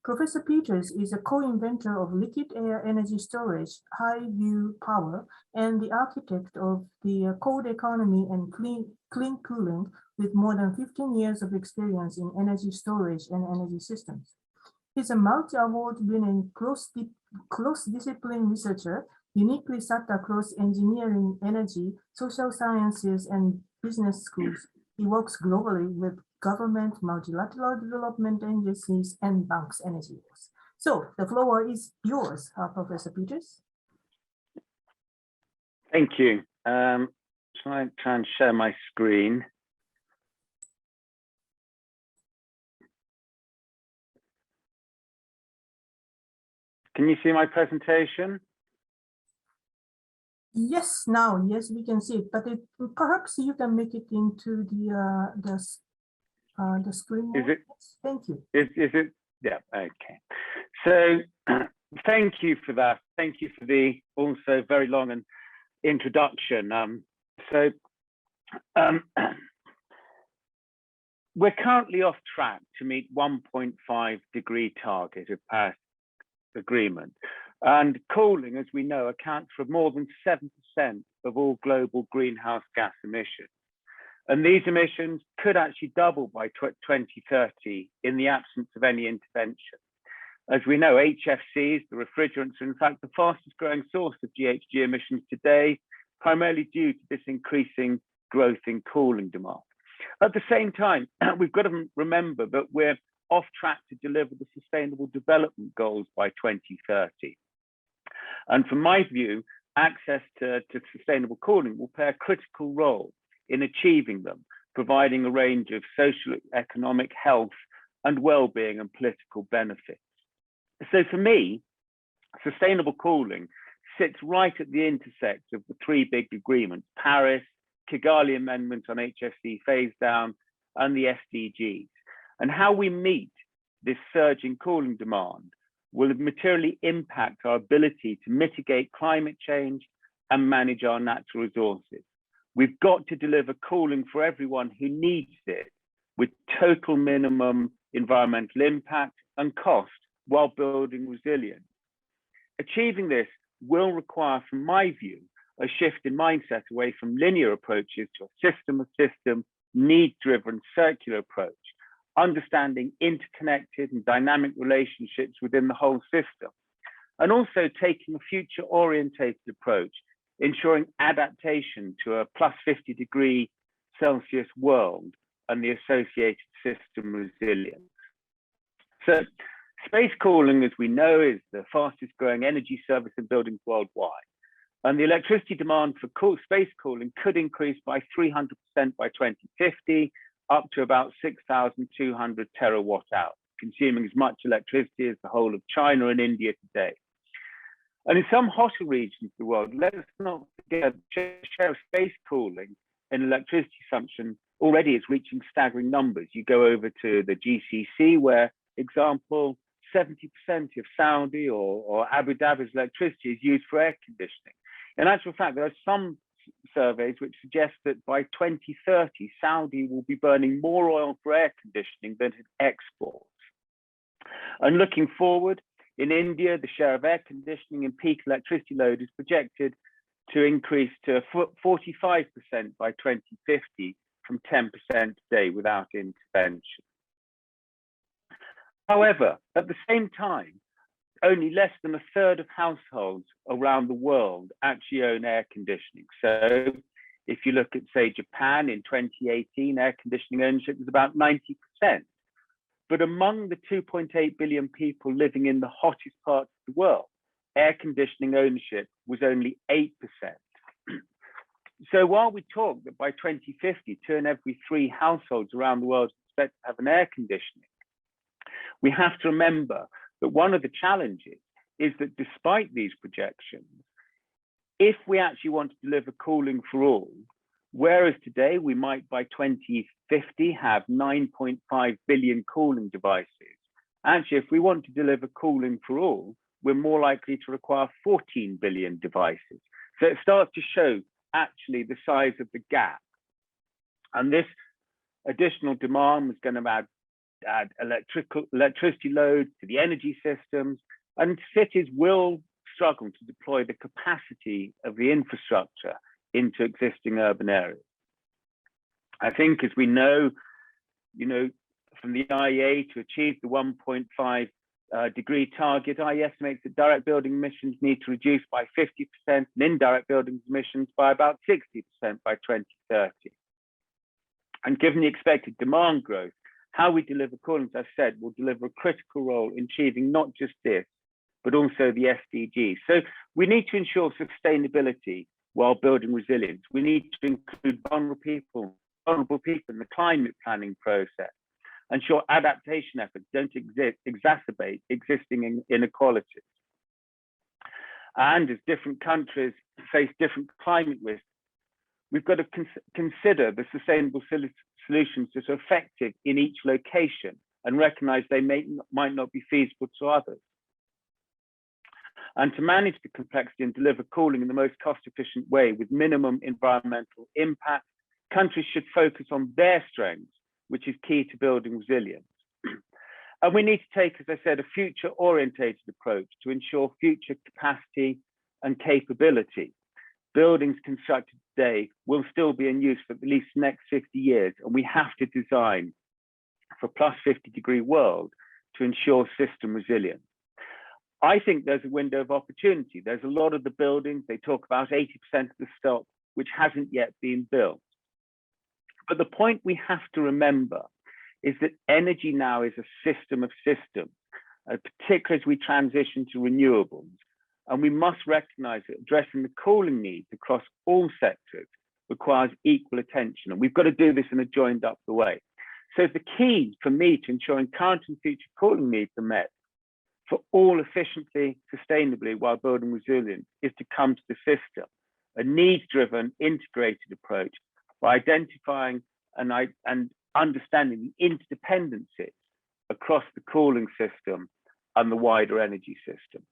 Professor Peters is a co-inventor of liquid air energy storage, high view power, and the architect of the cold economy and clean cooling with more than 15 years of experience in energy storage and energy systems. He's a multi-award winning cross-discipline researcher, uniquely sat across engineering, energy, social sciences, and business schools. He works globally with government, multilateral development agencies, and banks and NGOs. So the floor is yours, Professor Peters. Thank you. Shall I try and share my screen? Can you see my presentation? Yes, yes, we can see it, but perhaps you can make it into the screen. Is it? Thank you. Is it Yeah, okay. So thank you for that. Thank you for the also very long and introduction. We're currently off track to meet 1.5 degree target of Paris Agreement. And cooling, as we know, accounts for more than 7% of all global greenhouse gas emissions. And these emissions could actually double by 2030 in the absence of any intervention. As we know, HFCs, the refrigerants, are in fact the fastest growing source of GHG emissions today, primarily due to this increasing growth in cooling demand. At the same time, we've got to remember that we're off track to deliver the Sustainable Development Goals by 2030. And from my view, access to sustainable cooling will play a critical role in achieving them, providing a range of social, economic, health, and well-being and political benefits. So for me, sustainable cooling sits right at the intersect of the three big agreements: Paris, Kigali Amendment on HFC phase down, and the SDGs. And how we meet this surge in cooling demand will materially impact our ability to mitigate climate change and manage our natural resources. We've got to deliver cooling for everyone who needs it with total minimum environmental impact and cost while building resilience. Achieving this will require, from my view, a shift in mindset away from linear approaches to a system-of-system, need-driven circular approach, understanding interconnected and dynamic relationships within the whole system, and also taking a future-orientated approach, ensuring adaptation to a plus 50 degree Celsius world and the associated system resilience. So space cooling, as we know, is the fastest growing energy service in buildings worldwide. And the electricity demand for space cooling could increase by 300% by 2050, up to about 6,200 terawatt hours, consuming as much electricity as the whole of China and India today. And in some hotter regions of the world, let us not forget the share of space cooling in electricity consumption already is reaching staggering numbers. You go over to the GCC, where, example, 70% of Saudi or Abu Dhabi's electricity is used for air conditioning. In actual fact, there are some surveys which suggest that by 2030, Saudi will be burning more oil for air conditioning than it exports. And looking forward, in India, the share of air conditioning in peak electricity load is projected to increase to 45% by 2050 from 10% today without intervention. However, at the same time, only less than a third of households around the world actually own air conditioning. So if you look at, say, Japan in 2018, air conditioning ownership was about 90%. But among the 2.8 billion people living in the hottest parts of the world, air conditioning ownership was only 8%. So while we talk that by 2050, 2 in every 3 households around the world expect to have an air conditioning, we have to remember that one of the challenges is that despite these projections, if we actually want to deliver cooling for all, whereas today we might by 2050 have 9.5 billion cooling devices, actually if we want to deliver cooling for all, we're more likely to require 14 billion devices. So it starts to show actually the size of the gap. And this additional demand was going to add electricity load to the energy systems, and cities will struggle to deploy the capacity of the infrastructure into existing urban areas. I think, as we know, from the IEA, to achieve the 1.5 degree target, IEA estimates that direct building emissions need to reduce by 50% and indirect building emissions by about 60% by 2030. And given the expected demand growth, how we deliver cooling, as I said, will deliver a critical role in achieving not just this, but also the SDGs. So we need to ensure sustainability while building resilience. We need to include vulnerable people in the climate planning process, ensure adaptation efforts don't exacerbate existing inequalities. And as different countries face different climate risks, we've got to consider the sustainable solutions that are effective in each location and recognize they might not be feasible to others. And to manage the complexity and deliver cooling in the most cost-efficient way with minimum environmental impact, countries should focus on their strengths, which is key to building resilience. And we need to take, as I said, a future-orientated approach to ensure future capacity and capability. Buildings constructed today will still be in use for at least the next 50 years, and we have to design for plus 50-degree world to ensure system resilience. I think there's a window of opportunity. There's a lot of the buildings, they talk about 80% of the stock, which hasn't yet been built. But the point we have to remember is that energy now is a system of systems, particularly as we transition to renewables. And we must recognize that addressing the cooling needs across all sectors requires equal attention. And we've got to do this in a joined up way. So the key for me to ensuring current and future cooling needs are met for all efficiently, sustainably while building resilience is to come to the system, a needs-driven integrated approach by identifying and understanding the interdependencies across the cooling system and the wider energy system.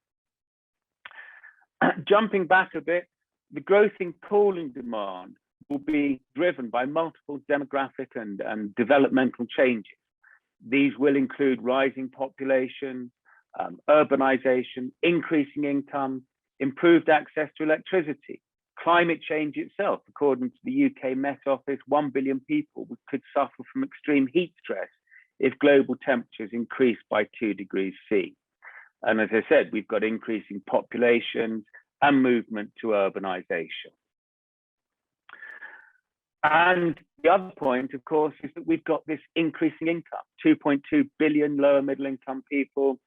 Jumping back a bit, the growth in cooling demand will be driven by multiple demographic and developmental changes. These will include rising population, urbanization, increasing income, improved access to electricity, climate change itself. According to the UK Met Office, 1 billion people could suffer from extreme heat stress if global temperatures increase by 2 degrees C. And as I said, we've got increasing populations and movement to urbanization. And the other point, of course, is that we've got this increasing income, 2.2 billion lower middle income people,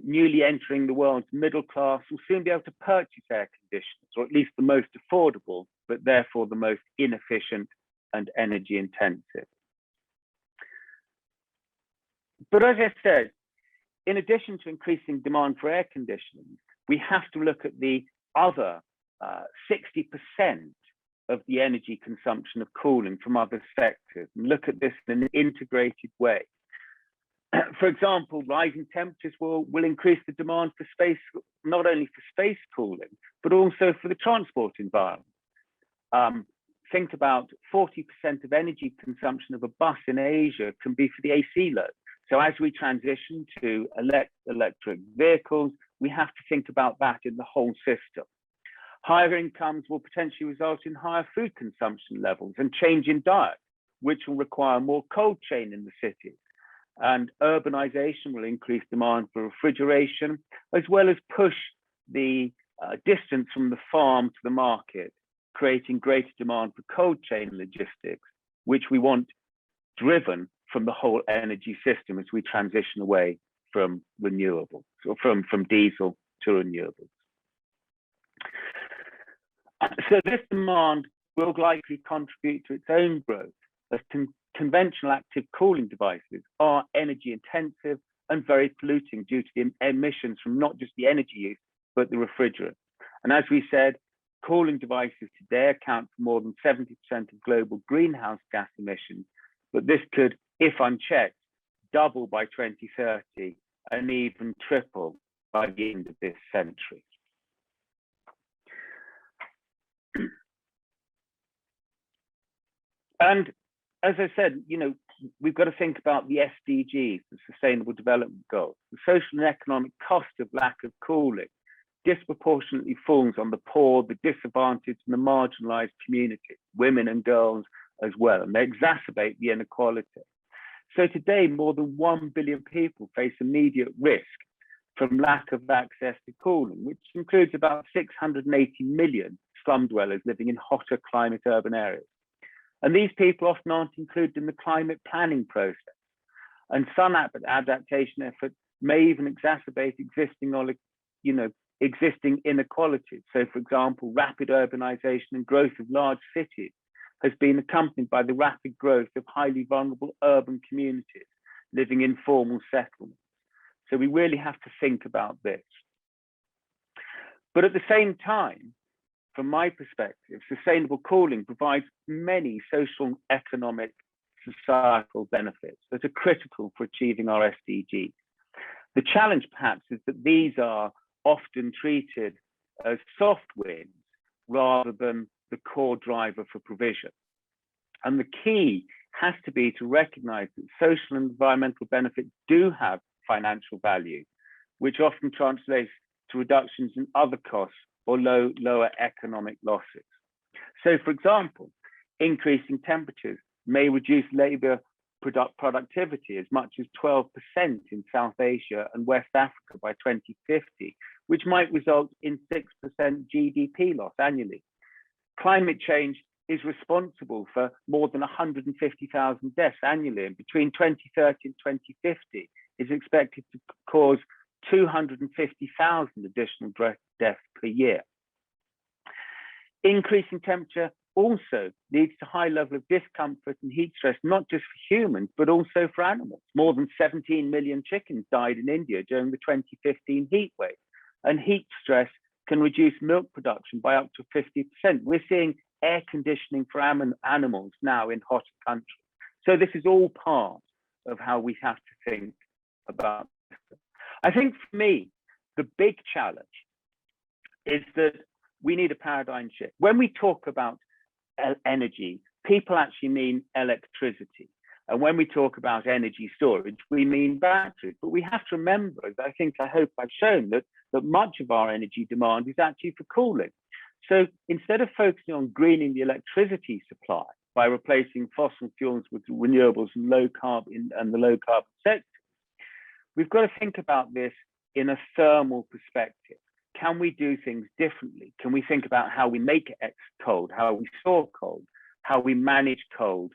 newly entering the world's middle class will soon be able to purchase air conditioners, or at least the most affordable, but therefore the most inefficient and energy intensive. But as I said, in addition to increasing demand for air conditioning, we have to look at the other 60% of the energy consumption of cooling from other sectors and look at this in an integrated way. For example, rising temperatures will increase the demand for space, not only for space cooling, but also for the transport environment. Think about 40% of energy consumption of a bus in Asia can be for the AC load. So as we transition to electric vehicles, we have to think about that in the whole system. Higher incomes will potentially result in higher food consumption levels and change in diet, which will require more cold chain in the cities. And urbanization will increase demand for refrigeration, as well as push the distance from the farm to the market, creating greater demand for cold chain logistics, which we want driven from the whole energy system as we transition away from renewables, or from diesel to renewables. So this demand will likely contribute to its own growth, as conventional active cooling devices are energy intensive and very polluting due to the emissions from not just the energy use, but the refrigerant. And as we said, cooling devices today account for more than 70% of global greenhouse gas emissions, but this could, if unchecked, double by 2030 and even triple by the end of this century. And as I said, we've got to think about the SDGs, the Sustainable Development Goals. The social and economic cost of lack of cooling disproportionately falls on the poor, the disadvantaged, and the marginalized communities, women and girls as well, and they exacerbate the inequality. So today, more than 1 billion people face immediate risk from lack of access to cooling, which includes about 680 million slum dwellers living in hotter climate urban areas. And these people often aren't included in the climate planning process. And sun adaptation efforts may even exacerbate existing inequalities. So for example, rapid urbanization and growth of large cities has been accompanied by the rapid growth of highly vulnerable urban communities living in formal settlements. So we really have to think about this. But at the same time, from my perspective, sustainable cooling provides many social and economic societal benefits that are critical for achieving our SDGs. The challenge perhaps is that these are often treated as soft wins rather than the core driver for provision. And the key has to be to recognize that social and environmental benefits do have financial value, which often translates to reductions in other costs or lower economic losses. So for example, increasing temperatures may reduce labor productivity as much as 12% in South Asia and West Africa by 2050, which might result in 6% GDP loss annually. Climate change is responsible for more than 150,000 deaths annually, and between 2030 and 2050 is expected to cause 250,000 additional deaths per year. Increasing temperature also leads to high level of discomfort and heat stress, not just for humans, but also for animals. More than 17 million chickens died in India during the 2015 heat wave, and heat stress can reduce milk production by up to 50%. We're seeing air conditioning for animals now in hotter countries. So this is all part of how we have to think about this. I think for me, the big challenge is that we need a paradigm shift. When we talk about energy, people actually mean electricity. And when we talk about energy storage, we mean batteries. But we have to remember, as I hope I've shown, that much of our energy demand is actually for cooling. So instead of focusing on greening the electricity supply by replacing fossil fuels with renewables and low carbon sector, we've got to think about this in a thermal perspective. Can we do things differently? Can we think about how we make cold, how we store cold, how we manage cold,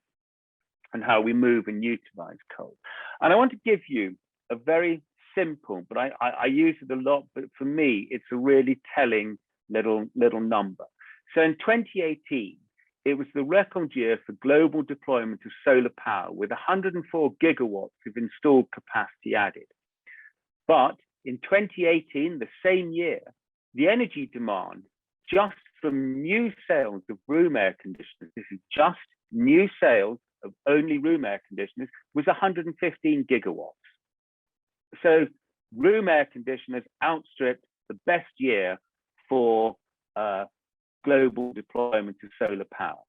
and how we move and utilize cold? And I want to give you a very simple, but I use it a lot, but for me, it's a really telling little number. So in 2018, it was the record year for global deployment of solar power with 104 gigawatts of installed capacity added. But in 2018, the same year, the energy demand just from new sales of room air conditioners, this is just new sales of only room air conditioners, was 115 gigawatts. So room air conditioners outstripped the best year for global deployment of solar power.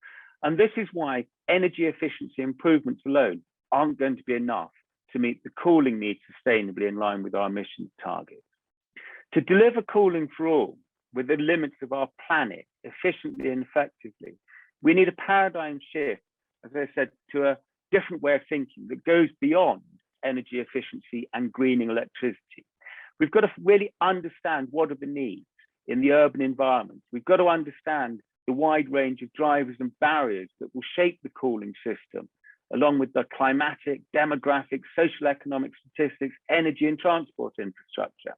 And this is why energy efficiency improvements alone aren't going to be enough to meet the cooling needs sustainably in line with our emissions targets. To deliver cooling for all with the limits of our planet efficiently and effectively, we need a paradigm shift, as I said, to a different way of thinking that goes beyond energy efficiency and greening electricity. We've got to really understand what are the needs in the urban environment. We've got to understand the wide range of drivers and barriers that will shape the cooling system, along with the climatic, demographic, social economic statistics, energy and transport infrastructure.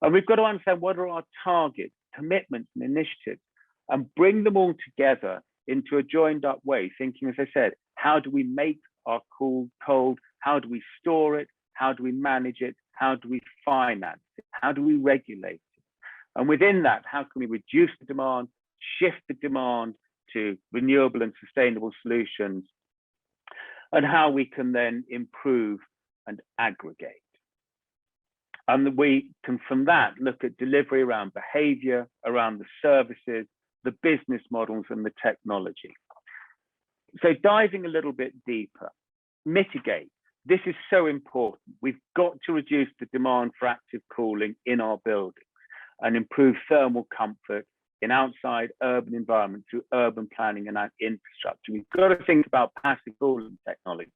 And we've got to understand what are our targets, commitments and initiatives, and bring them all together into a joined up way, thinking, as I said, how do we make our cold? How do we store it? How do we manage it? How do we finance it? How do we regulate it? And within that, how can we reduce the demand, shift the demand to renewable and sustainable solutions, and how we can then improve and aggregate. And we can, from that, look at delivery around behavior, around the services, the business models, and the technology. So diving a little bit deeper, mitigate. This is so important. We've got to reduce the demand for active cooling in our buildings and improve thermal comfort in outside urban environments through urban planning and infrastructure. We've got to think about passive cooling technology,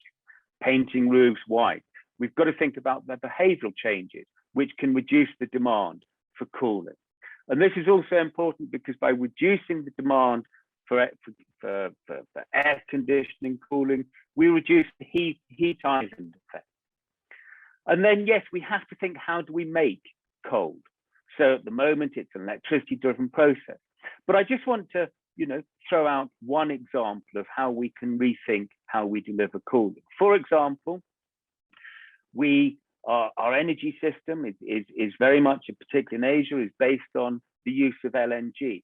painting roofs white. We've got to think about the behavioral changes which can reduce the demand for cooling. And this is also important because by reducing the demand for air conditioning, cooling, we reduce the heat island effect. And then, yes, we have to think, how do we make cold? So at the moment, it's an electricity-driven process. But I just want to, throw out one example of how we can rethink how we deliver cooling. For example, our energy system is very much, particularly in Asia, is based on the use of LNG.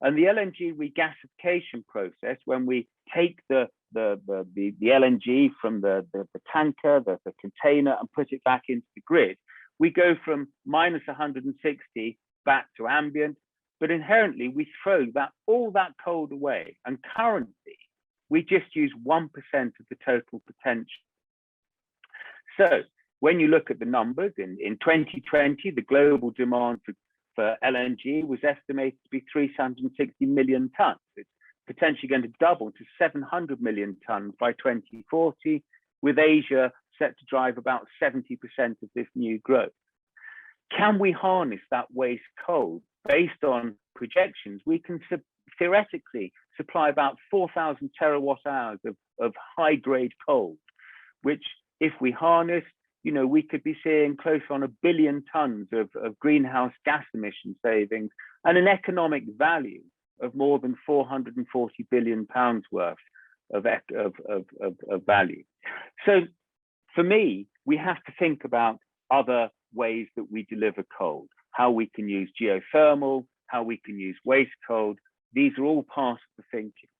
And the LNG regasification process, when we take the LNG from the tanker, the container, and put it back into the grid, we go from minus 160 back to ambient, but inherently we throw all that cold away. And currently, we just use 1% of the total potential. So when you look at the numbers, in 2020, the global demand for LNG was estimated to be 360 million tons. It's potentially going to double to 700 million tons by 2040, with Asia set to drive about 70% of this new growth. Can we harness that waste coal? Based on projections, we can theoretically supply about 4,000 terawatt hours of high-grade coal, which, if we harness, we could be seeing close on 1 billion tons of greenhouse gas emission savings and an economic value of more than 440 billion pounds worth of value. So for me, we have to think about other ways that we deliver coal, how we can use geothermal, how we can use waste coal. These are all part of the thinking.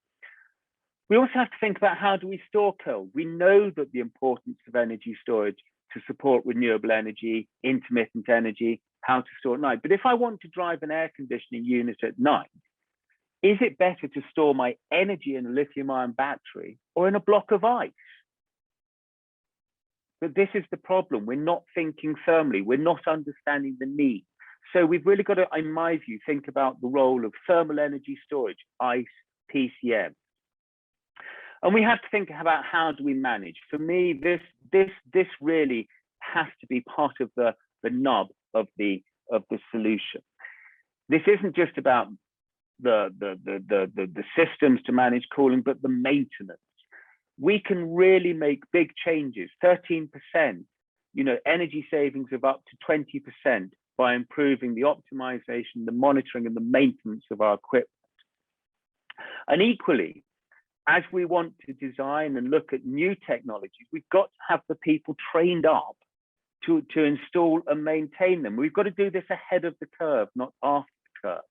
We also have to think about how do we store coal. We know that the importance of energy storage to support renewable energy, intermittent energy, how to store at night. But if I want to drive an air conditioning unit at night, is it better to store my energy in a lithium-ion battery or in a block of ice? But this is the problem. We're not thinking thermally. We're not understanding the need. So we've really got to, in my view, think about the role of thermal energy storage, ice, PCM. And we have to think about how do we manage. For me, this really has to be part of the nub of the solution. This isn't just about the systems to manage cooling, but the maintenance. We can really make big changes, 13%, energy savings of up to 20% by improving the optimization, the monitoring, and the maintenance of our equipment. And equally, as we want to design and look at new technologies, we've got to have the people trained up to install and maintain them. We've got to do this ahead of the curve, not after the curve.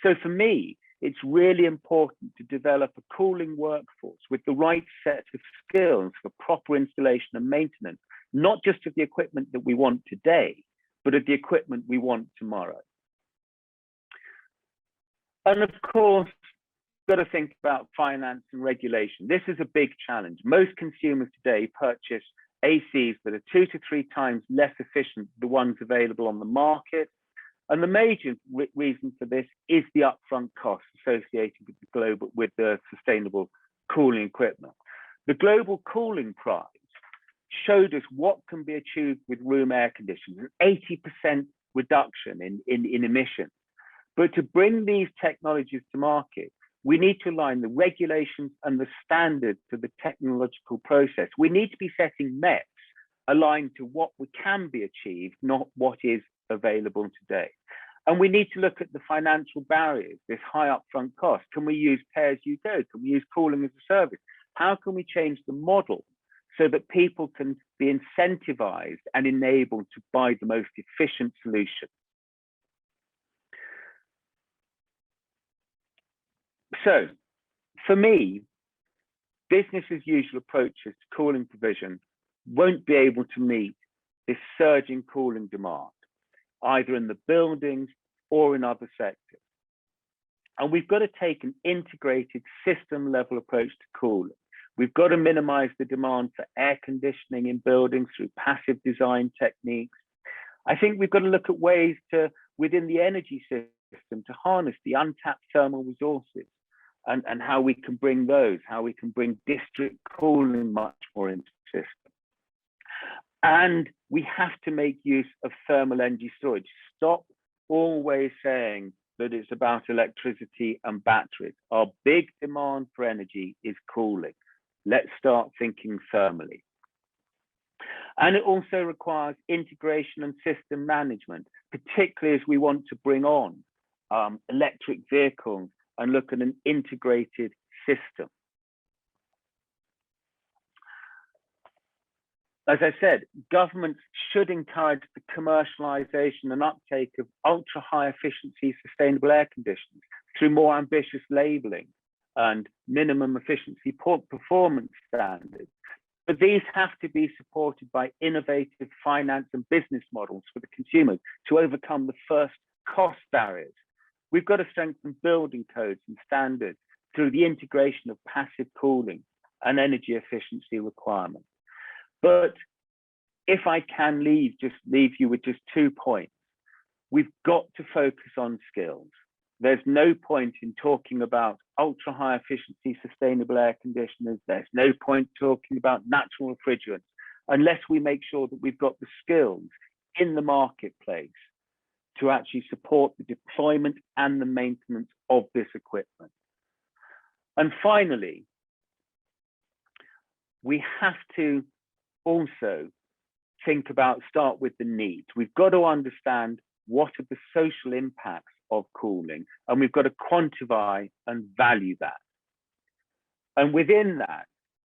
So for me, it's really important to develop a cooling workforce with the right set of skills for proper installation and maintenance, not just of the equipment that we want today, but of the equipment we want tomorrow. And of course, got to think about finance and regulation. This is a big challenge. Most consumers today purchase ACs that are 2 to 3 times less efficient than the ones available on the market. And the major reason for this is the upfront costs associated with the sustainable cooling equipment. The global cooling prize showed us what can be achieved with room air conditioning, an 80% reduction in emissions. But to bring these technologies to market, we need to align the regulations and the standards to the technological process. We need to be setting MEPs aligned to what can be achieved, not what is available today. And we need to look at the financial barriers, this high upfront cost. Can we use pay-as-you-go? Can we use cooling as a service? How can we change the model so that people can be incentivized and enabled to buy the most efficient solution? So for me, business as usual approaches to cooling provision won't be able to meet this surging cooling demand, either in the buildings or in other sectors. And we've got to take an integrated system level approach to cooling. We've got to minimize the demand for air conditioning in buildings through passive design techniques. I think we've got to look at ways to, within the energy system, to harness the untapped thermal resources and how we can bring those, how we can bring district cooling much more into the system. And we have to make use of thermal energy storage. Stop always saying that it's about electricity and batteries. Our big demand for energy is cooling. Let's start thinking thermally. And it also requires integration and system management, particularly as we want to bring on electric vehicles and look at an integrated system. as I said, governments should encourage the commercialization and uptake of ultra high efficiency sustainable air conditioners through more ambitious labeling and minimum efficiency performance standards. But these have to be supported by innovative finance and business models for the consumers to overcome the first cost barriers. We've got to strengthen building codes and standards through the integration of passive cooling and energy efficiency requirements. But if I can leave you with just 2 points, we've got to focus on skills. There's no point in talking about ultra high efficiency sustainable air conditioners. There's no point talking about natural refrigerants unless we make sure that we've got the skills in the marketplace to actually support the deployment and the maintenance of this equipment. And finally, we have to also start with the needs. We've got to understand what are the social impacts of cooling, and we've got to quantify and value that. And within that,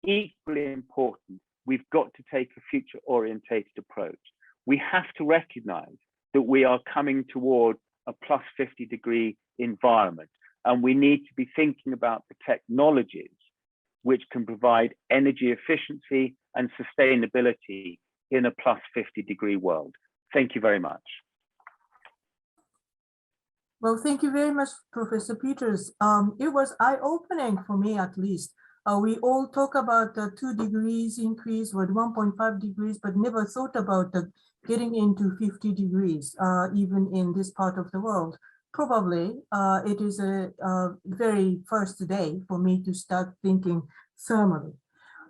equally important, we've got to take a future-orientated approach. We have to recognize that we are coming toward a plus 50-degree environment, and we need to be thinking about the technologies which can provide energy efficiency and sustainability in a plus 50-degree world. Thank you very much. Well, thank you very much, Professor Peters. It was eye-opening for me, at least. We all talk about the 2 degrees increase with 1.5 degrees, but never thought about getting into 50 degrees, even in this part of the world. Probably it is a very first day for me to start thinking thermally.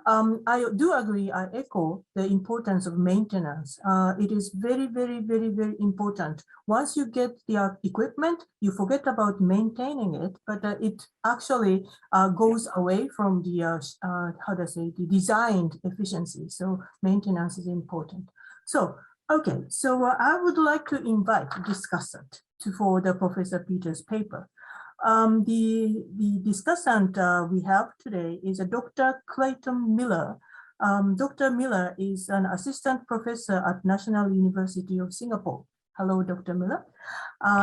I do agree, I echo the importance of maintenance. It is very, very, very, very important. Once you get the equipment, you forget about maintaining it, but it actually goes away from the, the designed efficiency. So maintenance is important. So, okay, so I would like to invite a discussant for the Professor Peters paper. The discussant we have today is Dr. Clayton Miller. Dr. Miller is an assistant professor at National University of Singapore. Hello, Dr. Miller.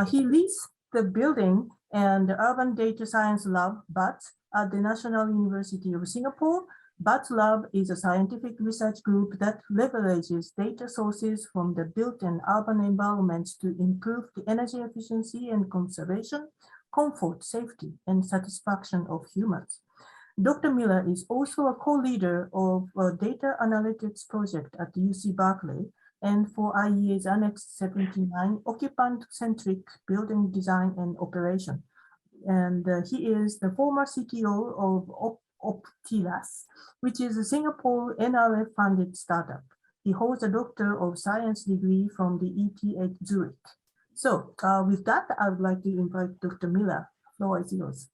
He leads the Building and Urban Data Science Lab, BUT, at the National University of Singapore. BUT Lab is a scientific research group that leverages data sources from the built and urban environments to improve the energy efficiency and conservation, comfort, safety, and satisfaction of humans. Dr. Miller is also a co-leader of a data analytics project at UC Berkeley and for IEA's Annex 79, Occupant-Centric Building Design and Operation. And he is the former CTO of Optilas, which is a Singapore NRF-funded startup. He holds a Doctor of Science degree from the ETH Zurich. So with that, I would like to invite Dr. Miller. The floor is yours.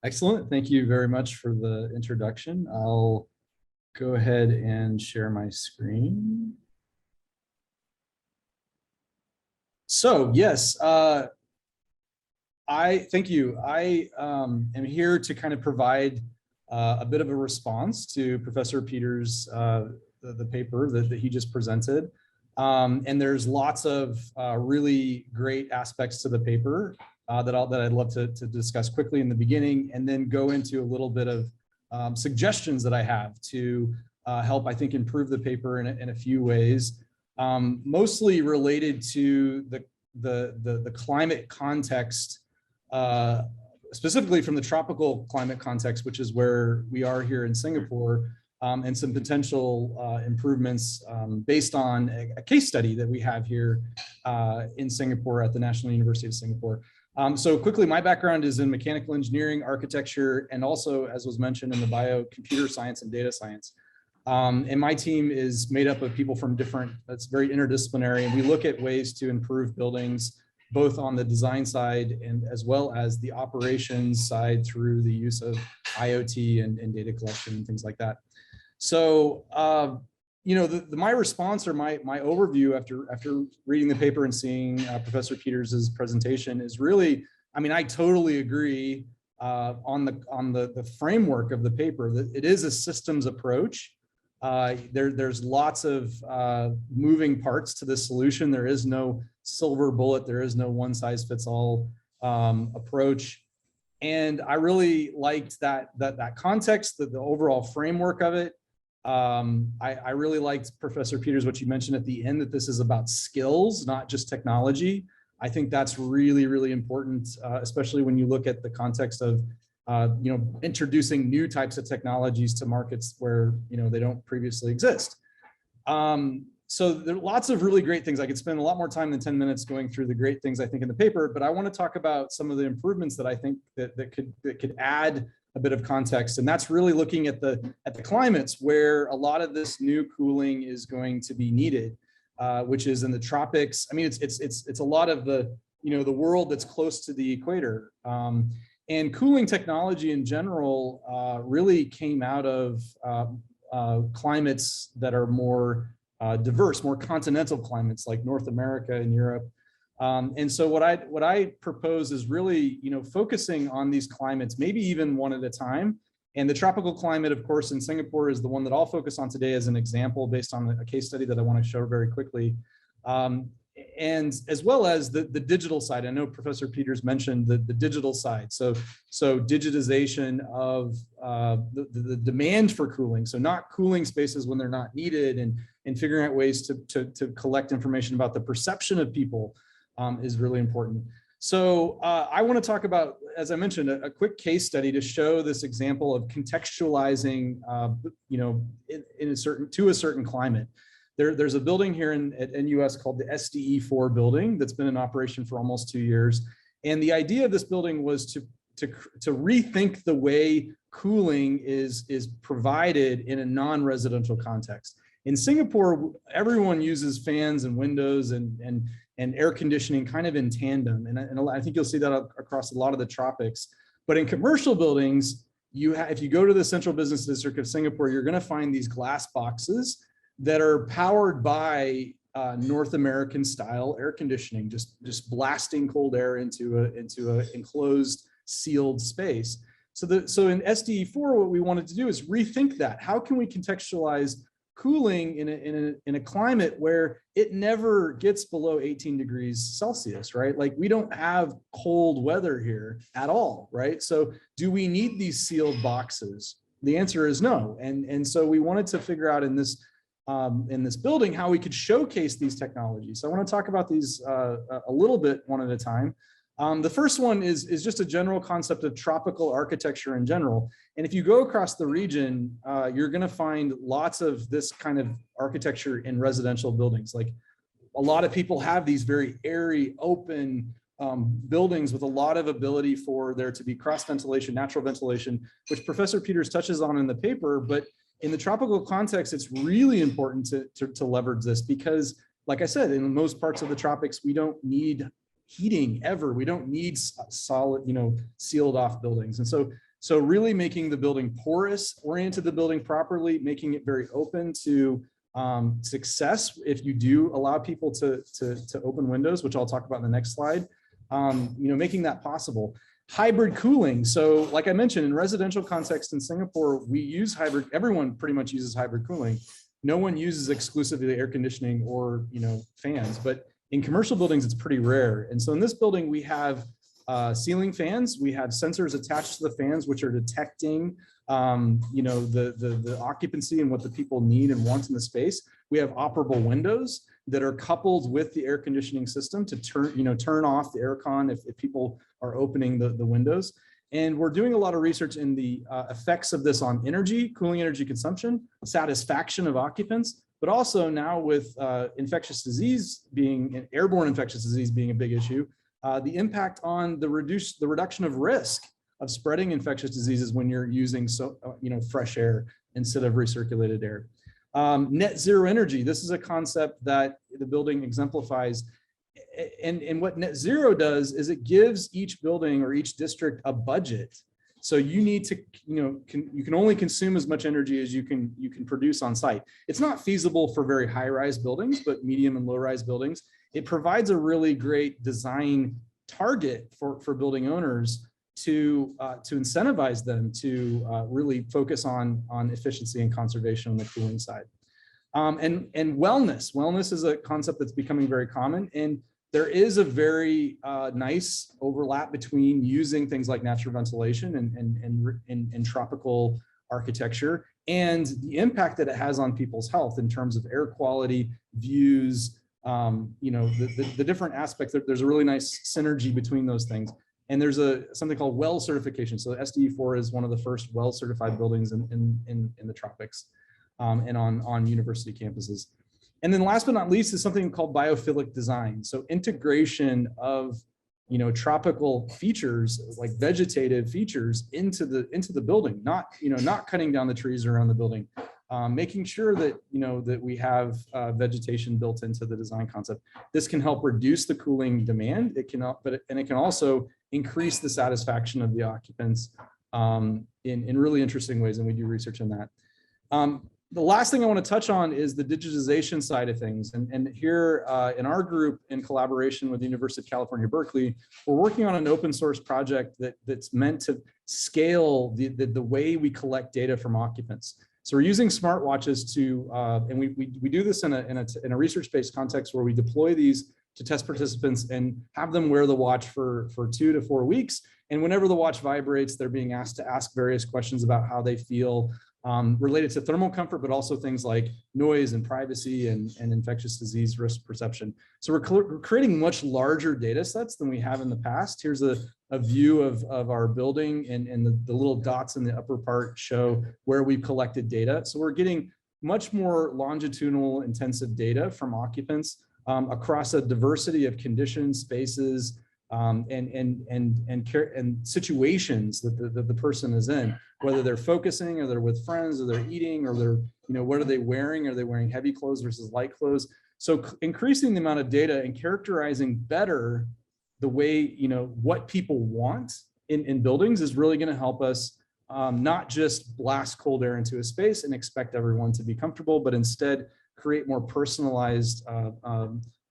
Excellent. Thank you very much for the introduction. I'll go ahead and share my screen. So yes, thank you. I am here to kind of provide a bit of a response to Professor Peters' the paper that he just presented. And there's lots of really great aspects to the paper that I'd love to discuss quickly in the beginning, and then go into a little bit of suggestions that I have to help, I think, improve the paper in a few ways, mostly related to the climate context, specifically from the tropical climate context, which is where we are here in Singapore. And some potential improvements based on a case study that we have here in Singapore at the National University of Singapore. So quickly, my background is in mechanical engineering, architecture, and also, as was mentioned in the bio, computer science and data science. And my team is made up of people from it's very interdisciplinary, and we look at ways to improve buildings, both on the design side and as well as the operations side through the use of IoT and data collection and things like that. So, you know, my response or my overview after reading the paper and seeing Professor Peters' presentation is really, I mean, I totally agree on the framework of the paper that it is a systems approach. There's lots of moving parts to this solution. There is no silver bullet. There is no one size fits all approach. And I really liked that context, the overall framework of it. I really liked, Professor Peters, what you mentioned at the end, that this is about skills, not just technology. I think that's really, really important, especially when you look at the context of introducing new types of technologies to markets where they don't previously exist. So there are lots of really great things. I could spend a lot more time than 10 minutes going through the great things I think in the paper, but I want to talk about some of the improvements that I think that could add a bit of context. And that's really looking at the climates where a lot of this new cooling is going to be needed, which is in the tropics. I mean, it's a lot of the world that's close to the equator. And cooling technology in general really came out of climates that are more diverse, more continental climates like North America and Europe. And so what I propose is really, focusing on these climates, maybe even one at a time. And the tropical climate, of course, in Singapore is the one that I'll focus on today as an example based on a case study that I want to show very quickly. And as well as the digital side. I know Professor Peters mentioned the digital side. So digitization of the demand for cooling. So not cooling spaces when they're not needed, and figuring out ways to collect information about the perception of people is really important. So I want to talk about, as I mentioned, a quick case study to show this example of contextualizing, to a certain climate. There's a building here at NUS called the SDE4 building that's been in operation for almost 2 years. And the idea of this building was to rethink the way cooling is provided in a non-residential context. In Singapore, everyone uses fans and windows and air conditioning kind of in tandem. And I think you'll see that across a lot of the tropics. But in commercial buildings, if you go to the Central Business District of Singapore, you're going to find these glass boxes that are powered by North American style air conditioning, just blasting cold air into a enclosed sealed space. So in SDE4, what we wanted to do is rethink that. How can we contextualize cooling in a climate where it never gets below 18 degrees Celsius, right? Like we don't have cold weather here at all, right? So do we need these sealed boxes? The answer is no. And so we wanted to figure out in this building how we could showcase these technologies. So I want to talk about these a little bit one at a time. The first one is just a general concept of tropical architecture in general. And if you go across the region, you're going to find lots of this kind of architecture in residential buildings. Like a lot of people have these very airy, open buildings with a lot of ability for there to be cross ventilation, natural ventilation, which Professor Peters touches on in the paper. But in the tropical context, it's really important to leverage this because, like I said, in most parts of the tropics, we don't need heating ever. We don't need solid, sealed off buildings. And so really making the building porous, oriented the building properly, making it very open to success if you do allow people to open windows, which I'll talk about in the next slide, making that possible. Hybrid cooling. So like I mentioned, in residential context in Singapore, we use hybrid, everyone pretty much uses hybrid cooling. No one uses exclusively air conditioning or, fans, but in commercial buildings, it's pretty rare. And so in this building, we have ceiling fans. We have sensors attached to the fans, which are detecting, the occupancy and what the people need and want in the space. We have operable windows that are coupled with the air conditioning system to turn off the aircon if people are opening the windows. And we're doing a lot of research in the effects of this on energy, cooling energy consumption, satisfaction of occupants, but also now with infectious disease airborne infectious disease being a big issue, the impact on the reduction of risk of spreading infectious diseases when you're using fresh air instead of recirculated air. Net zero energy. This is a concept that the building exemplifies. And what net zero does is it gives each building or each district a budget. So you need to, you can only consume as much energy as you can produce on site. It's not feasible for very high-rise buildings, but medium and low-rise buildings. It provides a really great design target for building owners to incentivize them to really focus on efficiency and conservation on the cooling side. And wellness is a concept that's becoming very common, and there is a very nice overlap between using things like natural ventilation and tropical architecture and the impact that it has on people's health in terms of air quality, views, you know, the different aspects. There's a really nice synergy between those things. And there's something called well certification. So SDE4 is one of the first well certified buildings in the tropics and on university campuses. And then last but not least is something called biophilic design. So integration of, you know, tropical features like vegetative features into the building, not cutting down the trees around the building, making sure that, you know, that we have vegetation built into the design concept. This can help reduce the cooling demand. It can, and it can also increase the satisfaction of the occupants in really interesting ways, and we do research on that. The last thing I want to touch on is the digitization side of things. And here in our group, in collaboration with the University of California, Berkeley, we're working on an open source project that's meant to scale the way we collect data from occupants. So we're using smartwatches to, and we do this in a research-based context where we deploy these to test participants and have them wear the watch for 2 to 4 weeks. And whenever the watch vibrates, they're being asked to ask various questions about how they feel, related to thermal comfort, but also things like noise and privacy and infectious disease risk perception. So we're creating much larger data sets than we have in the past. Here's a view of our building, and the little dots in the upper part show where we've collected data. So we're getting much more longitudinal intensive data from occupants across a diversity of conditions, spaces, and situations that the person is in, whether they're focusing or they're with friends or they're eating or they're, you know, what are they wearing? Are they wearing heavy clothes versus light clothes? So increasing the amount of data and characterizing better the way, you know, what people want in buildings is really going to help us not just blast cold air into a space and expect everyone to be comfortable, but instead create more personalized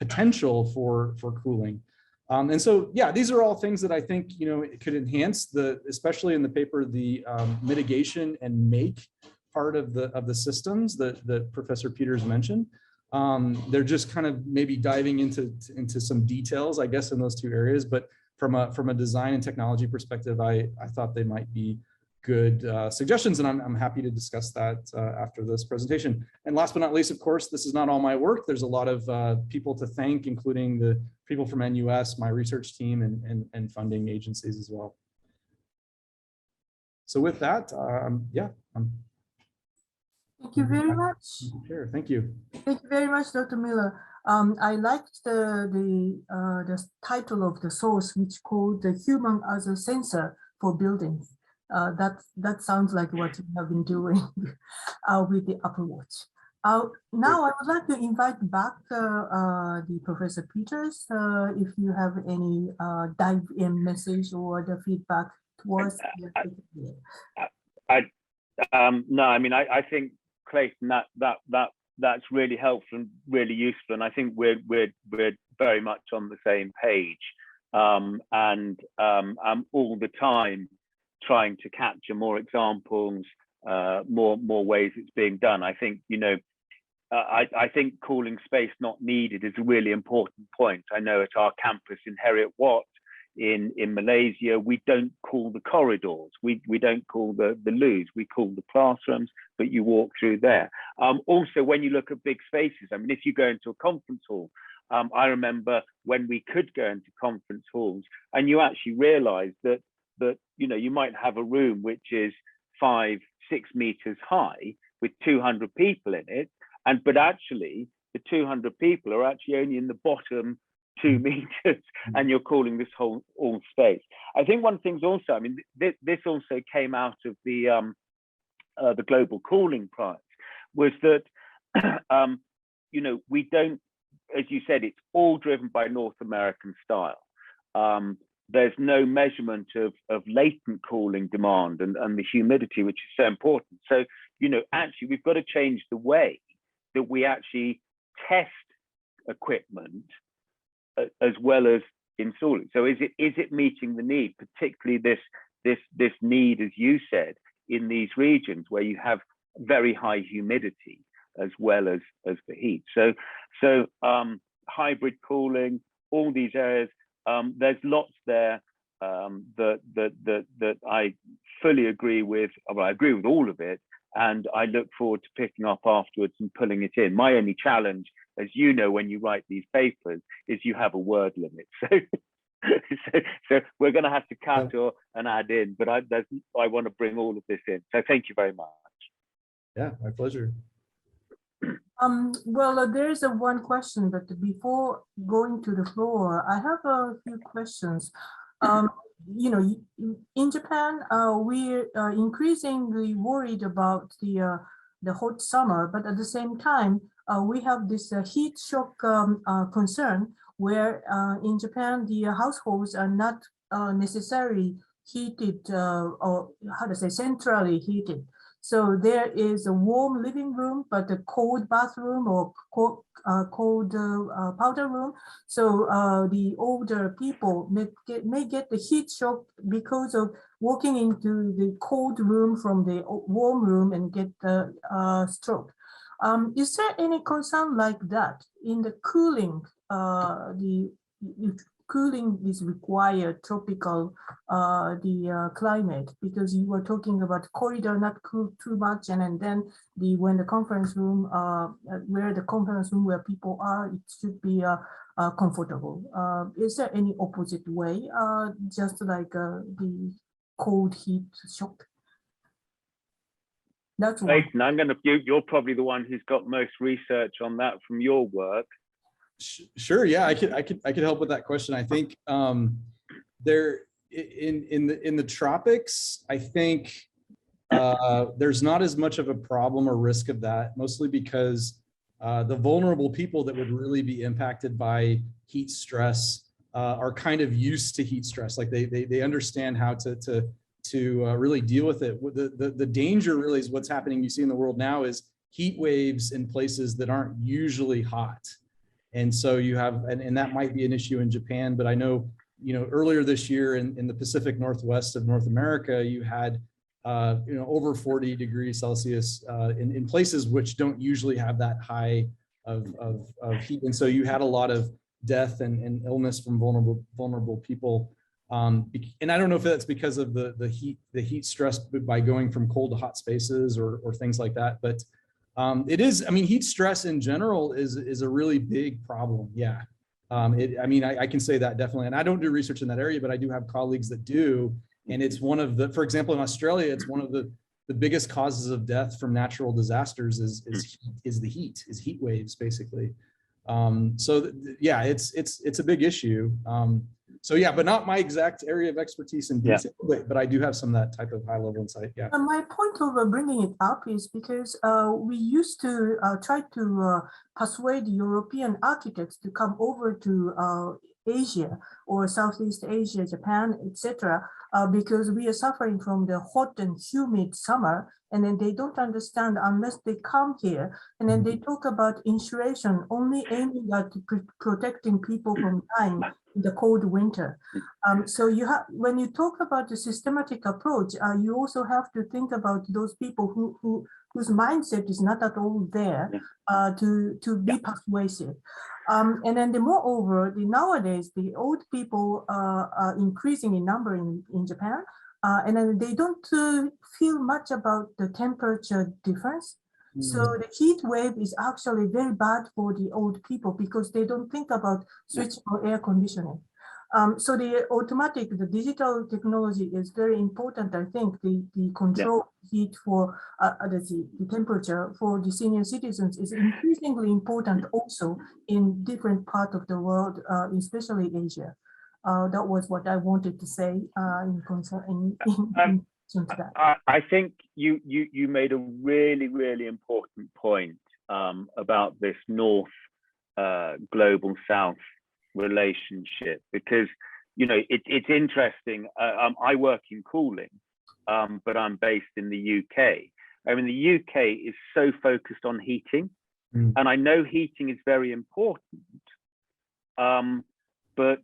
potential for cooling. And so, yeah, these are all things that I think, you know, it could enhance especially in the paper, the mitigation and make part of the systems that Professor Peters mentioned. They're just kind of maybe diving into some details, I guess, in those two areas. But from a design and technology perspective, I thought they might be good suggestions, and I'm happy to discuss that after this presentation. And last but not least, of course, this is not all my work. There's a lot of people to thank, including the people from NUS, my research team, and funding agencies as well. So with that, yeah. Thank you very much. Sure, thank you. Thank you very much, Dr. Miller. I liked the title of the source, which called the human as a sensor for buildings. That sounds like what we have been doing with the Apple Watch. Now I would like to invite back the Professor Peters, if you have any dive-in message or the feedback towards. No, I mean, I think, Clayton, that's really helpful and really useful, and I think we're very much on the same page, and I'm all the time trying to capture more examples, more ways it's being done. I think, you know, I think cooling space not needed is a really important point. I know at our campus in Heriot Watt in Malaysia, we don't cool the corridors. We don't cool the loos. We cool the classrooms, but you walk through there. Also, when you look at big spaces, I mean, if you go into a conference hall, I remember when we could go into conference halls and you actually realize that you know, you might have a room which is 5-6 meters high with 200 people in it, but actually the 200 people are actually only in the bottom 2 meters, and you're calling this whole all space. I think one thing's also, I mean, this also came out of the Global Cooling Prize, was that you know, we don't, as you said, it's all driven by North American style. There's no measurement of latent cooling demand and the humidity, which is so important. So, you know, actually, we've got to change the way that we actually test equipment as well as installing. So is it meeting the need, particularly this need, as you said, in these regions where you have very high humidity as well as the heat? So hybrid cooling, all these areas, there's lots there that I fully agree with. Well, I agree with all of it, and I look forward to picking up afterwards and pulling it in. My only challenge, as you know, when you write these papers, is you have a word limit. So we're going to have to cut and add in, but I want to bring all of this in. So thank you very much. Yeah, my pleasure. Well, there's one question, but before going to the floor, I have a few questions. You know, in Japan, we're increasingly worried about the hot summer, but at the same time, we have this heat shock concern, where in Japan, the households are not necessarily heated or how to say, centrally heated. So there is a warm living room, but a cold bathroom or cold powder room. So the older people may get the heat shock because of walking into the cold room from the warm room and get the stroke. Is there any concern like that in the cooling? Cooling is required tropical climate, because you were talking about corridor not cool too much, and then when the conference room where people are, it should be comfortable. Is there any opposite way, just like the cold heat shock? That's one. Nathan, you're probably the one who's got most research on that from your work. Sure. Yeah, I could help with that question. I think there in the tropics, I think there's not as much of a problem or risk of that, mostly because the vulnerable people that would really be impacted by heat stress are kind of used to heat stress. Like they understand how to really deal with it. The danger really is what's happening. You see in the world now is heat waves in places that aren't usually hot. And so you have, and that might be an issue in Japan, but I know, earlier this year in the Pacific Northwest of North America, you had, over 40 degrees Celsius in places which don't usually have that high of heat. And so you had a lot of death and illness from vulnerable people. And I don't know if that's because of the heat stress by going from cold to hot spaces or things like that, but it is, heat stress in general is a really big problem. Yeah. I can say that definitely. And I don't do research in that area, but I do have colleagues that do. And it's one of the, for example, in Australia, it's one of the biggest causes of death from natural disasters is heat waves, basically. Yeah, it's a big issue. So yeah, but not my exact area of expertise in detail, but I do have some of that type of high level insight. Yeah. My point of bringing it up is because we used to try to persuade European architects to come over to Asia or Southeast Asia, Japan, etc., because we are suffering from the hot and humid summer, and then they don't understand unless they come here, and then they talk about insulation only aiming at protecting people from dying in the cold winter. So you have, when you talk about the systematic approach, you also have to think about those people whose mindset is not at all there to be persuasive. And then moreover, nowadays, the old people are increasing in number in Japan, and then they don't feel much about the temperature difference. So the heat wave is actually very bad for the old people because they don't think about switching or air conditioning. So the digital technology is very important. I think the control heat for the temperature for the senior citizens is increasingly important also in different parts of the world, especially Asia. That was what I wanted to say in to that. I think you made a really, really important point about this North global South relationship, because it's interesting. I work in cooling, but I'm based in the UK. The UK is so focused on heating, and I know heating is very important, but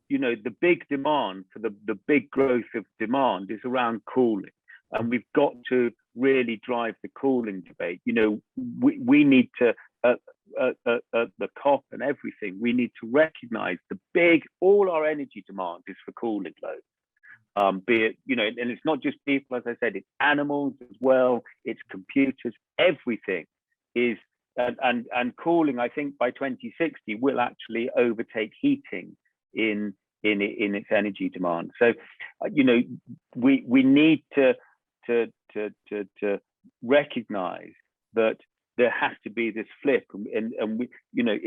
you know, the big demand for the big growth of demand is around cooling. And we've got to really drive the cooling debate. You know, we need to, the COP and everything, we need to recognize all our energy demand is for cooling load. Be it, you know, and it's not just people, as I said, it's animals as well, it's computers, everything is, and cooling, I think by 2060 will actually overtake heating in its energy demand. So, you know, we need to recognize that there has to be this flip, and we, you know,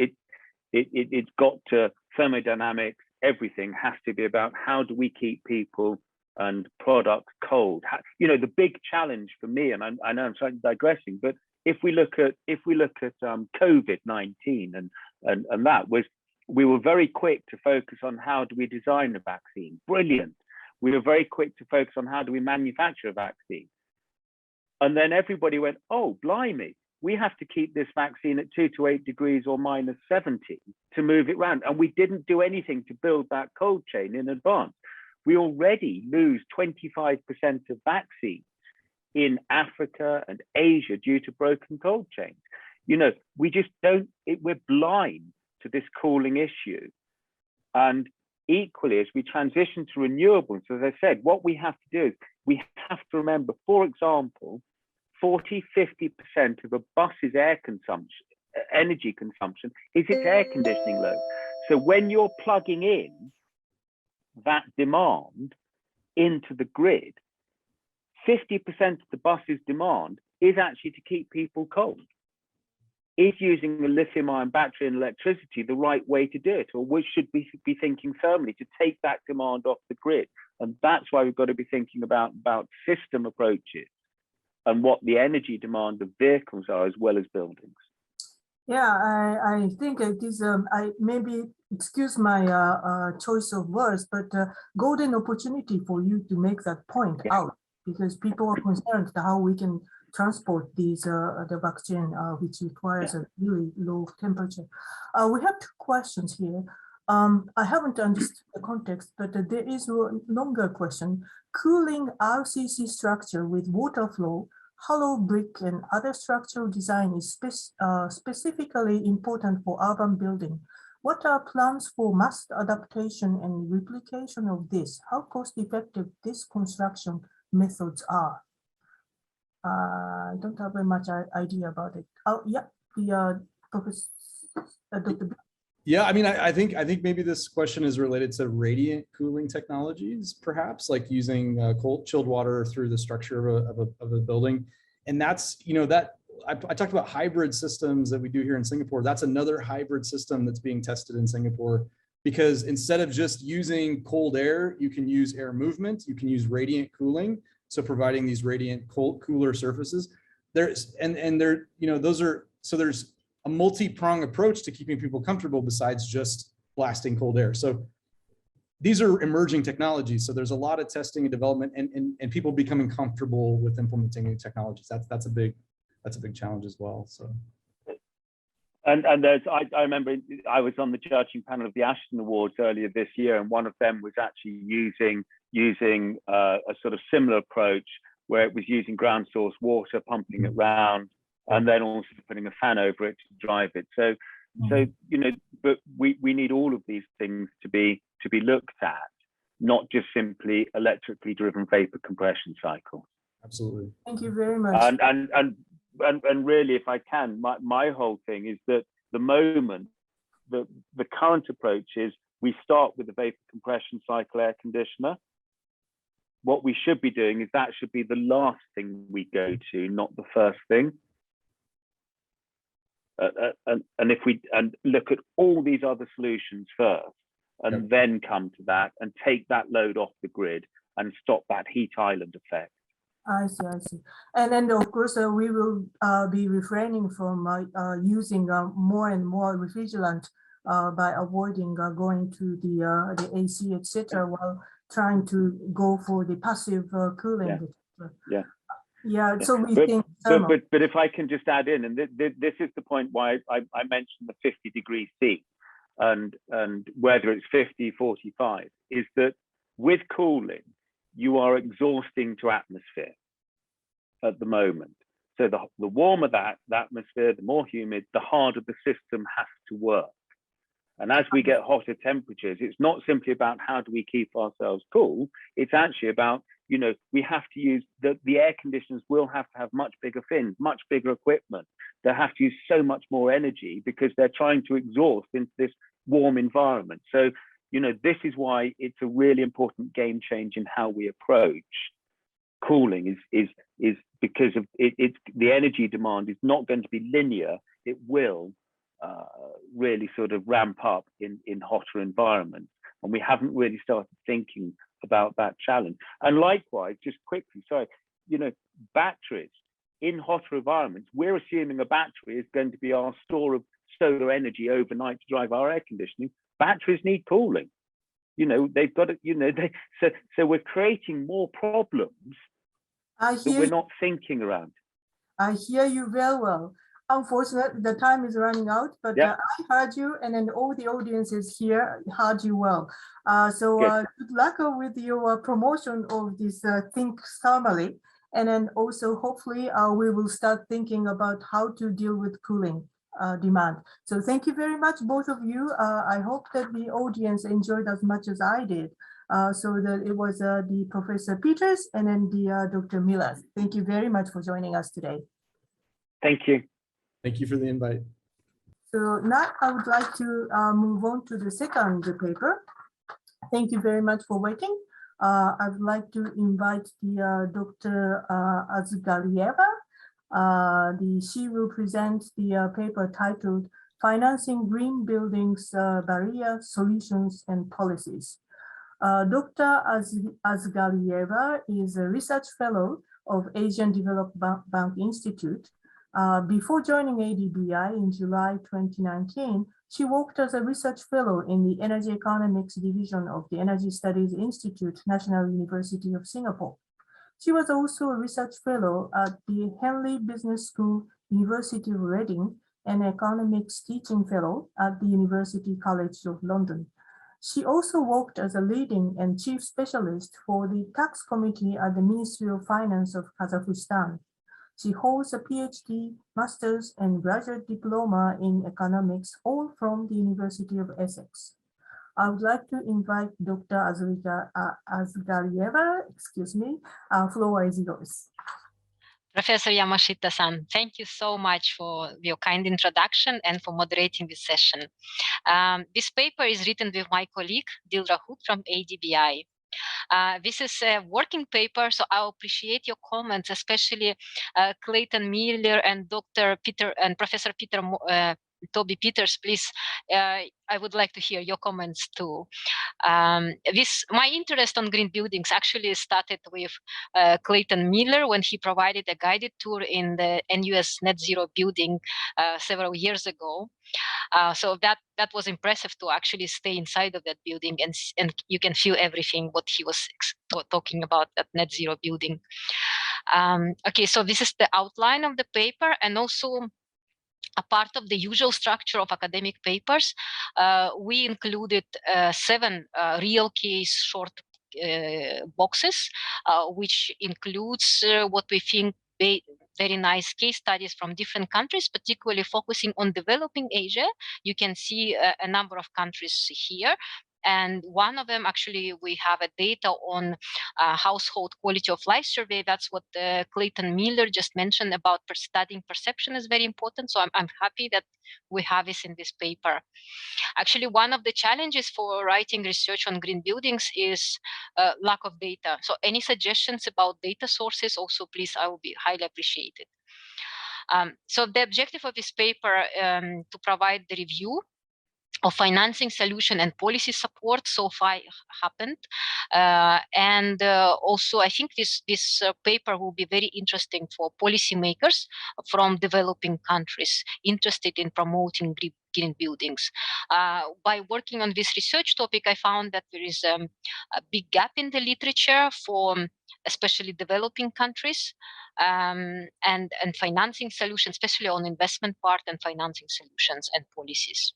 it's got to, thermodynamics, everything has to be about how do we keep people and products cold. You know, the big challenge for me, and I know I'm slightly digressing, but if we look at COVID-19 and that was, we were very quick to focus on how do we design a vaccine. Brilliant. We were very quick to focus on how do we manufacture a vaccine. And then everybody went, oh, blimey, we have to keep this vaccine at 2 to 8 degrees or minus 70 to move it around. And we didn't do anything to build that cold chain in advance. We already lose 25% of vaccines in Africa and Asia due to broken cold chains. You know, we just don't, we're blind to this cooling issue. And equally, as we transition to renewables, as I said, what we have to do is we have to remember, for example, 40–50% of a bus's energy consumption is its air conditioning load. So when you're plugging in that demand into the grid, 50% of the bus's demand is actually to keep people cold. Is using a lithium-ion battery and electricity the right way to do it, or we should be thinking firmly to take that demand off the grid? And that's why we've got to be thinking about system approaches and what the energy demand of vehicles are, as well as buildings. Yeah, I think it is, I maybe excuse my choice of words, but golden opportunity for you to make that point out, because people are concerned how we can transport these the vaccine, which requires a really low temperature. We have 2 questions here. I haven't understood the context, but there is a longer question. Cooling RCC structure with water flow, hollow brick, and other structural design is specifically important for urban building. What are plans for mass adaptation and replication of this? How cost-effective these construction methods are? I don't have very much idea about it. Oh, yeah, the Professor Dr. Yeah, I mean, I think maybe this question is related to radiant cooling technologies, perhaps, like using chilled water through the structure of a building. And that's, you know, that I talked about hybrid systems that we do here in Singapore. That's another hybrid system that's being tested in Singapore, because instead of just using cold air, you can use air movement, you can use radiant cooling. So providing these radiant cooler surfaces, there's you know, so there's a multi-pronged approach to keeping people comfortable besides just blasting cold air. So these are emerging technologies. So there's a lot of testing and development, and people becoming comfortable with implementing new technologies. That's a big challenge as well. So. And there's, I remember I was on the judging panel of the Ashton Awards earlier this year, and one of them was actually using a sort of similar approach where it was using ground source water, pumping it round, and then also putting a fan over it to drive it. So you know, but we need all of these things to be looked at, not just simply electrically driven vapor compression cycles. Absolutely. Thank you very much. And really, if I can, my whole thing is that the moment the current approach is we start with the vapor compression cycle air conditioner. What we should be doing is that should be the last thing we go to, not the first thing. And if we look at all these other solutions first, and then come to that and take that load off the grid and stop that heat island effect. I see. And then of course we will be refraining from using more and more refrigerant by avoiding going to the AC, etc., while trying to go for the passive cooling. Yeah. So we think. But if I can just add in, and this is the point why I mentioned the 50 degrees C. and whether it's 50, 45, is that with cooling, you are exhausting to atmosphere at the moment. So the warmer the atmosphere, the more humid, the harder the system has to work. And as we get hotter temperatures, it's not simply about how do we keep ourselves cool. It's actually about, you know, we have to use the air conditioners will have to have much bigger fins, much bigger equipment. They have to use so much more energy because they're trying to exhaust into this warm environment. So, you know, this is why it's a really important game change in how we approach cooling is because of it's the energy demand is not going to be linear. It will really sort of ramp up in hotter environments. And we haven't really started thinking about that challenge. And likewise, just quickly, sorry, you know, batteries in hotter environments, we're assuming a battery is going to be our store of solar energy overnight to drive our air conditioning. Batteries need cooling. You know, they've got to, you know, so we're creating more problems that we're not thinking around. I hear you very well. Unfortunately, the time is running out, but I heard you, and then all the audiences here heard you well. Good luck with your promotion of this Think Thermally, and then also hopefully we will start thinking about how to deal with cooling demand. So thank you very much, both of you. I hope that the audience enjoyed as much as I did. So that it was the Professor Peters and then the Dr. Miller. Thank you very much for joining us today. Thank you. Thank you for the invite. So now I would like to move on to the second paper. Thank you very much for waiting. I would like to invite the Dr. Azgalieva. She will present the paper titled Financing Green Buildings Barrier Solutions and Policies. Dr. Azgalieva is a research fellow of Asian Development Bank Institute. Before joining ADBI in July 2019, she worked as a research fellow in the Energy Economics Division of the Energy Studies Institute, National University of Singapore. She was also a research fellow at the Henley Business School, University of Reading, and economics teaching fellow at the University College of London. She also worked as a leading and chief specialist for the tax committee at the Ministry of Finance of Kazakhstan. She holds a PhD, master's, and graduate diploma in economics, all from the University of Essex. I would like to invite Dr. Azgalieva, floor is yours. Professor Yamashita-san, thank you so much for your kind introduction and for moderating this session. This paper is written with my colleague, Dilra Hood from ADBI. This is a working paper, so I appreciate your comments, especially Clayton Miller and Dr. Peter and Professor Peter Toby Peters. Please, I would like to hear your comments too. My interest on green buildings actually started with Clayton Miller when he provided a guided tour in the NUS Net Zero building several years ago. So that was impressive to actually stay inside of that building and you can feel everything what he was talking about at Net Zero building. Okay, so this is the outline of the paper, and also a part of the usual structure of academic papers. We included 7 real case short boxes, which includes what we think very nice case studies from different countries, particularly focusing on developing Asia. You can see a number of countries here. And one of them, actually, we have a data on household quality of life survey. That's what Clayton Miller just mentioned about studying perception is very important. So I'm happy that we have this in this paper. Actually, one of the challenges for writing research on green buildings is lack of data. So any suggestions about data sources also, please, I will be highly appreciated. So the objective of this paper to provide the review of financing solution and policy support so far happened. And also, I think this paper will be very interesting for policymakers from developing countries interested in promoting green buildings. By working on this research topic, I found that there is a big gap in the literature for especially developing countries and financing solutions, especially on investment part and financing solutions and policies.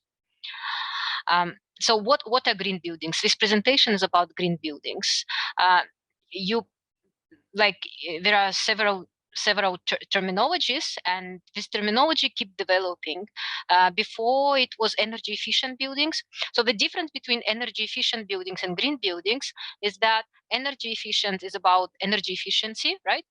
So what are green buildings? This presentation is about green buildings. There are several terminologies, and this terminology keep developing. Before it was energy efficient buildings. So the difference between energy efficient buildings and green buildings is that energy efficient is about energy efficiency, right?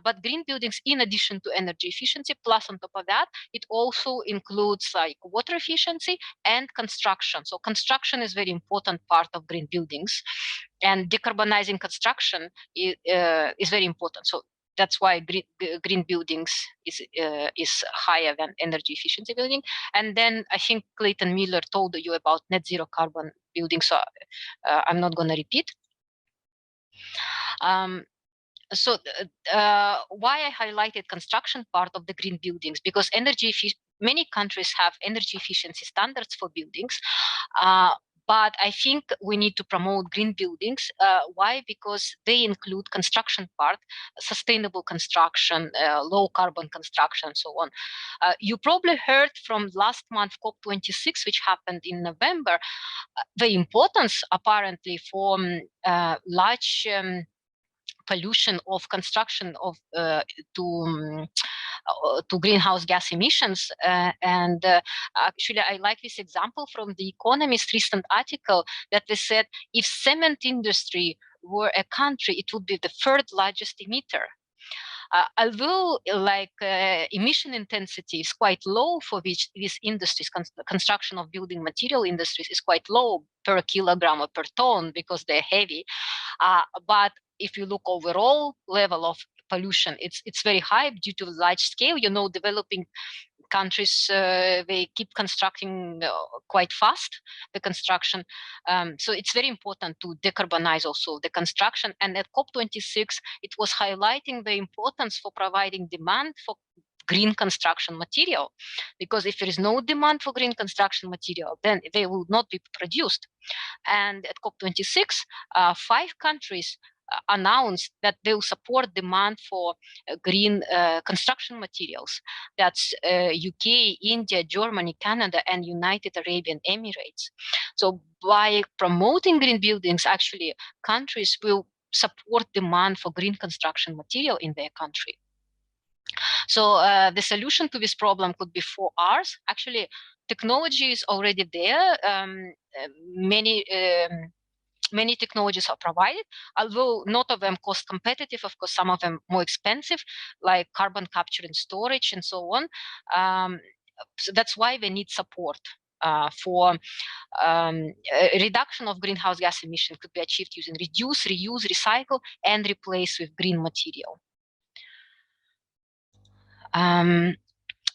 But green buildings, in addition to energy efficiency, plus on top of that, it also includes like water efficiency and construction. So construction is very important part of green buildings, and decarbonizing construction is very important. So that's why green buildings is higher than energy efficiency building. And then I think Clayton Miller told you about net zero carbon buildings, so I'm not going to repeat. So why I highlighted construction part of the green buildings, because many countries have energy efficiency standards for buildings. But I think we need to promote green buildings. Why? Because they include construction part, sustainable construction, low carbon construction, and so on. You probably heard from last month COP26, which happened in November, the importance apparently for large pollution of construction of to greenhouse gas emissions. Actually, I like this example from The Economist recent article that they said if cement industry were a country, it would be the third largest emitter. Although emission intensity is quite low for which these industries, construction of building material industries is quite low per kilogram or per ton because they're heavy. But if you look overall level of pollution, it's very high due to large scale. Developing countries, they keep constructing quite fast, the construction. So it's very important to decarbonize also the construction. And at COP26, it was highlighting the importance for providing demand for green construction material, because if there is no demand for green construction material, then they will not be produced. And at COP26, 5 countries announced that they will support demand for green construction materials. That's UK, India, Germany, Canada, and United Arabian Emirates. So by promoting green buildings, actually, countries will support demand for green construction material in their country. So the solution to this problem could be 4 R's. Actually, technology is already there. Many technologies are provided, although not of them cost competitive. Of course, some of them more expensive, like carbon capture and storage and so on. So that's why they need support for reduction of greenhouse gas emission could be achieved using reduce, reuse, recycle, and replace with green material.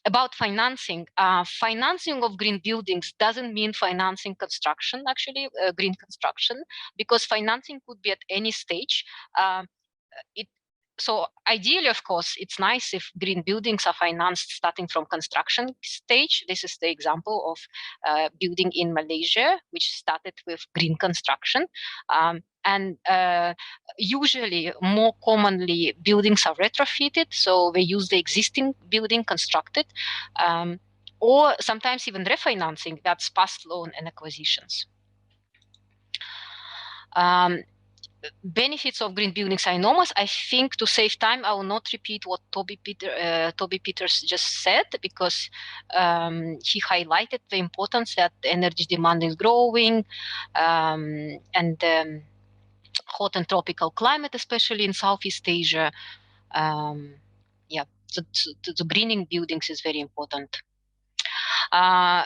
About financing, financing of green buildings doesn't mean financing construction, actually, green construction, because financing could be at any stage. So ideally, of course, it's nice if green buildings are financed starting from construction stage. This is the example of building in Malaysia, which started with green construction. And usually, more commonly, buildings are retrofitted, so they use the existing building constructed, or sometimes even refinancing, that's past loan and acquisitions. Benefits of green buildings are enormous. I think to save time, I will not repeat what Toby Peters just said, because he highlighted the importance that energy demand is growing, and hot and tropical climate, especially in Southeast Asia. Yeah, so greening buildings is very important. When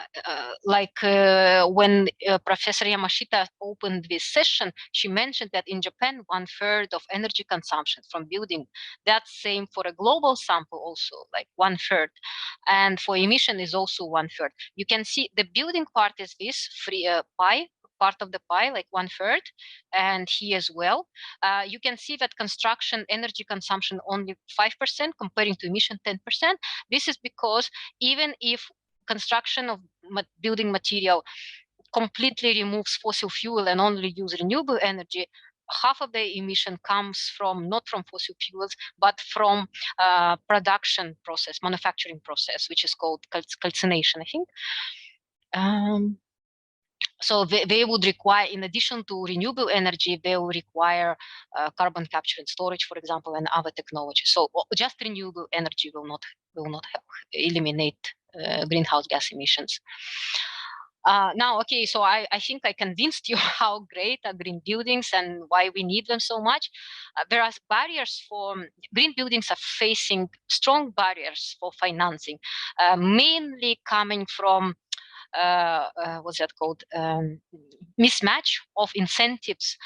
Professor Yamashita opened this session, she mentioned that in Japan, 1/3 of energy consumption from building. That's same for a global sample also, like 1/3. And for emission is also 1/3. You can see the building part is this free pie, part of the pie, like 1/3, and here as well. You can see that construction energy consumption only 5% comparing to emission 10%. This is because even if construction of building material completely removes fossil fuel and only use renewable energy, half of the emission comes from not from fossil fuels, but from production process, manufacturing process, which is called calcination, I think. So they would require, in addition to renewable energy, they will require carbon capture and storage, for example, and other technologies. So just renewable energy will not help eliminate greenhouse gas emissions. Now, okay, so I think I convinced you how great are green buildings and why we need them so much. There are barriers for green buildings are facing strong barriers for financing, mainly coming from what's that called? Mismatch of incentives.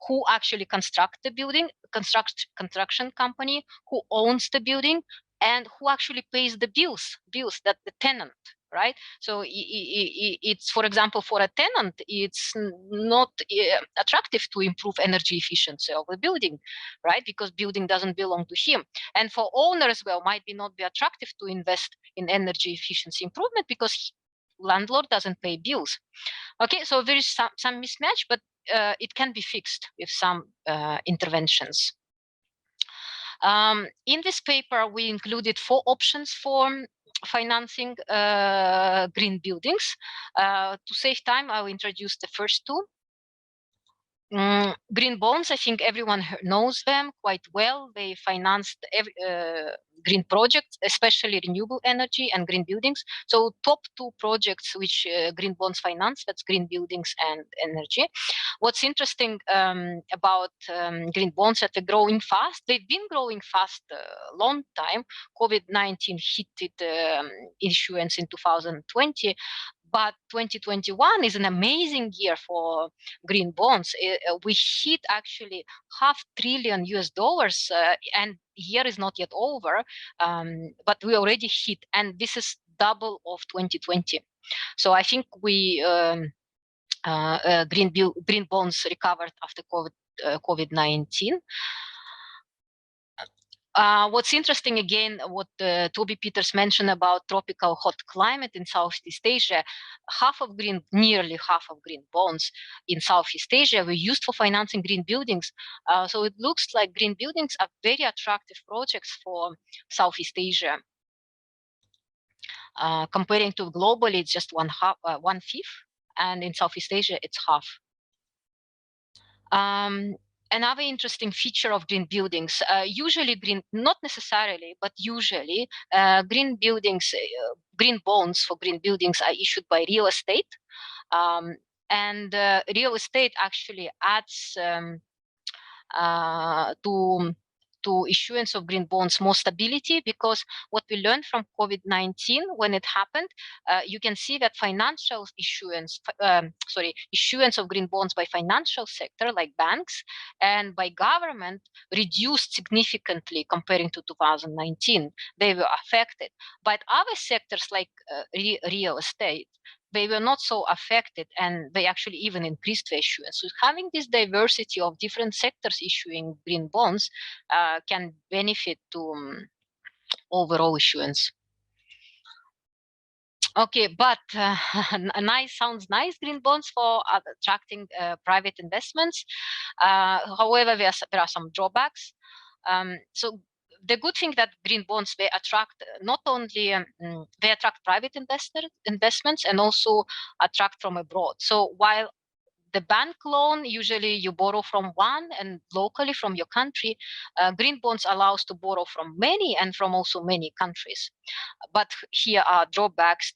Who actually construct the building, construction company, who owns the building, and who actually pays the bills that the tenant, right? So it's, for example, for a tenant, it's not attractive to improve energy efficiency of the building, right? Because building doesn't belong to him. And for owner as well, might not be attractive to invest in energy efficiency improvement because landlord doesn't pay bills. Okay, so there is some mismatch, but it can be fixed with some interventions. In this paper, we included 4 options for financing green buildings. To save time, I will introduce the first 2. Green bonds, I think everyone knows them quite well. They financed green projects, especially renewable energy and green buildings. So top 2 projects which green bonds finance, that's green buildings and energy. What's interesting about green bonds, that they're growing fast. They've been growing fast a long time. COVID-19 hit issuance in 2020. But 2021 is an amazing year for green bonds. We hit actually $500 billion US, and year is not yet over, but we already hit, and this is double of 2020. So I think we green bonds recovered after COVID-19. What's interesting, again, what Toby Peters mentioned about tropical hot climate in Southeast Asia, nearly half of green bonds in Southeast Asia were used for financing green buildings. So it looks like green buildings are very attractive projects for Southeast Asia. Comparing to globally, it's just 1/5, and in Southeast Asia, it's half. Another interesting feature of green buildings, not necessarily, but usually green buildings, green bonds for green buildings are issued by real estate. And real estate actually adds to issuance of green bonds more stability, because what we learned from COVID-19 when it happened, you can see that issuance of green bonds by financial sector like banks and by government reduced significantly comparing to 2019. They were affected, but other sectors like real estate, they were not so affected, and they actually even increased the issuance. So having this diversity of different sectors issuing green bonds can benefit to overall issuance. Okay, but sounds nice, green bonds for attracting private investments. However, there are some drawbacks. So the good thing that green bonds, they attract not only they attract private investments and also attract from abroad. So while the bank loan, usually you borrow from one and locally from your country, green bonds allows to borrow from many and from also many countries. But here are drawbacks.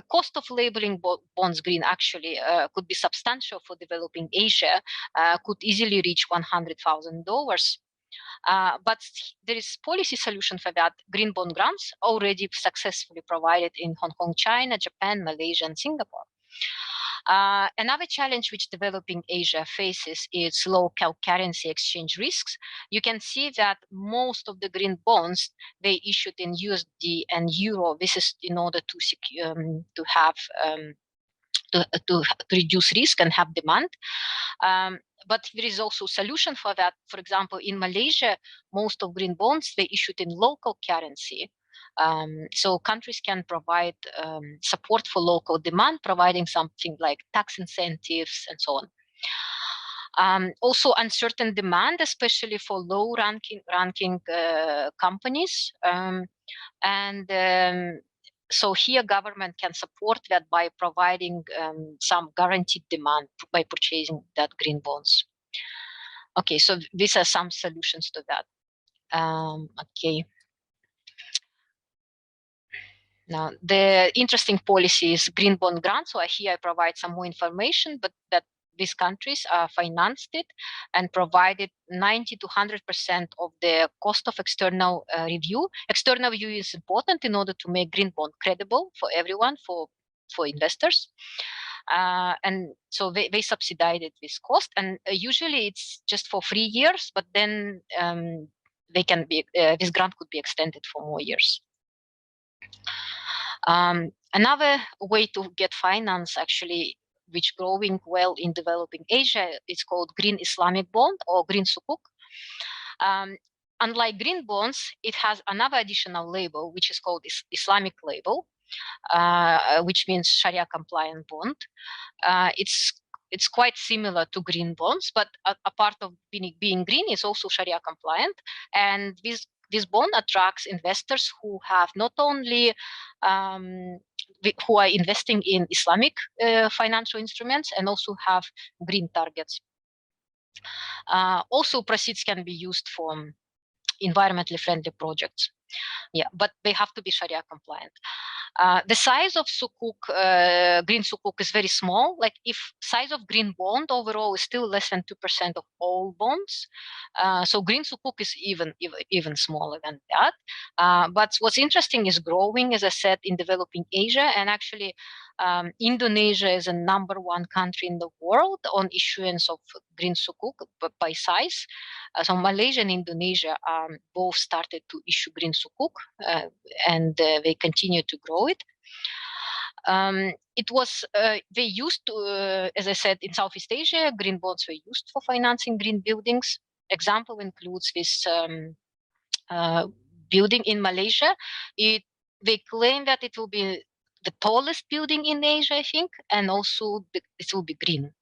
Cost of labeling bonds green actually could be substantial for developing Asia, could easily reach $100,000. But there is policy solution for that. Green bond grants already successfully provided in Hong Kong, China, Japan, Malaysia, and Singapore. Another challenge which developing Asia faces is local currency exchange risks. You can see that most of the green bonds, they issued in USD and Euro. This is in order to secure, to have to reduce risk and have demand. But there is also a solution for that. For example, in Malaysia, most of green bonds, they issued in local currency. So countries can provide support for local demand, providing something like tax incentives and so on. Also uncertain demand, especially for low ranking companies. so here government can support that by providing some guaranteed demand by purchasing that green bonds. Okay, so these are some solutions to that. Okay. Now, the interesting policy is green bond grants. So here I provide some more information, but that these countries financed it and provided 90 to 100% of the cost of external review. External review is important in order to make green bond credible for everyone, for investors. And so they subsidized this cost, and usually it's just for 3 years, but then they can be this grant could be extended for more years. Another way to get finance, actually, which growing well in developing Asia, is called Green Islamic Bond or Green Sukuk. Unlike green bonds, it has another additional label, which is called Islamic label, which means Sharia compliant bond. It's quite similar to green bonds, but a part of being green is also Sharia compliant, and this bond attracts investors who have not only who are investing in Islamic financial instruments and also have green targets. Also, proceeds can be used for environmentally friendly projects. Yeah, but they have to be Sharia compliant. The size of sukuk, green sukuk, is very small. Like, if size of green bond overall is still less than 2% of all bonds, so green sukuk is even smaller than that. But what's interesting is growing, as I said, in developing Asia, and actually Indonesia is a #1 country in the world on issuance of green sukuk by size. So Malaysia and Indonesia both started to issue green sukuk, and they continue to grow it. It was they used to, as I said, in Southeast Asia, green bonds were used for financing green buildings. Example includes this building in Malaysia. They claim that it will be the tallest building in Asia, I think, and also it will be green.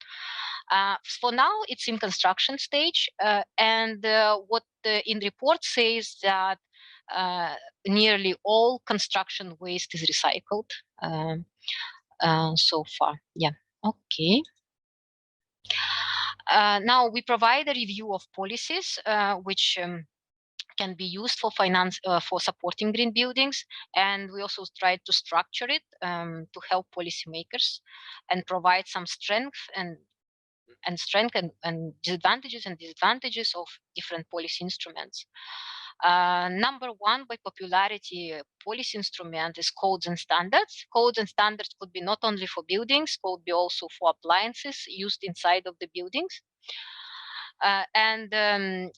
For now, it's in construction stage, and what in report says that nearly all construction waste is recycled so far. Yeah, okay. Now we provide a review of policies which can be used for finance for supporting green buildings, and we also try to structure it to help policymakers and provide some strength and disadvantages of different policy instruments. #1 by popularity policy instrument is codes and standards. Codes and standards could be not only for buildings, could be also for appliances used inside of the buildings.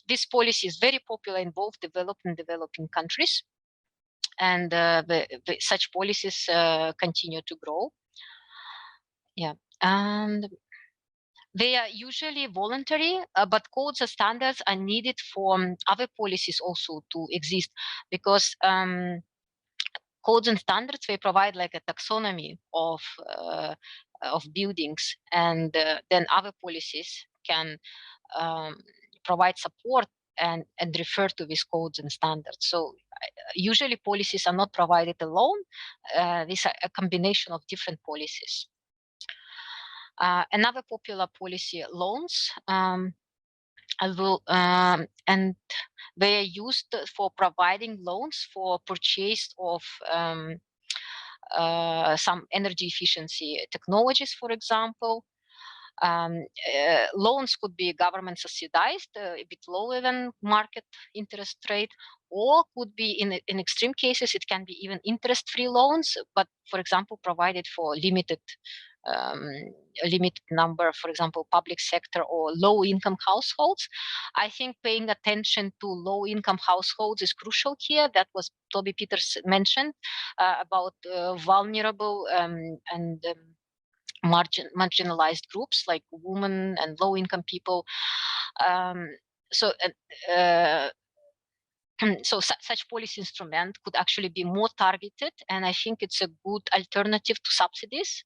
This policy is very popular in both developed and developing countries, and such policies continue to grow. Yeah, and they are usually voluntary, but codes and standards are needed for other policies also to exist, because codes and standards, they provide like a taxonomy of buildings, and then other policies can provide support and refer to these codes and standards. So usually policies are not provided alone. These are a combination of different policies. Another popular policy, loans, and they are used for providing loans for purchase of some energy efficiency technologies, for example. Loans could be government subsidized, a bit lower than market interest rate, or could be in extreme cases, it can be even interest-free loans, but for example, provided for limited number, for example, public sector or low-income households. I think paying attention to low-income households is crucial here. That was Toby Peters mentioned about vulnerable and marginalized groups like women and low-income people. so such policy instrument could actually be more targeted, and I think it's a good alternative to subsidies,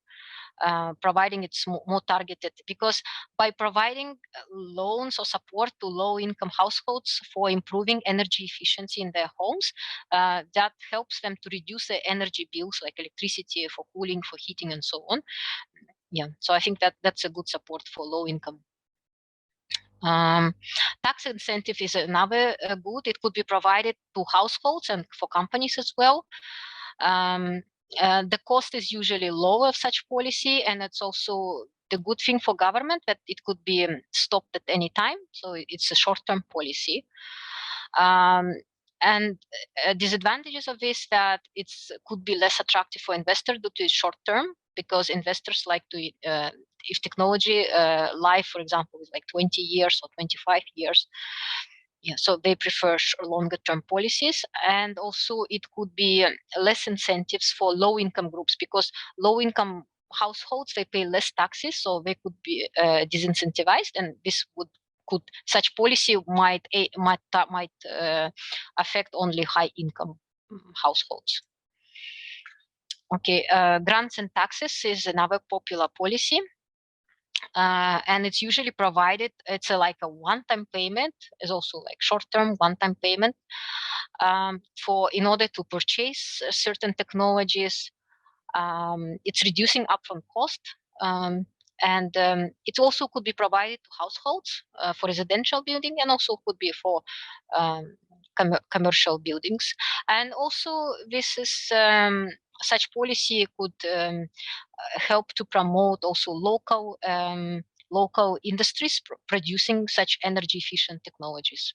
providing it's more targeted, because by providing loans or support to low-income households for improving energy efficiency in their homes, that helps them to reduce their energy bills, like electricity for cooling, for heating, and so on. Yeah, so I think that that's a good support for low-income. Tax incentive is another good. It could be provided to households and for companies as well. The cost is usually lower of such policy, and it's also the good thing for government that it could be stopped at any time. So it's a short-term policy. And disadvantages of this, that it could be less attractive for investors due to its short term, because investors like to, if technology life, for example, is like 20 years or 25 years, yeah, so they prefer longer term policies. And also it could be less incentives for low income groups, because low income households, they pay less taxes, so they could be disincentivized, and this such policy might affect only high income households. Okay, grants and taxes is another popular policy. And it's usually provided, it's like a one-time payment, is also like short-term one-time payment in order to purchase certain technologies. It's reducing upfront cost, and it also could be provided to households for residential building, and also could be for commercial buildings. And also this is such policy could help to promote also local industries producing such energy efficient technologies.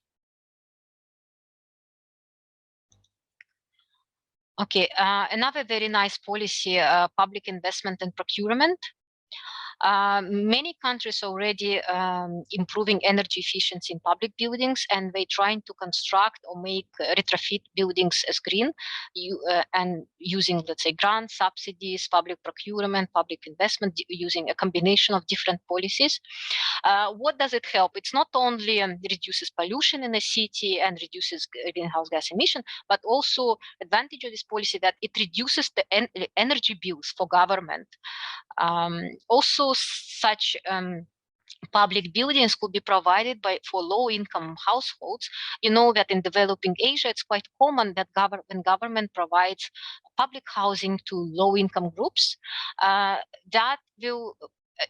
Okay, another very nice policy, public investment and procurement. Many countries already improving energy efficiency in public buildings, and they trying to construct or make retrofit buildings as green, and using, let's say, grants, subsidies, public procurement, public investment, using a combination of different policies. What does it help? It's not only reduces pollution in a city and reduces greenhouse gas emission, but also advantage of this policy that it reduces the energy bills for government. Also, such public buildings could be provided for low-income households. You know that in developing Asia, it's quite common that when government provides public housing to low-income groups, that will,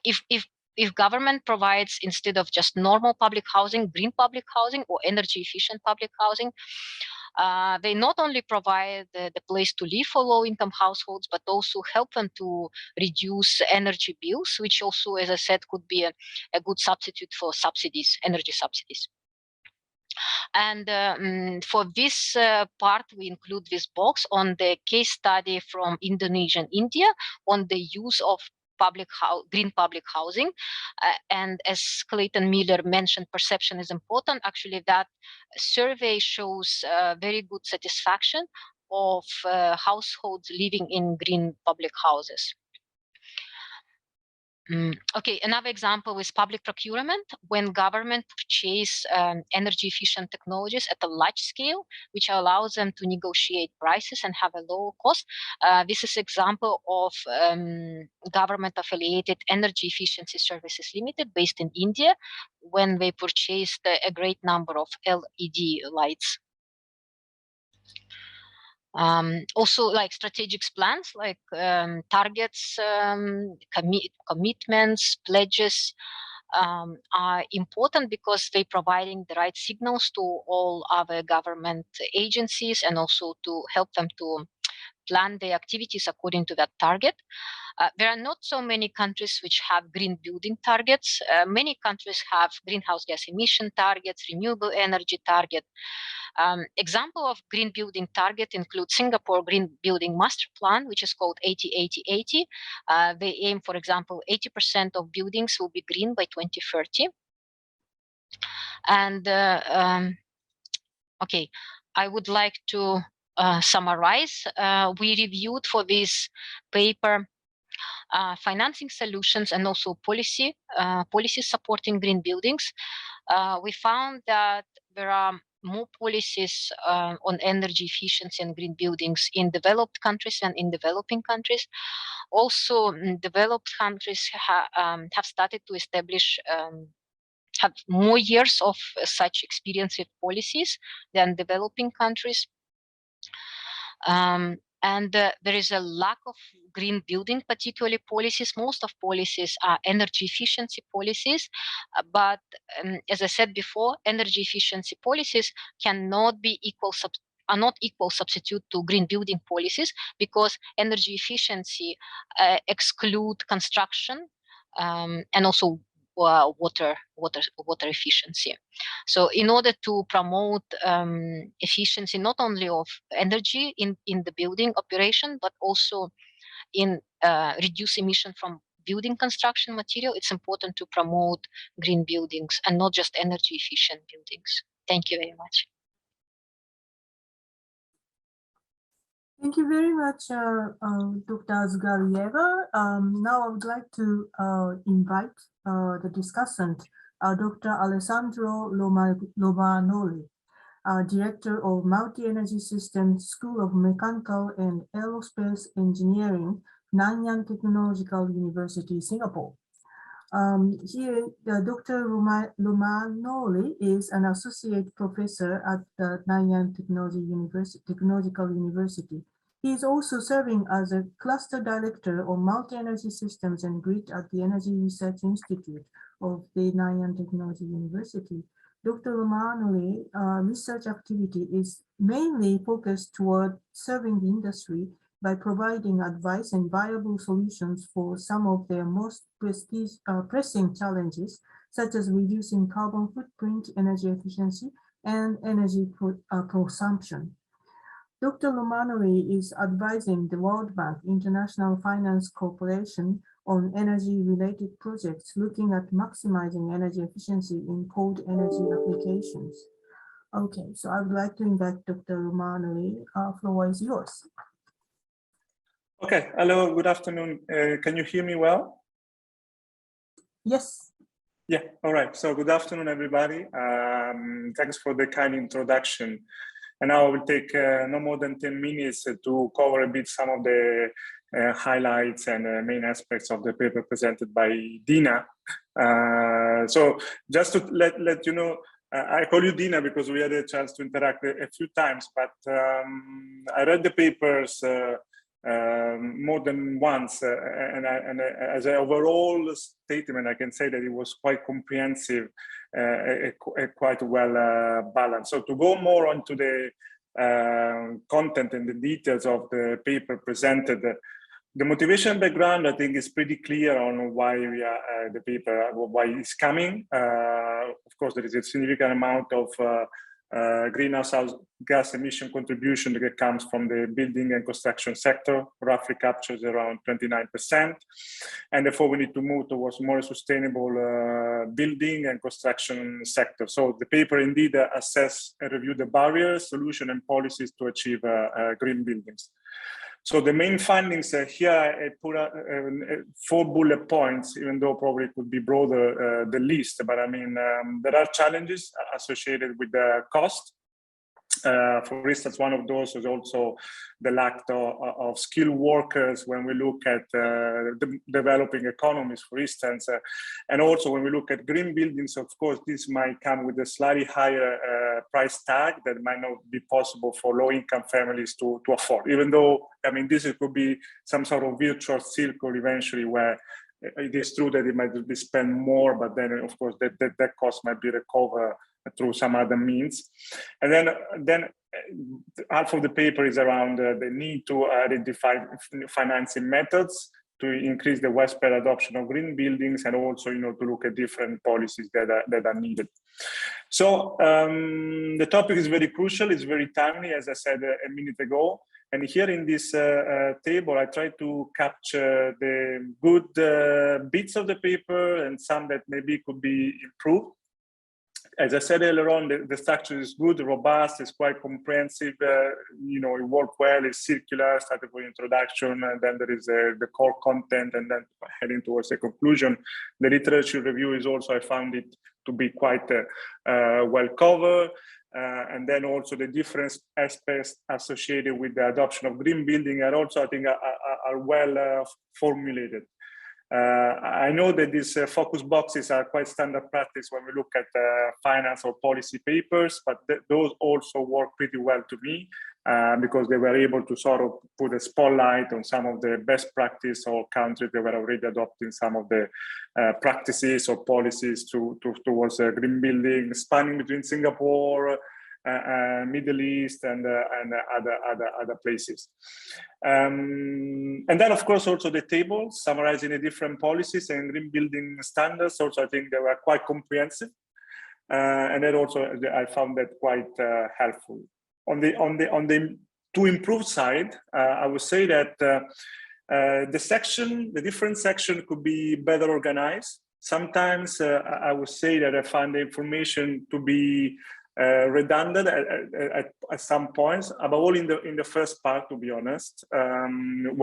if government provides, instead of just normal public housing, green public housing or energy efficient public housing, they not only provide the place to live for low-income households, but also help them to reduce energy bills, which also, as I said, could be a good substitute for subsidies, energy subsidies. And for this part, we include this box on the case study from Indonesia and India on the use of green public housing. And as Clayton Miller mentioned, perception is important. Actually, that survey shows very good satisfaction of households living in green public houses. Okay, another example is public procurement, when government purchase energy efficient technologies at a large scale, which allows them to negotiate prices and have a lower cost. This is example of government affiliated Energy Efficiency Services Limited based in India, when they purchased a great number of LED lights. Also, like strategic plans, like targets, commitments, pledges are important, because they're providing the right signals to all other government agencies, and also to help them to plan their activities according to that target. There are not so many countries which have green building targets. Many countries have greenhouse gas emission targets, renewable energy target. Example of green building target include Singapore Green Building Master Plan, which is called 80-80-80. They aim, for example, 80% of buildings will be green by 2030. And okay, I would like to summarize. We reviewed for this paper financing solutions and also policies supporting green buildings. We found that there are more policies on energy efficiency and green buildings in developed countries and in developing countries. Also, developed countries have started to establish have more years of such experience with policies than developing countries. And there is a lack of green building, particularly policies. Most of policies are energy efficiency policies, but as I said before, energy efficiency policies cannot be are not equal substitute to green building policies, because energy efficiency exclude construction and also water efficiency. So in order to promote efficiency not only of energy in the building operation, but also in reduce emission from building construction material, it's important to promote green buildings and not just energy efficient buildings. Thank you very much. Thank you very much, Dr. Zgarieva. Now I would like to invite the discussant, Dr. Alessandro Romagnoli, Director of Multi-Energy Systems, School of Mechanical and Aerospace Engineering, Nanyang Technological University, Singapore. Here, Dr. Romagnoli is an associate professor at the Nanyang Technological University. He is also serving as a cluster director of multi-energy systems and grid at the Energy Research Institute of the Nanyang Technology University. Dr. Romagnoli's research activity is mainly focused toward serving the industry by providing advice and viable solutions for some of their most pressing challenges, such as reducing carbon footprint, energy efficiency, and energy consumption. Dr. Romagnoli is advising the World Bank International Finance Corporation on energy-related projects, looking at maximizing energy efficiency in cold energy applications. Okay, so I would like to invite Dr. Romagnoli. Floor is yours. Okay, hello, good afternoon. Can you hear me well? Yes. Yeah, all right. So good afternoon, everybody. Thanks for the kind introduction. And now I will take no more than 10 minutes to cover a bit some of the highlights and main aspects of the paper presented by Dina. So just to let you know, I call you Dina because we had a chance to interact a few times, but I read the papers more than once, and as an overall statement, I can say that it was quite comprehensive, quite well balanced. So to go more onto the content and the details of the paper presented, the motivation background, I think, is pretty clear on why we are the paper, why it's coming. Of course, there is a significant amount of greenhouse gas emission contribution that comes from the building and construction sector, roughly captures around 29%. And therefore, we need to move towards more sustainable building and construction sector. So the paper indeed assess and review the barriers, solution, and policies to achieve green buildings. So the main findings here, I put 4 bullet points, even though probably it could be broader, the list, but I mean, there are challenges associated with the cost. For instance, one of those is also the lack of skilled workers when we look at the developing economies, for instance. And also when we look at green buildings, of course, this might come with a slightly higher price tag that might not be possible for low-income families to afford, even though, I mean, this could be some sort of virtuous circle eventually where it is true that it might be spent more, but then, of course, that cost might be recovered through some other means. And then half of the paper is around the need to identify financing methods to increase the widespread adoption of green buildings, and also, to look at different policies that are needed. So the topic is very crucial, it's very timely, as I said a minute ago. And here in this table, I try to capture the good bits of the paper and some that maybe could be improved. As I said earlier on, the structure is good, robust, it's quite comprehensive, it worked well, it's circular, started with introduction, and then there is the core content, and then heading towards the conclusion. The literature review is also, I found it to be quite well covered. and then also the different aspects associated with the adoption of green building are also, I think, are well formulated. I know that these focus boxes are quite standard practice when we look at finance or policy papers, but those also work pretty well to me because they were able to sort of put a spotlight on some of the best practice or countries that were already adopting some of the practices or policies towards green building, spanning between Singapore, Middle East, and other places. And then, of course, also the tables summarizing the different policies and green building standards. Also, I think they were quite comprehensive, and then also I found that quite helpful. On the to improve side, I would say that the different section could be better organized. Sometimes I would say that I find the information to be redundant at some points, above all in the first part, to be honest, in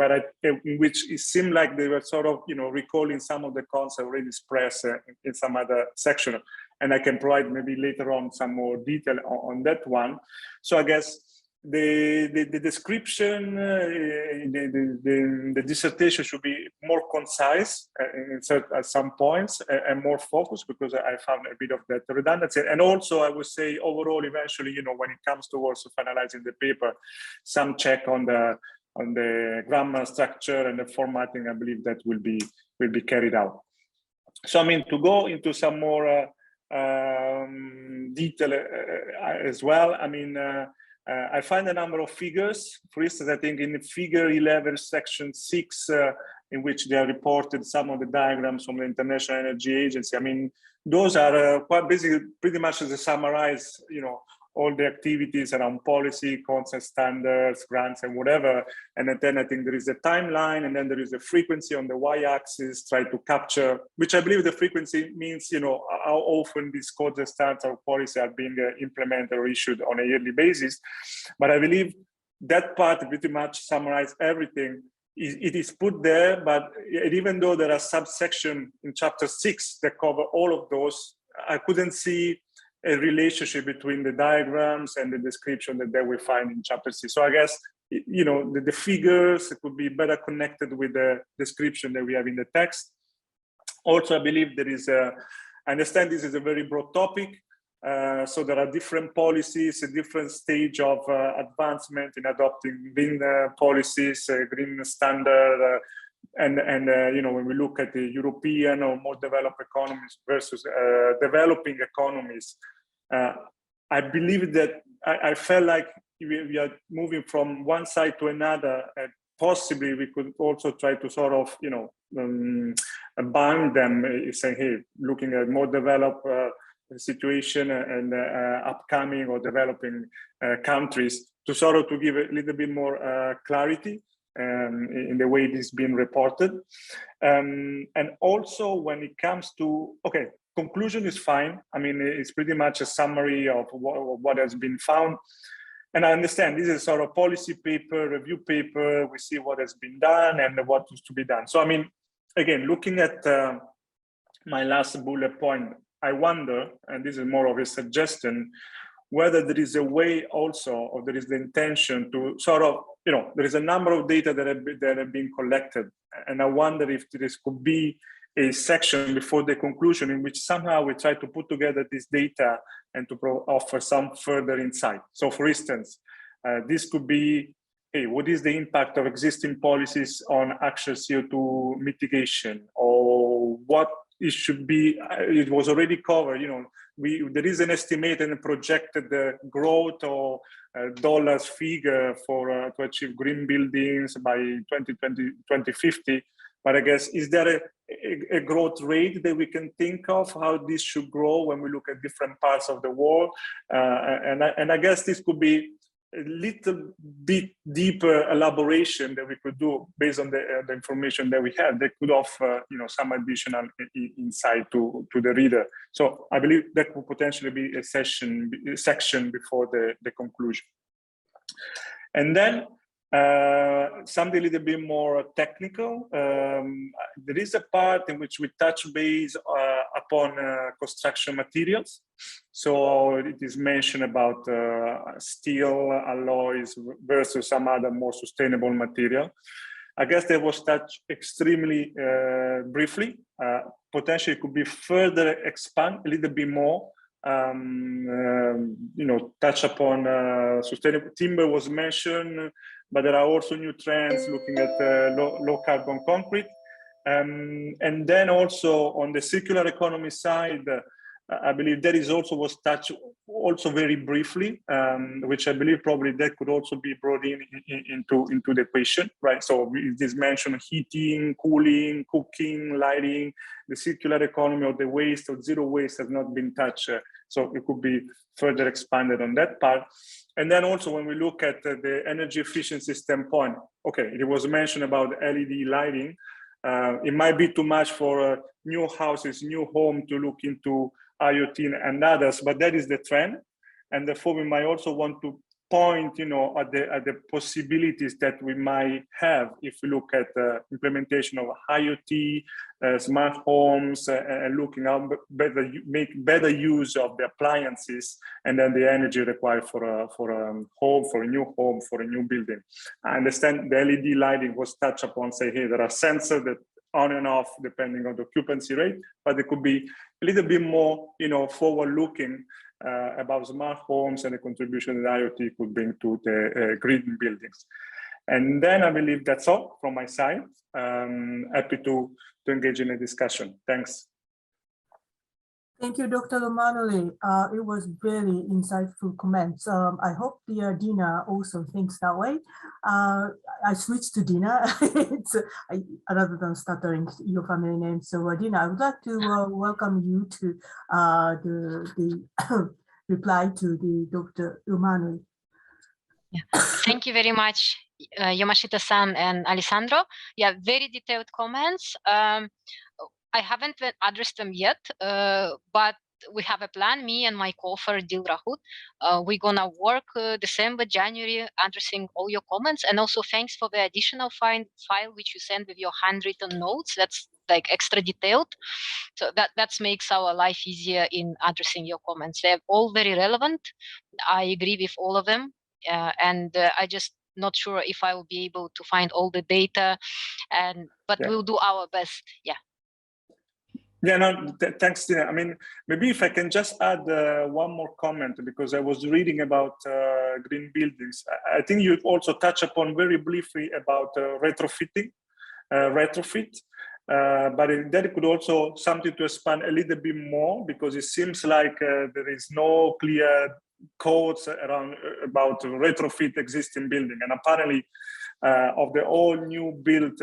which it seemed like they were sort of recalling some of the concepts already expressed in some other section, and I can provide maybe later on some more detail on that one. So I guess the description, the dissertation should be more concise at some points and more focused, because I found a bit of that redundancy. And also, I would say overall, eventually, when it comes towards finalizing the paper, some check on the grammar structure and the formatting, I believe that will be carried out. So, I mean, to go into some more detail as well, I mean, I find a number of figures. For instance, I think in figure 11, section 6, in which they are reported some of the diagrams from the International Energy Agency. I mean, those are quite basically pretty much as they summarize, all the activities around policy, concept standards, grants, and whatever. And then I think there is a timeline, and then there is a frequency on the y-axis, try to capture, which I believe the frequency means, how often these concept standards or policy are being implemented or issued on a yearly basis. But I believe that part pretty much summarizes everything. It is put there, but even though there are subsections in chapter 6 that cover all of those, I couldn't see a relationship between the diagrams and the description that we find in chapter 6. So I guess, the figures could be better connected with the description that we have in the text. Also, I believe there is I understand this is a very broad topic. So there are different policies, a different stage of advancement in adopting green policies, green standard, and when we look at the European or more developed economies versus developing economies, I believe that I felt like we are moving from one side to another, and possibly we could also try to sort of, bind them, saying, hey, looking at more developed situation and upcoming or developing countries, to sort of to give a little bit more clarity in the way it is being reported. And also when it comes to, okay, conclusion is fine. I mean, it's pretty much a summary of what has been found. And I understand this is sort of policy paper, review paper. We see what has been done and what is to be done. So, I mean, again, looking at my last bullet point, I wonder, and this is more of a suggestion, whether there is a way also, or there is the intention to sort of, there is a number of data that have been collected. And I wonder if there could be a section before the conclusion in which somehow we try to put together this data and to offer some further insight. So for instance, this could be, hey, what is the impact of existing policies on actual CO2 mitigation, or what it should be? It was already covered, there is an estimated and projected growth or dollars figure for to achieve green buildings by 2050. But I guess, is there a growth rate that we can think of how this should grow when we look at different parts of the world? And I guess this could be a little bit deeper elaboration that we could do based on the information that we have that could offer, some additional insight to the reader. So I believe that could potentially be a section before the conclusion. And then something a little bit more technical. There is a part in which we touch base upon construction materials. So it is mentioned about steel alloys versus some other more sustainable material. I guess that was touched extremely briefly. Potentially, it could be further expand a little bit more. Touch upon sustainable timber was mentioned, but there are also new trends looking at low carbon concrete. And then also on the circular economy side, I believe that is also was touched also very briefly, which I believe probably that could also be brought into the equation, right? So it is mentioned heating, cooling, cooking, lighting, the circular economy or the waste or zero waste has not been touched. So it could be further expanded on that part. And then also when we look at the energy efficiency standpoint, okay, it was mentioned about LED lighting. It might be too much for new houses, new home to look into IoT and others, but that is the trend. And therefore we might also want to point, at the possibilities that we might have if we look at the implementation of IoT, smart homes, and looking how make better use of the appliances and then the energy required for a home, for a new home, for a new building. I understand the LED lighting was touched upon, say, hey, there are sensors that on and off depending on the occupancy rate, but it could be a little bit more, forward-looking about smart homes and the contribution that IoT could bring to the green buildings. And then I believe that's all from my side. Happy to engage in a discussion. Thanks. Thank you, Dr. Romanoli. It was very insightful comments. I hope Dina also thinks that way. I switched to Dina rather than stuttering your family name. So Dina, I would like to welcome you to the reply to the Dr. Romanoli. Yeah. Thank you very much, Yamashita-san and Alessandro. Yeah, very detailed comments. I haven't addressed them yet, but we have a plan, me and my co-author Dil Rahut. We're gonna work December, January, addressing all your comments. And also thanks for the additional file which you sent with your handwritten notes. That's like extra detailed. So that makes our life easier in addressing your comments. They're all very relevant. I agree with all of them. And I just not sure if I will be able to find all the data, but we'll do our best. Yeah. Yeah, no, thanks, Tina. I mean, maybe if I can just add one more comment, because I was reading about green buildings. I think you also touched upon very briefly about retrofit, but that could also something to expand a little bit more, because it seems like there is no clear codes around about retrofit existing building, and apparently of the all new built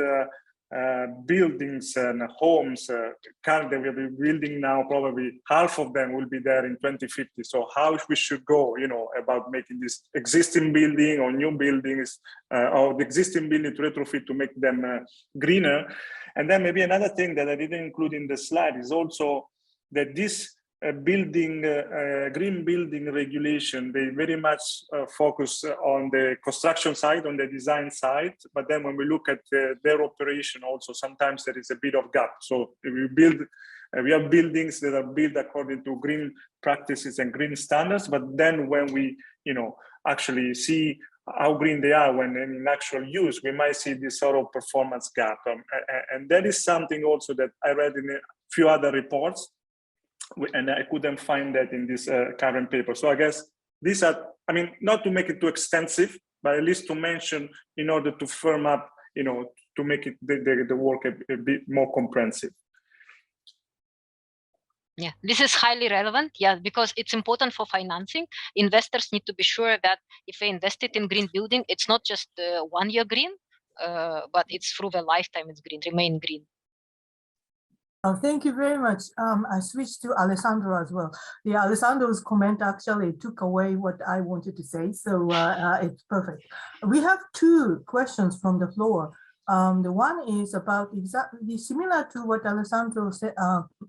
buildings and homes currently we will be building now, probably half of them will be there in 2050. So how we should go, about making this existing building or new buildings or the existing building to retrofit to make them greener. And then maybe another thing that I didn't include in the slide is also that this green building regulation, they very much focus on the construction side, on the design side. But then when we look at their operation also, sometimes there is a bit of gap. So we have buildings that are built according to green practices and green standards. But then when we, actually see how green they are when in actual use, we might see this sort of performance gap. And that is something also that I read in a few other reports, and I couldn't find that in this current paper. So I guess these are, not to make it too extensive, but at least to mention in order to firm up, to make it the work a bit more comprehensive. Yeah, this is highly relevant. Yeah, because it's important for financing. Investors need to be sure that if they invested in green building, it's not just 1 year green, but it's through the lifetime it's green, remain green. Thank you very much. I switched to Alessandro as well. Yeah, Alessandro's comment actually took away what I wanted to say, so it's perfect. We have two questions from the floor. The one is about exactly similar to what Alessandro said,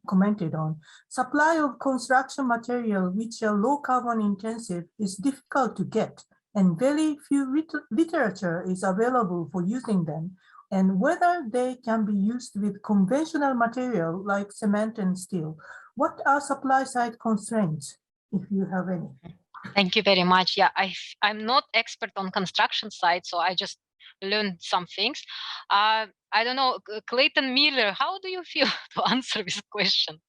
commented on. Supply of construction material which are low carbon intensive is difficult to get, and very few literature is available for using them, and whether they can be used with conventional material like cement and steel. What are supply side constraints, if you have any? Thank you very much. Yeah, I'm not expert on construction side, so I just learned some things. I don't know, Clayton Miller, how do you feel to answer this question?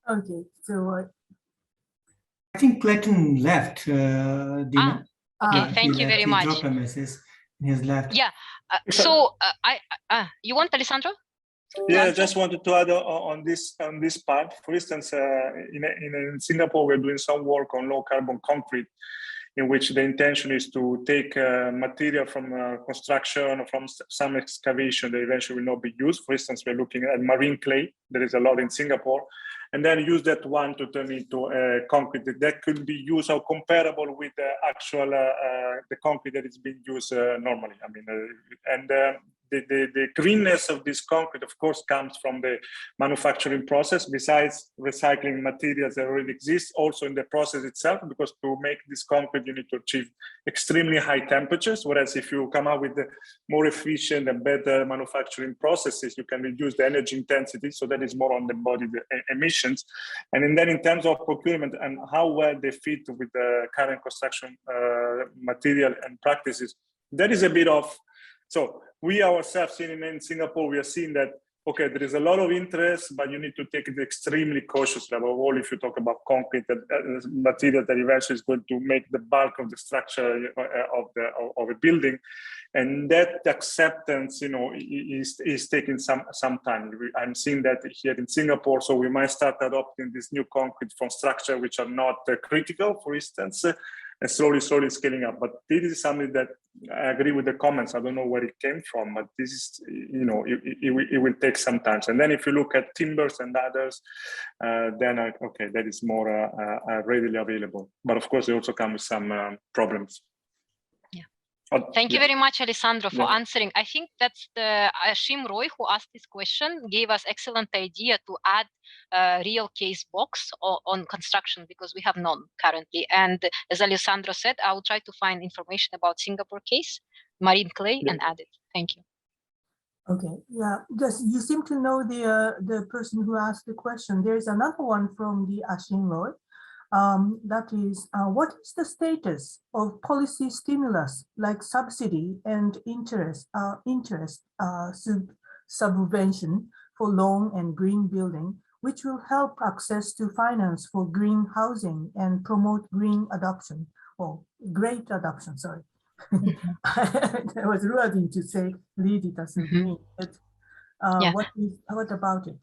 Okay, so I think Clayton left, Dina. Okay, thank you very He much. dropped a message. He has left. Yeah, you want Alessandro? Yeah, I just wanted to add on this part. For instance, in Singapore, we're doing some work on low carbon concrete, in which the intention is to take material from construction or from some excavation that eventually will not be used. For instance, we're looking at marine clay. There is a lot in Singapore. And then use that one to turn into concrete that could be used or comparable with the actual the concrete that is being used normally. I mean, the greenness of this concrete, of course, comes from the manufacturing process, besides recycling materials that already exist, also in the process itself, because to make this concrete, you need to achieve extremely high temperatures, whereas if you come up with the more efficient and better manufacturing processes, you can reduce the energy intensity, so that is more on the embodied emissions. And then in terms of procurement and how well they fit with the current construction material and practices, that is a bit of, so we ourselves in Singapore, we are seeing that, okay, there is a lot of interest, but you need to take it extremely cautiously. Above all, if you talk about concrete material that eventually is going to make the bulk of the structure of a building, and that acceptance, you know, is taking some time. I'm seeing that here in Singapore, so we might start adopting this new concrete from structure which are not critical, for instance, and slowly scaling up. But this is something that I agree with the comments. I don't know where it came from, but this is, you know, it will take some time. And then if you look at timbers and others, then okay, that is more readily available. But of course, they also come with some problems. Thank you very much, Alessandro, for answering. I think that's the Ashim Roy who asked this question, gave us excellent idea to add a real case box on construction, because we have none currently. And as Alessandro said, I will try to find information about Singapore case, marine clay, and add it. Thank you. Okay, yeah, just you seem to know the person who asked the question. There is another one from the Ashim Roy. That is, what is the status of policy stimulus like subsidy and interest subvention for loan and green building, which will help access to finance for green housing and promote green adoption, or great adoption, sorry. I was ready to say lead it as green, but what about it?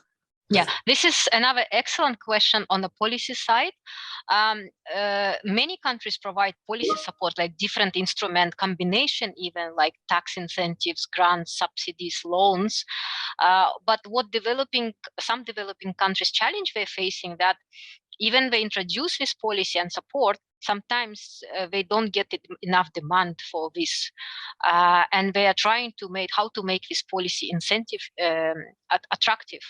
Yeah, this is another excellent question on the policy side. Many countries provide policy support, like different instrument combination, even like tax incentives, grants, subsidies, loans. But what some developing countries challenge they're facing, that even they introduce this policy and support, sometimes they don't get enough demand for this. And they are trying to how to make this policy incentive attractive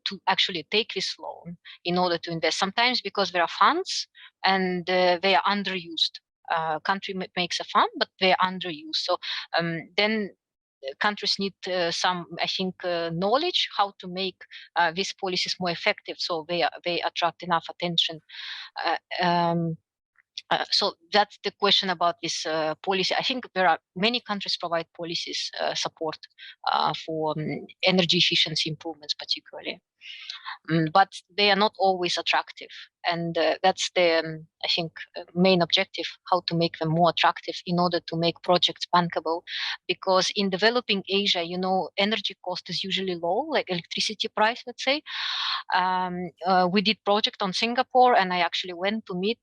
to actually take this loan in order to invest. Sometimes because there are funds and they are underused. Country makes a fund, but they are underused. So then countries need some, I think, knowledge how to make these policies more effective, so they attract enough attention. So that's the question about this policy. I think there are many countries provide policies support for energy efficiency improvements, particularly. But they are not always attractive, and that's the I think main objective, how to make them more attractive in order to make projects bankable. Because in developing Asia, you know, energy cost is usually low, like electricity price, let's say. We did project on Singapore, and I actually went to meet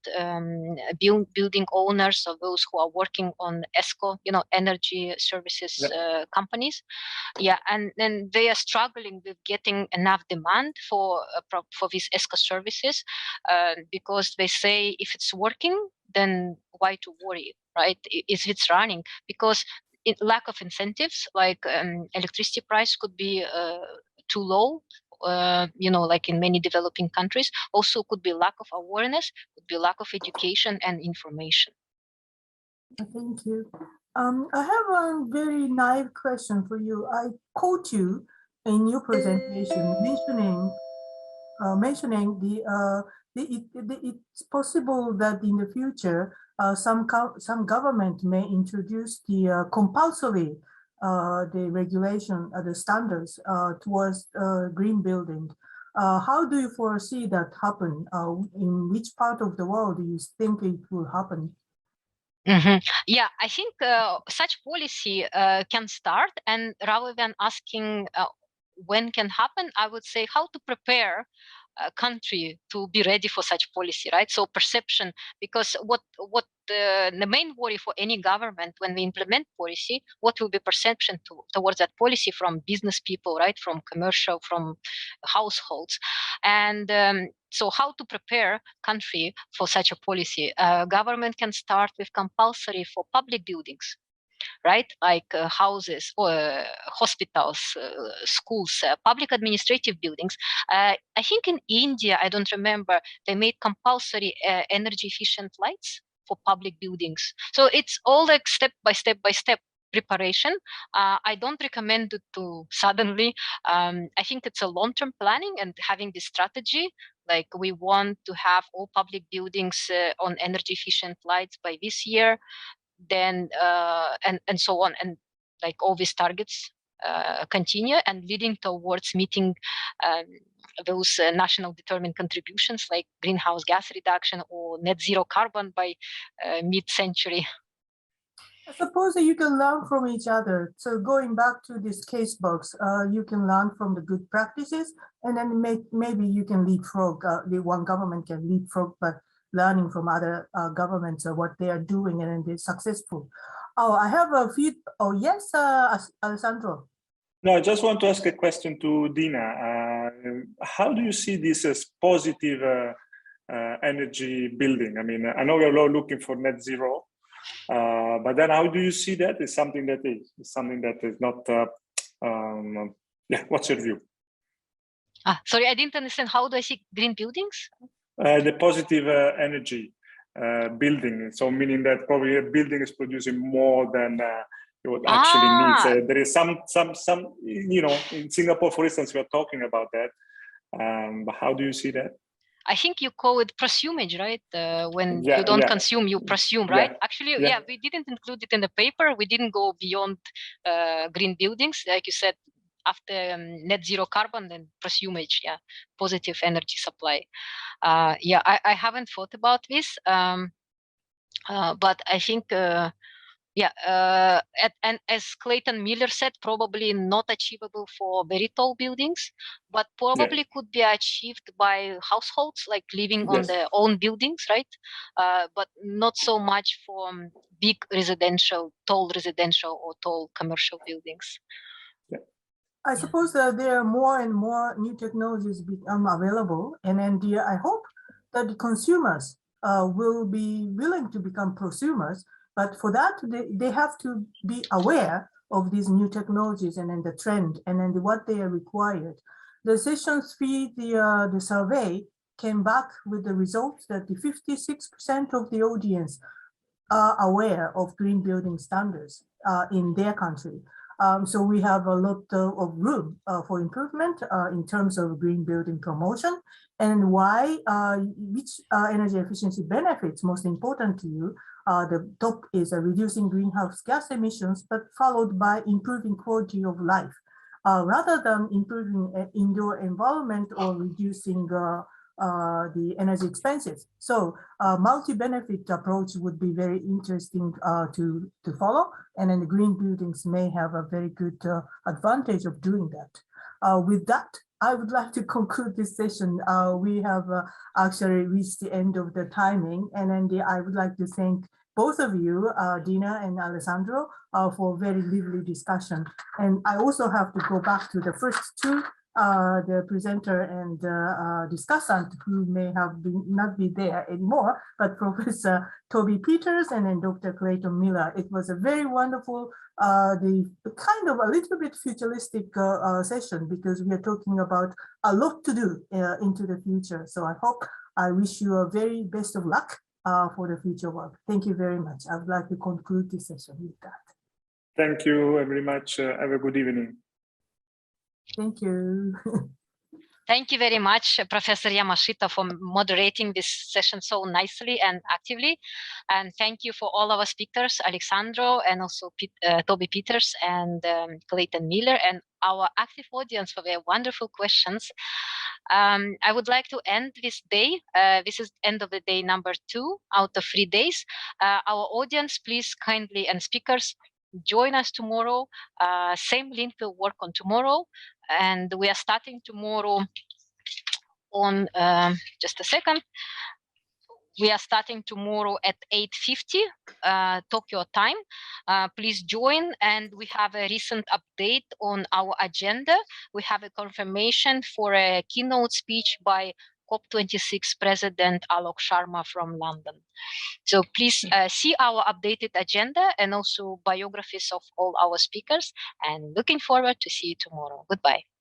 building owners of those who are working on ESCO, you know, energy services companies. Yeah, and then they are struggling with getting enough demand for these ESCO services, because they say if it's working, then why to worry, right? If it's running, because lack of incentives, like electricity price could be too low. You know, like in many developing countries, also could be lack of awareness, could be lack of education and information. Thank you. I have a very naive question for you. I quote you in your presentation mentioning mentioning it's possible that in the future some government may introduce the compulsory the regulation, the standards towards green building. How do you foresee that happen? In which part of the world do you think it will happen? Yeah, I think such policy can start, and rather than asking when can happen, I would say how to prepare a country to be ready for such policy, right? So perception, because what the main worry for any government when we implement policy, what will be perception towards that policy from business people, right? From commercial, from households, and so how to prepare country for such a policy? Government can start with compulsory for public buildings, right? Like houses or hospitals, schools, public administrative buildings. I think in India, I don't remember, they made compulsory energy efficient lights for public buildings. So it's all like step by step preparation. I don't recommend it to suddenly. I think it's a long-term planning and having this strategy. Like we want to have all public buildings on energy efficient lights by this year, then and so on, and like all these targets continue and leading towards meeting those national determined contributions like greenhouse gas reduction or net zero carbon by mid-century. I suppose that you can learn from each other. So going back to this case box, you can learn from the good practices, and then maybe you can leapfrog. The one government can leapfrog, but learning from other governments what they are doing and they're successful. Oh, I have a few. Oh, yes, Alessandro. No, I just want to ask a question to Dina. How do you see this as positive energy building? I mean, I know we're all looking for net zero, but then how do you see that? Is something that is not? Yeah, what's your view? Sorry, I didn't understand. How do I see green buildings? The positive energy building. So meaning that probably a building is producing more than what actually needs. There is some, you know, in Singapore, for instance, we are talking about that. But how do you see that? I think you call it prosumage, right? When you don't consume, you prosume, right? Actually, we didn't include it in the paper. We didn't go beyond green buildings. Like you said, after net zero carbon, then prosumage, positive energy supply. I haven't thought about this, but I think, and as Clayton Miller said, probably not achievable for very tall buildings, but probably could be achieved by households, like living on their own buildings, right? But not so much for big residential, tall residential or tall commercial buildings. I suppose that there are more and more new technologies become available, and then I hope that the consumers will be willing to become prosumers. But for that, they have to be aware of these new technologies and then the trend and then what they are required. The Session 3, the survey came back with the results that the 56% of the audience are aware of green building standards in their country. So we have a lot of room for improvement in terms of green building promotion, and why, which energy efficiency benefits most important to you. The top is reducing greenhouse gas emissions, but followed by improving quality of life, rather than improving indoor environment or reducing the energy expenses. So multi-benefit approach would be very interesting to follow, and then the green buildings may have a very good advantage of doing that. With that, I would like to conclude this session. We have actually reached the end of the timing, and then I would like to thank both of you, Dina and Alessandro, for very lively discussion. And I also have to go back to the first two, the presenter and discussant who may have not be there anymore, but Professor Toby Peters and then Dr. Clayton Miller. It was a very wonderful, the kind of a little bit futuristic session, because we are talking about a lot to do into the future. So I wish you a very best of luck for the future work. Thank you very much. I would like to conclude this session with that. Thank you very much. Have a good evening. Thank you. Thank you very much, Professor Yamashita, for moderating this session so nicely and actively. And thank you for all our speakers, Alexandro, and also Toby Peters and Clayton Miller, and our active audience for their wonderful questions. I would like to end this day. This is end of the day number 2 out of 3 days. Our audience, please kindly, and speakers, join us tomorrow. Same link will work on tomorrow. And we are starting tomorrow on, just a second. We are starting tomorrow at 8:50 Tokyo time. Please join, and we have a recent update on our agenda. We have a confirmation for a keynote speech by COP26 President Alok Sharma from London. So please see our updated agenda and also biographies of all our speakers, and looking forward to see you tomorrow. Goodbye.